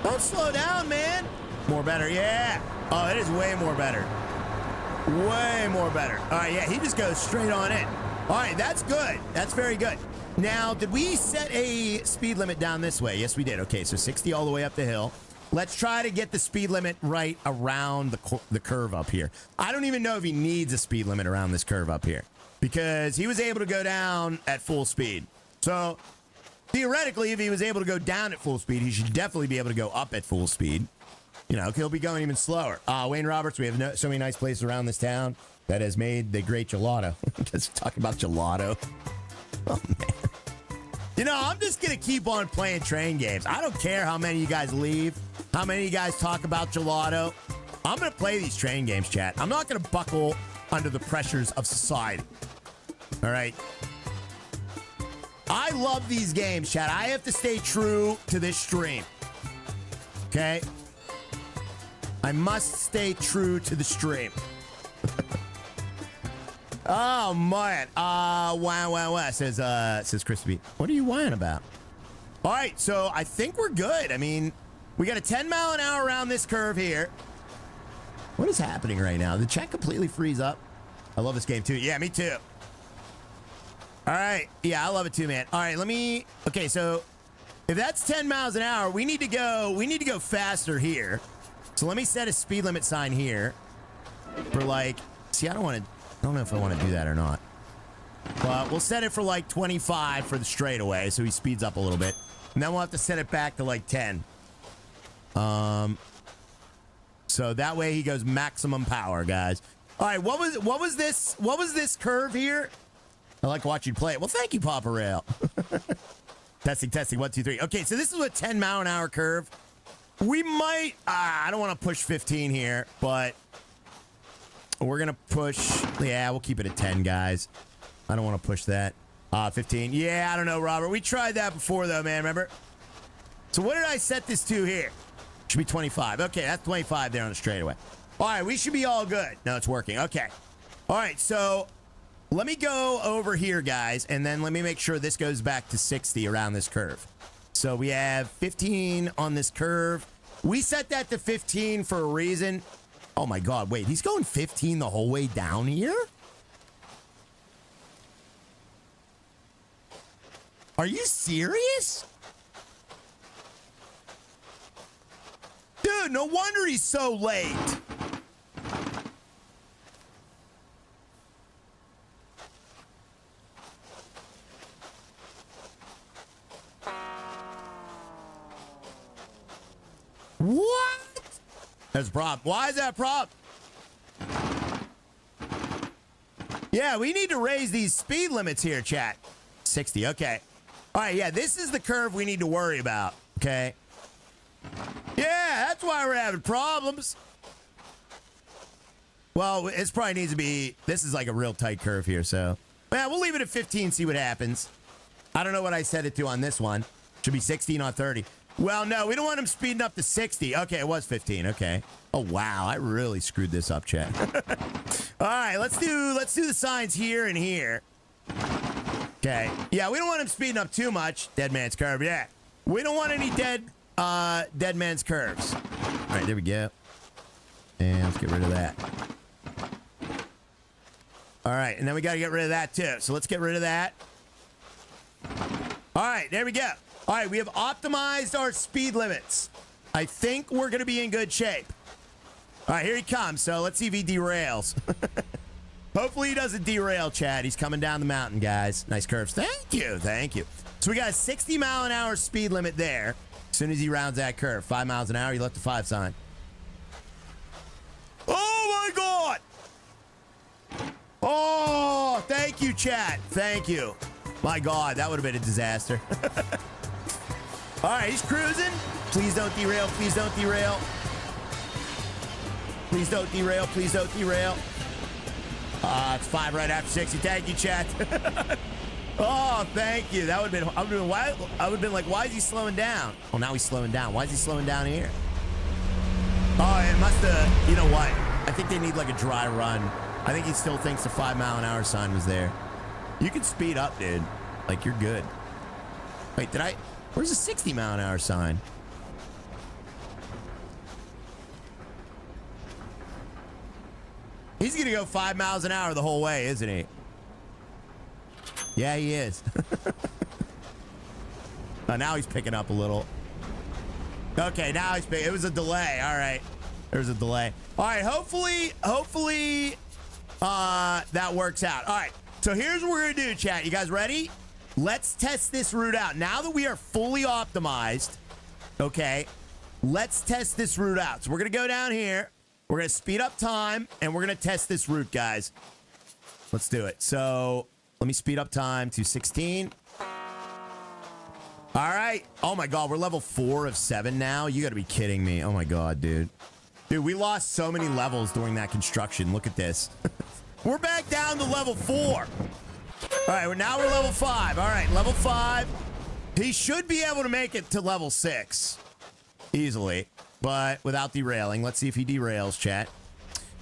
Don't slow down, man. More better, yeah. Oh, it is way more better. Way more better. All right, yeah, he just goes straight on in. All right, that's good. That's very good. Now, did we set a speed limit down this way? Yes, we did. Okay, so 60 all the way up the hill. Let's try to get the speed limit right around the curve up here. I don't even know if he needs a speed limit around this curve up here. because he was able to go down at full speed. So theoretically, if he was able to go down at full speed, he should definitely be able to go up at full speed. You know, he'll be going even slower. Wayne Roberts, we have so many nice places around this town that has made the great gelato. Just talking about gelato. Oh, man. You know, I'm just going to keep on playing train games. I don't care how many of you guys leave, how many of you guys talk about gelato. I'm going to play these train games, chat. I'm not going to buckle under the pressures of society. All right? I love these games, chat. I have to stay true to this stream. Okay? I must stay true to the stream. Oh, man. Wow, says Crispy. What are you whining about? All right, so I think we're good. I mean, we got a 10 mile an hour around this curve here. What is happening right now? Did the chat completely freeze up? I love this game, too. Yeah, me too. All right. Yeah, I love it, too, man. All right, okay, so if that's 10 miles an hour, we need to go faster here. So let me set a speed limit sign here for like, see, I don't know if I want to do that or not. But we'll set it for like 25 for the straightaway, so he speeds up a little bit. And then we'll have to set it back to like 10. So that way he goes maximum power, guys. All right, what was this curve here? I like watching you play it. Well, thank you, Papa Rail. Testing, 1, 2, 3. Okay, so this is a 10 mile an hour curve. We might, I don't want to push 15 here, but we're going to push, yeah, we'll keep it at 10, guys. I don't want to push that. 15. Yeah, I don't know, Robert. We tried that before, though, man, remember? So what did I set this to here? Should be 25. Okay, that's 25 there on the straightaway. All right, we should be all good. No, it's working. Okay. All right, so let me go over here, guys, and then let me make sure this goes back to 60 around this curve. So we have 15 on this curve. We set that to 15 for a reason. Oh, my God. Wait, he's going 15 the whole way down here? Are you serious? Dude, no wonder he's so late. What? That's a problem. Why is that a problem? Yeah, we need to raise these speed limits here, chat. 60, okay. All right, yeah, this is the curve we need to worry about, okay? Yeah, that's why we're having problems. Well, it probably needs to be, this is like a real tight curve here, so. Yeah, we'll leave it at 15, see what happens. I don't know what I set it to on this one. Should be 16 on 30. Well, no, we don't want him speeding up to 60. Okay, it was 15. Okay. Oh, wow. I really screwed this up, chat. All right, let's do the signs here and here. Okay. Yeah, we don't want him speeding up too much. Dead man's curve. Yeah. We don't want any dead man's curves. All right, there we go. And let's get rid of that. All right, and then we got to get rid of that too. So let's get rid of that. All right, there we go. All right, we have optimized our speed limits. I think we're going to be in good shape. All right, here he comes. So let's see if he derails. Hopefully he doesn't derail, Chad. He's coming down the mountain, guys. Nice curves. Thank you. Thank you. So we got a 60 mile an hour speed limit there. As soon as he rounds that curve. 5 miles an hour, he left the 5 sign. Oh, my God. Oh, thank you, Chad. Thank you. My God, that would have been a disaster. All right, he's cruising. Please don't derail. Please don't derail. Please don't derail. Please don't derail. It's 5 right after 60. Thank you, chat. Oh, thank you. That would have been. I would have been like, why is he slowing down? Oh, now he's slowing down. Why is he slowing down here? Oh, it must have. You know what? I think they need like a dry run. I think he still thinks the 5 mile an hour sign was there. You can speed up, dude. Like, you're good. Wait, did I? Where's the 60 mile an hour sign? He's going to go 5 miles an hour the whole way, isn't he? Yeah, he is. Oh, now he's picking up a little. Okay, now he's picking. It was a delay. All right. There's a delay. All right, hopefully that works out. All right. So here's what we're going to do, chat. You guys ready? Let's test this route out. Now that we are fully optimized, okay, let's test this route out. So we're going to go down here. We're going to speed up time, and we're going to test this route, guys. Let's do it. So let me speed up time to 16. All right. Oh, my God. We're level 4 of 7 now. You got to be kidding me. Oh, my God, dude. Dude, we lost so many levels during that construction. Look at this. We're back down to level 4. All right. Now we're level 5. All right. Level 5. He should be able to make it to level 6 easily, but without derailing. Let's see if he derails, chat.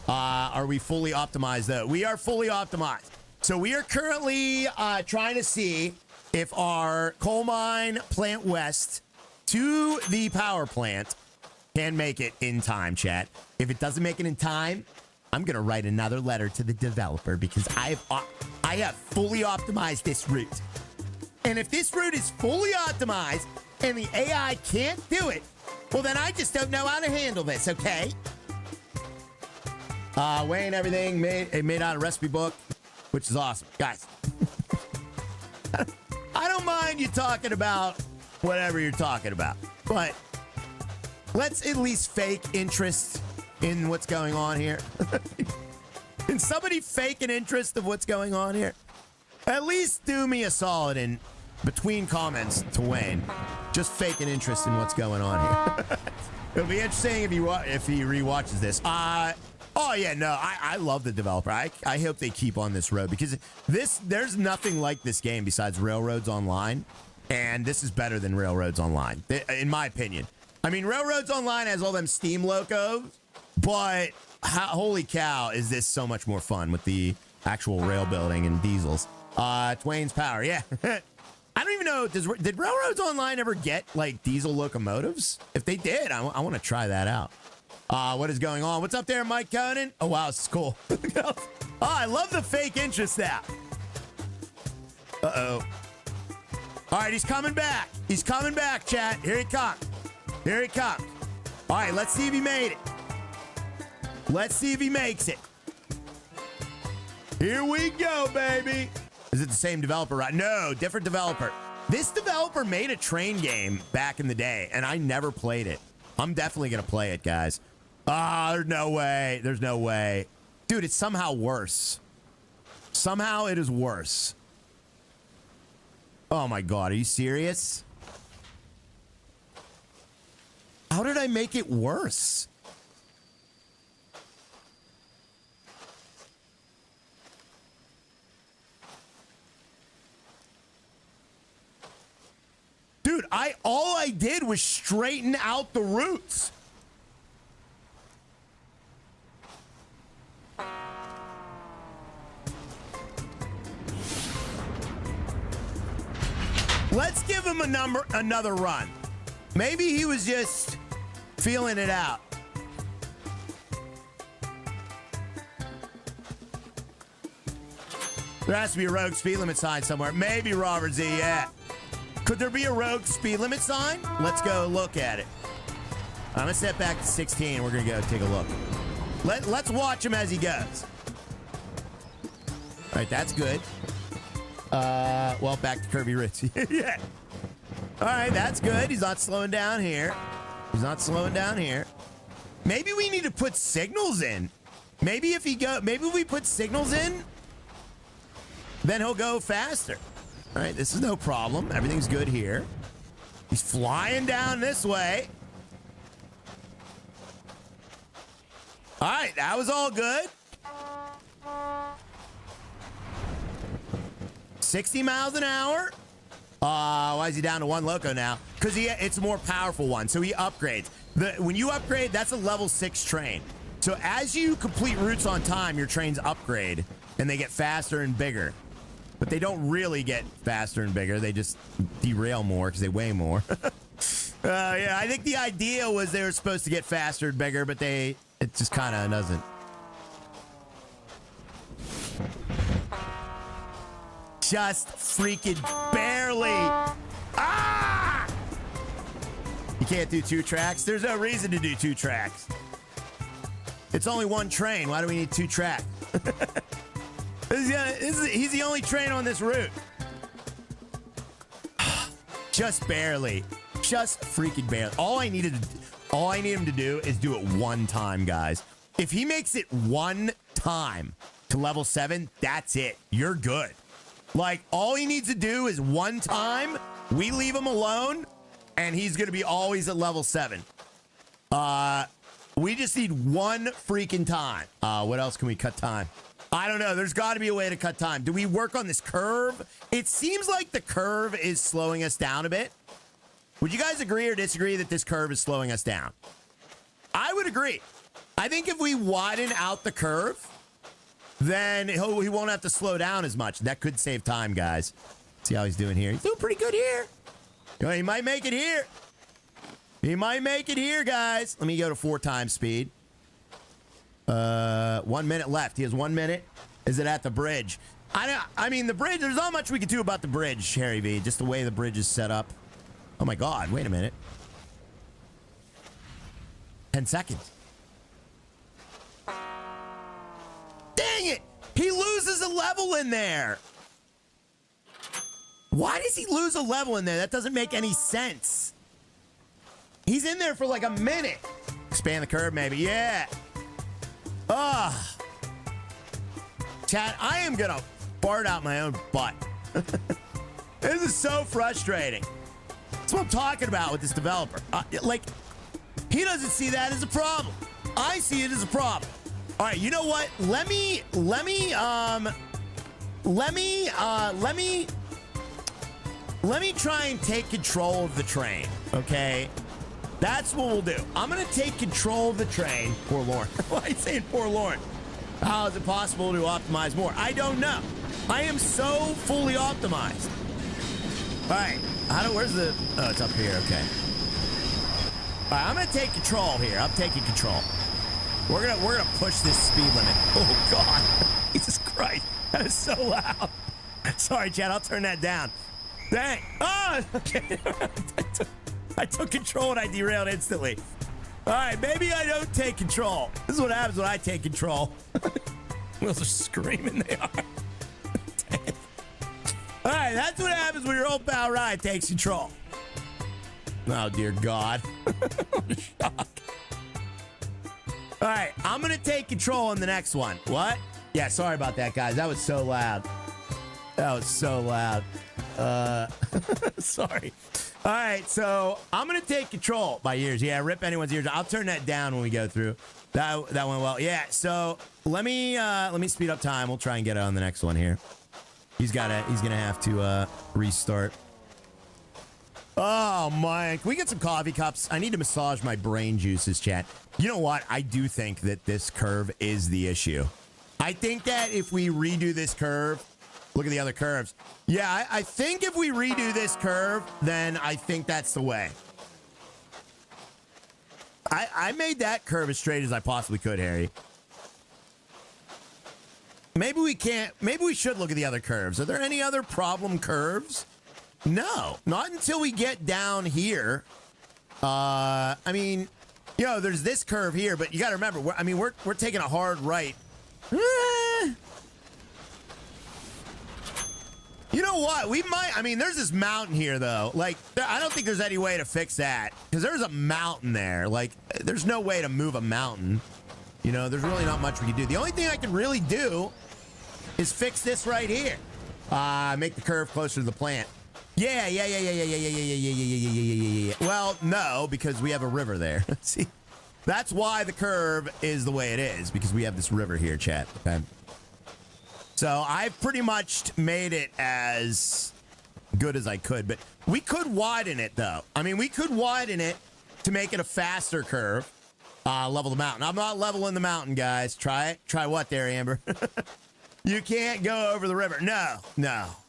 Are we fully optimized, though? We are fully optimized. So we are currently trying to see if our coal mine plant west to the power plant can make it in time, chat. If it doesn't make it in time, I'm going to write another letter to the developer because I have fully optimized this route. And if this route is fully optimized and the AI can't do it, well, then I just don't know how to handle this, okay? Weighing everything made out of recipe book, which is awesome. Guys, I don't mind you talking about whatever you're talking about, but let's at least fake interest in what's going on here. Can somebody fake an interest of what's going on here? At least do me a solid in between comments to Wayne. Just fake an interest in what's going on here. It'll be interesting if he rewatches this. Oh, yeah, no, I love the developer. I hope they keep on this road because there's nothing like this game besides Railroads Online, and this is better than Railroads Online, in my opinion. I mean, Railroads Online has all them Steam locos, but holy cow, is this so much more fun with the actual rail building and diesels. Twain's Power, yeah. I don't even know, did Railroads Online ever get, like, diesel locomotives? If they did, I want to try that out. What is going on? What's up there, Mike Conan? Oh, wow, this is cool. Oh, I love the fake interest now. Uh-oh. All right, he's coming back. He's coming back, chat. Here he comes. Here he comes. All right, let's see if he made it. Let's see if he makes it. Here we go, baby. Is it the same developer, right? No, different developer. This developer made a train game back in the day, and I never played it. I'm definitely going to play it, guys. There's no way. There's no way. Dude, it's somehow worse. Somehow it is worse. Oh, my God. Are you serious? How did I make it worse? Dude, all I did was straighten out the roots. Let's give him another run. Maybe he was just feeling it out. There has to be a rogue speed limit sign somewhere. Maybe, Robert Z, yeah. Could there be a rogue speed limit sign? Let's go look at it. I'm going to step back to 16. We're going to go take a look. Let's watch him as he goes. All right, that's good. Well, back to Kirby Ritz. Yeah. All right, that's good. He's not slowing down here. He's not slowing down here. Maybe we need to put signals in. Maybe if we put signals in, then he'll go faster. All right, this is no problem. Everything's good here. He's flying down this way. All right, that was all good. 60 miles an hour. Why is he down to 1 loco now? Because it's a more powerful one, so he upgrades. When you upgrade, that's a level 6 train. So as you complete routes on time, your trains upgrade, and they get faster and bigger. But they don't really get faster and bigger. They just derail more because they weigh more. Yeah, I think the idea was they were supposed to get faster and bigger, but it just kind of doesn't. Just freaking barely. Ah! You can't do 2 tracks. There's no reason to do 2 tracks. It's only 1 train. Why do we need 2 tracks? He's the only train on this route. Just barely. Just freaking barely. All I need him to do is do it one time, guys. If he makes it one time to level 7, that's it. You're good. Like, all he needs to do is one time, we leave him alone, and he's going to be always at level 7. We just need one freaking time. What else can we cut time? I don't know. There's got to be a way to cut time. Do we work on this curve? It seems like the curve is slowing us down a bit. Would you guys agree or disagree that this curve is slowing us down? I would agree. I think if we widen out the curve, then he won't have to slow down as much. That could save time, guys. See how he's doing here. He's doing pretty good here. He might make it here. He might make it here, guys. Let me go to 4 times speed. 1 minute left. He has 1 minute. Is it at the bridge? I mean, the bridge, there's not much we can do about the bridge, Harry V. Just the way the bridge is set up. Oh, my God. Wait a minute. 10 seconds. Dang it! He loses a level in there. Why does he lose a level in there? That doesn't make any sense. He's in there for like a minute. Expand the curve, maybe. Yeah. Chat, I am gonna fart out my own butt. This is so frustrating. That's what I'm talking about with this developer. Like, he doesn't see that as a problem. I see it as a problem. All right, you know what? Let me try and take control of the train, okay? That's what we'll do. I'm gonna take control of the train. Forlorn. Why are you saying forlorn? How is it possible to optimize more? I don't know. I am so fully optimized. All right, where's the, oh, it's up here, okay. All right, I'm gonna take control here. I'm taking control. We're gonna push this speed limit. Oh God, Jesus Christ, that is so loud. Sorry, Chad, I'll turn that down. Dang. Oh, okay. I took control and I derailed instantly. All right, maybe I don't take control. This is what happens when I take control. Wheels are screaming, they are. All right, that's what happens when your old pal Ryan takes control. Oh, dear God. I'm shocked. All right, I'm going to take control in the next one. What? Yeah, sorry about that, guys. That was so loud. That was so loud. Sorry. All right, so I'm going to take control by ears. Yeah, rip anyone's ears. I'll turn that down when we go through. That went well. Yeah, so let me speed up time. We'll try and get it on the next one here. He's going to have to restart. Oh, Mike, can we get some coffee cups? I need to massage my brain juices, chat. You know what? I do think that this curve is the issue. I think that if we redo this curve, look at the other curves. Yeah, I think if we redo this curve, then I think that's the way. I made that curve as straight as I possibly could, Harry. Maybe we can't. Maybe we should look at the other curves. Are there any other problem curves? No, not until we get down here. I mean, you know, there's this curve here, but you got to remember, we're taking a hard right. You know what? We might. I mean, there's this mountain here, though. Like, I don't think there's any way to fix that because there's a mountain there. Like, there's no way to move a mountain. You know, there's really not much we can do. The only thing I can really do is fix this right here. Make the curve closer to the plant. Yeah. Well, no, because we have a river there. See, that's why the curve is the way it is, because we have this river here, chat. Okay. So I've pretty much made it as good as I could, but we could widen it, though. I mean, we could widen it to make it a faster curve. Level the mountain. I'm not leveling the mountain, guys. Try it. Try what there, Amber? You can't go over the river. No.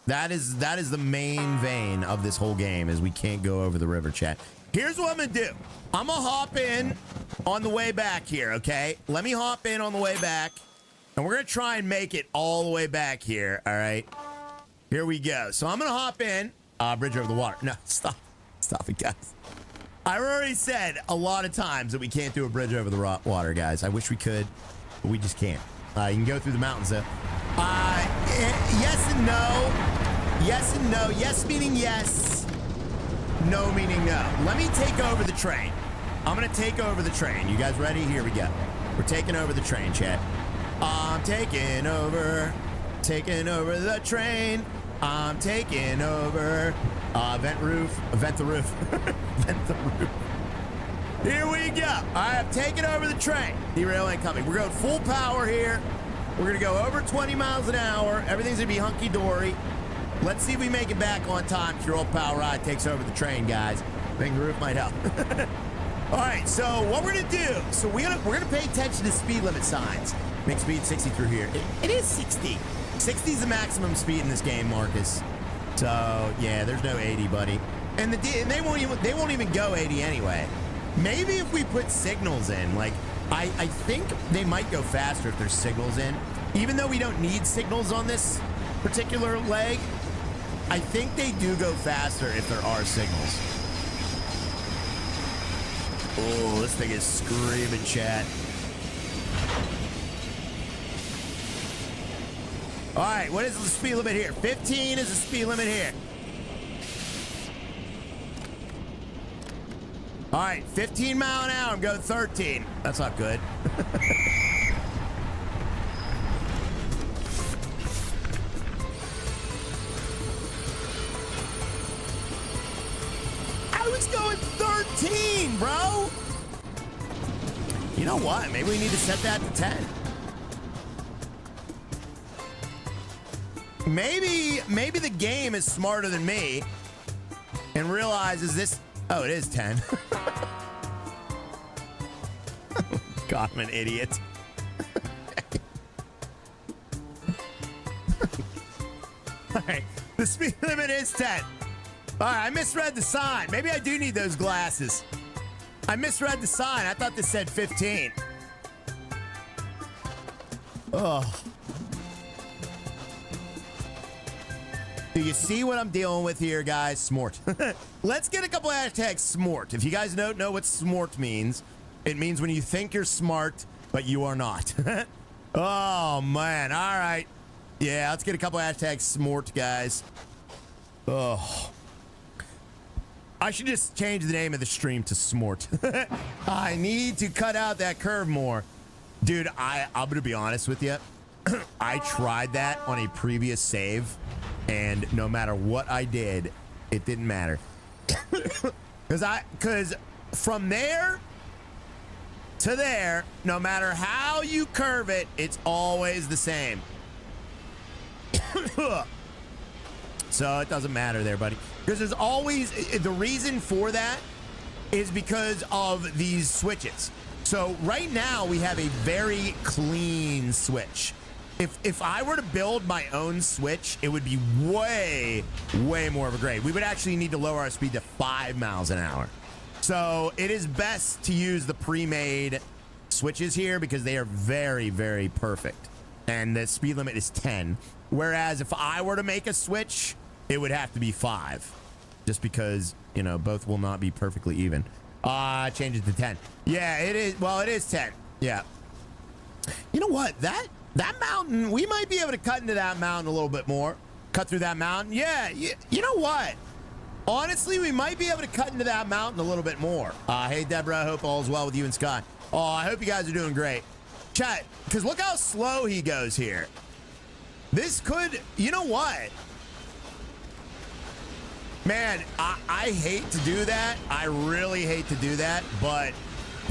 That is the main vein of this whole game, is we can't go over the river, chat. Here's what I'm going to do. I'm going to hop in on the way back here, okay? Let me hop in on the way back, and we're going to try and make it all the way back here, all right? Here we go. So I'm going to hop in. Bridge over the water. No, stop. Stop it, guys. I've already said a lot of times that we can't do a bridge over the water, guys. I wish we could, but we just can't. You can go through the mountains, though. Yes and no. Yes and no. Yes meaning yes. No meaning no. Let me take over the train. I'm going to take over the train. You guys ready? Here we go. We're taking over the train, chat. I'm taking over the train. I'm taking over. Vent roof. Vent the roof. Vent the roof. Here we go. All right, I'm taking over the train. Derail incoming. We're going full power here. We're going to go over 20 miles an hour. Everything's going to be hunky-dory. Let's see if we make it back on time if your old pal Rod takes over the train, guys. I think the roof might help. All right, so what we're gonna do, so we're gonna pay attention to speed limit signs. Make speed 60 through here. It is 60. 60 is the maximum speed in this game, Marcus. So yeah, there's no 80, buddy. And they won't even go 80 anyway. Maybe if we put signals in, like I think they might go faster if there's signals in. Even though we don't need signals on this particular leg, I think they do go faster if there are signals. Oh, this thing is screaming, chat. All right, what is the speed limit here? 15 is the speed limit here. All right, 15 mile an hour. I'm going 13. That's not good. I was going 13, bro. You know what? Maybe we need to set that to 10. Maybe the game is smarter than me and realizes this. Oh, it is 10. God, I'm an idiot. All right, the speed limit is 10. All right, I misread the sign. Maybe I do need those glasses. I misread the sign. I thought this said 15. Oh. Do you see what I'm dealing with here, guys? Smart. Let's get a couple hashtags smart. If you guys don't know what smart means, it means when you think you're smart, but you are not. Oh, man. All right. Yeah, let's get a couple hashtags smart, guys. Oh. I should just change the name of the stream to smart. I need to cut out that curve more. Dude, I'm going to be honest with you. I tried that on a previous save, and no matter what I did, it didn't matter. Because from there to there, no matter how you curve it, it's always the same. So it doesn't matter there, buddy. Because there's always, the reason for that is because of these switches. So right now we have a very clean switch. If I were to build my own switch, it would be way, way more of a grade. We would actually need to lower our speed to 5 miles an hour. So it is best to use the pre-made switches here because they are very, very perfect. And the speed limit is 10. Whereas if I were to make a switch, it would have to be 5. Just because, you know, both will not be perfectly even. Change it to 10. Yeah, it is. Well, it is 10. Yeah. You know what? That mountain, we might be able to cut into that mountain a little bit more. Cut through that mountain. Yeah. You know what? Honestly, we might be able to cut into that mountain a little bit more. Hey, Deborah, I hope all is well with you and Scott. Oh, I hope you guys are doing great. Chat, because look how slow he goes here. This could, you know what? Man, I hate to do that. I really hate to do that, but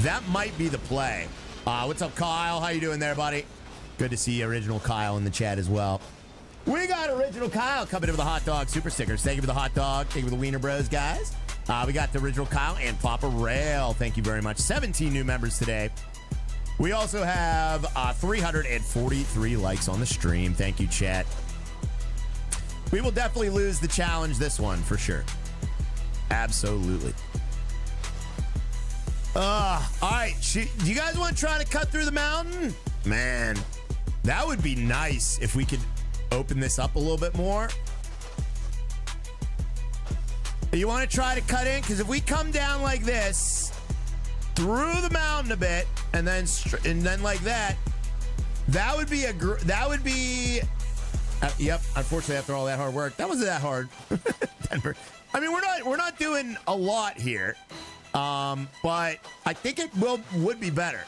that might be the play. What's up, Kyle? How you doing there, buddy? Good to see Original Kyle in the chat as well. We got Original Kyle coming in with the hot dog super stickers. Thank you for the hot dog. Thank you for the Wiener Bros, guys. We got the Original Kyle and Papa Rail. Thank you very much. 17 new members today. We also have 343 likes on the stream. Thank you, chat. We will definitely lose the challenge this one for sure. Absolutely. All right. Do you guys want to try to cut through the mountain? Man, that would be nice if we could open this up a little bit more. You want to try to cut in? Because if we come down like this, through the mountain a bit, and then like that, that would be Yep. Unfortunately, after all that hard work, that wasn't that hard. Denver. I mean, we're not doing a lot here, but I think it would be better.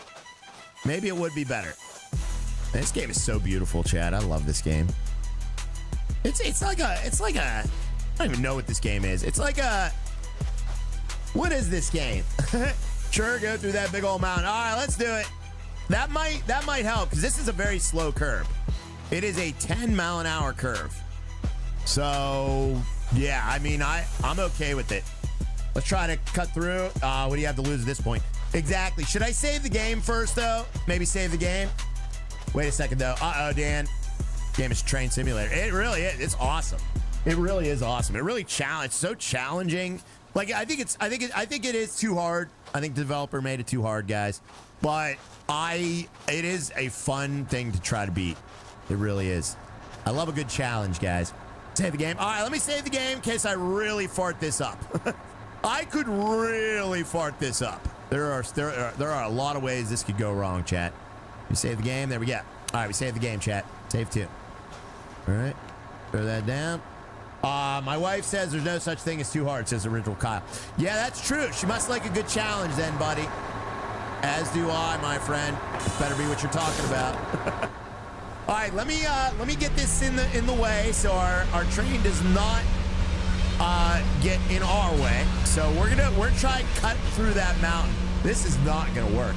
Maybe it would be better. This game is so beautiful, Chad. I love this game. It's like a I don't even know what this game is. It's like a, what is this game? Sure, go through that big old mountain. All right, let's do it. That might help because this is a very slow curve. It is a 10-mile-an-hour curve. So yeah, I mean, I'm okay with it. Let's try to cut through. What do you have to lose at this point? Exactly. Should I save the game first though? Maybe save the game. Wait a second though. Uh-oh, Dan. Game is Train Simulator. It really is. It's awesome. It really is awesome. It really so challenging. Like I think it is too hard. I think the developer made it too hard, guys. But it is a fun thing to try to beat. It really is. I love a good challenge, guys. Save the game. All right, let me save the game in case I really fart this up. I could really fart this up. There are a lot of ways this could go wrong, chat. We save the game. There we go. All right, we saved the game, chat. Save 2. All right, throw that down. My wife says there's no such thing as too hard, says original Kyle. Yeah, that's true. She must like a good challenge then, buddy. As do I, my friend. Better be what you're talking about. All right, let me get this in the way so our train does not get in our way. So we're trying to cut through that mountain. This is not gonna work.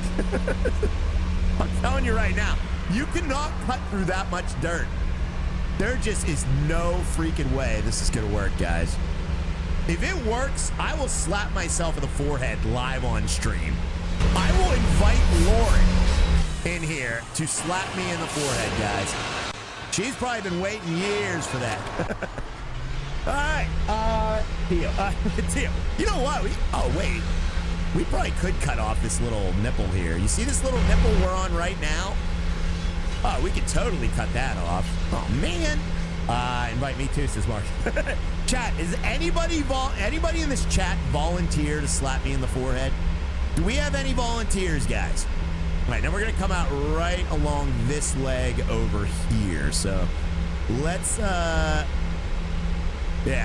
I'm telling you right now, you cannot cut through that much dirt. There just is no freaking way this is gonna work, guys. If it works, I will slap myself in the forehead live on stream. I will invite Lauren in here to slap me in the forehead, guys. She's probably been waiting years for that. All right, Theo. Theo, you know what? We probably could cut off this little nipple here. You see this little nipple we're on right now? Oh, we could totally cut that off. Oh, man. Invite me too, says Mark. Chat, is anybody in this chat volunteer to slap me in the forehead? Do we have any volunteers, guys? All right, now we're going to come out right along this leg over here. So let's, yeah,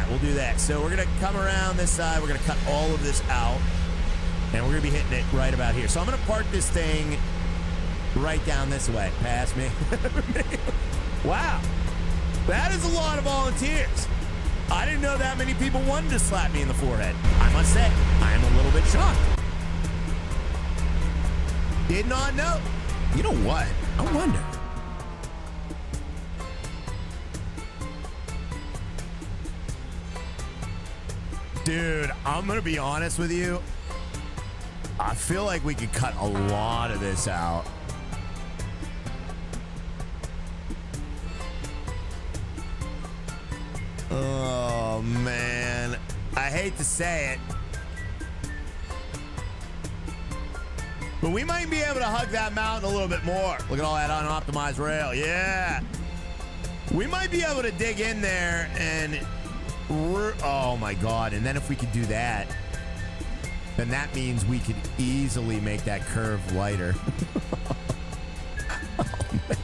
we'll do that. So we're going to come around this side. We're going to cut all of this out. And we're going to be hitting it right about here. So I'm going to park this thing right down this way. Pass me. Wow. That is a lot of volunteers. I didn't know that many people wanted to slap me in the forehead. I must say, I am a little bit shocked. Did not know. You know what? I wonder. Dude, I'm going to be honest with you. I feel like we could cut a lot of this out. Oh, man. I hate to say it. But we might be able to hug that mountain a little bit more. Look at all that unoptimized rail. Yeah. We might be able to dig in there and... Oh, my God. And then if we could do that, then that means we could easily make that curve lighter. Oh, man.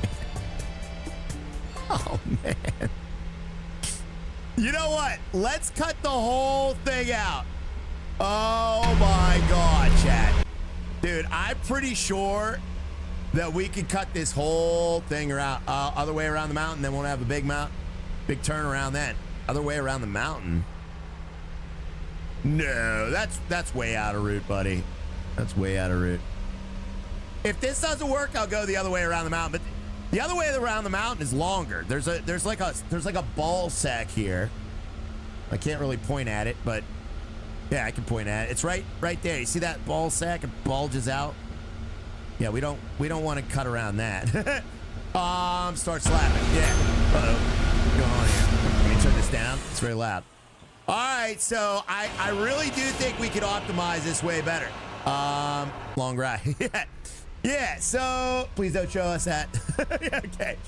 Oh, man. You know what? Let's cut the whole thing out. Oh, my God, chat. Dude, I'm pretty sure that we could cut this whole thing around, other way around the mountain, then we'll have a big turn around then. Other way around the mountain. No, that's way out of route, buddy. That's way out of route. If this doesn't work, I'll go the other way around the mountain. But the other way around the mountain is longer. There's like a ball sack here. I can't really point at it, but yeah, I can point at it. It's right there. You see that ball sack? It bulges out. Yeah, we don't want to cut around that. Start slapping. Yeah. Uh-oh. What's going on here? Let me turn this down. It's very loud. All right, so I really do think we could optimize this way better. Long ride. Yeah, so please don't show us that. Okay.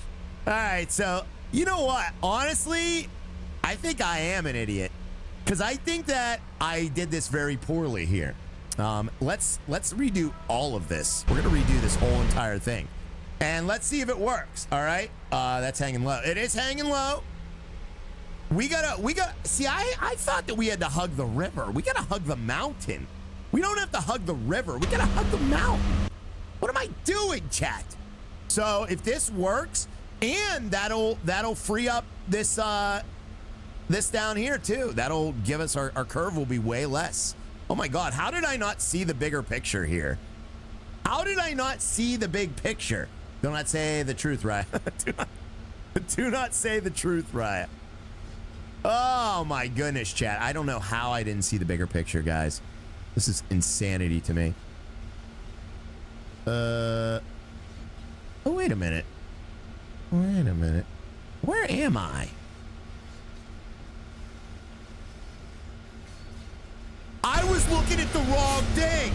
All right, so you know what? Honestly, I think I am an idiot because I think that I did this very poorly here. Let's redo all of this. We're gonna redo this whole entire thing. And let's see if it works. All right. That's hanging low. It is hanging low. We gotta, see, I thought that we had to hug the river. We gotta hug the mountain. We don't have to hug the river. We gotta hug the mountain. What am I doing, chat? So if this works, and that'll free up this this down here too. That'll give us our curve will be way less. Oh my God, how did I not see the bigger picture here? How did I not see the big picture? Do not say the truth, Raya. do not say the truth, Raya. Oh my goodness, chat. I don't know how I didn't see the bigger picture, guys. This is insanity to me. Oh, wait a minute. Wait a minute. Where am I? I was looking at the wrong thing.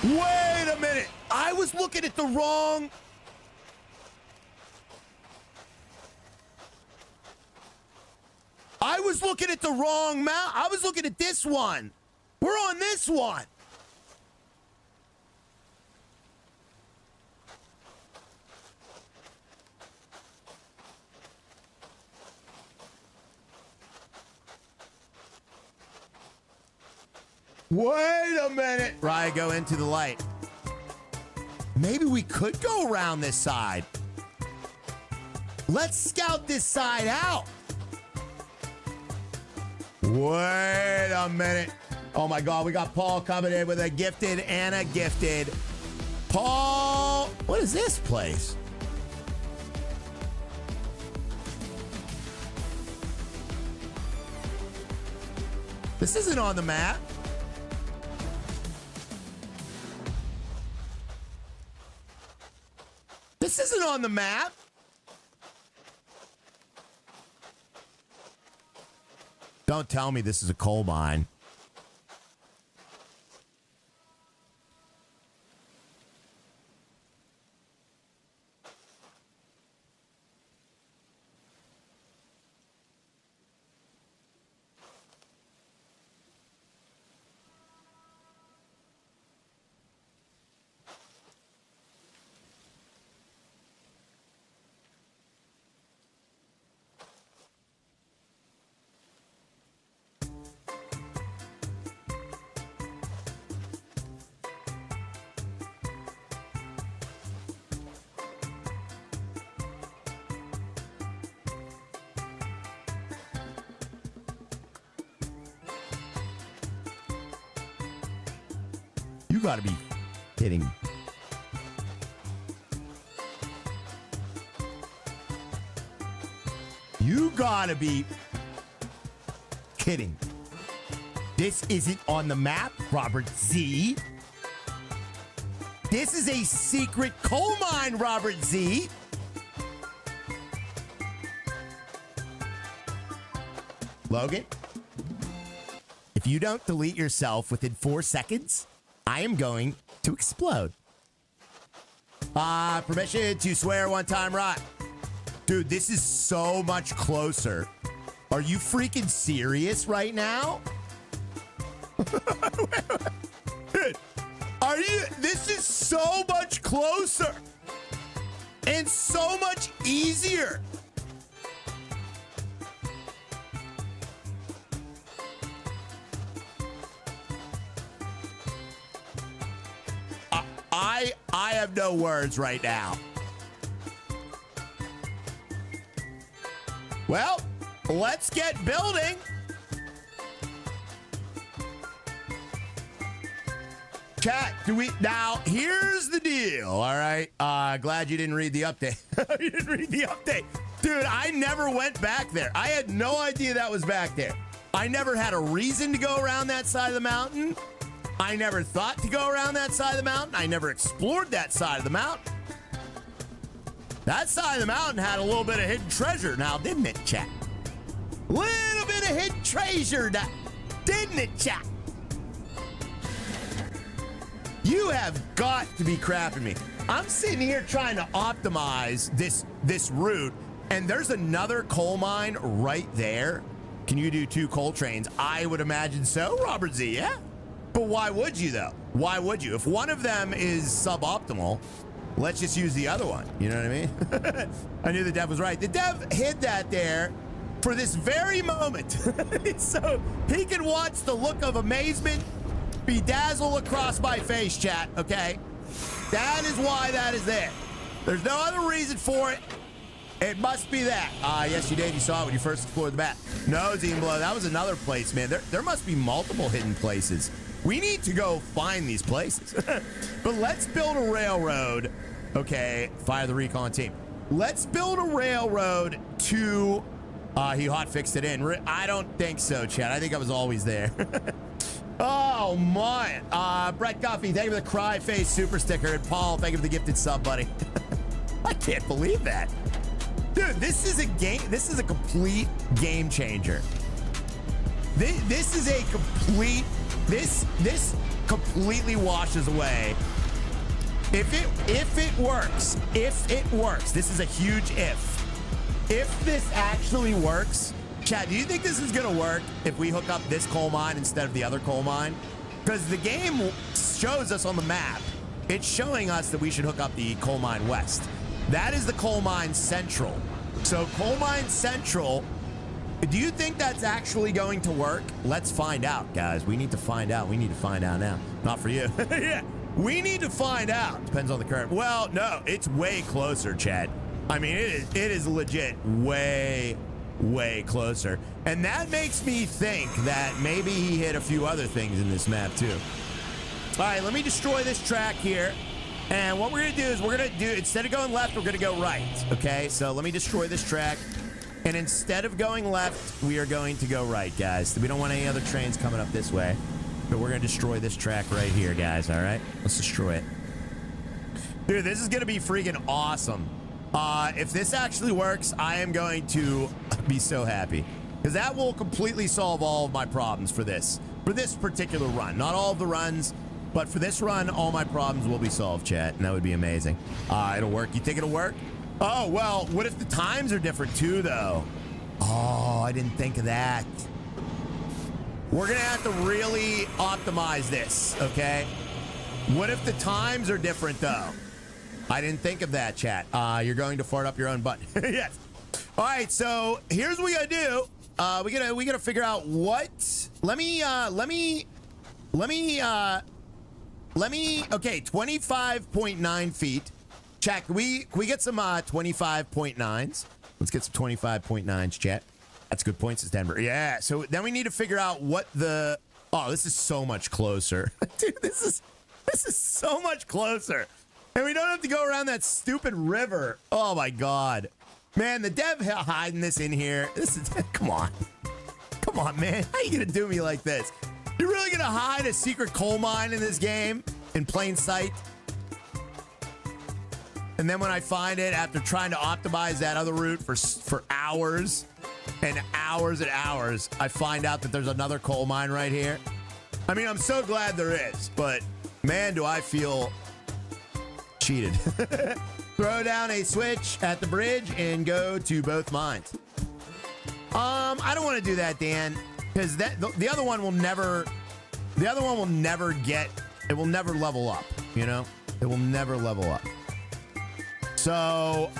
Wait a minute. I was looking at the wrong... I was looking at the wrong mount. I was looking at this one. We're on this one. Wait a minute. Raya, go into the light. Maybe we could go around this side. Let's scout this side out. Wait a minute. Oh my God, we got Paul coming in with a gifted and a gifted. Paul, what is this place? This isn't on the map. This isn't on the map. Don't tell me this is a coal mine. You gotta be kidding. You gotta be kidding. This isn't on the map, Robert Z. This is a secret coal mine, Robert Z. Logan, if you don't delete yourself within 4 seconds, I am going to explode. Permission to swear one time, right? Dude, this is so much closer. Are you freaking serious right now? Dude, are you? This is so much closer. And so much easier. I have no words right now. Well, let's get building. Chat, now here's the deal, all right? Glad you didn't read the update. You didn't read the update. Dude, I never went back there. I had no idea that was back there. I never had a reason to go around that side of the mountain. I never thought to go around that side of the mountain. I never explored that side of the mountain. That side of the mountain had a little bit of hidden treasure now, didn't it, chat? Little bit of hidden treasure, didn't it, chat? You have got to be crapping me. I'm sitting here trying to optimize this route, and there's another coal mine right there. Can you do 2 coal trains? I would imagine so, Robert Z, yeah? But why would you, though? Why would you? If one of them is suboptimal, let's just use the other one. You know what I mean? I knew the dev was right. The dev hid that there for this very moment. So he can watch the look of amazement bedazzle across my face, chat, okay? That is why that is there. There's no other reason for it. It must be that. Yes, you did. You saw it when you first explored the map. No, Zemblo, that was another place, man. There must be multiple hidden places. We need to go find these places. But let's build a railroad. Okay, fire the recon team. Let's build a railroad to... he hotfixed it in. I don't think so, Chad. I think I was always there. Oh, my. Brett Guffey, thank you for the cry face super sticker. And Paul, thank you for the gifted sub, buddy. I can't believe that. Dude, this is a game. This is a complete game changer. This is a complete... This completely washes away. If it works, this is a huge if this actually works, Chad, do you think this is gonna work if we hook up this coal mine instead of the other coal mine? Because the game shows us on the map, it's showing us that we should hook up the coal mine west. That is the coal mine central. So coal mine central, do you think that's actually going to work? Let's find out, guys. We need to find out. We need to find out now. Not for you. Yeah, we need to find out. Depends on the current. Well, no, it's way closer, Chad. I mean, it is legit way closer. And that makes me think that maybe he hit a few other things in this map too. All right, let me destroy this track here. And what we're gonna do is instead of going left, we're gonna go right, okay? So let me destroy this track. And instead of going left, we are going to go right, guys. We don't want any other trains coming up this way. But we're gonna destroy this track right here, guys, all right? Let's destroy it. Dude, this is gonna be freaking awesome. If this actually works, I am going to be so happy. Because that will completely solve all of my problems for this particular run. Not all of the runs, but for this run, all my problems will be solved, chat. And that would be amazing. It'll work. You think it'll work? Oh, well, what if the times are different too, though? Oh, I didn't think of that. We're going to have to really optimize this, okay? What if the times are different, though? I didn't think of that, chat. You're going to fart up your own butt. Yes. All right, so here's what we gotta do. We gotta figure out what. Let me. Okay, 25.9 feet. Chat, can we get some 25.9s? Let's get some 25.9s, chat. That's good points, it's Denver. Yeah. So then we need to figure out what the. Oh, this is so much closer, dude. This is so much closer. And we don't have to go around that stupid river. Oh, my God. Man, the dev hiding this in here. This is... Come on. Come on, man. How are you going to do me like this? You're really going to hide a secret coal mine in this game in plain sight? And then when I find it, after trying to optimize that other route for hours and hours and hours, I find out that there's another coal mine right here. I mean, I'm so glad there is. But, man, do I feel... cheated. Throw down a switch at the bridge and go to both mines. I don't want to do that, Dan, because the other one will never get, it will never level up, you know? It will never level up. So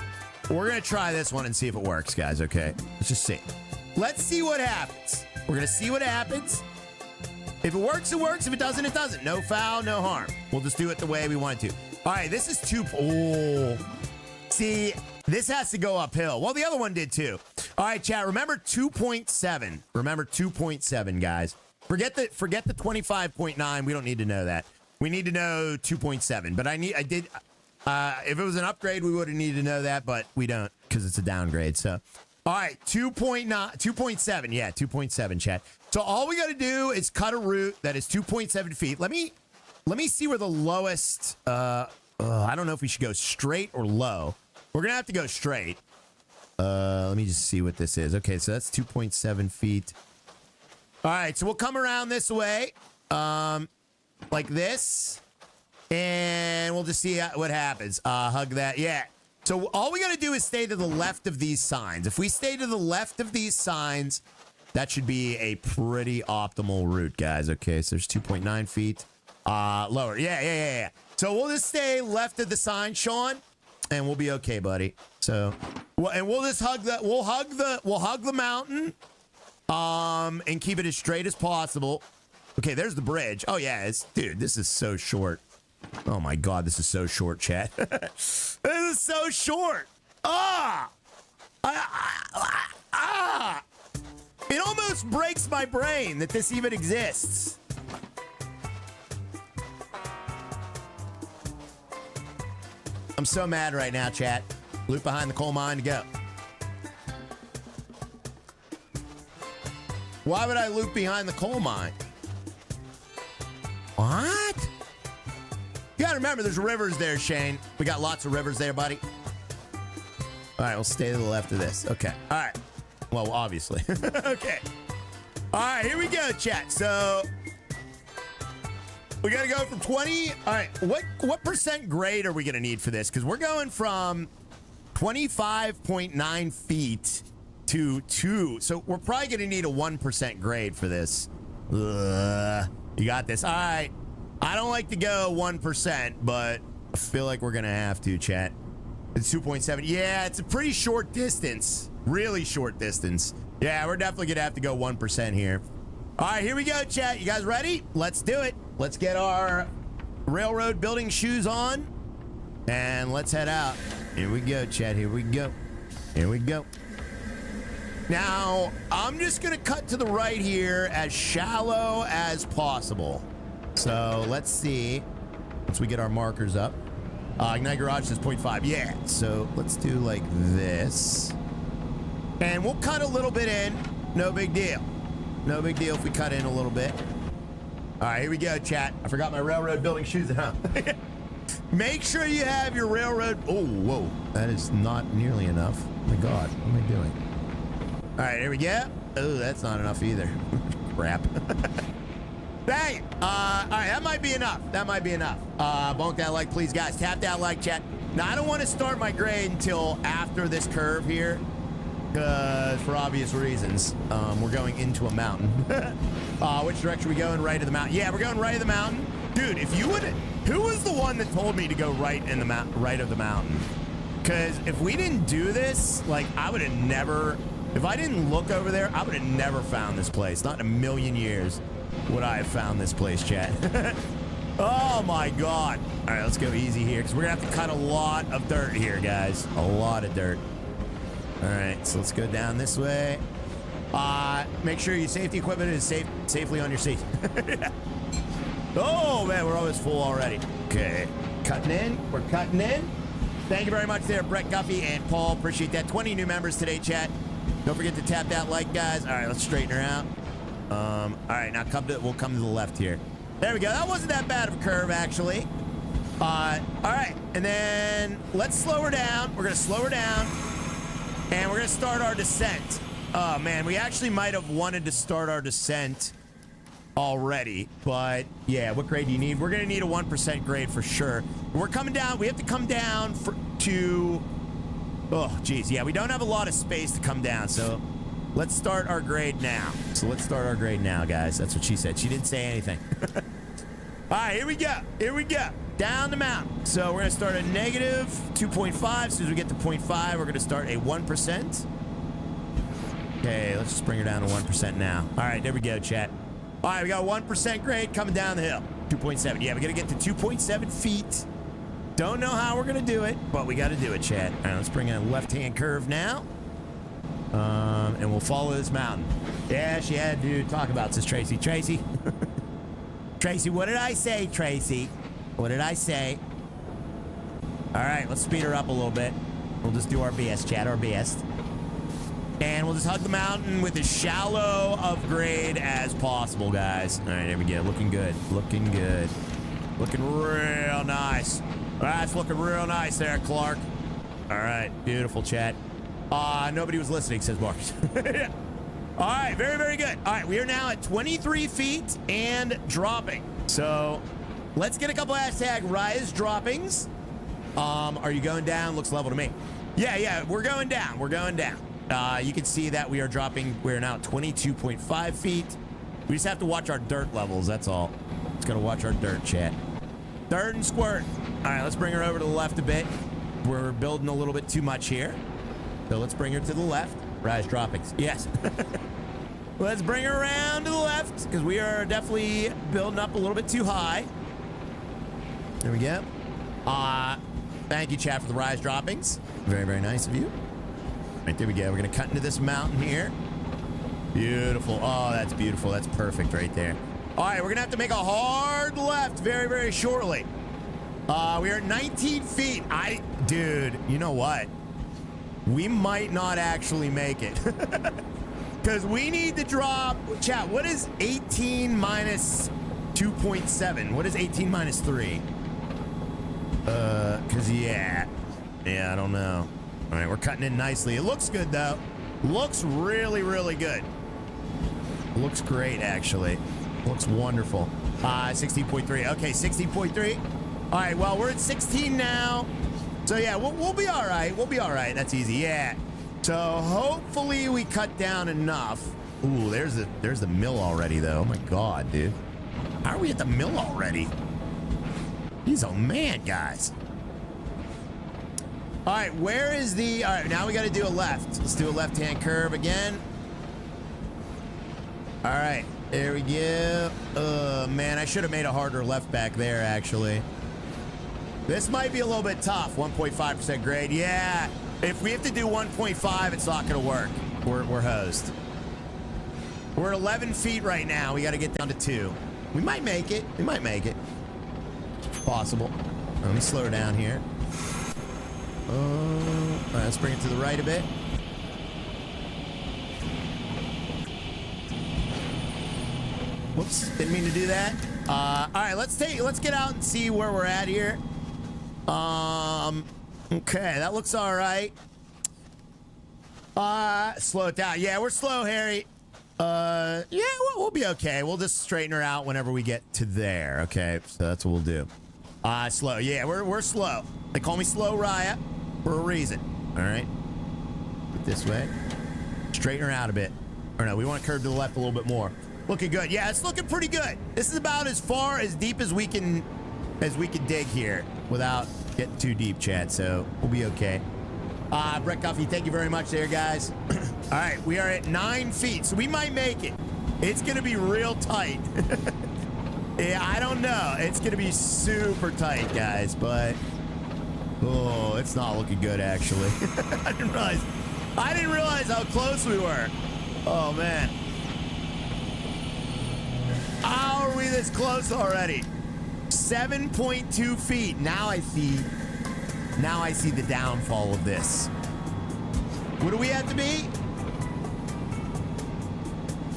we're gonna try this one and see if it works, guys, okay? Let's just see. Let's see what happens. We're gonna see what happens. If it works, it works. If it doesn't, it doesn't. No foul, no harm. We'll just do it the way we want it to. All right, this is oh. See, this has to go uphill. Well, the other one did too. All right, chat, remember 2.7. Remember 2.7, guys. Forget the 25.9. We don't need to know that. We need to know 2.7. But if it was an upgrade, we would have needed to know that, but we don't because it's a downgrade. So, all right, 2.7. Yeah, 2.7, chat. So all we got to do is cut a route that is 2.7 feet. Let me see where the lowest, I don't know if we should go straight or low. We're going to have to go straight. Let me just see what this is. Okay, so that's 2.7 feet. All right, so we'll come around this way, like this, and we'll just see what happens. Hug that, yeah. So all we got to do is stay to the left of these signs. If we stay to the left of these signs, that should be a pretty optimal route, guys. Okay, so there's 2.9 feet. Lower. Yeah. So we'll just stay left of the sign, Sean, and we'll be okay, buddy. So, well, and we'll just hug the, we'll hug the mountain, and keep it as straight as possible. Okay, there's the bridge. Oh yeah, dude, this is so short. Oh my God, this is so short, chat. This is so short. It almost breaks my brain that this even exists. I'm so mad right now, chat. Loop behind the coal mine to go. Why would I loop behind the coal mine? What? You gotta remember, there's rivers there, Shane. We got lots of rivers there, buddy. All right, we'll stay to the left of this. Okay. All right. Well, obviously. Okay. All right, here we go, chat. So we gotta go from 20. All right, what percent grade are we gonna need for this? Because we're going from 25.9 feet to 2. So we're probably gonna need a 1% grade for this. You got this. All right. I don't like to go 1%, but I feel like we're gonna have to, chat. It's 2.7. Yeah, it's a pretty short distance. Really short distance. Yeah, we're definitely gonna have to go 1% here. All right, here we go, chat. You guys ready? Let's do it. Let's get our railroad building shoes on, and let's head out. Here we go, chat. Here we go. Here we go. Now, I'm just gonna cut to the right here as shallow as possible. So let's see. Once we get our markers up. Ignite garage says 0.5. Yeah, so let's do like this. And we'll cut a little bit in. No big deal. No big deal if we cut in a little bit. All right, here we go, chat. I forgot my railroad building shoes at home. Make sure you have your railroad. Oh, whoa. That is not nearly enough. Oh my God, what am I doing? All right, here we go. Oh, that's not enough either. Crap. Dang it. All right, that might be enough. That might be enough. Bonk that like, please, guys. Tap that like, chat. Now, I don't want to start my grade until after this curve here, because for obvious reasons, we're going into a mountain. Which direction are we going? Right of the mountain. Yeah, we're going right of the mountain. Dude, if you would, who was the one that told me to go right in the right of the mountain? Because if we didn't do this, like, I would have never, if I didn't look over there, I would have never found this place. Not in a million years would I have found this place, chat. Oh my God. All right, let's go easy here, because we're gonna have to cut a lot of dirt here, guys. A lot of dirt. All right, so let's go down this way. Make sure your safety equipment is safely on your seat. Oh man, we're almost full already. Okay, cutting in. We're cutting in. Thank you very much there, Brett Guffey and Paul. Appreciate that. 20 new members today, chat. Don't forget to tap that like, guys. All right, let's straighten her out. All right, now we'll come to the left here. There we go. That wasn't that bad of a curve, actually. All right, and then let's slow her down. We're gonna slow her down, and we're gonna start our descent. Oh man, we actually might have wanted to start our descent already, but yeah, what grade do you need? We're gonna need a 1% grade for sure. We're coming down. We have to come down to. Oh, geez, yeah, we don't have a lot of space to come down, so let's start our grade now. So let's start our grade now, guys. That's what she said. She didn't say anything. All right, here we go. Here we go. Down the mountain. So we're gonna start at negative 2.5. As soon as we get to 0.5, we're gonna start a 1%. Okay, let's just bring her down to 1% now. All right, there we go, chat. All right, we got a 1% grade coming down the hill. 2.7. Yeah, we gotta get to 2.7 feet. Don't know how we're gonna do it, but we gotta do it, chat. All right, let's bring in a left-hand curve now. And we'll follow this mountain. Yeah, she had to talk about this, Tracy. Tracy. Tracy, what did I say, Tracy? What did I say? All right, let's speed her up a little bit. We'll just do our BS, chat, our BS. And we'll just hug the mountain with as shallow of grade as possible, guys. All right, there we go. Looking good. Looking good. Looking real nice. All right, it's looking real nice there, Clark. All right, beautiful, chat. Nobody was listening, says Marcus. All right, very, very good. All right, we are now at 23 feet and dropping. So let's get a couple hashtag rise droppings. Are you going down? Looks level to me. Yeah, we're going down. We're going down. You can see that we are dropping. We're now at 22.5 feet. We just have to watch our dirt levels. That's all. Just gotta watch our dirt, chat. Third and squirt. All right, let's bring her over to the left a bit. We're building a little bit too much here. So let's bring her to the left. Rise droppings. Yes. Let's bring her around to the left because we are definitely building up a little bit too high. There we go. Thank you, chat, for the rise droppings. Very, very nice of you. Right, there we go. We're going to cut into this mountain here. Beautiful. Oh, that's beautiful. That's perfect right there. All right, we're going to have to make a hard left very, very shortly. We are at 19 feet. Dude, you know what? We might not actually make it. Because we need to drop... Chat, what is 18 minus 2.7? What is 18 minus 3? Because, yeah, I don't know. All right, we're cutting in nicely. It looks good, though. Looks really, really good. Looks great, actually. Looks wonderful. 16.3. Okay, 16.3. All right, well, we're at 16 now. So, yeah, we'll be all right. We'll be all right. That's easy. Yeah. So, hopefully we cut down enough. Ooh, there's the mill already, though. Oh, my God, dude. How are we at the mill already? He's a man, guys. All right, where is the... All right, now we got to do a left. Let's do a left-hand curve again. All right, there we go. Man, I should have made a harder left back there, actually. This might be a little bit tough. 1.5% grade. Yeah, if we have to do 1.5, it's not going to work. We're hosed. We're at 11 feet right now. We got to get down to 2. We might make it. We might make it. Possible. Let me slow her down here. All right, let's bring it to the right a bit. Whoops, didn't mean to do that. All right, let's get out and see where we're at here. Okay, that looks all right. Slow it down. Yeah, we're slow, Harry. Yeah, we'll be okay. We'll just straighten her out whenever we get to there. Okay, so that's what we'll do. Slow. Yeah, we're slow. They call me Slow Raya for a reason. All right. Put this way. Straighten her out a bit. Or no, we want to curve to the left a little bit more. Looking good. Yeah, it's looking pretty good. This is about as far as deep as we can dig here without getting too deep, Chad. So we'll be okay. Brett Guffey, thank you very much there, guys. All right, we are at 9 feet, so we might make it. It's gonna be real tight. Yeah, I don't know. It's gonna be super tight, guys, but oh, it's not looking good actually. I didn't realize how close we were. Oh man. How are we this close already? 7.2 feet. Now I see the downfall of this. What do we have to be?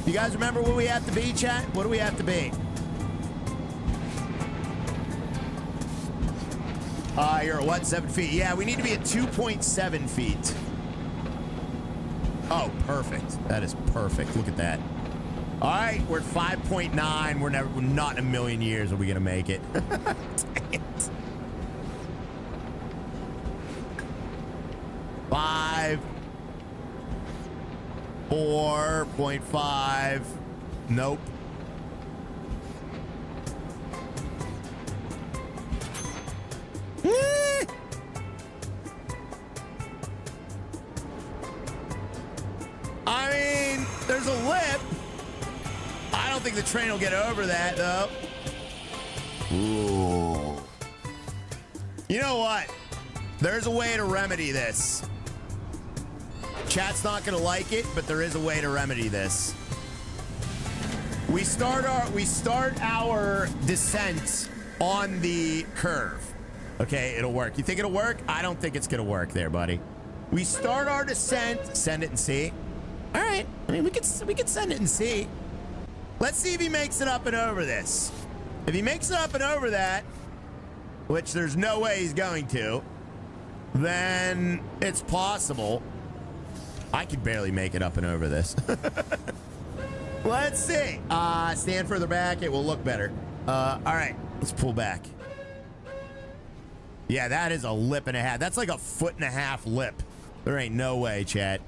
You guys remember what we have to be, chat? What do we have to be? You're at what? 7 feet. Yeah, we need to be at 2.7 feet. Oh, perfect. That is perfect. Look at that. All right, we're at 5.9. We're not in a million years are we gonna make it. Dang it. 5. 4.5. Nope. I mean, there's a lip. I don't think the train will get over that, though. Ooh. You know what? There's a way to remedy this. Chat's not gonna like it, but there is a way to remedy this. We start our descent on the curve. Okay, it'll work. You think it'll work? I don't think it's gonna work there, buddy. We start our descent, send it and see. All right. I mean, we could send it and see. Let's see if he makes it up and over this. If he makes it up and over that, which there's no way he's going to, then it's possible. I could barely make it up and over this. Let's see. Stand further back. It will look better. All right. Let's pull back. Yeah, that is a lip and a half. That's like a 1.5 foot lip. There ain't no way, chat.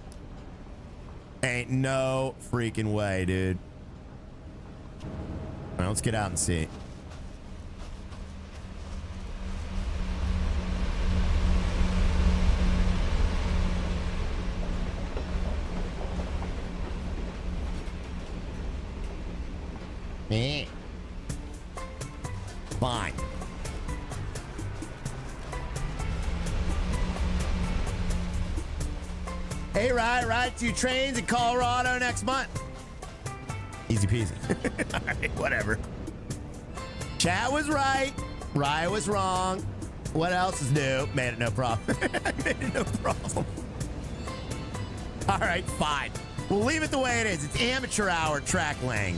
Ain't no freaking way, dude. All right, let's get out and see. Fine. Hey, ride 2 trains in Colorado next month. Easy peasy. All right, whatever. Chat was right. Rye was wrong. What else is new? Made it no problem. Made it no problem. All right, fine. We'll leave it the way it is. It's amateur hour track laying.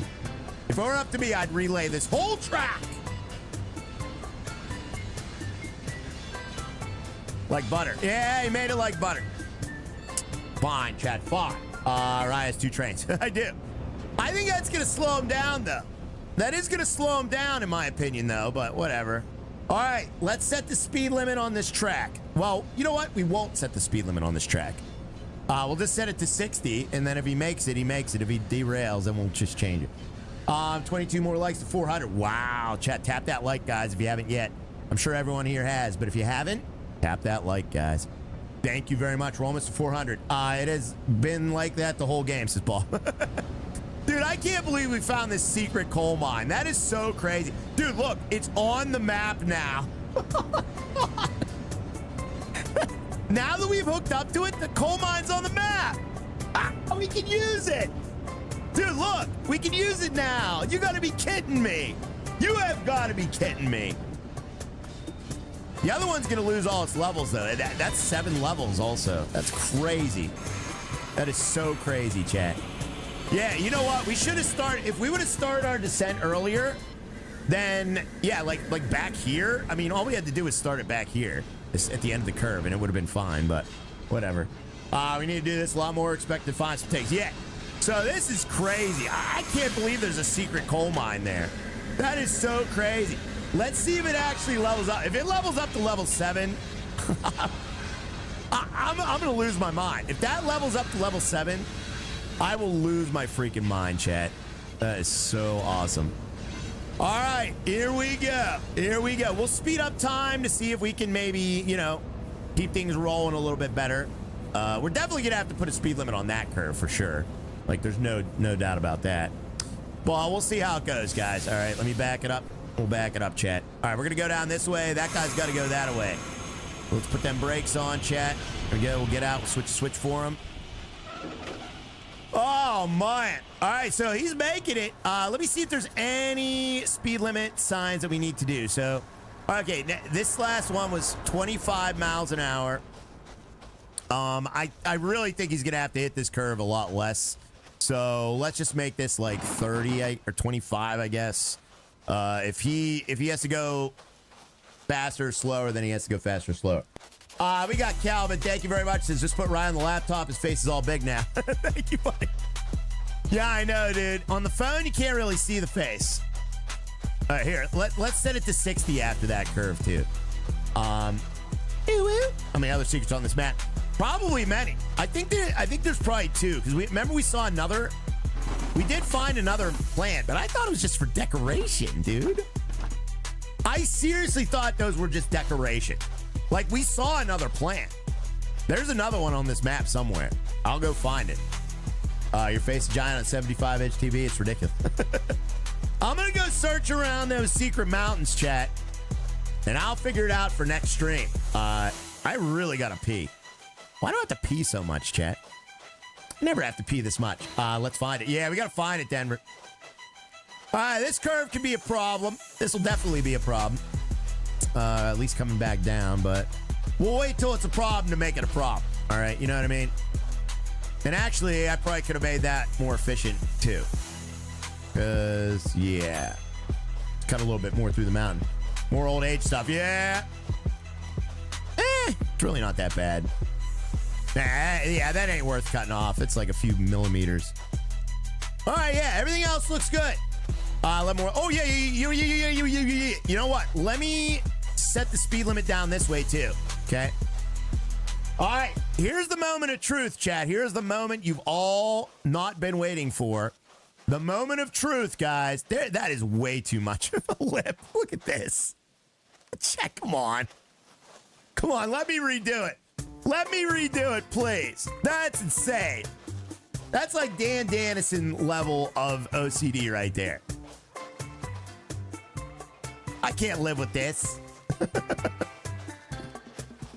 If it were up to me, I'd relay this whole track. Like butter. Yeah, he made it like butter. Fine, Chad, fine. Rye has 2 trains. I do. I think that's going to slow him down, though. That is going to slow him down, in my opinion, though, but whatever. All right, let's set the speed limit on this track. Well, you know what? We won't set the speed limit on this track. We'll just set it to 60, and then if he makes it, he makes it. If he derails, then we'll just change it. 22 more likes to 400. Wow, chat, tap that like, guys, if you haven't yet. I'm sure everyone here has, but if you haven't, tap that like, guys. Thank you very much. We're almost to 400. It has been like that the whole game, says Paul. Dude, I can't believe we found this secret coal mine. That is so crazy. Dude, look, it's on the map now. Now that we've hooked up to it, the coal mine's on the map. We can use it. Dude, look, we can use it now. You gotta be kidding me. You have gotta be kidding me. The other one's gonna lose all its levels, though. That's 7 levels also. That's crazy. That is so crazy, chat. Yeah, you know what? We should have started, if we would have started our descent earlier, then, yeah, like back here. I mean, all we had to do was start it back here at the end of the curve, and it would have been fine, but whatever. We need to do this a lot more. Expect to find some takes. Yeah. So this is crazy. I can't believe there's a secret coal mine there. That is so crazy. Let's see if it actually levels up. If it levels up to level 7, I'm going to lose my mind. If that levels up to level 7, I will lose my freaking mind, chat. That is so awesome. All right, here we go. Here we go. We'll speed up time to see if we can maybe, you know, keep things rolling a little bit better. We're definitely going to have to put a speed limit on that curve for sure. Like, there's no doubt about that. Well, we'll see how it goes, guys. All right, let me back it up. We'll back it up, chat. All right, we're going to go down this way. That guy's got to go that way. Let's put them brakes on, chat. There we go. We'll get out. We'll switch for him. Oh, man. All right, so he's making it. Let me see if there's any speed limit signs that we need to do. So, okay, this last one was 25 miles an hour. I really think he's going to have to hit this curve a lot less. So let's just make this like 30 or 25, I guess. If he has to go faster or slower, then he has to go faster or slower. We got Calvin. Thank you very much. Says just put Ryan on the laptop. His face is all big now. Thank you, buddy. Yeah, I know, dude. On the phone, you can't really see the face. All right, here. Let's set it to 60 after that curve too. How many other secrets on this map? Probably many. I think there's probably 2 because we saw another. We did find another plant, but I thought it was just for decoration, dude. I seriously thought those were just decoration. Like, we saw another plant. There's another one on this map somewhere. I'll go find it. Your face is giant on 75-inch TV. It's ridiculous. I'm going to go search around those secret mountains, chat, and I'll figure it out for next stream. I really got to pee. Why do I have to pee so much, chat? I never have to pee this much. Let's find it. Yeah, we got to find it, Denver. All right, this curve could be a problem. This will definitely be a problem. At least coming back down, but we'll wait till it's a problem to make it a problem. All right, you know what I mean? And actually, I probably could have made that more efficient too. Because, yeah, cut a little bit more through the mountain. More old age stuff, yeah. It's really not that bad. Nah, yeah, that ain't worth cutting off. It's like a few millimeters. All right, yeah, everything else looks good. Let more. Oh yeah. You know what? Let me set the speed limit down this way too. Okay. All right. Here's the moment of truth, chat. Here's the moment you've all not been waiting for. The moment of truth, guys. That is way too much of a lip. Look at this. Chat, come on. Come on. Let me redo it. Let me redo it, please. That's insane. That's like Dan Dennison level of OCD right there. I can't live with this.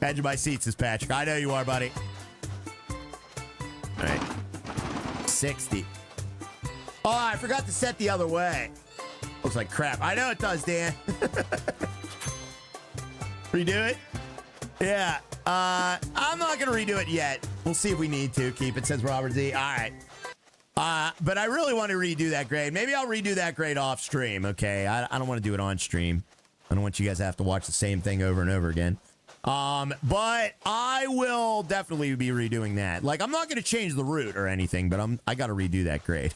Edge of my seat, says Patrick. I know you are, buddy. All right. 60. Oh, I forgot to set the other way. Looks like crap. I know it does, Dan. Redo it? Yeah. I'm not going to redo it yet. We'll see if we need to. Keep it, says Robert Z. All right. But I really want to redo that grade. Maybe I'll redo that grade off stream, okay? I don't want to do it on stream. I don't want you guys to have to watch the same thing over and over again. But I will definitely be redoing that. Like, I'm not going to change the route or anything, but I got to redo that grade.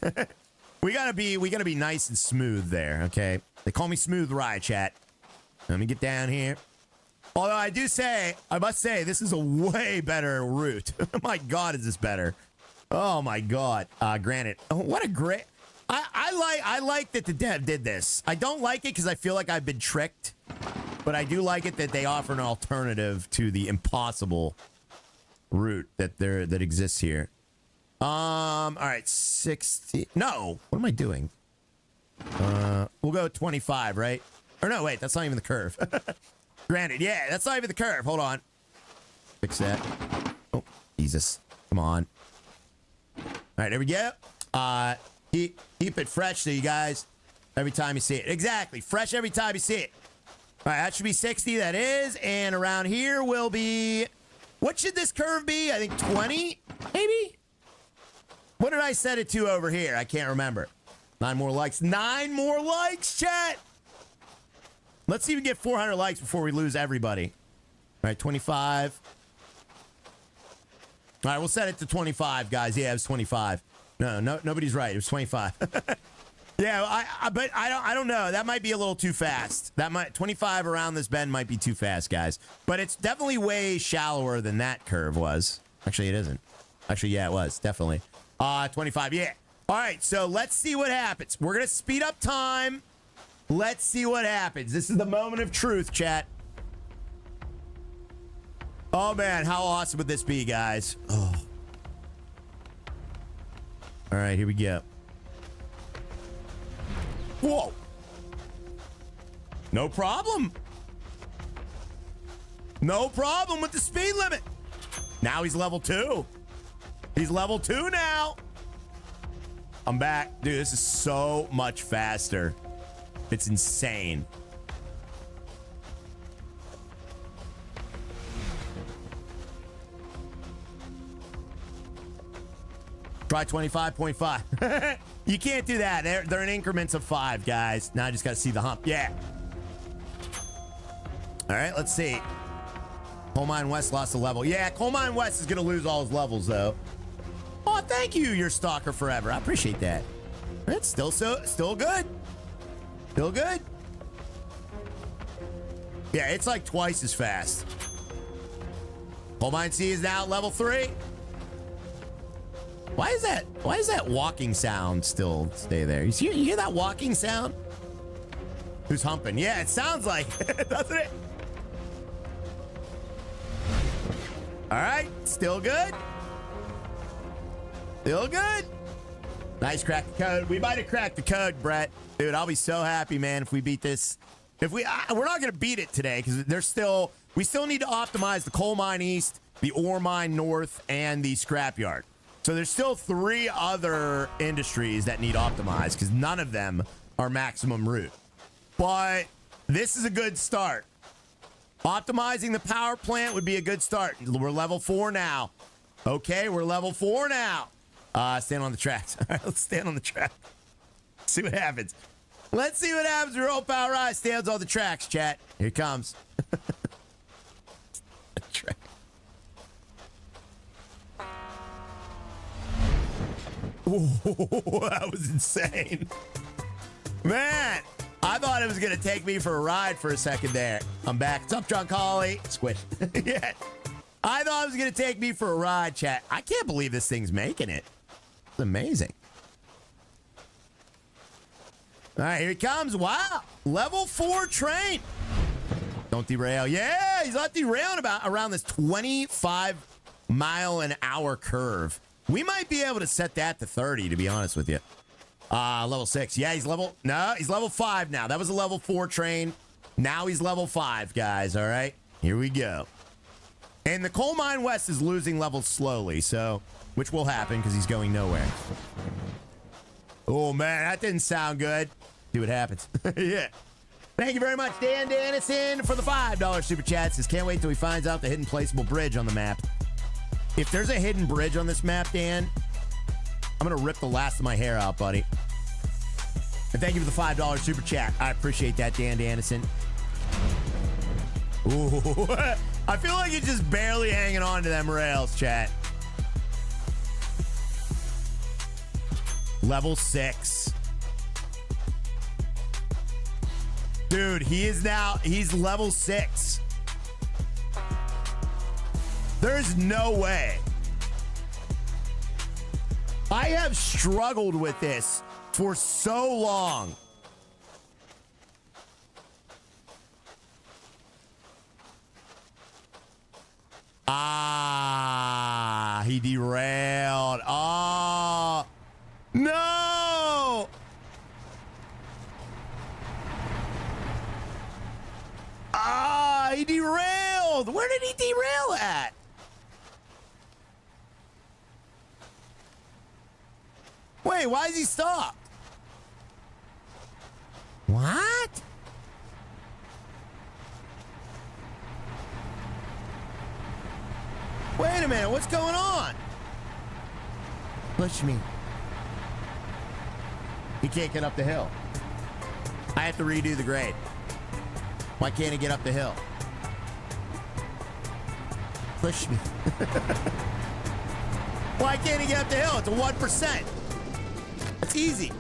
we gotta be nice and smooth there, okay? They call me Smooth Rye, chat. Let me get down here. Although I must say, this is a way better route. My God, is this better? Oh my God. Granted, what a great. I like that the dev did this. I don't like it because I feel like I've been tricked, but I do like it that they offer an alternative to the impossible route that exists here. All right, 60. No, what am I doing? We'll go 25, right? Or no, wait, that's not even the curve. Granted, yeah, that's not even the curve. Hold on. Fix that. Oh, Jesus. Come on. All right, there we go. Keep it fresh so you guys, every time you see it. Exactly. Fresh every time you see it. All right, that should be 60. That is. And around here will be, what should this curve be? I think 20, maybe? What did I set it to over here? I can't remember. 9 more likes. 9 more likes, chat. Let's see if we get 400 likes before we lose everybody. All right, 25. All right, we'll set it to 25, guys. Yeah, it was 25. No, nobody's right. It was 25. Yeah, but I don't know. That might be a little too fast. 25 around this bend might be too fast, guys. But it's definitely way shallower than that curve was. Actually, it isn't. Actually, yeah, it was definitely. 25. Yeah. All right. So let's see what happens. We're gonna speed up time. Let's see what happens. This is the moment of truth, chat. Oh man, how awesome would this be, guys? Oh. All right, here we go. Whoa. No problem. No problem with the speed limit. Now he's level 2. He's level 2 now. I'm back. Dude, this is so much faster. It's insane. Try 25.5. You can't do that. They're in increments of 5, guys. Now I just got to see the hump. Yeah. All right, let's see. Coal Mine West lost a level. Yeah, Coal Mine West is going to lose all his levels, though. Oh, thank you, your stalker forever. I appreciate that. It's still good. Still good. Yeah, it's like twice as fast. Coal Mine C is now at level 3. Why is that walking sound still stay there? You hear that walking sound? Who's humping? Yeah, it sounds like it, doesn't it? All right, still good. Still good. Nice, crack the code. We might have cracked the code, Brett. Dude, I'll be so happy, man, if we beat this. We're not gonna beat it today because we still need to optimize the coal mine east, the ore mine north, and the scrapyard. So there's still 3 other industries that need optimized because none of them are maximum route. But this is a good start. Optimizing the power plant would be a good start. We're level 4 now. Okay, we're level 4 now. Stand on the tracks. All right, let's stand on the track. See what happens. Let's see what happens when Roll Power Rise stands on the tracks, chat. Here it comes. Track. Ooh, that was insane. Man, I thought it was going to take me for a ride for a second there. I'm back. What's up, Drunk Holly? Squish. Yeah. I thought it was going to take me for a ride, chat. I can't believe this thing's making it. It's amazing. All right, here he comes. Wow. Level 4 train. Don't derail. Yeah, he's not derailing around this 25-mile-an-hour curve. We might be able to set that to 30, to be honest with you. Level 6. Yeah, he's level 5 now. That was a level 4 train. Now he's level 5, guys, all right? Here we go. And the Coal Mine West is losing levels slowly, so, which will happen because he's going nowhere. Oh, man, that didn't sound good. See what happens. Yeah. Thank you very much, Dan Dennison, for the $5 super chat. Says, can't wait till he finds out the hidden placeable bridge on the map. If there's a hidden bridge on this map, Dan, I'm going to rip the last of my hair out, buddy. And thank you for the $5 super chat. I appreciate that, Dan Dennison. Ooh, I feel like it's just barely hanging on to them rails, chat. Level 6. Dude, he's level 6. There's no way. I have struggled with this for so long. Ah, he derailed. Oh, no. Ah, he derailed. Where did he derail at? Wait, why is he stopped? What? Wait a minute, what's going on? Push me. He can't get up the hill. I have to redo the grade. Why can't he get up the hill? Push me. Why can't he get up the hill? It's a 1%. It's easy.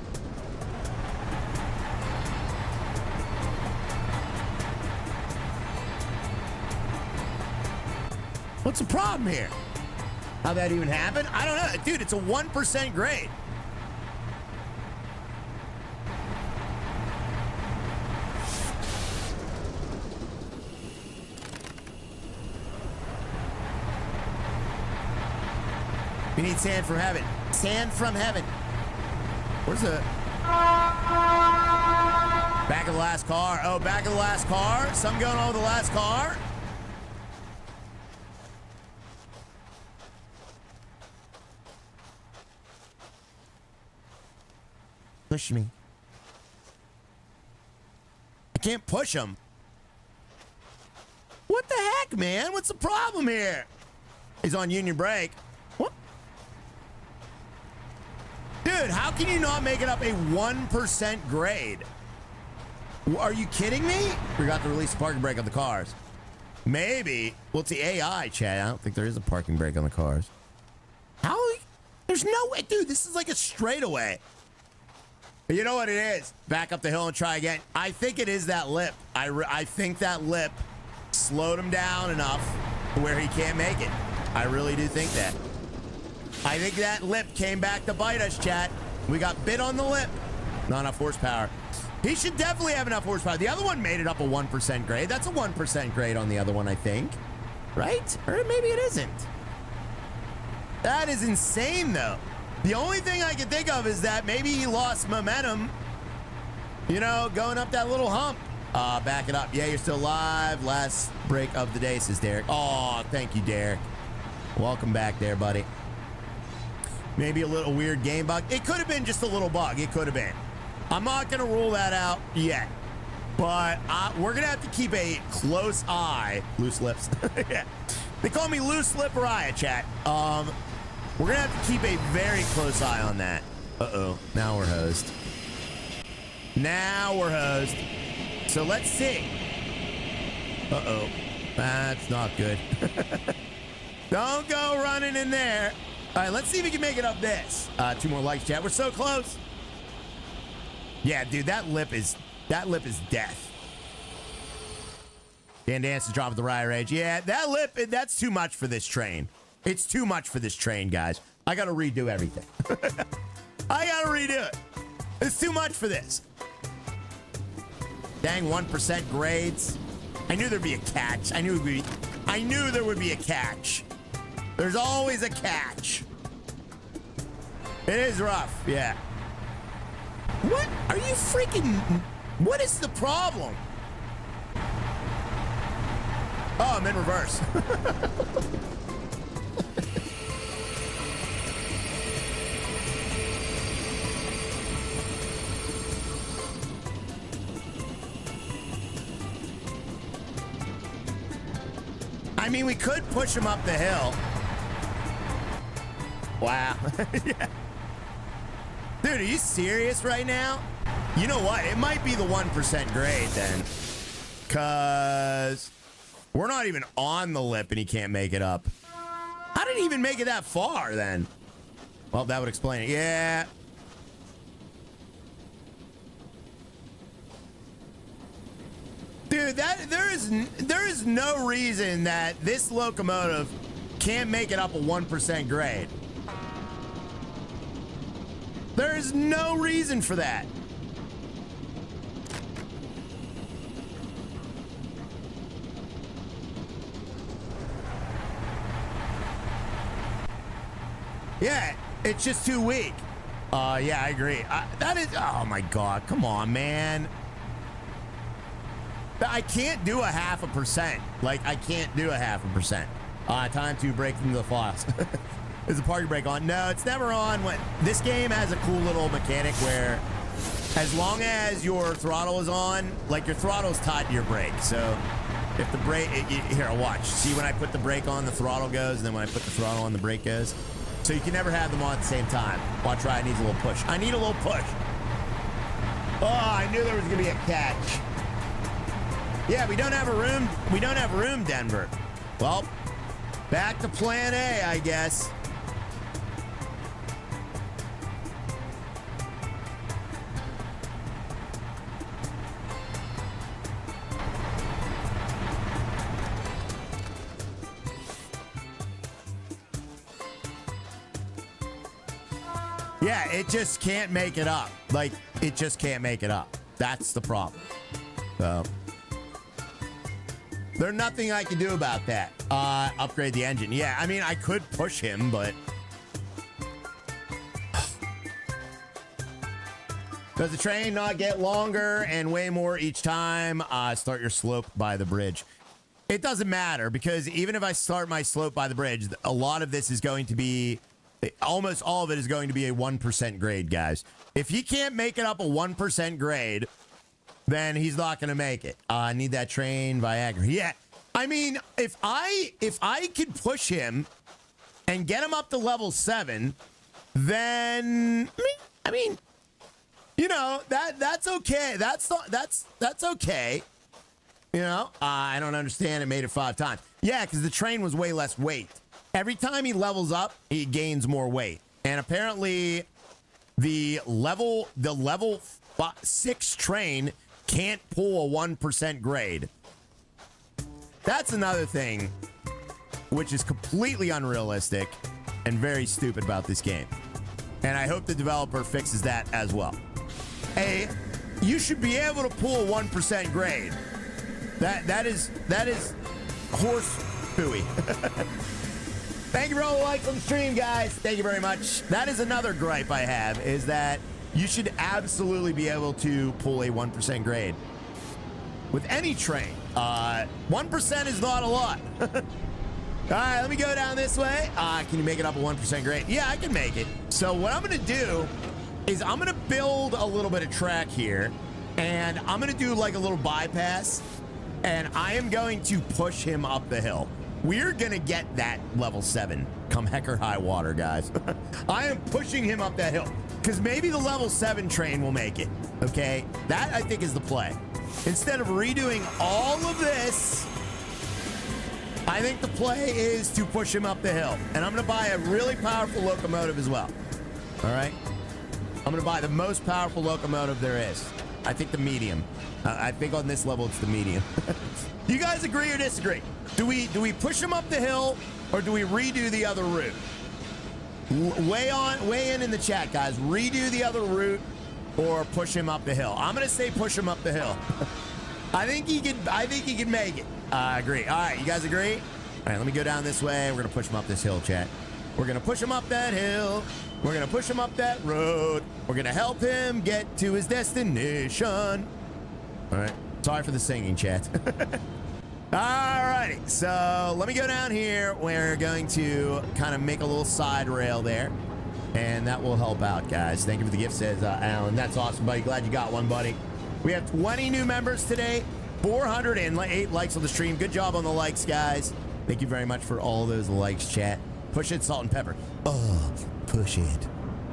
What's the problem here? How'd that even happen? I don't know. Dude, it's a 1% grade. We need sand from heaven. Sand from heaven. Where's the... Back of the last car. Oh, back of the last car. Something going on with the last car. Push me. I can't push him. What the heck, man? What's the problem here? He's on union break. What? Dude, how can you not make it up a 1% grade? Are you kidding me? We got to release the parking brake on the cars. Maybe. Well, it's the AI, Chad. I don't think there is a parking brake on the cars. How? There's no way. Dude, this is like a straightaway. You know what it is? Back up the hill and try again. I think it is that lip. I think that lip slowed him down enough to where he can't make it. I really do think that. I think that lip came back to bite us, chat. We got bit on the lip. Not enough horsepower. He should definitely have enough horsepower. The other one made it up a 1% grade. That's a 1% grade on the other one, I think. Right? Or maybe it isn't. That is insane, though. The only thing I can think of is that maybe he lost momentum, you know, going up that little hump. Back it up. Yeah, you're still live. Last break of the day, says Derek. Oh, thank you, Derek. Welcome back there, buddy. Maybe a little weird game bug. It could have been just a little bug. It could have been. I'm not going to rule that out yet. But we're going to have to keep a close eye. Loose lips. Yeah. They call me loose lip Raya, chat. We're going to have to keep a very close eye on that. Uh-oh. Now we're hosed. Now we're hosed. So let's see. Uh-oh. That's not good. Don't go running in there. All right, let's see if we can make it up this. 2 more likes, chat. We're so close. Yeah, dude, that lip is death. Dan Dance is dropping the riot rage. Yeah, that lip, that's too much for this train. It's too much for this train, guys. I got to redo everything. I got to redo it. It's too much for this. Dang, 1% grades. I knew there'd be a catch. I knew there would be a catch. There's always a catch. It is rough, yeah. What? Are you freaking... What is the problem? Oh, I'm in reverse. I mean, we could push him up the hill. Wow. Yeah. Dude, are you serious right now? You know what? It might be the 1% grade then. Because we're not even on the lip and he can't make it up. How did he even make it that far then? Well, that would explain it. Yeah. Dude, there is no reason that this locomotive can't make it up a 1% grade. There is no reason for that. Yeah, it's just too weak. Yeah, I agree. That is, oh my God, come on, man. I can't do a 0.5%. Like, I can't do a 0.5%. Time to break into the files. Is the party brake on? No, it's never on. This game has a cool little mechanic where as long as your throttle is on, like your throttle's tied to your brake. So if the brake, here, watch. See when I put the brake on, the throttle goes, and then when I put the throttle on, the brake goes. So you can never have them on at the same time. Watch, right, it needs a little push. I need a little push. Oh, I knew there was gonna be a catch. Yeah, we don't have a room. We don't have room, Denver. Well, back to plan A, I guess. Yeah, it just can't make it up. Like, it just can't make it up. That's the problem. So there's nothing I can do about that. Upgrade the engine. Yeah, I mean, I could push him, but does the train not get longer and way more each time? Start your slope by the bridge. It doesn't matter, because even if I start my slope by the bridge, a lot of this is going to be, almost all of it is going to be a 1% grade, guys. If he can't make it up a 1% grade, then he's not going to make it. I need that train Viagra. Yeah. I mean, if I could push him and get him up to level 7, then I mean, you know, that's okay. That's okay. You know, I don't understand. It made it 5 times. Yeah, because the train was way less weight. Every time he levels up, he gains more weight. And apparently the level 6 train can't pull a 1% grade. That's another thing which is completely unrealistic and very stupid about this game. And I hope the developer fixes that as well. Hey, you should be able to pull a 1% grade. That is horse phooey. Thank you for all the likes on the stream, guys. Thank you very much. That is another gripe I have, is that you should absolutely be able to pull a 1% grade with any train. 1% is not a lot. All right, let me go down this way. Can you make it up a 1% grade? Yeah, I can make it. So what I'm going to do is I'm going to build a little bit of track here, and I'm going to do like a little bypass, and I am going to push him up the hill. We're going to get that level 7 come heck or high water, guys. I am pushing him up that hill because maybe the level 7 train will make it. Okay, that I think is the play. Instead of redoing all of this, I think the play is to push him up the hill. And I'm going to buy a really powerful locomotive as well. All right, I'm going to buy the most powerful locomotive there is. I think the medium. I think on this level it's the medium. You guys agree or disagree? Do we push him up the hill, or do we redo the other route? Weigh in the chat, guys. Redo the other route or push him up the hill. I'm gonna say push him up the hill. I think he can make it. I agree. All right, you guys agree? All right, let me go down this way. We're gonna push him up this hill, chat. We're gonna push him up that hill. We're gonna push him up that road. We're gonna help him get to his destination. All right. Sorry for the singing, chat. All right, let's go down this way. We're gonna push him up that hill. We're gonna push him up that hill. We're gonna help him get to his destination. All right. Sorry for the singing, chat. All right, let's go down this way. We're gonna push him up that hill. We're gonna push him up that road. We're gonna help him get to his destination. All right. Sorry for the singing, chat. Alrighty, so let me go down here. We're going to kind of make a little side rail there, and that will help out, guys. Thank you for the gift, says Alan. That's awesome, buddy. Glad you got one, buddy. We have 20 new members today, 408 likes on the stream. Good job on the likes, guys. Thank you very much for all those likes, chat. Push it, salt and pepper. Oh, push it.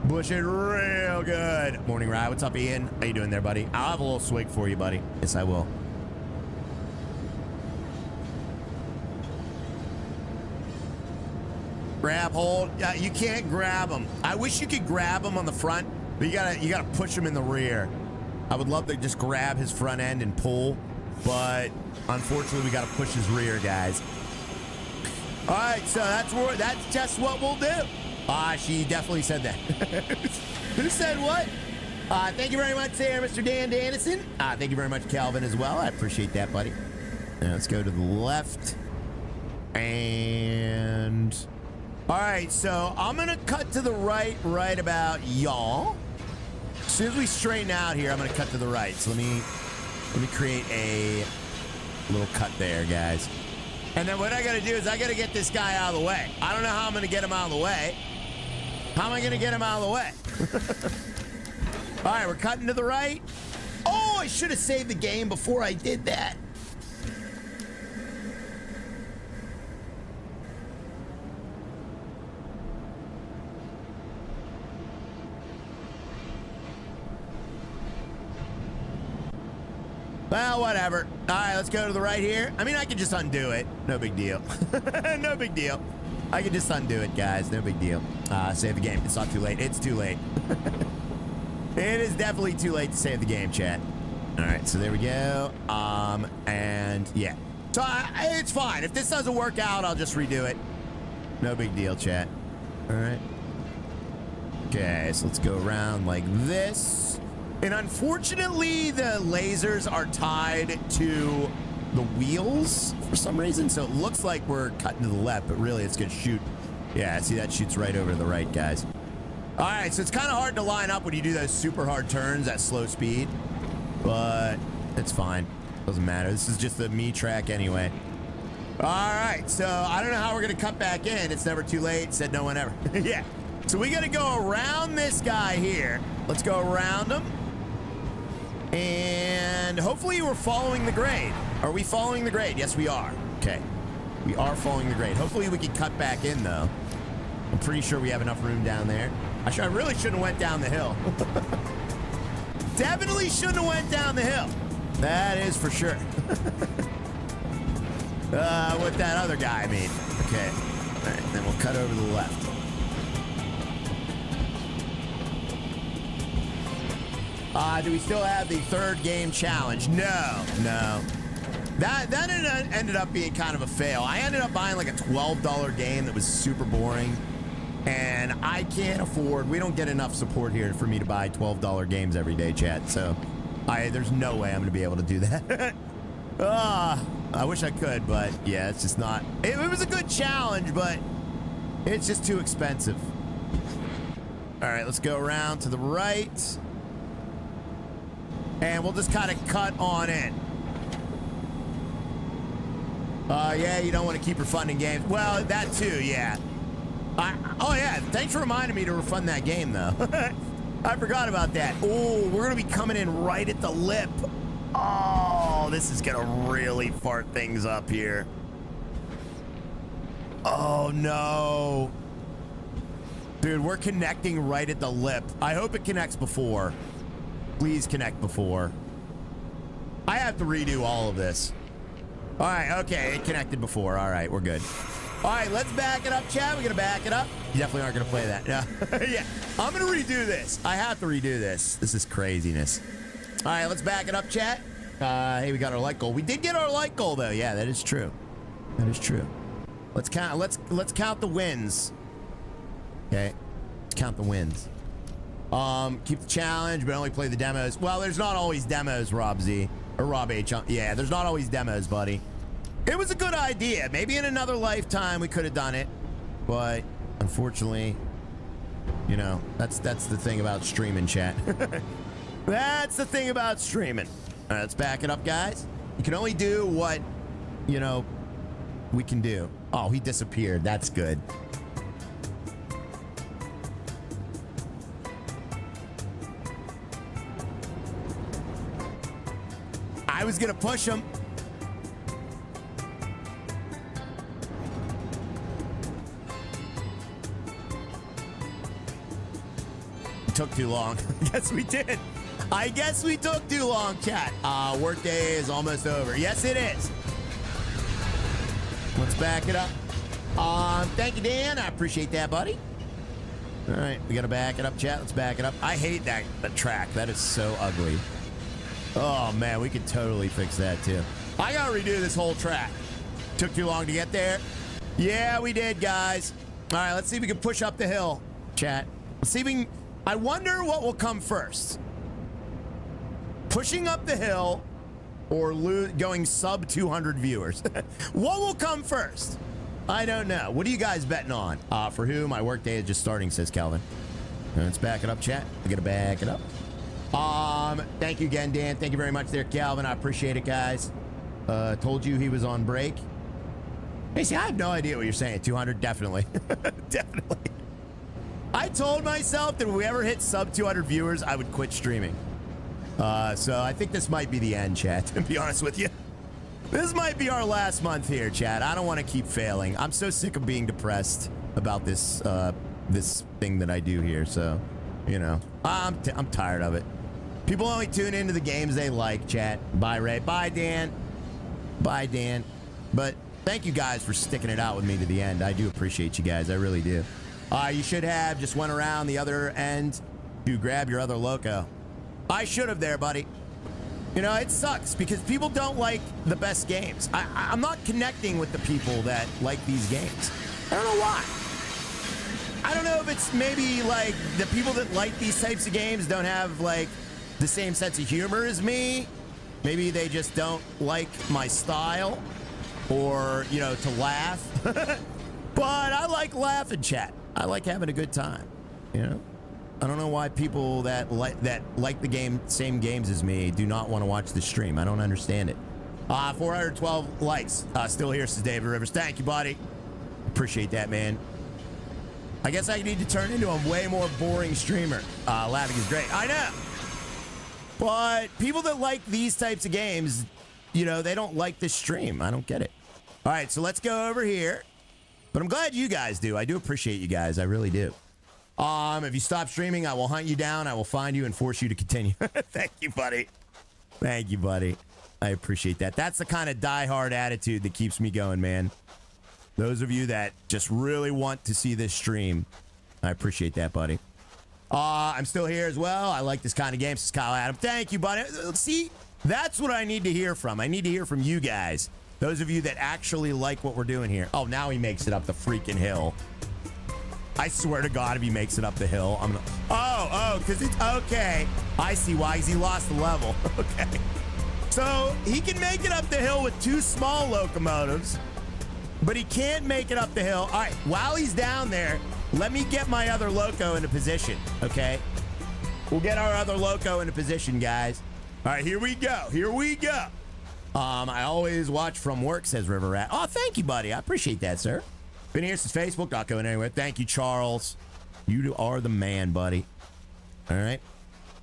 Push it real good. Morning, Rye. What's up, Ian? How you doing there, buddy? I'll have a little swig for you, buddy. Yes, I will. Grab hold. You can't grab them. I wish you could grab them on the front, but you gotta push them in the rear. I would love to just grab his front end and pull, but unfortunately we gotta push his rear, guys. All right, so that's just what we'll do. She definitely said that. Who said what? Thank you very much, there, Mr. Dan Dannison. Thank you very much, Calvin, as well. I appreciate that, buddy. Now let's go to the left. And all right, so I'm gonna cut to the right about y'all. As soon as we straighten out here, I'm gonna cut to the right. So let me create a little cut there, guys. And then what I gotta do is I gotta get this guy out of the way. I don't know how I'm gonna get him out of the way. How am I gonna get him out of the way? All right, we're cutting to the right. Oh, I should have saved the game before I did that. Well, whatever. All right, let's go to the right here. I mean, I can just undo it. No big deal. No big deal. I can just undo it, guys. No big deal. Save the game. It's not too late. It's too late. It is definitely too late to save the game, chat. All right, so there we go. And yeah. So it's fine. If this doesn't work out, I'll just redo it. No big deal, chat. All right. Okay, so let's go around like this. And unfortunately, the lasers are tied to the wheels for some reason. So it looks like we're cutting to the left, but really it's going to shoot. Yeah, see, that shoots right over to the right, guys. All right, so it's kind of hard to line up when you do those super hard turns at slow speed, but it's fine. Doesn't matter. This is just the me track anyway. All right, so I don't know how we're going to cut back in. It's never too late. Said no one ever. Yeah. So we got to go around this guy here. Let's go around him. And hopefully we're following the grade. Are we following the grade? Yes, we are. Okay. We are following the grade. Hopefully we can cut back in, though. I'm pretty sure we have enough room down there. I really shouldn't have went down the hill. Definitely shouldn't have went down the hill. That is for sure. With that other guy, I mean. Okay. All right, then we'll cut over to the left. Do we still have the third game challenge? No. That ended up being kind of a fail. I ended up buying like a $12 game that was super boring. And I can't afford, we don't get enough support here for me to buy $12 games every day, chat. So there's no way I'm going to be able to do that. I wish I could, but yeah, it's just not. It was a good challenge, but it's just too expensive. All right, let's go around to the right. And we'll just kind of cut on in. Yeah, you don't want to keep refunding games. Well, that too, yeah. Oh, yeah, thanks for reminding me to refund that game, though. I forgot about that. Oh, we're going to be coming in right at the lip. Oh, this is going to really fart things up here. Oh, no. Dude, we're connecting right at the lip. I hope it connects before. Please connect before. I have to redo all of this. All right, okay, it connected before. All right, we're good. All right, let's back it up, chat. We're going to back it up. You definitely aren't going to play that. Yeah. Yeah, I'm going to redo this. I have to redo this. This is craziness. All right, let's back it up, chat. Hey, we got our light goal. We did get our light goal, though. Yeah, that is true. That is true. Let's count. Let's count the wins. Okay, let's count the wins. Keep the challenge, but only play the demos. Well, there's not always demos, Rob Z. Or Rob H. Yeah, there's not always demos, buddy. It was a good idea. Maybe in another lifetime we could have done it. But, unfortunately, you know, that's the thing about streaming, chat. That's the thing about streaming. All right, let's back it up, guys. You can only do what you know, we can do. Oh, he disappeared. That's good. I was gonna push him. Took too long. Yes, we did. I guess we took too long, chat. Workday is almost over. Yes, it is. Let's back it up. Thank you, Dan. I appreciate that, buddy. All right, we gotta back it up, chat. Let's back it up. I hate that track. That is so ugly. Oh man, we could totally fix that too. I gotta redo this whole track. Took too long to get there. Yeah, we did, guys. All right, let's see if we can push up the hill, chat. Let's see if we can. I wonder what will come first. Pushing up the hill or going sub 200 viewers. What will come first? I don't know. What are you guys betting on? For who? My workday is just starting, says Calvin. Let's back it up, chat. We gotta back it up. Thank you again, Dan. Thank you very much there, Calvin. I appreciate it, guys. Told you he was on break. Hey, see, I have no idea what you're saying. 200, definitely. Definitely. I told myself that if we ever hit sub 200 viewers, I would quit streaming. So I think this might be the end, chat, to be honest with you. This might be our last month here, chat. I don't want to keep failing. I'm so sick of being depressed about this this thing that I do here. So, you know, I'm tired of it. People only tune into the games they like, chat. Bye, Ray. Bye, Dan. Bye, Dan. But thank you guys for sticking it out with me to the end. I do appreciate you guys. I really do. You should have just went around the other end to grab your other loco. I should have there, buddy. You know, it sucks because people don't like the best games. I'm not connecting with the people that like these games. I don't know why. I don't know if it's maybe like the people that like these types of games don't have like the same sense of humor as me. Maybe they just don't like my style or, you know, to laugh. But I like laughing, chat. I like having a good time, you know? I don't know why people that like the same games as me do not want to watch the stream. I don't understand it. 412 likes. Still here, says David Rivers. Thank you, buddy. Appreciate that, man. I guess I need to turn into a way more boring streamer. Laughing is great. I know. But people that like these types of games, you know, they don't like this stream. I don't get it. All right, so let's go over here. But I'm glad you guys do. I do appreciate you guys. I really do. If you stop streaming, I will hunt you down. I will find you and force you to continue. Thank you, buddy. Thank you, buddy. I appreciate that. That's the kind of diehard attitude that keeps me going, man. Those of you that just really want to see this stream, I appreciate that, buddy. I'm still here as well. I like this kind of game, says Kyle Adam. Thank you, buddy. See, that's what I need to hear from. I need to hear from you guys. Those of you that actually like what we're doing here. Oh, now he makes it up the freaking hill. I swear to God, if he makes it up the hill, I'm gonna... Oh, because it's... Okay. I see why, because he lost the level. Okay. So, he can make it up the hill with 2 small locomotives, but he can't make it up the hill. All right, while he's down there, let me get my other loco into position, okay? We'll get our other loco into position, guys. All right, here we go. Here we go. I always watch from work, says River Rat. Oh, thank you, buddy. I appreciate that, sir. Been here since Facebook, not going anywhere. Thank you, Charles. You are the man, buddy. All right.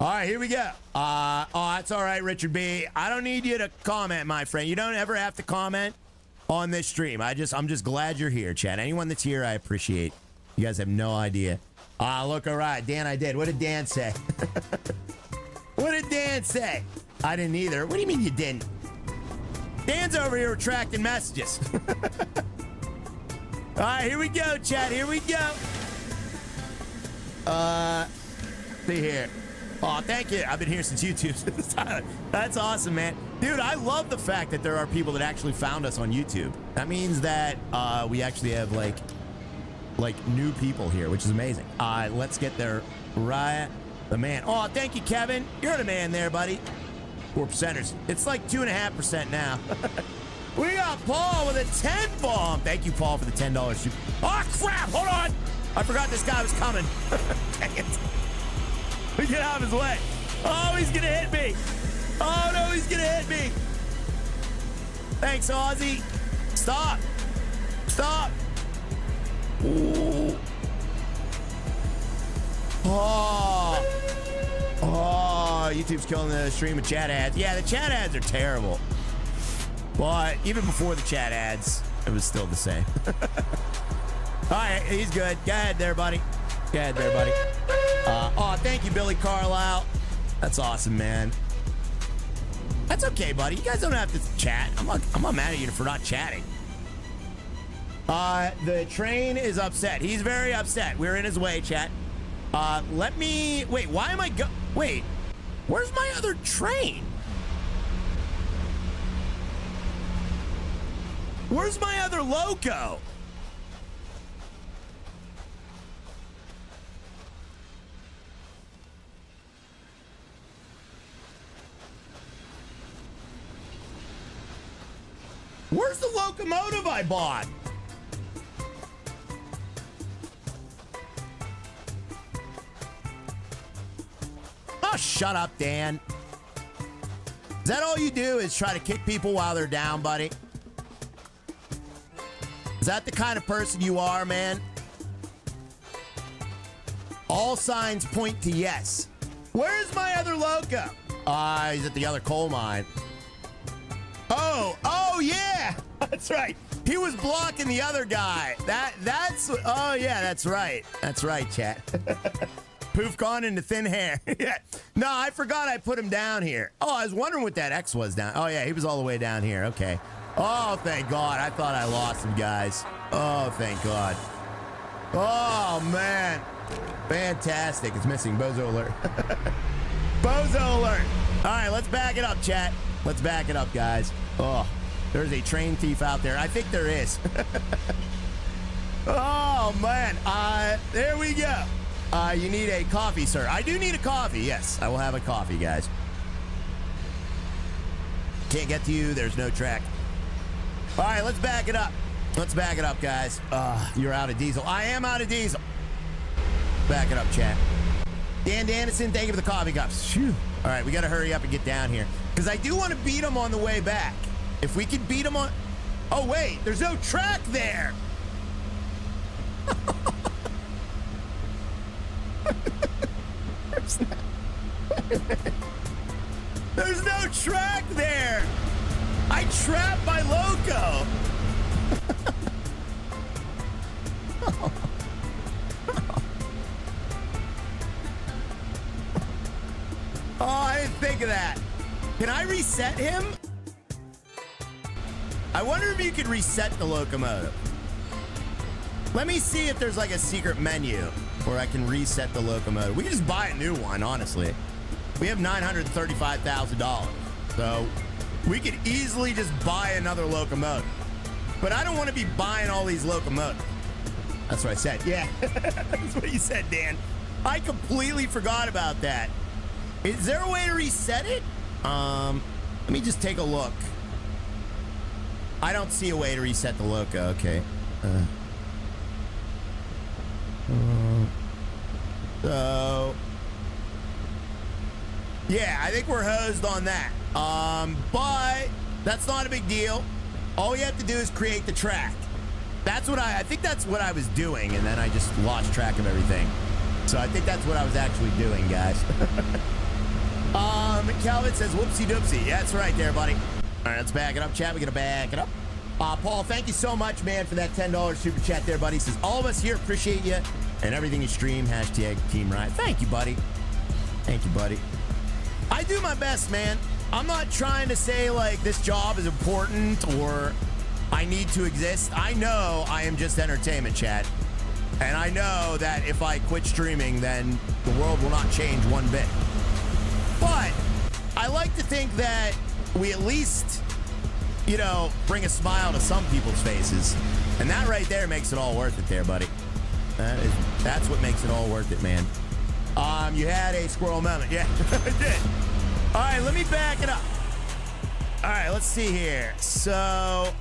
All right, here we go. Oh, that's all right, Richard B. I don't need you to comment, my friend. You don't ever have to comment on this stream. I'm just glad you're here, chat. Anyone that's here, I appreciate. You guys have no idea. Look, all right. Dan, I did. What did Dan say? What did Dan say? I didn't either. What do you mean you didn't? Dan's over here retracting messages. All right, here we go, chat. Here we go. See here. Oh, thank you. I've been here since YouTube. That's awesome, man. Dude, I love the fact that there are people that actually found us on YouTube. That means that we actually have like new people here, which is amazing. Let's get there. Right, the man. Oh, thank you, Kevin. You're the man there, buddy. 4%ers. It's like 2.5% now. We got Paul with a 10 bomb. Thank you, Paul, for the $10 super. Oh, crap. Hold on. I forgot this guy was coming. Dang it. We get out of his way. Oh, he's going to hit me. Oh, no, he's going to hit me. Thanks, Ozzy. Stop. Stop. Ooh. Oh. Oh, YouTube's killing the stream with chat ads. Yeah, the chat ads are terrible. But even before the chat ads, it was still the same. All right, he's good. Go ahead there, buddy. Go ahead there, buddy. Oh, thank you, Billy Carlisle. That's awesome, man. That's okay, buddy. You guys don't have to chat. I'm not mad at you for not chatting. The train is upset. He's very upset. We're in his way, chat. Let me... Wait, why am I Wait, where's my other train? Where's my other loco? Where's the locomotive I bought? Oh, shut up, Dan. Is that all you do is try to kick people while they're down, buddy? Is that the kind of person you are, man? All signs point to yes. Where's my other loco? He's at the other coal mine. Oh, yeah. That's right. He was blocking the other guy. Oh, yeah, that's right. That's right, chat. Poof gone into thin hair. Yeah. No, I forgot I put him down here. Oh, I was wondering what that X was down. Oh, yeah, he was all the way down here. Okay. Oh, thank God. I thought I lost him, guys. Oh, thank God. Oh, man. Fantastic. It's missing. Bozo alert. Bozo alert. All right, let's back it up, chat. Let's back it up, guys. Oh, there's a train thief out there. I think there is. Oh, man. There we go. You need a coffee, sir. I do need a coffee. Yes, I will have a coffee, guys. Can't get to you. There's no track. All right, let's back it up. Let's back it up, guys. You're out of diesel. I am out of diesel. Back it up, chat. Dan Dannison, thank you for the coffee cups. Phew. All right, we got to hurry up and get down here. Because I do want to beat him on the way back. If we could beat him on... Oh, wait. There's no track there. There's no track there. I trapped my loco. Oh, I didn't think of that. Can I reset him? I wonder if you could reset the locomotive. Let me see if there's like a secret menu where I can reset the locomotive. We can just buy a new one, honestly. We have $935,000. So we could easily just buy another locomotive. But I don't want to be buying all these locomotives. That's what I said. Yeah, that's what you said, Dan. I completely forgot about that. Is there a way to reset it? Let me just take a look. I don't see a way to reset the loco. Okay. So yeah, I think we're hosed on that. But that's not a big deal. All you have to do is create the track. That's what I think that's what I was doing, and then I just lost track of everything. So I think that's what I was actually doing, guys. Calvin says whoopsie doopsie. Yeah, that's right there, buddy. All right, let's back it up, chat. We're gonna back it up. Paul, thank you so much, man, for that $10 super chat there, buddy. Says all of us here appreciate you and everything you stream. Hashtag Team Riot. Thank you, buddy. Thank you, buddy. I do my best, man. I'm not trying to say like this job is important or I need to exist. I know I am just entertainment, chat. And I know that if I quit streaming, then the world will not change one bit. But I like to think that we at least, you know, bring a smile to some people's faces. And that right there makes it all worth it there, buddy. That's what makes it all worth it, man. You had a squirrel moment. Yeah, I did. All right, let me back it up. All right, let's see here. So,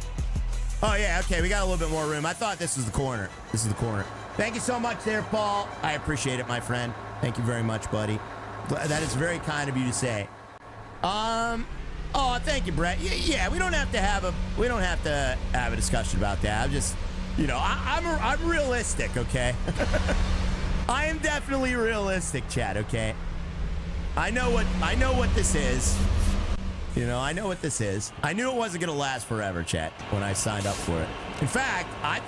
oh yeah, okay, we got a little bit more room. I thought this was the corner. This is the corner. Thank you so much there, Paul. I appreciate it, my friend. Thank you very much, buddy. That is very kind of you to say. Oh, thank you, Brett. Yeah, we don't have to have a discussion about that. I'm just, you know, I'm realistic, okay? I am definitely realistic, Chad, okay? I know what this is. You know, I know what this is. I knew it wasn't going to last forever, chat, when I signed up for it. In fact, I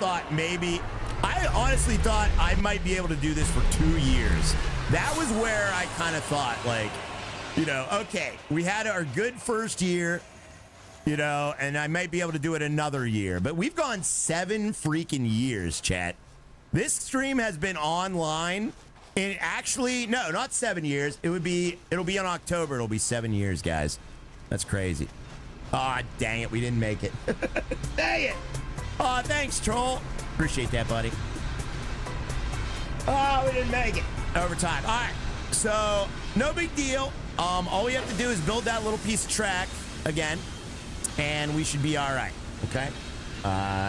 honestly thought I might be able to do this for 2 years. That was where I kind of thought, like, you know, okay, we had our good first year, you know, and I might be able to do it another year. But we've gone 7 freaking years, chat. This stream has been online in actually, no, not 7 years. It'll be in October. It'll be 7 years, guys. That's crazy. Aw, oh, dang it. We didn't make it. Dang it. Aw, oh, thanks, Troll. Appreciate that, buddy. Oh, we didn't make it. Overtime. All right. So, no big deal. All we have to do is build that little piece of track again, and we should be all right. Okay?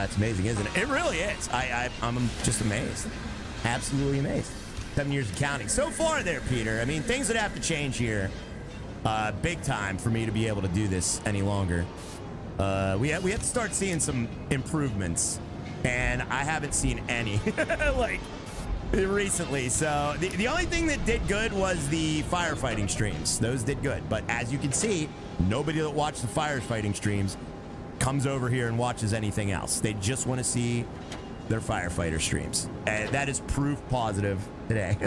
It's amazing, isn't it? It really is. I'm just amazed. Absolutely amazed. 7 years of counting. So far there, Peter. I mean, things would have to change here. Big time for me to be able to do this any longer. We have to start seeing some improvements, and I haven't seen any like recently. So the only thing that did good was the firefighting streams. Those did good, but as you can see, nobody that watched the firefighting streams comes over here and watches anything else. They just want to see their firefighter streams, and that is proof positive today.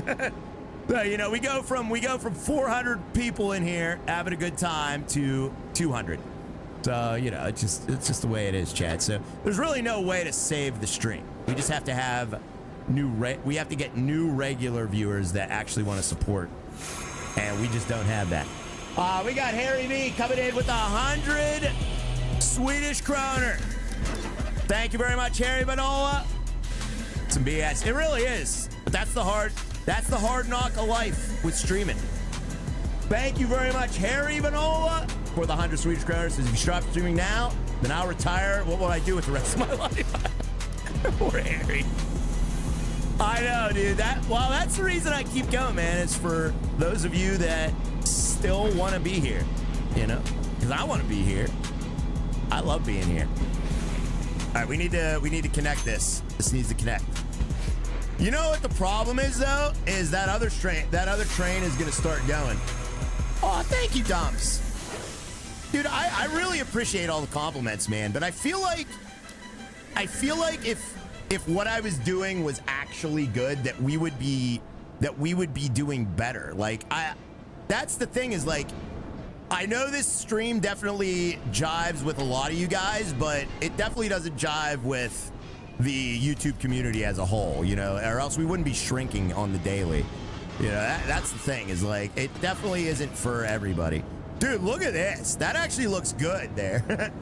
So, you know, we go from 400 people in here having a good time to 200. So, you know, it's just the way it is, Chad. So there's really no way to save the stream. We just have to have we have to get new regular viewers that actually want to support, and we just don't have that. We got Harry V coming in with 100 Swedish kroner. Thank you very much, Harry Vanola. Some BS. It really is. But that's the hard knock of life with streaming. Thank you very much, Harry Vanola, for the 100 Swedish kroner. Says, if you stop streaming now, then I'll retire. What will I do with the rest of my life? Poor Harry. I know, dude. That's the reason I keep going, man. It's for those of you that still want to be here, you know? Because I want to be here. I love being here. All right, we need to connect this. This needs to connect. You know what the problem is, though? Is that other train is going to start going. Oh, thank you, Dumps. Dude, I really appreciate all the compliments, man. But I feel like if what I was doing was actually good, that we would be doing better. Like, that's the thing is, like, I know this stream definitely jives with a lot of you guys, but it definitely doesn't jive with the YouTube community as a whole, you know, or else we wouldn't be shrinking on the daily. You know, that's the thing is, like, it definitely isn't for everybody. Dude, look at this. That actually looks good there.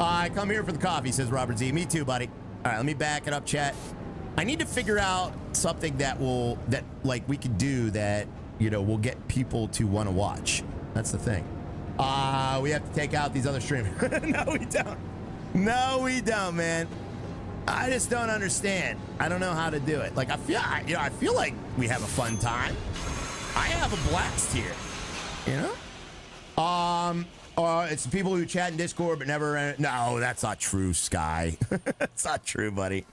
I come here for the coffee, says Robert Z. Me too, buddy. All right, let me back it up, chat. I need to figure out something that we could do that, you know, will get people to want to watch. That's the thing. We have to take out these other streamers. No, we don't. No, we don't, man. I just don't understand. I don't know how to do it. Like, I feel like we have a fun time. I have a blast here, you know? It's the people who chat in Discord but never... No, that's not true, Sky. That's not true, buddy.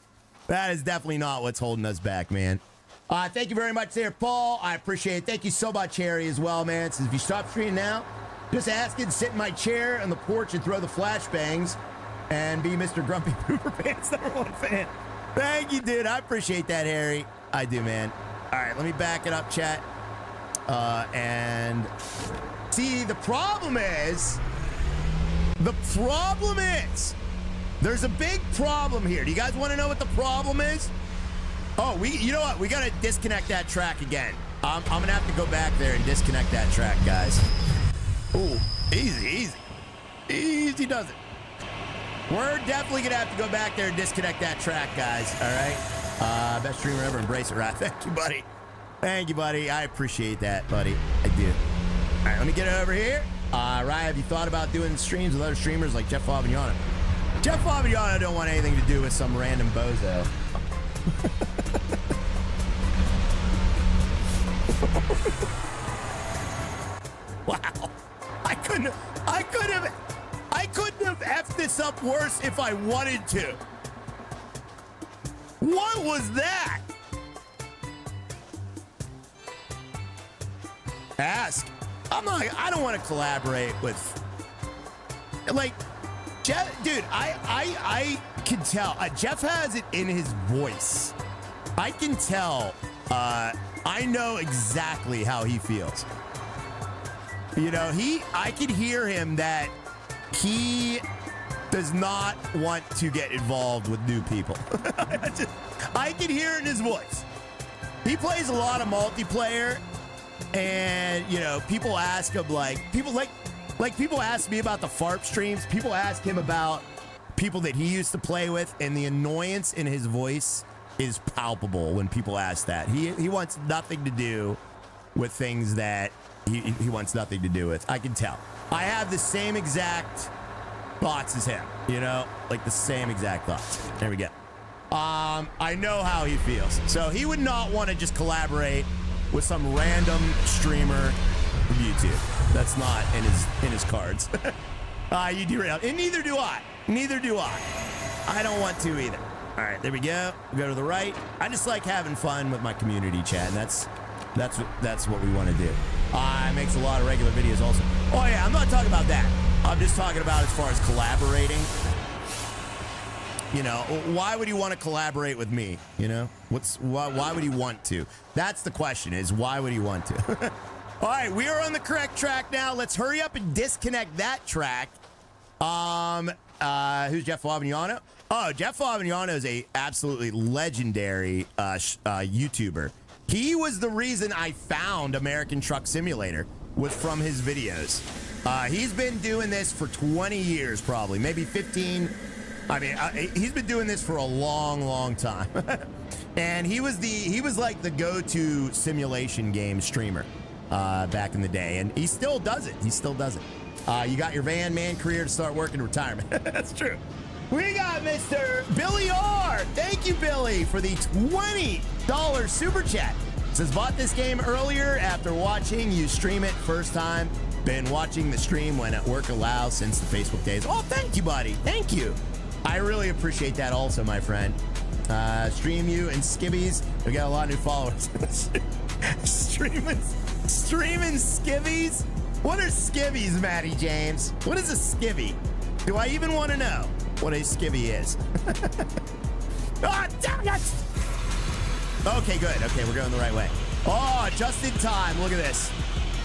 That is definitely not what's holding us back, man. Thank you very much there, Paul. I appreciate it. Thank you so much, Harry, as well, man. Since if you stop streaming now, just ask it, sit in my chair on the porch and throw the flashbangs and be Mr. Grumpy Pooper Pants #1 fan. Thank you, dude. I appreciate that, Harry. I do, man. All right, let me back it up, chat. And see, the problem is, there's a big problem here. Do you guys want to know what the problem is? Oh, you know what? We got to disconnect that track again. I'm going to have to go back there and disconnect that track, guys. Ooh, easy. Easy does it. We're definitely going to have to go back there and disconnect that track, guys. All right? Best streamer ever. Embrace it, right? Thank you, buddy. Thank you, buddy. I appreciate that, buddy. I do. All right, let me get it over here. Ryan, have you thought about doing streams with other streamers like Jeff Fabiano? Jeff Fabiano don't want anything to do with some random bozo. Wow. I couldn't have... this up worse if I wanted to. What was that? Ask. I don't want to collaborate with, like, Jeff, dude, I can tell. Jeff has it in his voice. I can tell. I know exactly how he feels. You know, I can hear him that he does not want to get involved with new people. I can hear it in his voice. He plays a lot of multiplayer, and, you know, people ask him, people ask me about the FARP streams. People ask him about people that he used to play with, and the annoyance in his voice is palpable when people ask that. He wants nothing to do with things that he wants nothing to do with. I can tell. I have the same exact thoughts as him, you know, like the same exact thoughts. There we go. I know how he feels. So he would not want to just collaborate with some random streamer from YouTube. That's not in his cards. You derailed, and neither do I. Neither do I. I don't want to either. All right, there we go. We go to the right. I just like having fun with my community chat, and that's what we want to do. Makes a lot of regular videos also. Oh yeah, I'm not talking about that. I'm just talking about as far as collaborating. You know, why would he want to collaborate with me? You know, why would he want to? That's the question, is why would he want to? All right, we are on the correct track now. Let's hurry up and disconnect that track. Who's Jeff Favignano? Oh, Jeff Favignano is a absolutely legendary YouTuber. He was the reason I found American Truck Simulator, was from his videos. He's been doing this for 20 years, probably, maybe 15. I mean, he's been doing this for a long, long time. And he was like the go-to simulation game streamer back in the day, and he still does it. He still does it. You got your van man career to start working in retirement. That's true. We got Mr. Billy R. Thank you, Billy, for the $20 super chat. Says, bought this game earlier after watching you stream it first time. Been watching the stream when at work allows since the Facebook days. Oh, thank you, buddy. Thank you. I really appreciate that also, my friend. Stream you and Skibbies. We got a lot of new followers. Streaming Skibbies? What are Skibbies, Matty James? What is a Skibby? Do I even want to know what a Skibby is? Oh, damn it! Okay, good. Okay, we're going the right way. Oh, just in time. Look at this.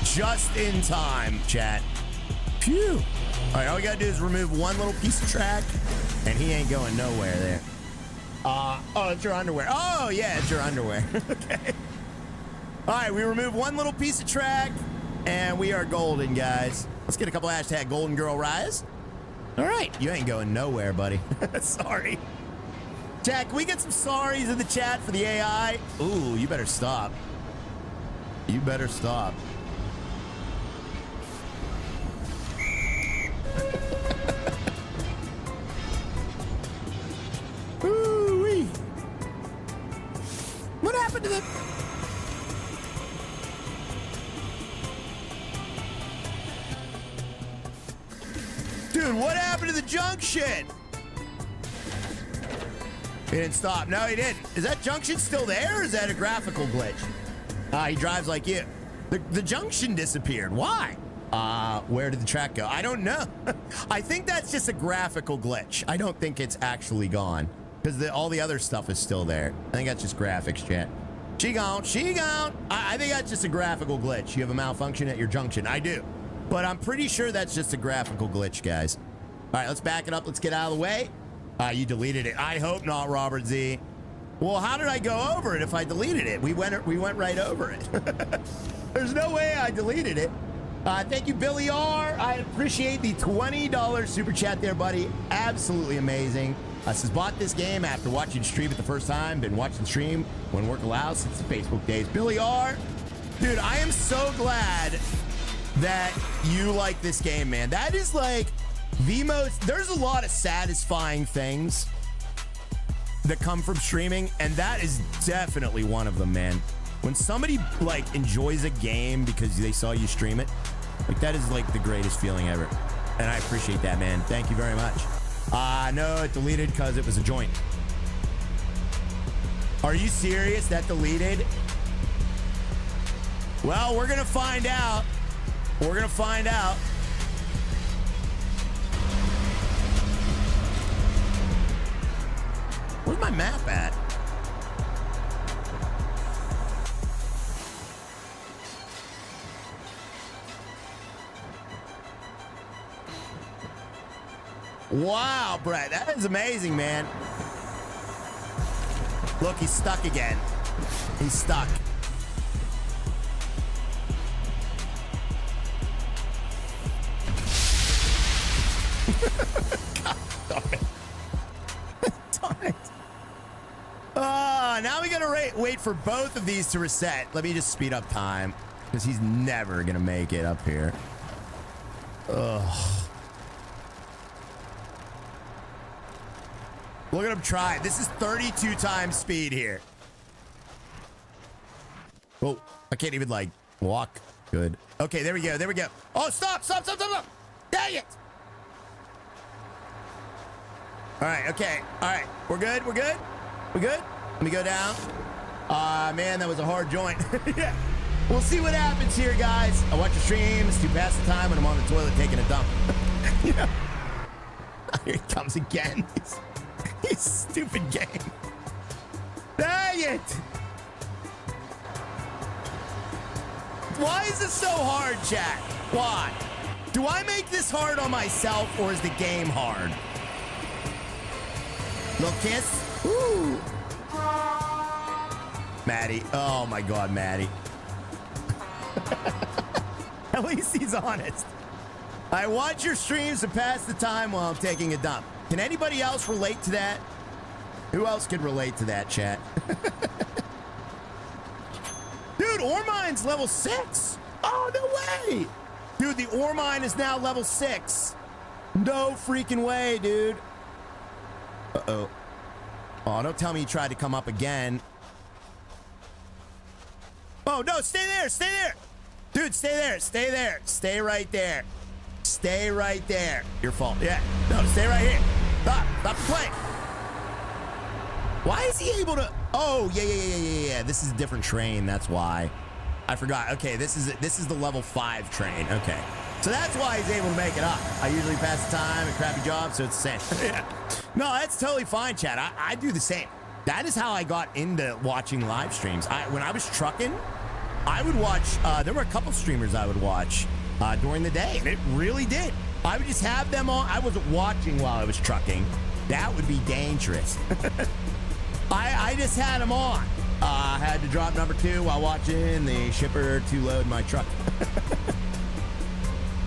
Just in time, chat. Phew. All right, all we got to do is remove one little piece of track, and he ain't going nowhere there. Oh, it's your underwear. Oh, yeah, it's your underwear. Okay. All right, we remove one little piece of track, and we are golden, guys. Let's get a couple hashtag Golden Girl Rise. All right, you ain't going nowhere, buddy. Sorry. Chat, can we get some sorries in the chat for the AI? Ooh, you better stop. You better stop. Ooh-wee. What happened to the... Dude, what happened to the junction? He didn't stop. No, he didn't. Is that junction still there, or is that a graphical glitch? He drives like you. The junction disappeared. Why? Where did the track go? I don't know. I think that's just a graphical glitch. I don't think it's actually gone, because all the other stuff is still there. I think that's just graphics, chat. She gone. I think that's just a graphical glitch. You have a malfunction at your junction. I do. But I'm pretty sure that's just a graphical glitch, guys. All right, let's back it up. Let's get out of the way. You deleted it. I hope not, Robert Z. Well, how did I go over it if I deleted it? We went right over it. There's no way I deleted it. Thank you, Billy R. I appreciate the $20 super chat there, buddy. Absolutely amazing. Says, bought this game after watching stream it the first time. Been watching stream when work allows since the Facebook days. Billy R. Dude, I am so glad that you like this game, man. That is like the most... There's a lot of satisfying things that come from streaming, and that is definitely one of them, man. When somebody like enjoys a game because they saw you stream it, like that is like the greatest feeling ever. And I appreciate that, man. Thank you very much. No, it deleted because it was a joint. Are you serious? That deleted? Well, we're going to find out. We're going to find out. Where's my map at? Wow, Brett, that is amazing, man. Look, he's stuck again. He's stuck. God darn it. Darn it. Now we gotta wait for both of these to reset. Let me just speed up time, because he's never gonna make it up here. Ugh. Look at him try. This is 32 times speed here. Oh, I can't even like walk. Good. Okay, there we go. There we go. Oh, stop. Dang it. All right. Okay. All right. We're good. We're good. We good? Let me go down. Man, that was a hard joint. Yeah. We'll see what happens here, guys. I watch your streams to pass the time when I'm on the toilet taking a dump. Yeah. Here he comes again. This stupid game. Dang it! Why is this so hard, chat? Why? Do I make this hard on myself, or is the game hard? Little kiss? Ooh. Maddie. Oh my God, Maddie. At least he's honest. I watch your streams to pass the time while I'm taking a dump. Can anybody else relate to that? Who else could relate to that, chat? Dude, ore mine's level 6. Oh, no way. Dude, the ore mine is now level 6. No freaking way, dude. Uh-oh. Oh, don't tell me you tried to come up again. Oh, no, stay there. Stay there. Dude, stay there. Stay there. Stay right there. Stay right there. Your fault. Yeah. No, stay right here. Stop. Stop playing. Why is he able to? Oh, yeah. This is a different train. That's why. I forgot. Okay, this is the level 5 train. Okay. So that's why he's able to make it up. I usually pass the time at crappy jobs, so it's the same. Yeah. No, that's totally fine, Chad. I do the same. That is how I got into watching live streams. When I was trucking, I would watch, there were a couple streamers I would watch during the day, and it really did. I would just have them on. I wasn't watching while I was trucking. That would be dangerous. I just had them on. I had to drop number 2 while watching the shipper to load my truck.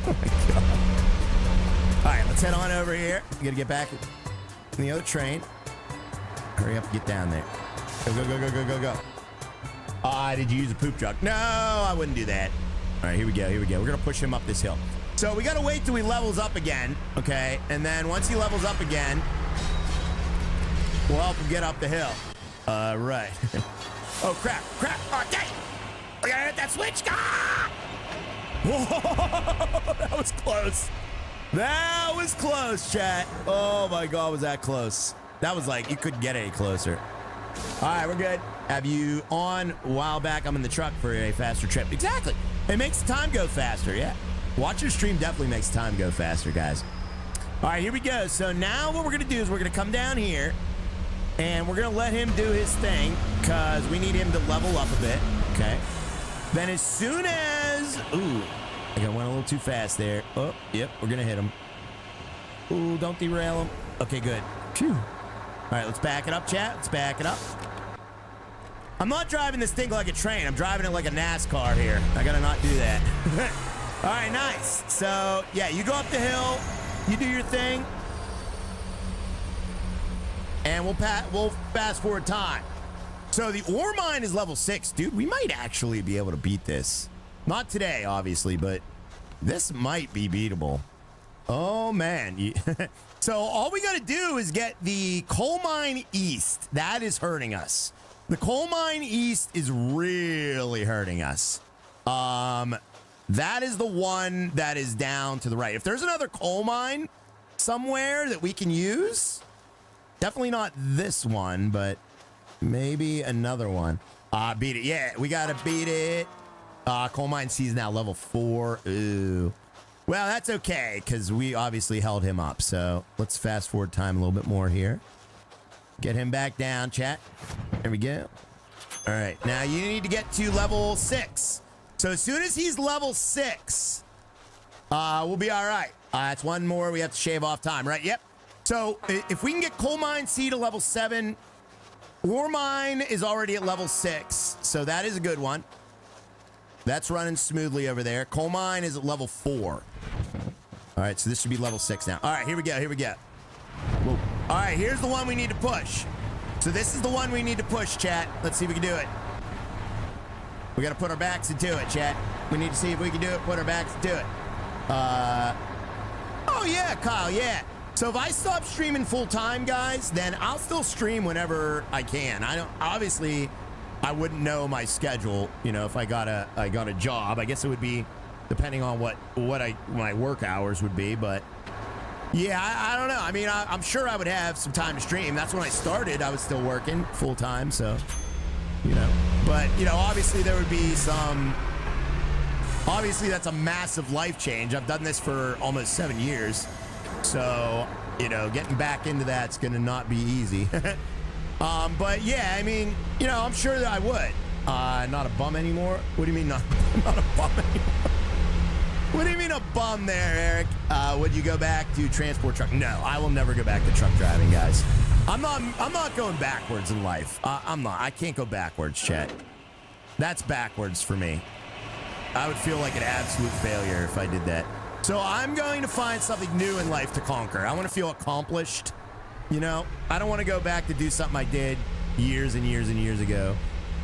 Oh my God. All right, let's head on over here. We gotta get back in the other train. Hurry up and get down there. Go. Did you use a poop truck? No, I wouldn't do that. All right, here we go. We're gonna push him up this hill. So we gotta wait till he levels up again, okay? And then once he levels up again, we'll help him get up the hill. Right. Oh, crap. Oh, dang! I gotta hit that switch. Ah! Whoa, that was close. That was close, chat. Oh my God, was that close? That was like, you couldn't get any closer. All right, we're good. Have you on a while back? I'm in the truck for a faster trip. Exactly. It makes the time go faster, yeah. Watch your stream definitely makes time go faster, guys. All right, here we go. So now what we're going to do is we're going to come down here, and we're going to let him do his thing, because we need him to level up a bit, okay? Then as soon as... Ooh, I went a little too fast there. Oh, yep, we're going to hit him. Ooh, don't derail him. Okay, good. Phew. All right, let's back it up, chat. Let's back it up. I'm not driving this thing like a train. I'm driving it like a NASCAR here. I got to not do that. All right, nice. So, yeah, you go up the hill. You do your thing. And we'll fast forward time. So the ore mine is level 6. Dude, we might actually be able to beat this. Not today, obviously, but this might be beatable. Oh, man. So all we got to do is get the coal mine east. That is hurting us. The coal mine east is really hurting us. That is the one that is down to the right. If there's another coal mine somewhere that we can use. Definitely not this one, but maybe another one. Beat it. Yeah, we got to beat it. Coal mine C is now level 4. Ooh. Well, that's okay, because we obviously held him up. So let's fast forward time a little bit more here. Get him back down, chat. There we go. All right, now you need to get to level 6. So as soon as he's level 6, we'll be all right. It's one more. We have to shave off time, right? Yep. So if we can get coal mine C to level 7, ore mine is already at level 6. So that is a good one. That's running smoothly over there. Coal mine is at level 4. All right, so this should be level 6 now. All right, here we go. Here we go. Whoa. All right, here's the one we need to push. So this is the one we need to push, chat. Let's see if we can do it. We got to put our backs into it, chat. We need to see if we can do it. Put our backs into it. Oh, yeah, Kyle, yeah. So if I stop streaming full time, guys, then I'll still stream whenever I can. Obviously, I wouldn't know my schedule, you know, if I got a job. I guess it would be depending on what my work hours would be, but yeah, I don't know. I mean, I'm sure I would have some time to stream. That's when I started. I was still working full time, so, you know. But, you know, obviously there would be some... Obviously, that's a massive life change. I've done this for almost 7 years. So, you know, getting back into that's going to not be easy. But, yeah, I mean, you know, I'm sure that I would. Not a bum anymore? What do you mean not a bum anymore? What do you mean a bum there, Eric? Would you go back to transport truck? No, I will never go back to truck driving, guys. I'm not going backwards in life. I'm not. I can't go backwards, chat. That's backwards for me. I would feel like an absolute failure if I did that. So I'm going to find something new in life to conquer. I want to feel accomplished. You know, I don't want to go back to do something I did years and years and years ago.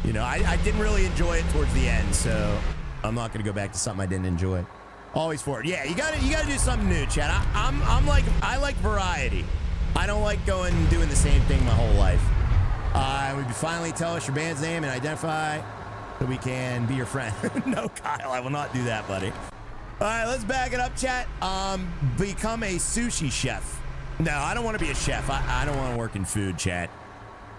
You know, I didn't really enjoy it towards the end, so I'm not going to go back to something I didn't enjoy. Always forward. Yeah, you gotta do something new, Chad. I like variety. I don't like doing the same thing my whole life. Would you finally tell us your band's name and identify so we can be your friend? No, Kyle, I will not do that, buddy. All right, let's back it up, chat. Become a sushi chef. No, I don't want to be a chef. I don't want to work in food, chat.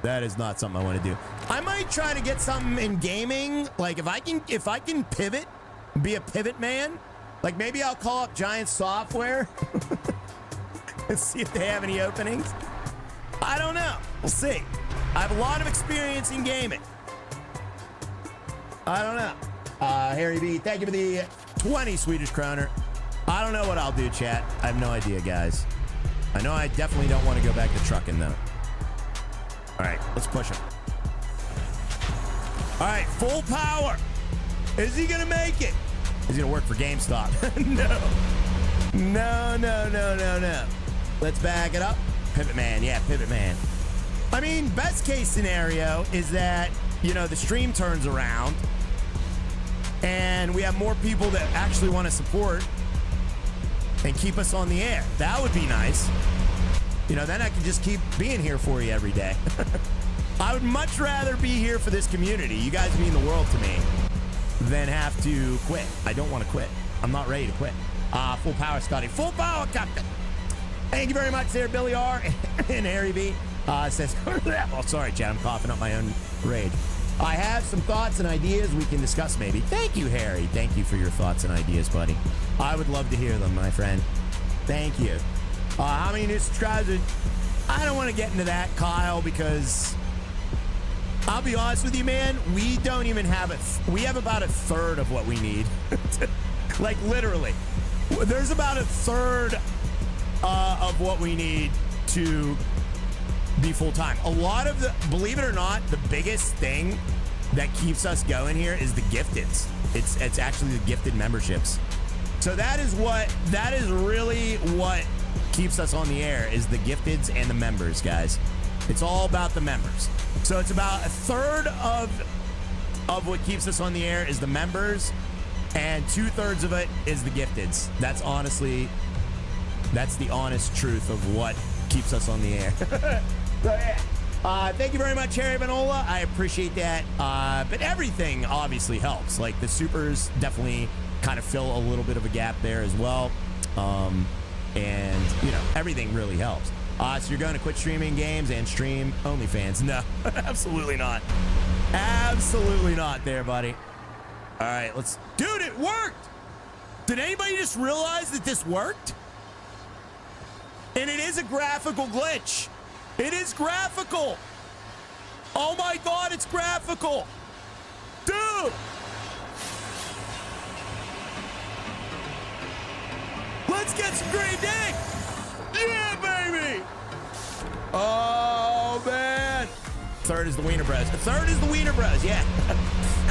That is not something I want to do. I might try to get something in gaming. Like if I can pivot, be a pivot man. Like maybe I'll call up Giant Software and see if they have any openings. I don't know. We'll see. I have a lot of experience in gaming. I don't know. Harry B, thank you for the 20 Swedish kroner. I don't know what I'll do, chat. I have no idea, guys. I know I definitely don't want to go back to trucking, though. All right, let's push him. All right, full power. Is he going to make it? He's going to work for GameStop. No. Let's back it up. Pivot man. Yeah, pivot man. I mean, best case scenario is that, you know, the stream turns around and we have more people that actually want to support and keep us on the air. That would be nice. You know, then I can just keep being here for you every day. I would much rather be here for this community. You guys mean the world to me. Than have to quit. I don't want to quit. I'm not ready to quit. Full power, Scotty. Full power, Captain. Thank you very much there, Billy R. and Harry B. Says, oh, sorry, Chad. I'm coughing up my own rage. I have some thoughts and ideas we can discuss maybe. Thank you, Harry. Thank you for your thoughts and ideas, buddy. I would love to hear them, my friend. Thank you. How many new subscribers? I don't want to get into that, Kyle, because I'll be honest with you, man. We don't even have it. We have about a third of what we need. Like literally, there's about a third of what we need to be full time. A lot of the, believe it or not, the biggest thing that keeps us going here is the gifteds. It's actually the gifted memberships. So that is really what keeps us on the air is the gifteds and the members, guys. It's all about the members. So it's about a third of what keeps us on the air is the members, and 2/3 of it is the gifteds. That's the honest truth of what keeps us on the air. So yeah. Thank you very much, Harry Vanola. I appreciate that. But everything obviously helps. Like the supers definitely kind of fill a little bit of a gap there as well. and, you know, everything really helps. So you're going to quit streaming games and stream OnlyFans? No, absolutely not. Absolutely not there, buddy. All right, let's... Dude, it worked! Did anybody just realize that this worked? And it is a graphical glitch. It is graphical. Oh my God, it's graphical. Dude! Let's get some green dick! Yeah, baby! Oh, man. Third is the Wiener Bros. Third is the Wiener Bros, yeah.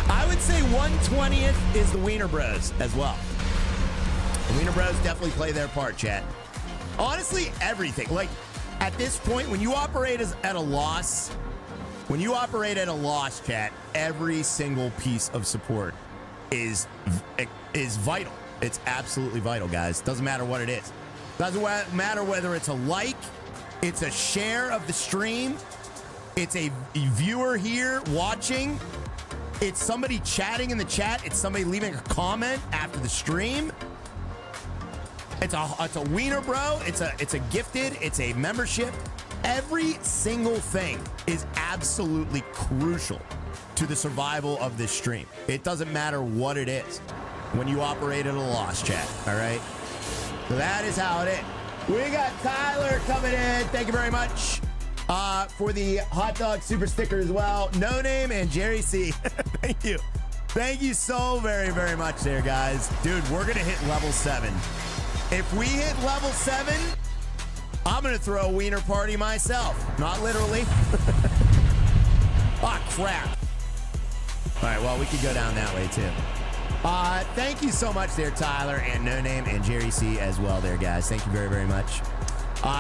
I would say 1/20th is the Wiener Bros as well. The Wiener Bros definitely play their part, chat. Honestly, everything. Like, at this point, when you operate at a loss, chat, every single piece of support is vital. It's absolutely vital, guys. Doesn't matter what it is. Doesn't matter whether it's a like, it's a share of the stream, it's a viewer here watching, it's somebody chatting in the chat, it's somebody leaving a comment after the stream. It's a wiener bro, it's a gifted, it's a membership. Every single thing is absolutely crucial to the survival of this stream. It doesn't matter what it is when you operate at a loss, chat, all right? So that is how it is. We got Tyler coming in. Thank you very much for the hot dog super sticker as well. No Name and Jerry C. Thank you. Thank you so very, very much there, guys. Dude, we're going to hit level 7. If we hit level 7, I'm going to throw a wiener party myself. Not literally. Ah, crap. All right, well, we could go down that way, too. Thank you so much there, Tyler, and No Name, and Jerry C. as well there, guys. Thank you very, very much.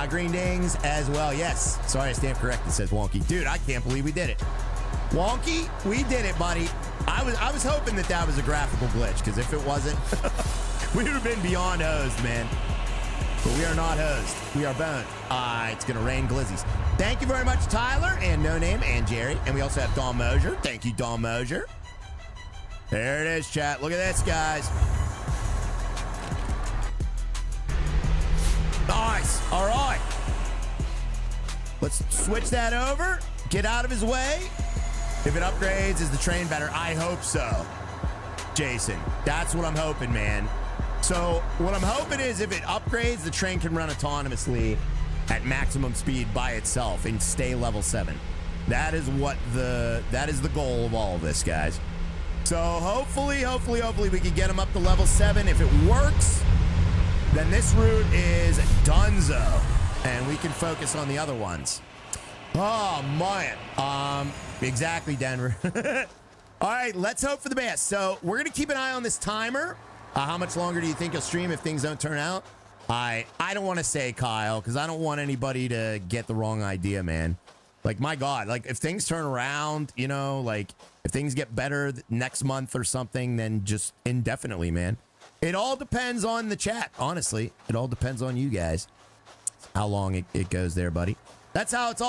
Green Dings as well. Yes. Sorry, I stand corrected, says Wonky. Dude, I can't believe we did it. Wonky, we did it, buddy. I was hoping that was a graphical glitch, because if it wasn't, we would have been beyond hosed, man. But we are not hosed. We are boned. It's going to rain glizzies. Thank you very much, Tyler, and No Name, and Jerry. And we also have Don Mosier. Thank you, Don Mosier. There it is, chat. Look at this, guys. Nice. All right. Let's switch that over. Get out of his way. If it upgrades, is the train better? I hope so, Jason. That's what I'm hoping, man. So what I'm hoping is if it upgrades, the train can run autonomously at maximum speed by itself and stay level 7. That is the goal of all of this, guys. So hopefully we can get him up to level 7. If it works, then this route is donezo, and we can focus on the other ones. Oh, man. Exactly, Denver. All right, let's hope for the best. So we're going to keep an eye on this timer. How much longer do you think you'll stream if things don't turn out? I don't want to say, Kyle, because I don't want anybody to get the wrong idea, man. Like, my God, like, if things turn around, you know, like, if things get better next month or something, then just indefinitely, man. It all depends on the chat, honestly. It all depends on you guys. How long it goes there, buddy. That's how it's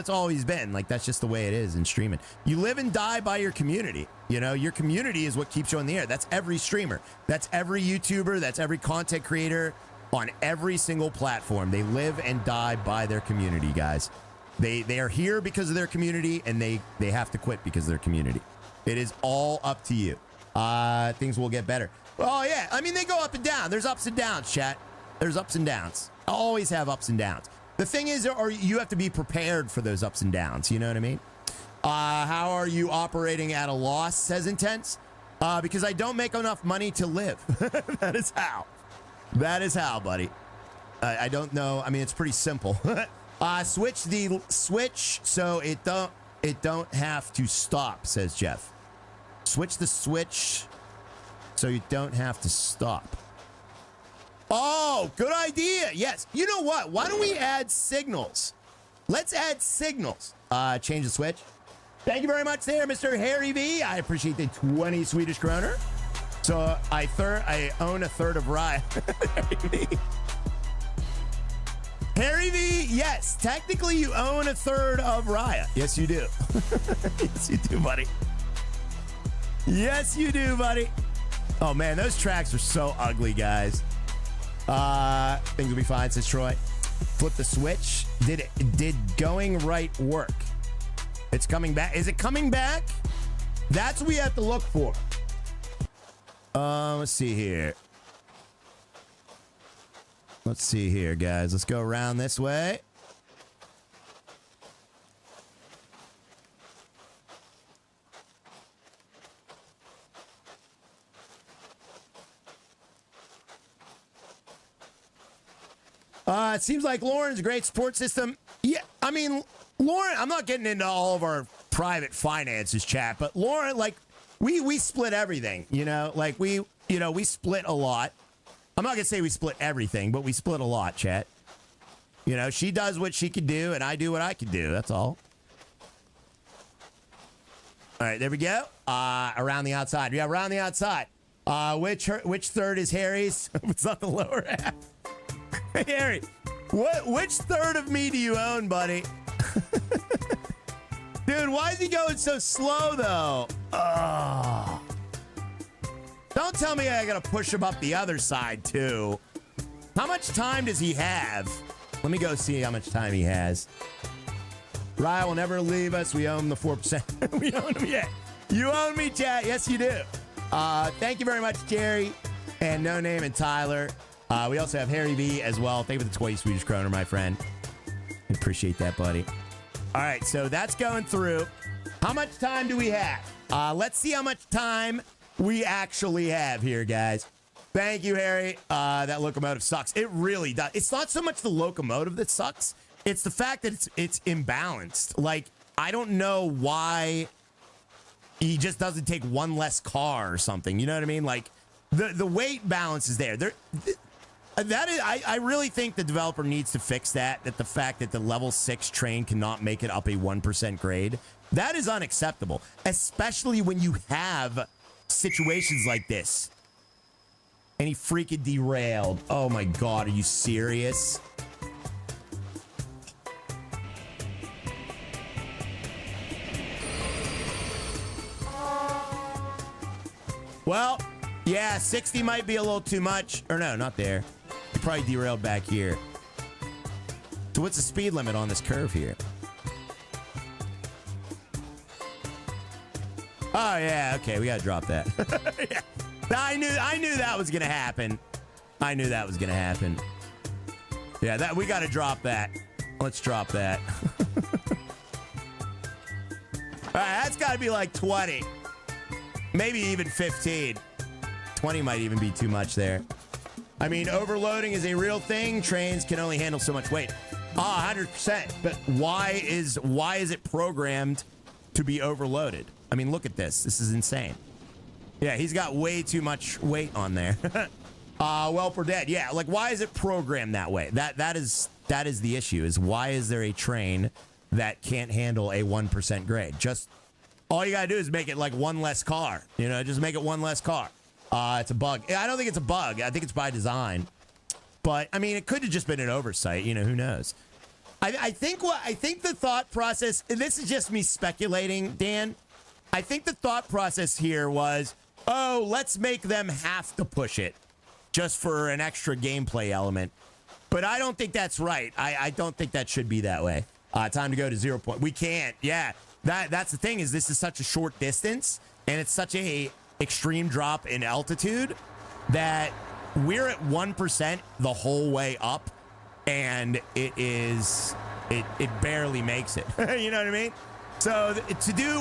always been. Like, that's just the way it is in streaming. You live and die by your community. You know, your community is what keeps you on the air. That's every streamer. That's every YouTuber. That's every content creator on every single platform. They live and die by their community, guys. They are here because of their community, and they have to quit because of their community. It is all up to you. Things will get better. Oh, yeah. I mean, they go up and down. There's ups and downs, chat. There's ups and downs. I always have ups and downs. The thing is, or you have to be prepared for those ups and downs. You know what I mean? How are you operating at a loss, says Intense? Because I don't make enough money to live. That is how. That is how, buddy. I don't know. I mean, it's pretty simple. Switch the switch so it don't have to stop, says Jeff. Switch the switch so you don't have to stop. Oh, good idea. Yes. You know what? Why don't we add signals? Let's add signals. Change the switch. Thank you very much there, Mr. Harry V. I appreciate the 20 Swedish kroner. So I own a third of Rye. Harry V, yes. Technically, you own a third of Raya. Yes, you do. Yes, you do, buddy. Yes, you do, buddy. Oh, man, those tracks are so ugly, guys. Things will be fine, says Troy. Flip the switch. Did going right work? It's coming back. Is it coming back? That's what we have to look for. Let's see here. Let's see here, guys. Let's go around this way. It seems like Lauren's a great support system. Yeah, I mean, Lauren, I'm not getting into all of our private finances, chat, but Lauren, like, we split everything, you know? Like, we split a lot. I'm not going to say we split everything, but we split a lot, chat. You know, she does what she can do, and I do what I can do. That's all. All right, there we go. Around the outside. Yeah, around the outside. Which third is Harry's? It's not the lower half. Hey, Harry, which third of me do you own, buddy? Dude, why is he going so slow, though? Oh. Don't tell me I gotta push him up the other side, too. How much time does he have? Let me go see how much time he has. Ryan will never leave us. We own the 4%. We own him, yeah. You own me, chat. Yes, you do. Thank you very much, Jerry, and No Name, and Tyler. We also have Harry V as well. Thank you for the 20 Swedish kroner, my friend. I appreciate that, buddy. All right, so that's going through. How much time do we have? Let's see how much time we actually have here, guys. Thank you, Harry. That locomotive sucks. It really does. It's not so much the locomotive that sucks. It's the fact that it's imbalanced. Like, I don't know why he just doesn't take one less car or something. You know what I mean? Like, the weight balance is there. I really think the developer needs to fix that the fact that the level 6 train cannot make it up a 1% grade. That is unacceptable, especially when you have situations like this. And he freaking derailed. Oh my God, are you serious? Well, yeah, 60 might be a little too much. Or no, not there. He probably derailed back here. So what's the speed limit on this curve here? Oh yeah, okay, we gotta drop that. Yeah. I knew that was gonna happen. I knew that was gonna happen. Yeah, we gotta drop that. Let's drop that. All right, that's gotta be like 20. Maybe even 15. 20 might even be too much there. I mean, overloading is a real thing. Trains can only handle so much weight. 100%. But why is it programmed to be overloaded? I mean, look at this. This is insane. Yeah, he's got way too much weight on there. Well, per dead. Yeah, like, why is it programmed that way? That is the issue, is why is there a train that can't handle a 1% grade? Just all you gotta do is make it like one less car. You know, just make it one less car. It's a bug. I don't think it's a bug. I think it's by design. But I mean, it could have just been an oversight. You know, who knows? I think the thought process. And this is just me speculating, Dan. I think the thought process here was, oh, let's make them have to push it just for an extra gameplay element. But I don't think that's right. I don't think that should be that way. Time to go to 0 point. We can't. Yeah, that's the thing, is this is such a short distance and it's such a extreme drop in altitude that we're at 1% the whole way up, and it barely makes it. You know what I mean? So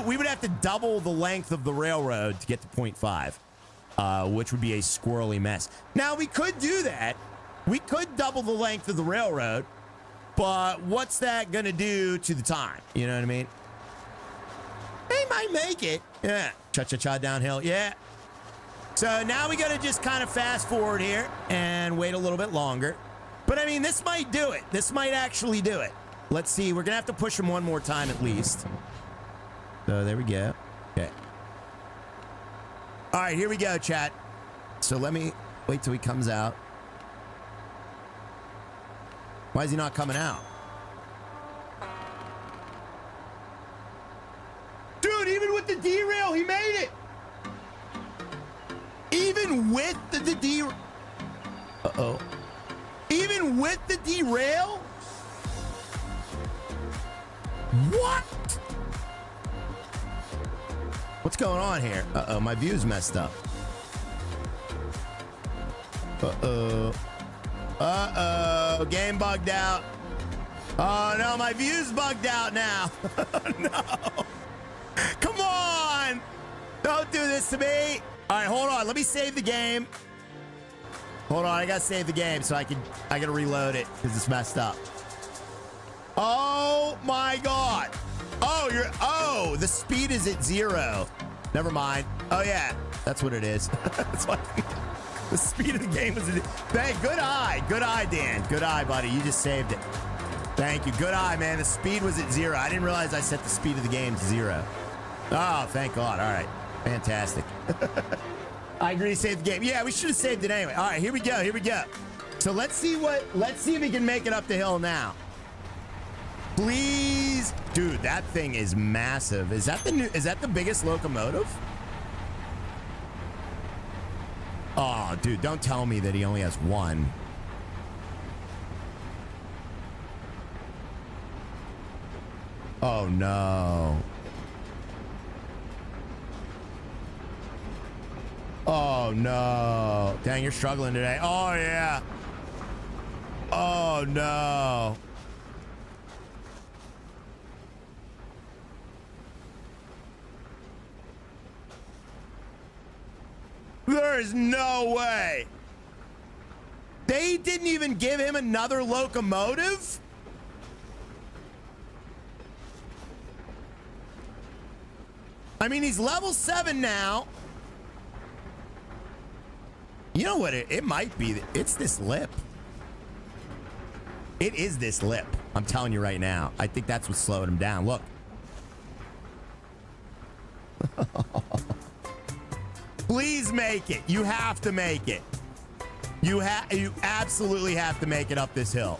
we would have to double the length of the railroad to get to 0.5, which would be a squirrely mess. Now, we could do that. We could double the length of the railroad, but what's that going to do to the time? You know what I mean? They might make it. Yeah. Cha-cha-cha downhill. Yeah. So now we got to just kind of fast forward here and wait a little bit longer. But, I mean, this might do it. This might actually do it. Let's see. We're going to have to push him one more time at least. So there we go. Okay. All right, here we go, chat. So let me wait till he comes out. Why is he not coming out? Dude, even with the derail, he made it. Even with the derail. Uh-oh. Even with the derail? What? What's going on here? Uh-oh, my view's messed up. Uh-oh. Uh-oh, game bugged out. Oh, no, my view's bugged out now. No. Come on. Don't do this to me. All right, hold on. Let me save the game. Hold on, I gotta save the game so I gotta reload it because it's messed up. Oh my God. Oh, the speed is at 0. Never mind. Oh yeah, that's what it is. That's why the speed of the game is at, hey, good eye, Dan. Good eye, buddy. You just saved it. Thank you. Good eye, man. The speed was at 0. I didn't realize I set the speed of the game to 0. Oh, thank God. All right. Fantastic. I agree to save the game. Yeah, we should have saved it anyway. All right, here we go. Here we go. So let's see if we can make it up the hill now. Please. Dude, that thing is massive. Is that the biggest locomotive? Oh, dude, don't tell me that he only has one. Oh, no. Oh, no. Dang, you're struggling today. Oh, yeah. Oh, no. There is no way. They didn't even give him another locomotive? I mean, he's level 7 now. You know what? It might be. It's this lip. It is this lip. I'm telling you right now. I think that's what slowed him down. Look. Please make it. You have to make it. You absolutely have to make it up this hill.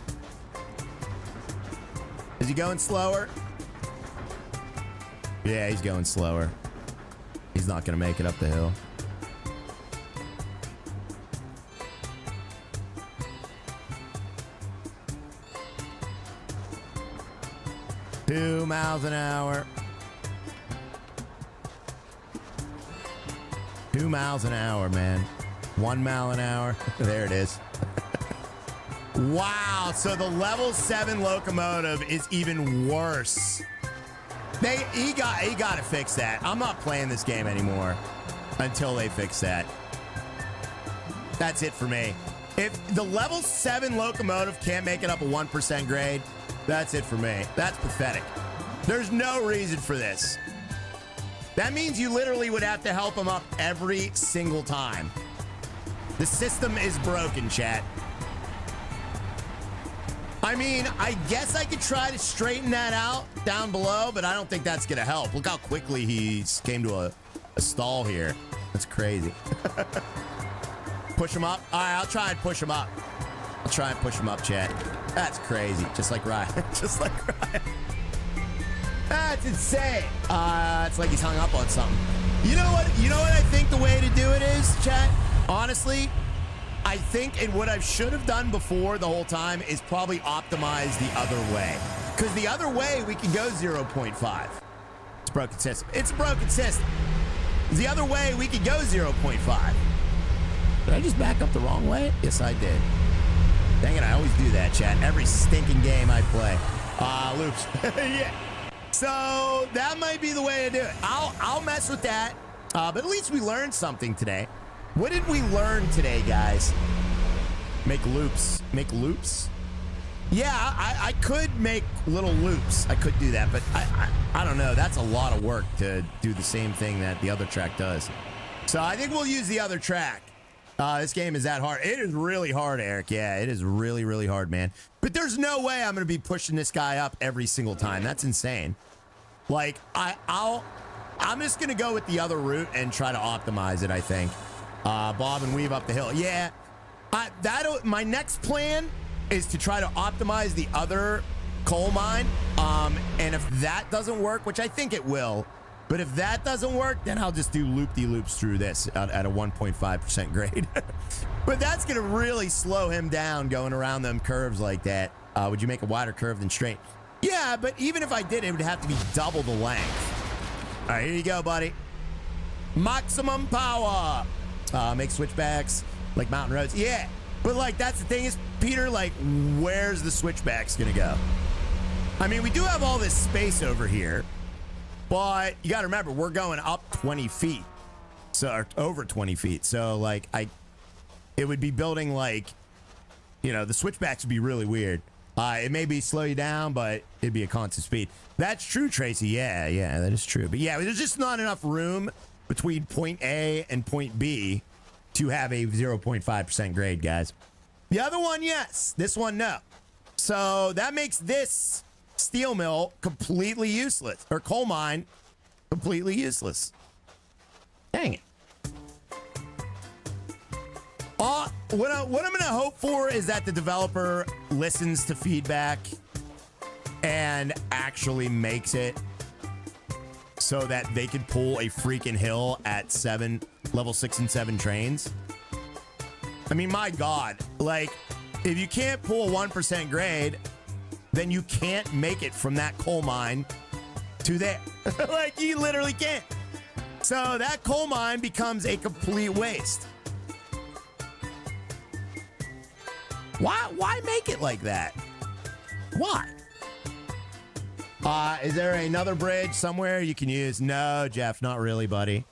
Is he going slower? Yeah, he's going slower. He's not going to make it up the hill. $2 miles an hour. 2 miles an hour, man. 1 mile an hour. There it is. Wow. So the level 7 locomotive is even worse. He got to fix that. I'm not playing this game anymore until they fix that. That's it for me. If the level 7 locomotive can't make it up a 1% grade, that's it for me. That's pathetic. There's no reason for this. That means you literally would have to help him up every single time. The system is broken, chat. I mean, I guess I could try to straighten that out down below, but I don't think that's going to help. Look how quickly he came to a stall here. That's crazy. Push him up. All right, I'll try and push him up. I'll try and push him up, chat. That's crazy. Just like Ryan. Just like Ryan. That's insane. It's like he's hung up on something. You know what? You know what I think the way to do it is, chat? Honestly, I think and what I should have done before the whole time is probably optimize the other way. Because the other way, we can go 0.5. It's a broken system. It's a broken system. The other way, we could go 0.5. Did I just back up the wrong way? Yes, I did. Dang it, I always do that, chat. Every stinking game I play. Loops. Yeah. So that might be the way to do it. I'll mess with that. But at least we learned something today. What did we learn today, guys? Make loops. Make loops? Yeah, I could make little loops. I could do that, but I don't know. That's a lot of work to do the same thing that the other track does. So I think we'll use the other track. This game is that hard. It is really hard, Eric. Yeah, it is really, really hard, man. But there's no way I'm going to be pushing this guy up every single time. That's insane. Like, I'm just going to go with the other route and try to optimize it, I think. Bob and weave up the hill. Yeah, my next plan is to try to optimize the other coal mine. And if that doesn't work, which I think it will, But if that doesn't work, then I'll just do loop-de-loops through this at a 1.5% grade. But that's going to really slow him down going around them curves like that. Would you make a wider curve than straight? Yeah, but even if I did, it would have to be double the length. All right, here you go, buddy. Maximum power. Make switchbacks like mountain roads. Yeah, but like that's the thing is, Peter, like where's the switchbacks going to go? I mean, we do have all this space over here. But you got to remember, we're going up 20 feet. So, or over 20 feet. So, like, it would be building, like, you know, the switchbacks would be really weird. It may be slow you down, but it'd be a constant speed. That's true, Tracy. Yeah, that is true. But yeah, there's just not enough room between point A and point B to have a 0.5% grade, guys. The other one, yes. This one, no. So, that makes this steel mill completely useless, or coal mine completely useless. Dang it. What I'm going to hope for is that the developer listens to feedback and actually makes it so that they could pull a freaking hill at level 6 and 7 trains. I mean, my God, like, if you can't pull a 1% grade, then you can't make it from that coal mine to there. Like, you literally can't. So that coal mine becomes a complete waste. Why make it like that? Why? Is there another bridge somewhere you can use? No, Jeff, not really, buddy.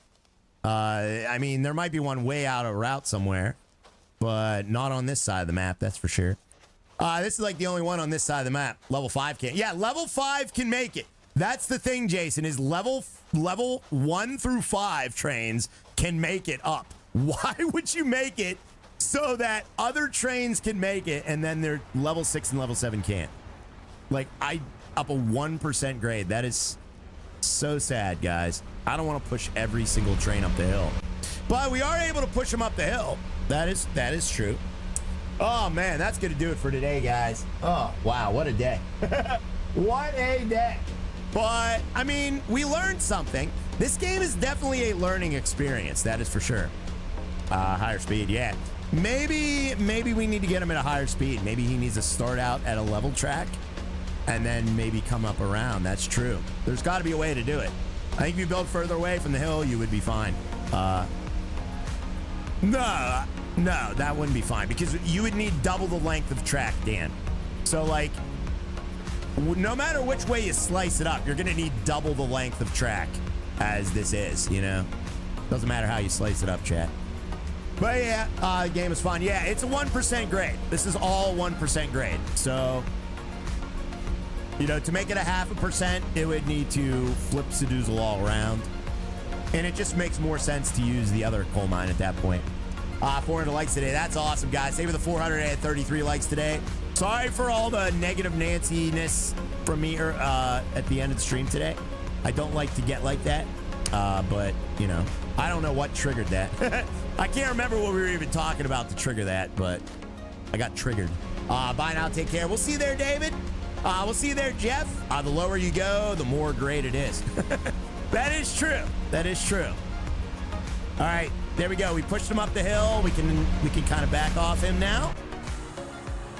I mean, there might be one way out of route somewhere, but not on this side of the map, that's for sure. This is like the only one on this side of the map. Level 5 can't. Yeah, level 5 can make it. That's the thing, Jason, is level 1 through 5 trains can make it up. Why would you make it so that other trains can make it and then they're level 6 and level 7 can't? Like, up a 1% grade. That is so sad, guys. I don't want to push every single train up the hill. But we are able to push them up the hill. That is true. Oh, man, that's going to do it for today, guys. Oh, wow, what a day. What a day. But, I mean, we learned something. This game is definitely a learning experience, that is for sure. Higher speed, yeah. Maybe we need to get him at a higher speed. Maybe he needs to start out at a level track and then maybe come up around. That's true. There's got to be a way to do it. I think if you build further away from the hill, you would be fine. No, that wouldn't be fine because you would need double the length of track, Dan. So, like, no matter which way you slice it up, you're going to need double the length of track as this is, you know? Doesn't matter how you slice it up, chat. But, yeah, the game is fun. Yeah, it's a 1% grade. This is all 1% grade. So, you know, to make it a 0.5%, it would need to flip Seduzel all around. And it just makes more sense to use the other coal mine at that point. 400 likes today. That's awesome, guys. Save for the 433 likes today. Sorry for all the negative Nancy-ness from me at the end of the stream today. I don't like to get like that. But, you know, I don't know what triggered that. I can't remember what we were even talking about to trigger that, but I got triggered. Bye now. Take care. We'll see you there, David. We'll see you there, Jeff. The lower you go, the more great it is. That is true. That is true. All right. There we go. We pushed him up the hill. We can kind of back off him now.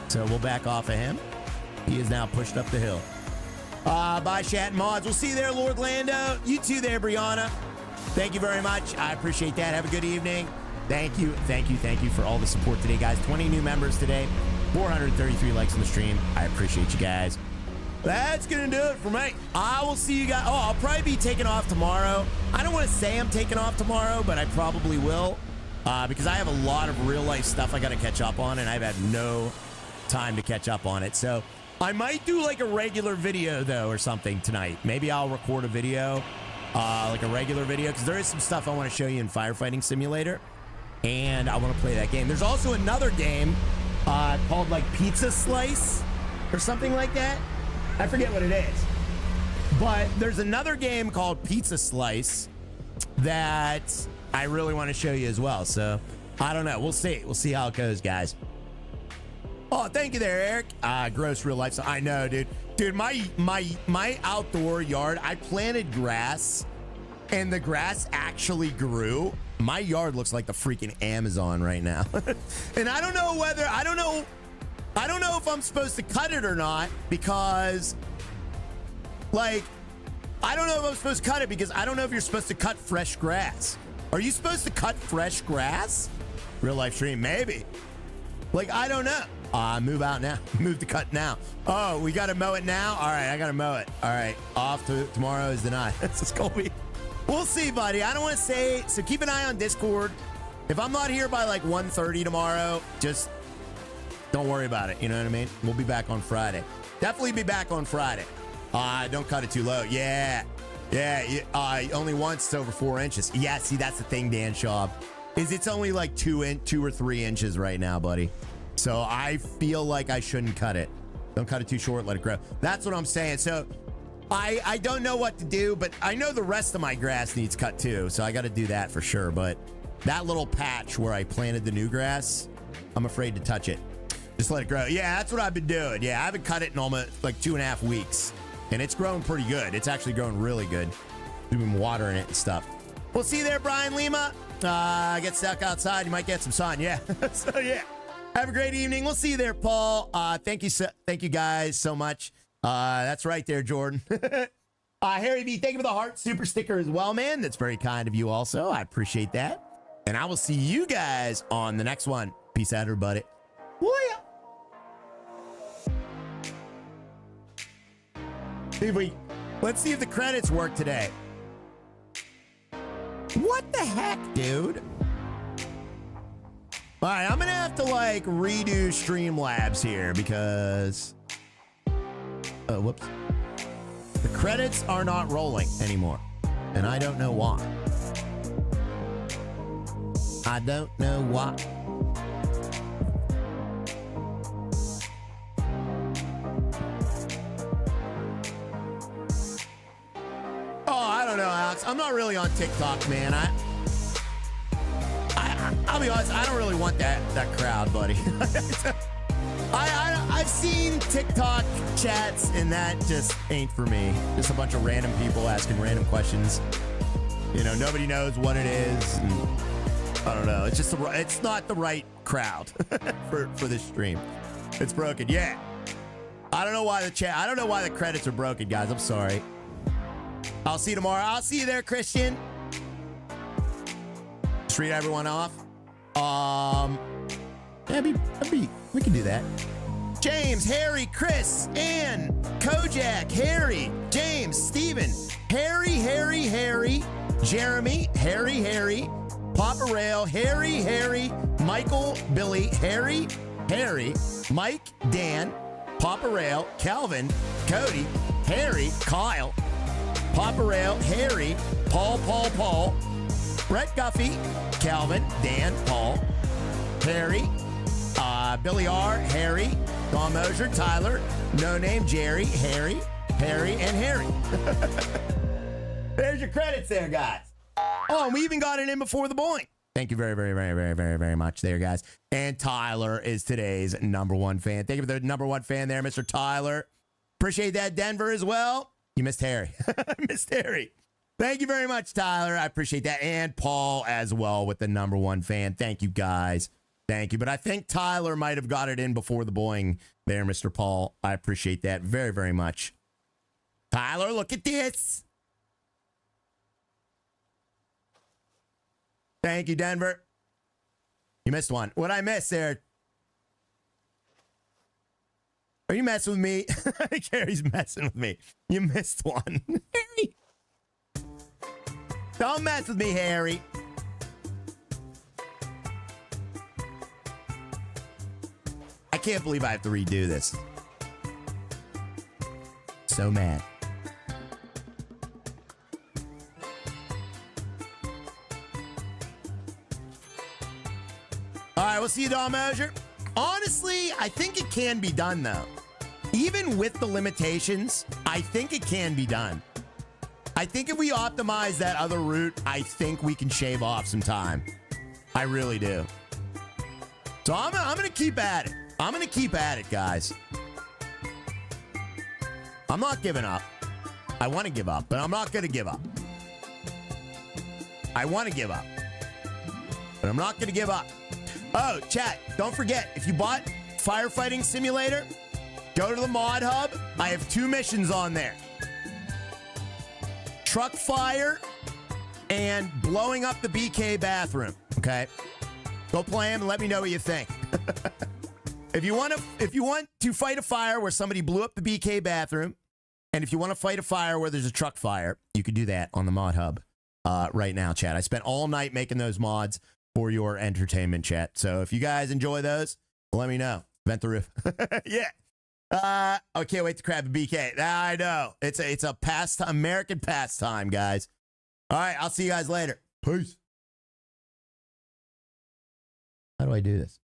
So we'll back off of him. He is now pushed up the hill. Bye, chat and mods. We'll see you there, Lord Lando. You too there, Brianna. Thank you very much. I appreciate that. Have a good evening. Thank you for all the support today, guys. 20 new members today. 433 likes on the stream. I appreciate you guys. That's going to do it for me. I will see you guys. Oh, I'll probably be taking off tomorrow. I don't want to say I'm taking off tomorrow, but I probably will because I have a lot of real life stuff I got to catch up on, and I've had no time to catch up on it. So I might do like a regular video, though, or something tonight. Maybe I'll record a video, like a regular video, because there is some stuff I want to show you in Firefighting Simulator, and I want to play that game. There's also another game called like Pizza Slice or something like that. I forget what it is. But there's another game called Pizza Slice that I really want to show you as well. So I don't know. We'll see. We'll see how it goes, guys. Oh, thank you there, Eric. Gross real life. I know, dude. Dude, my outdoor yard, I planted grass and the grass actually grew, my yard looks like the freaking Amazon right now. And I don't know whether, I don't know if I'm supposed to cut it or not, because like, I don't know if I'm supposed to cut it because I don't know if you're supposed to cut fresh grass. Are you supposed to cut fresh grass? Real life stream, maybe. Like, I don't know. Move out now. Move to cut now. Oh, we got to mow it now? All right, I got to mow it. All right, off to tomorrow is the night. This is going to be... We'll see, buddy. I don't want to say... So keep an eye on Discord. If I'm not here by like 1:30 tomorrow, just don't worry about it. You know what I mean? We'll be back on Friday. Definitely be back on Friday. Don't cut it too low. Yeah. Only once it's over 4 inches. Yeah, see, that's the thing, Dan Schaub, is it's only like 2 or 3 inches right now, buddy. So I feel like I shouldn't cut it. Don't cut it too short, let it grow. That's what I'm saying. So I don't know what to do, but I know the rest of my grass needs cut too. So I got to do that for sure. But that little patch where I planted the new grass, I'm afraid to touch it. Just let it grow. Yeah, that's what I've been doing. Yeah, I haven't cut it in almost like 2.5 weeks. And it's growing pretty good. It's actually growing really good. We've been watering it and stuff. We'll see you there, Brian Lima. Get stuck outside. You might get some sun. Yeah. So, yeah. Have a great evening. We'll see you there, Paul. Thank you guys so much. That's right there, Jordan. Harry B, thank you for the heart super sticker as well, man. That's very kind of you also. I appreciate that. And I will see you guys on the next one. Peace out, everybody. Woo-ya. Let's see if the credits work today. What the heck, dude? All right, I'm gonna have to like redo Streamlabs here because whoops, the credits are not rolling anymore, and I don't know why. I don't know why. I don't know, Alex. I'm not really on TikTok, man. I'll be honest. I don't really want that crowd, buddy. I've seen TikTok chats, and that just ain't for me. Just a bunch of random people asking random questions. You know, nobody knows what it is. And I don't know. It's just it's not the right crowd for this stream. It's broken. Yeah. I don't know why the credits are broken, guys. I'm sorry. I'll see you tomorrow. I'll see you there, Christian. Just read everyone off. Yeah, we can do that. James, Harry, Chris, Ann, Kojak, Harry, James, Steven, Harry, Jeremy, Harry, Papa Rail, Harry, Michael, Billy, Harry, Mike, Dan, Papa Rail, Calvin, Cody, Harry, Kyle, Papa Rail, Harry, Paul, Brett Guffey, Calvin, Dan, Paul, Harry, Billy R, Harry, Don Mosier, Tyler, No Name, Jerry, Harry, and Harry. There's your credits there, guys. Oh, and we even got it in before the boing. Thank you very much there, guys. And Tyler is today's #1 fan. Thank you for the #1 fan there, Mr. Tyler. Appreciate that, Denver, as well. You missed Harry. Missed Harry. Thank you very much, Tyler. I appreciate that. And Paul as well with the #1 fan. Thank you, guys. Thank you. But I think Tyler might have got it in before the boing there, Mr. Paul. I appreciate that very much. Tyler, look at this. Thank you, Denver. You missed one. What'd I miss there? Are you messing with me? I think Harry's messing with me. You missed one. Harry. Don't mess with me, Harry. I can't believe I have to redo this. So mad. All right, we'll see you, Don Mosier. Honestly, I think it can be done, though. Even with the limitations, I think it can be done. I think if we optimize that other route, I think we can shave off some time. I really do. So I'm going to keep at it. I'm going to keep at it, guys. I'm not giving up. I want to give up, but I'm not going to give up. I want to give up, but I'm not going to give up. Oh, chat, don't forget, if you bought Firefighting Simulator, go to the mod hub. I have 2 missions on there. Truck fire and blowing up the BK bathroom, okay? Go play them and let me know what you think. If you want to fight a fire where somebody blew up the BK bathroom, and if you want to fight a fire where there's a truck fire, you can do that on the mod hub right now, chat. I spent all night making those mods for your entertainment, chat. So if you guys enjoy those, let me know. Vent the roof. Yeah. I can't wait to grab a BK. I know. It's a pastime, American pastime, guys. All right, I'll see you guys later. Peace. How do I do this?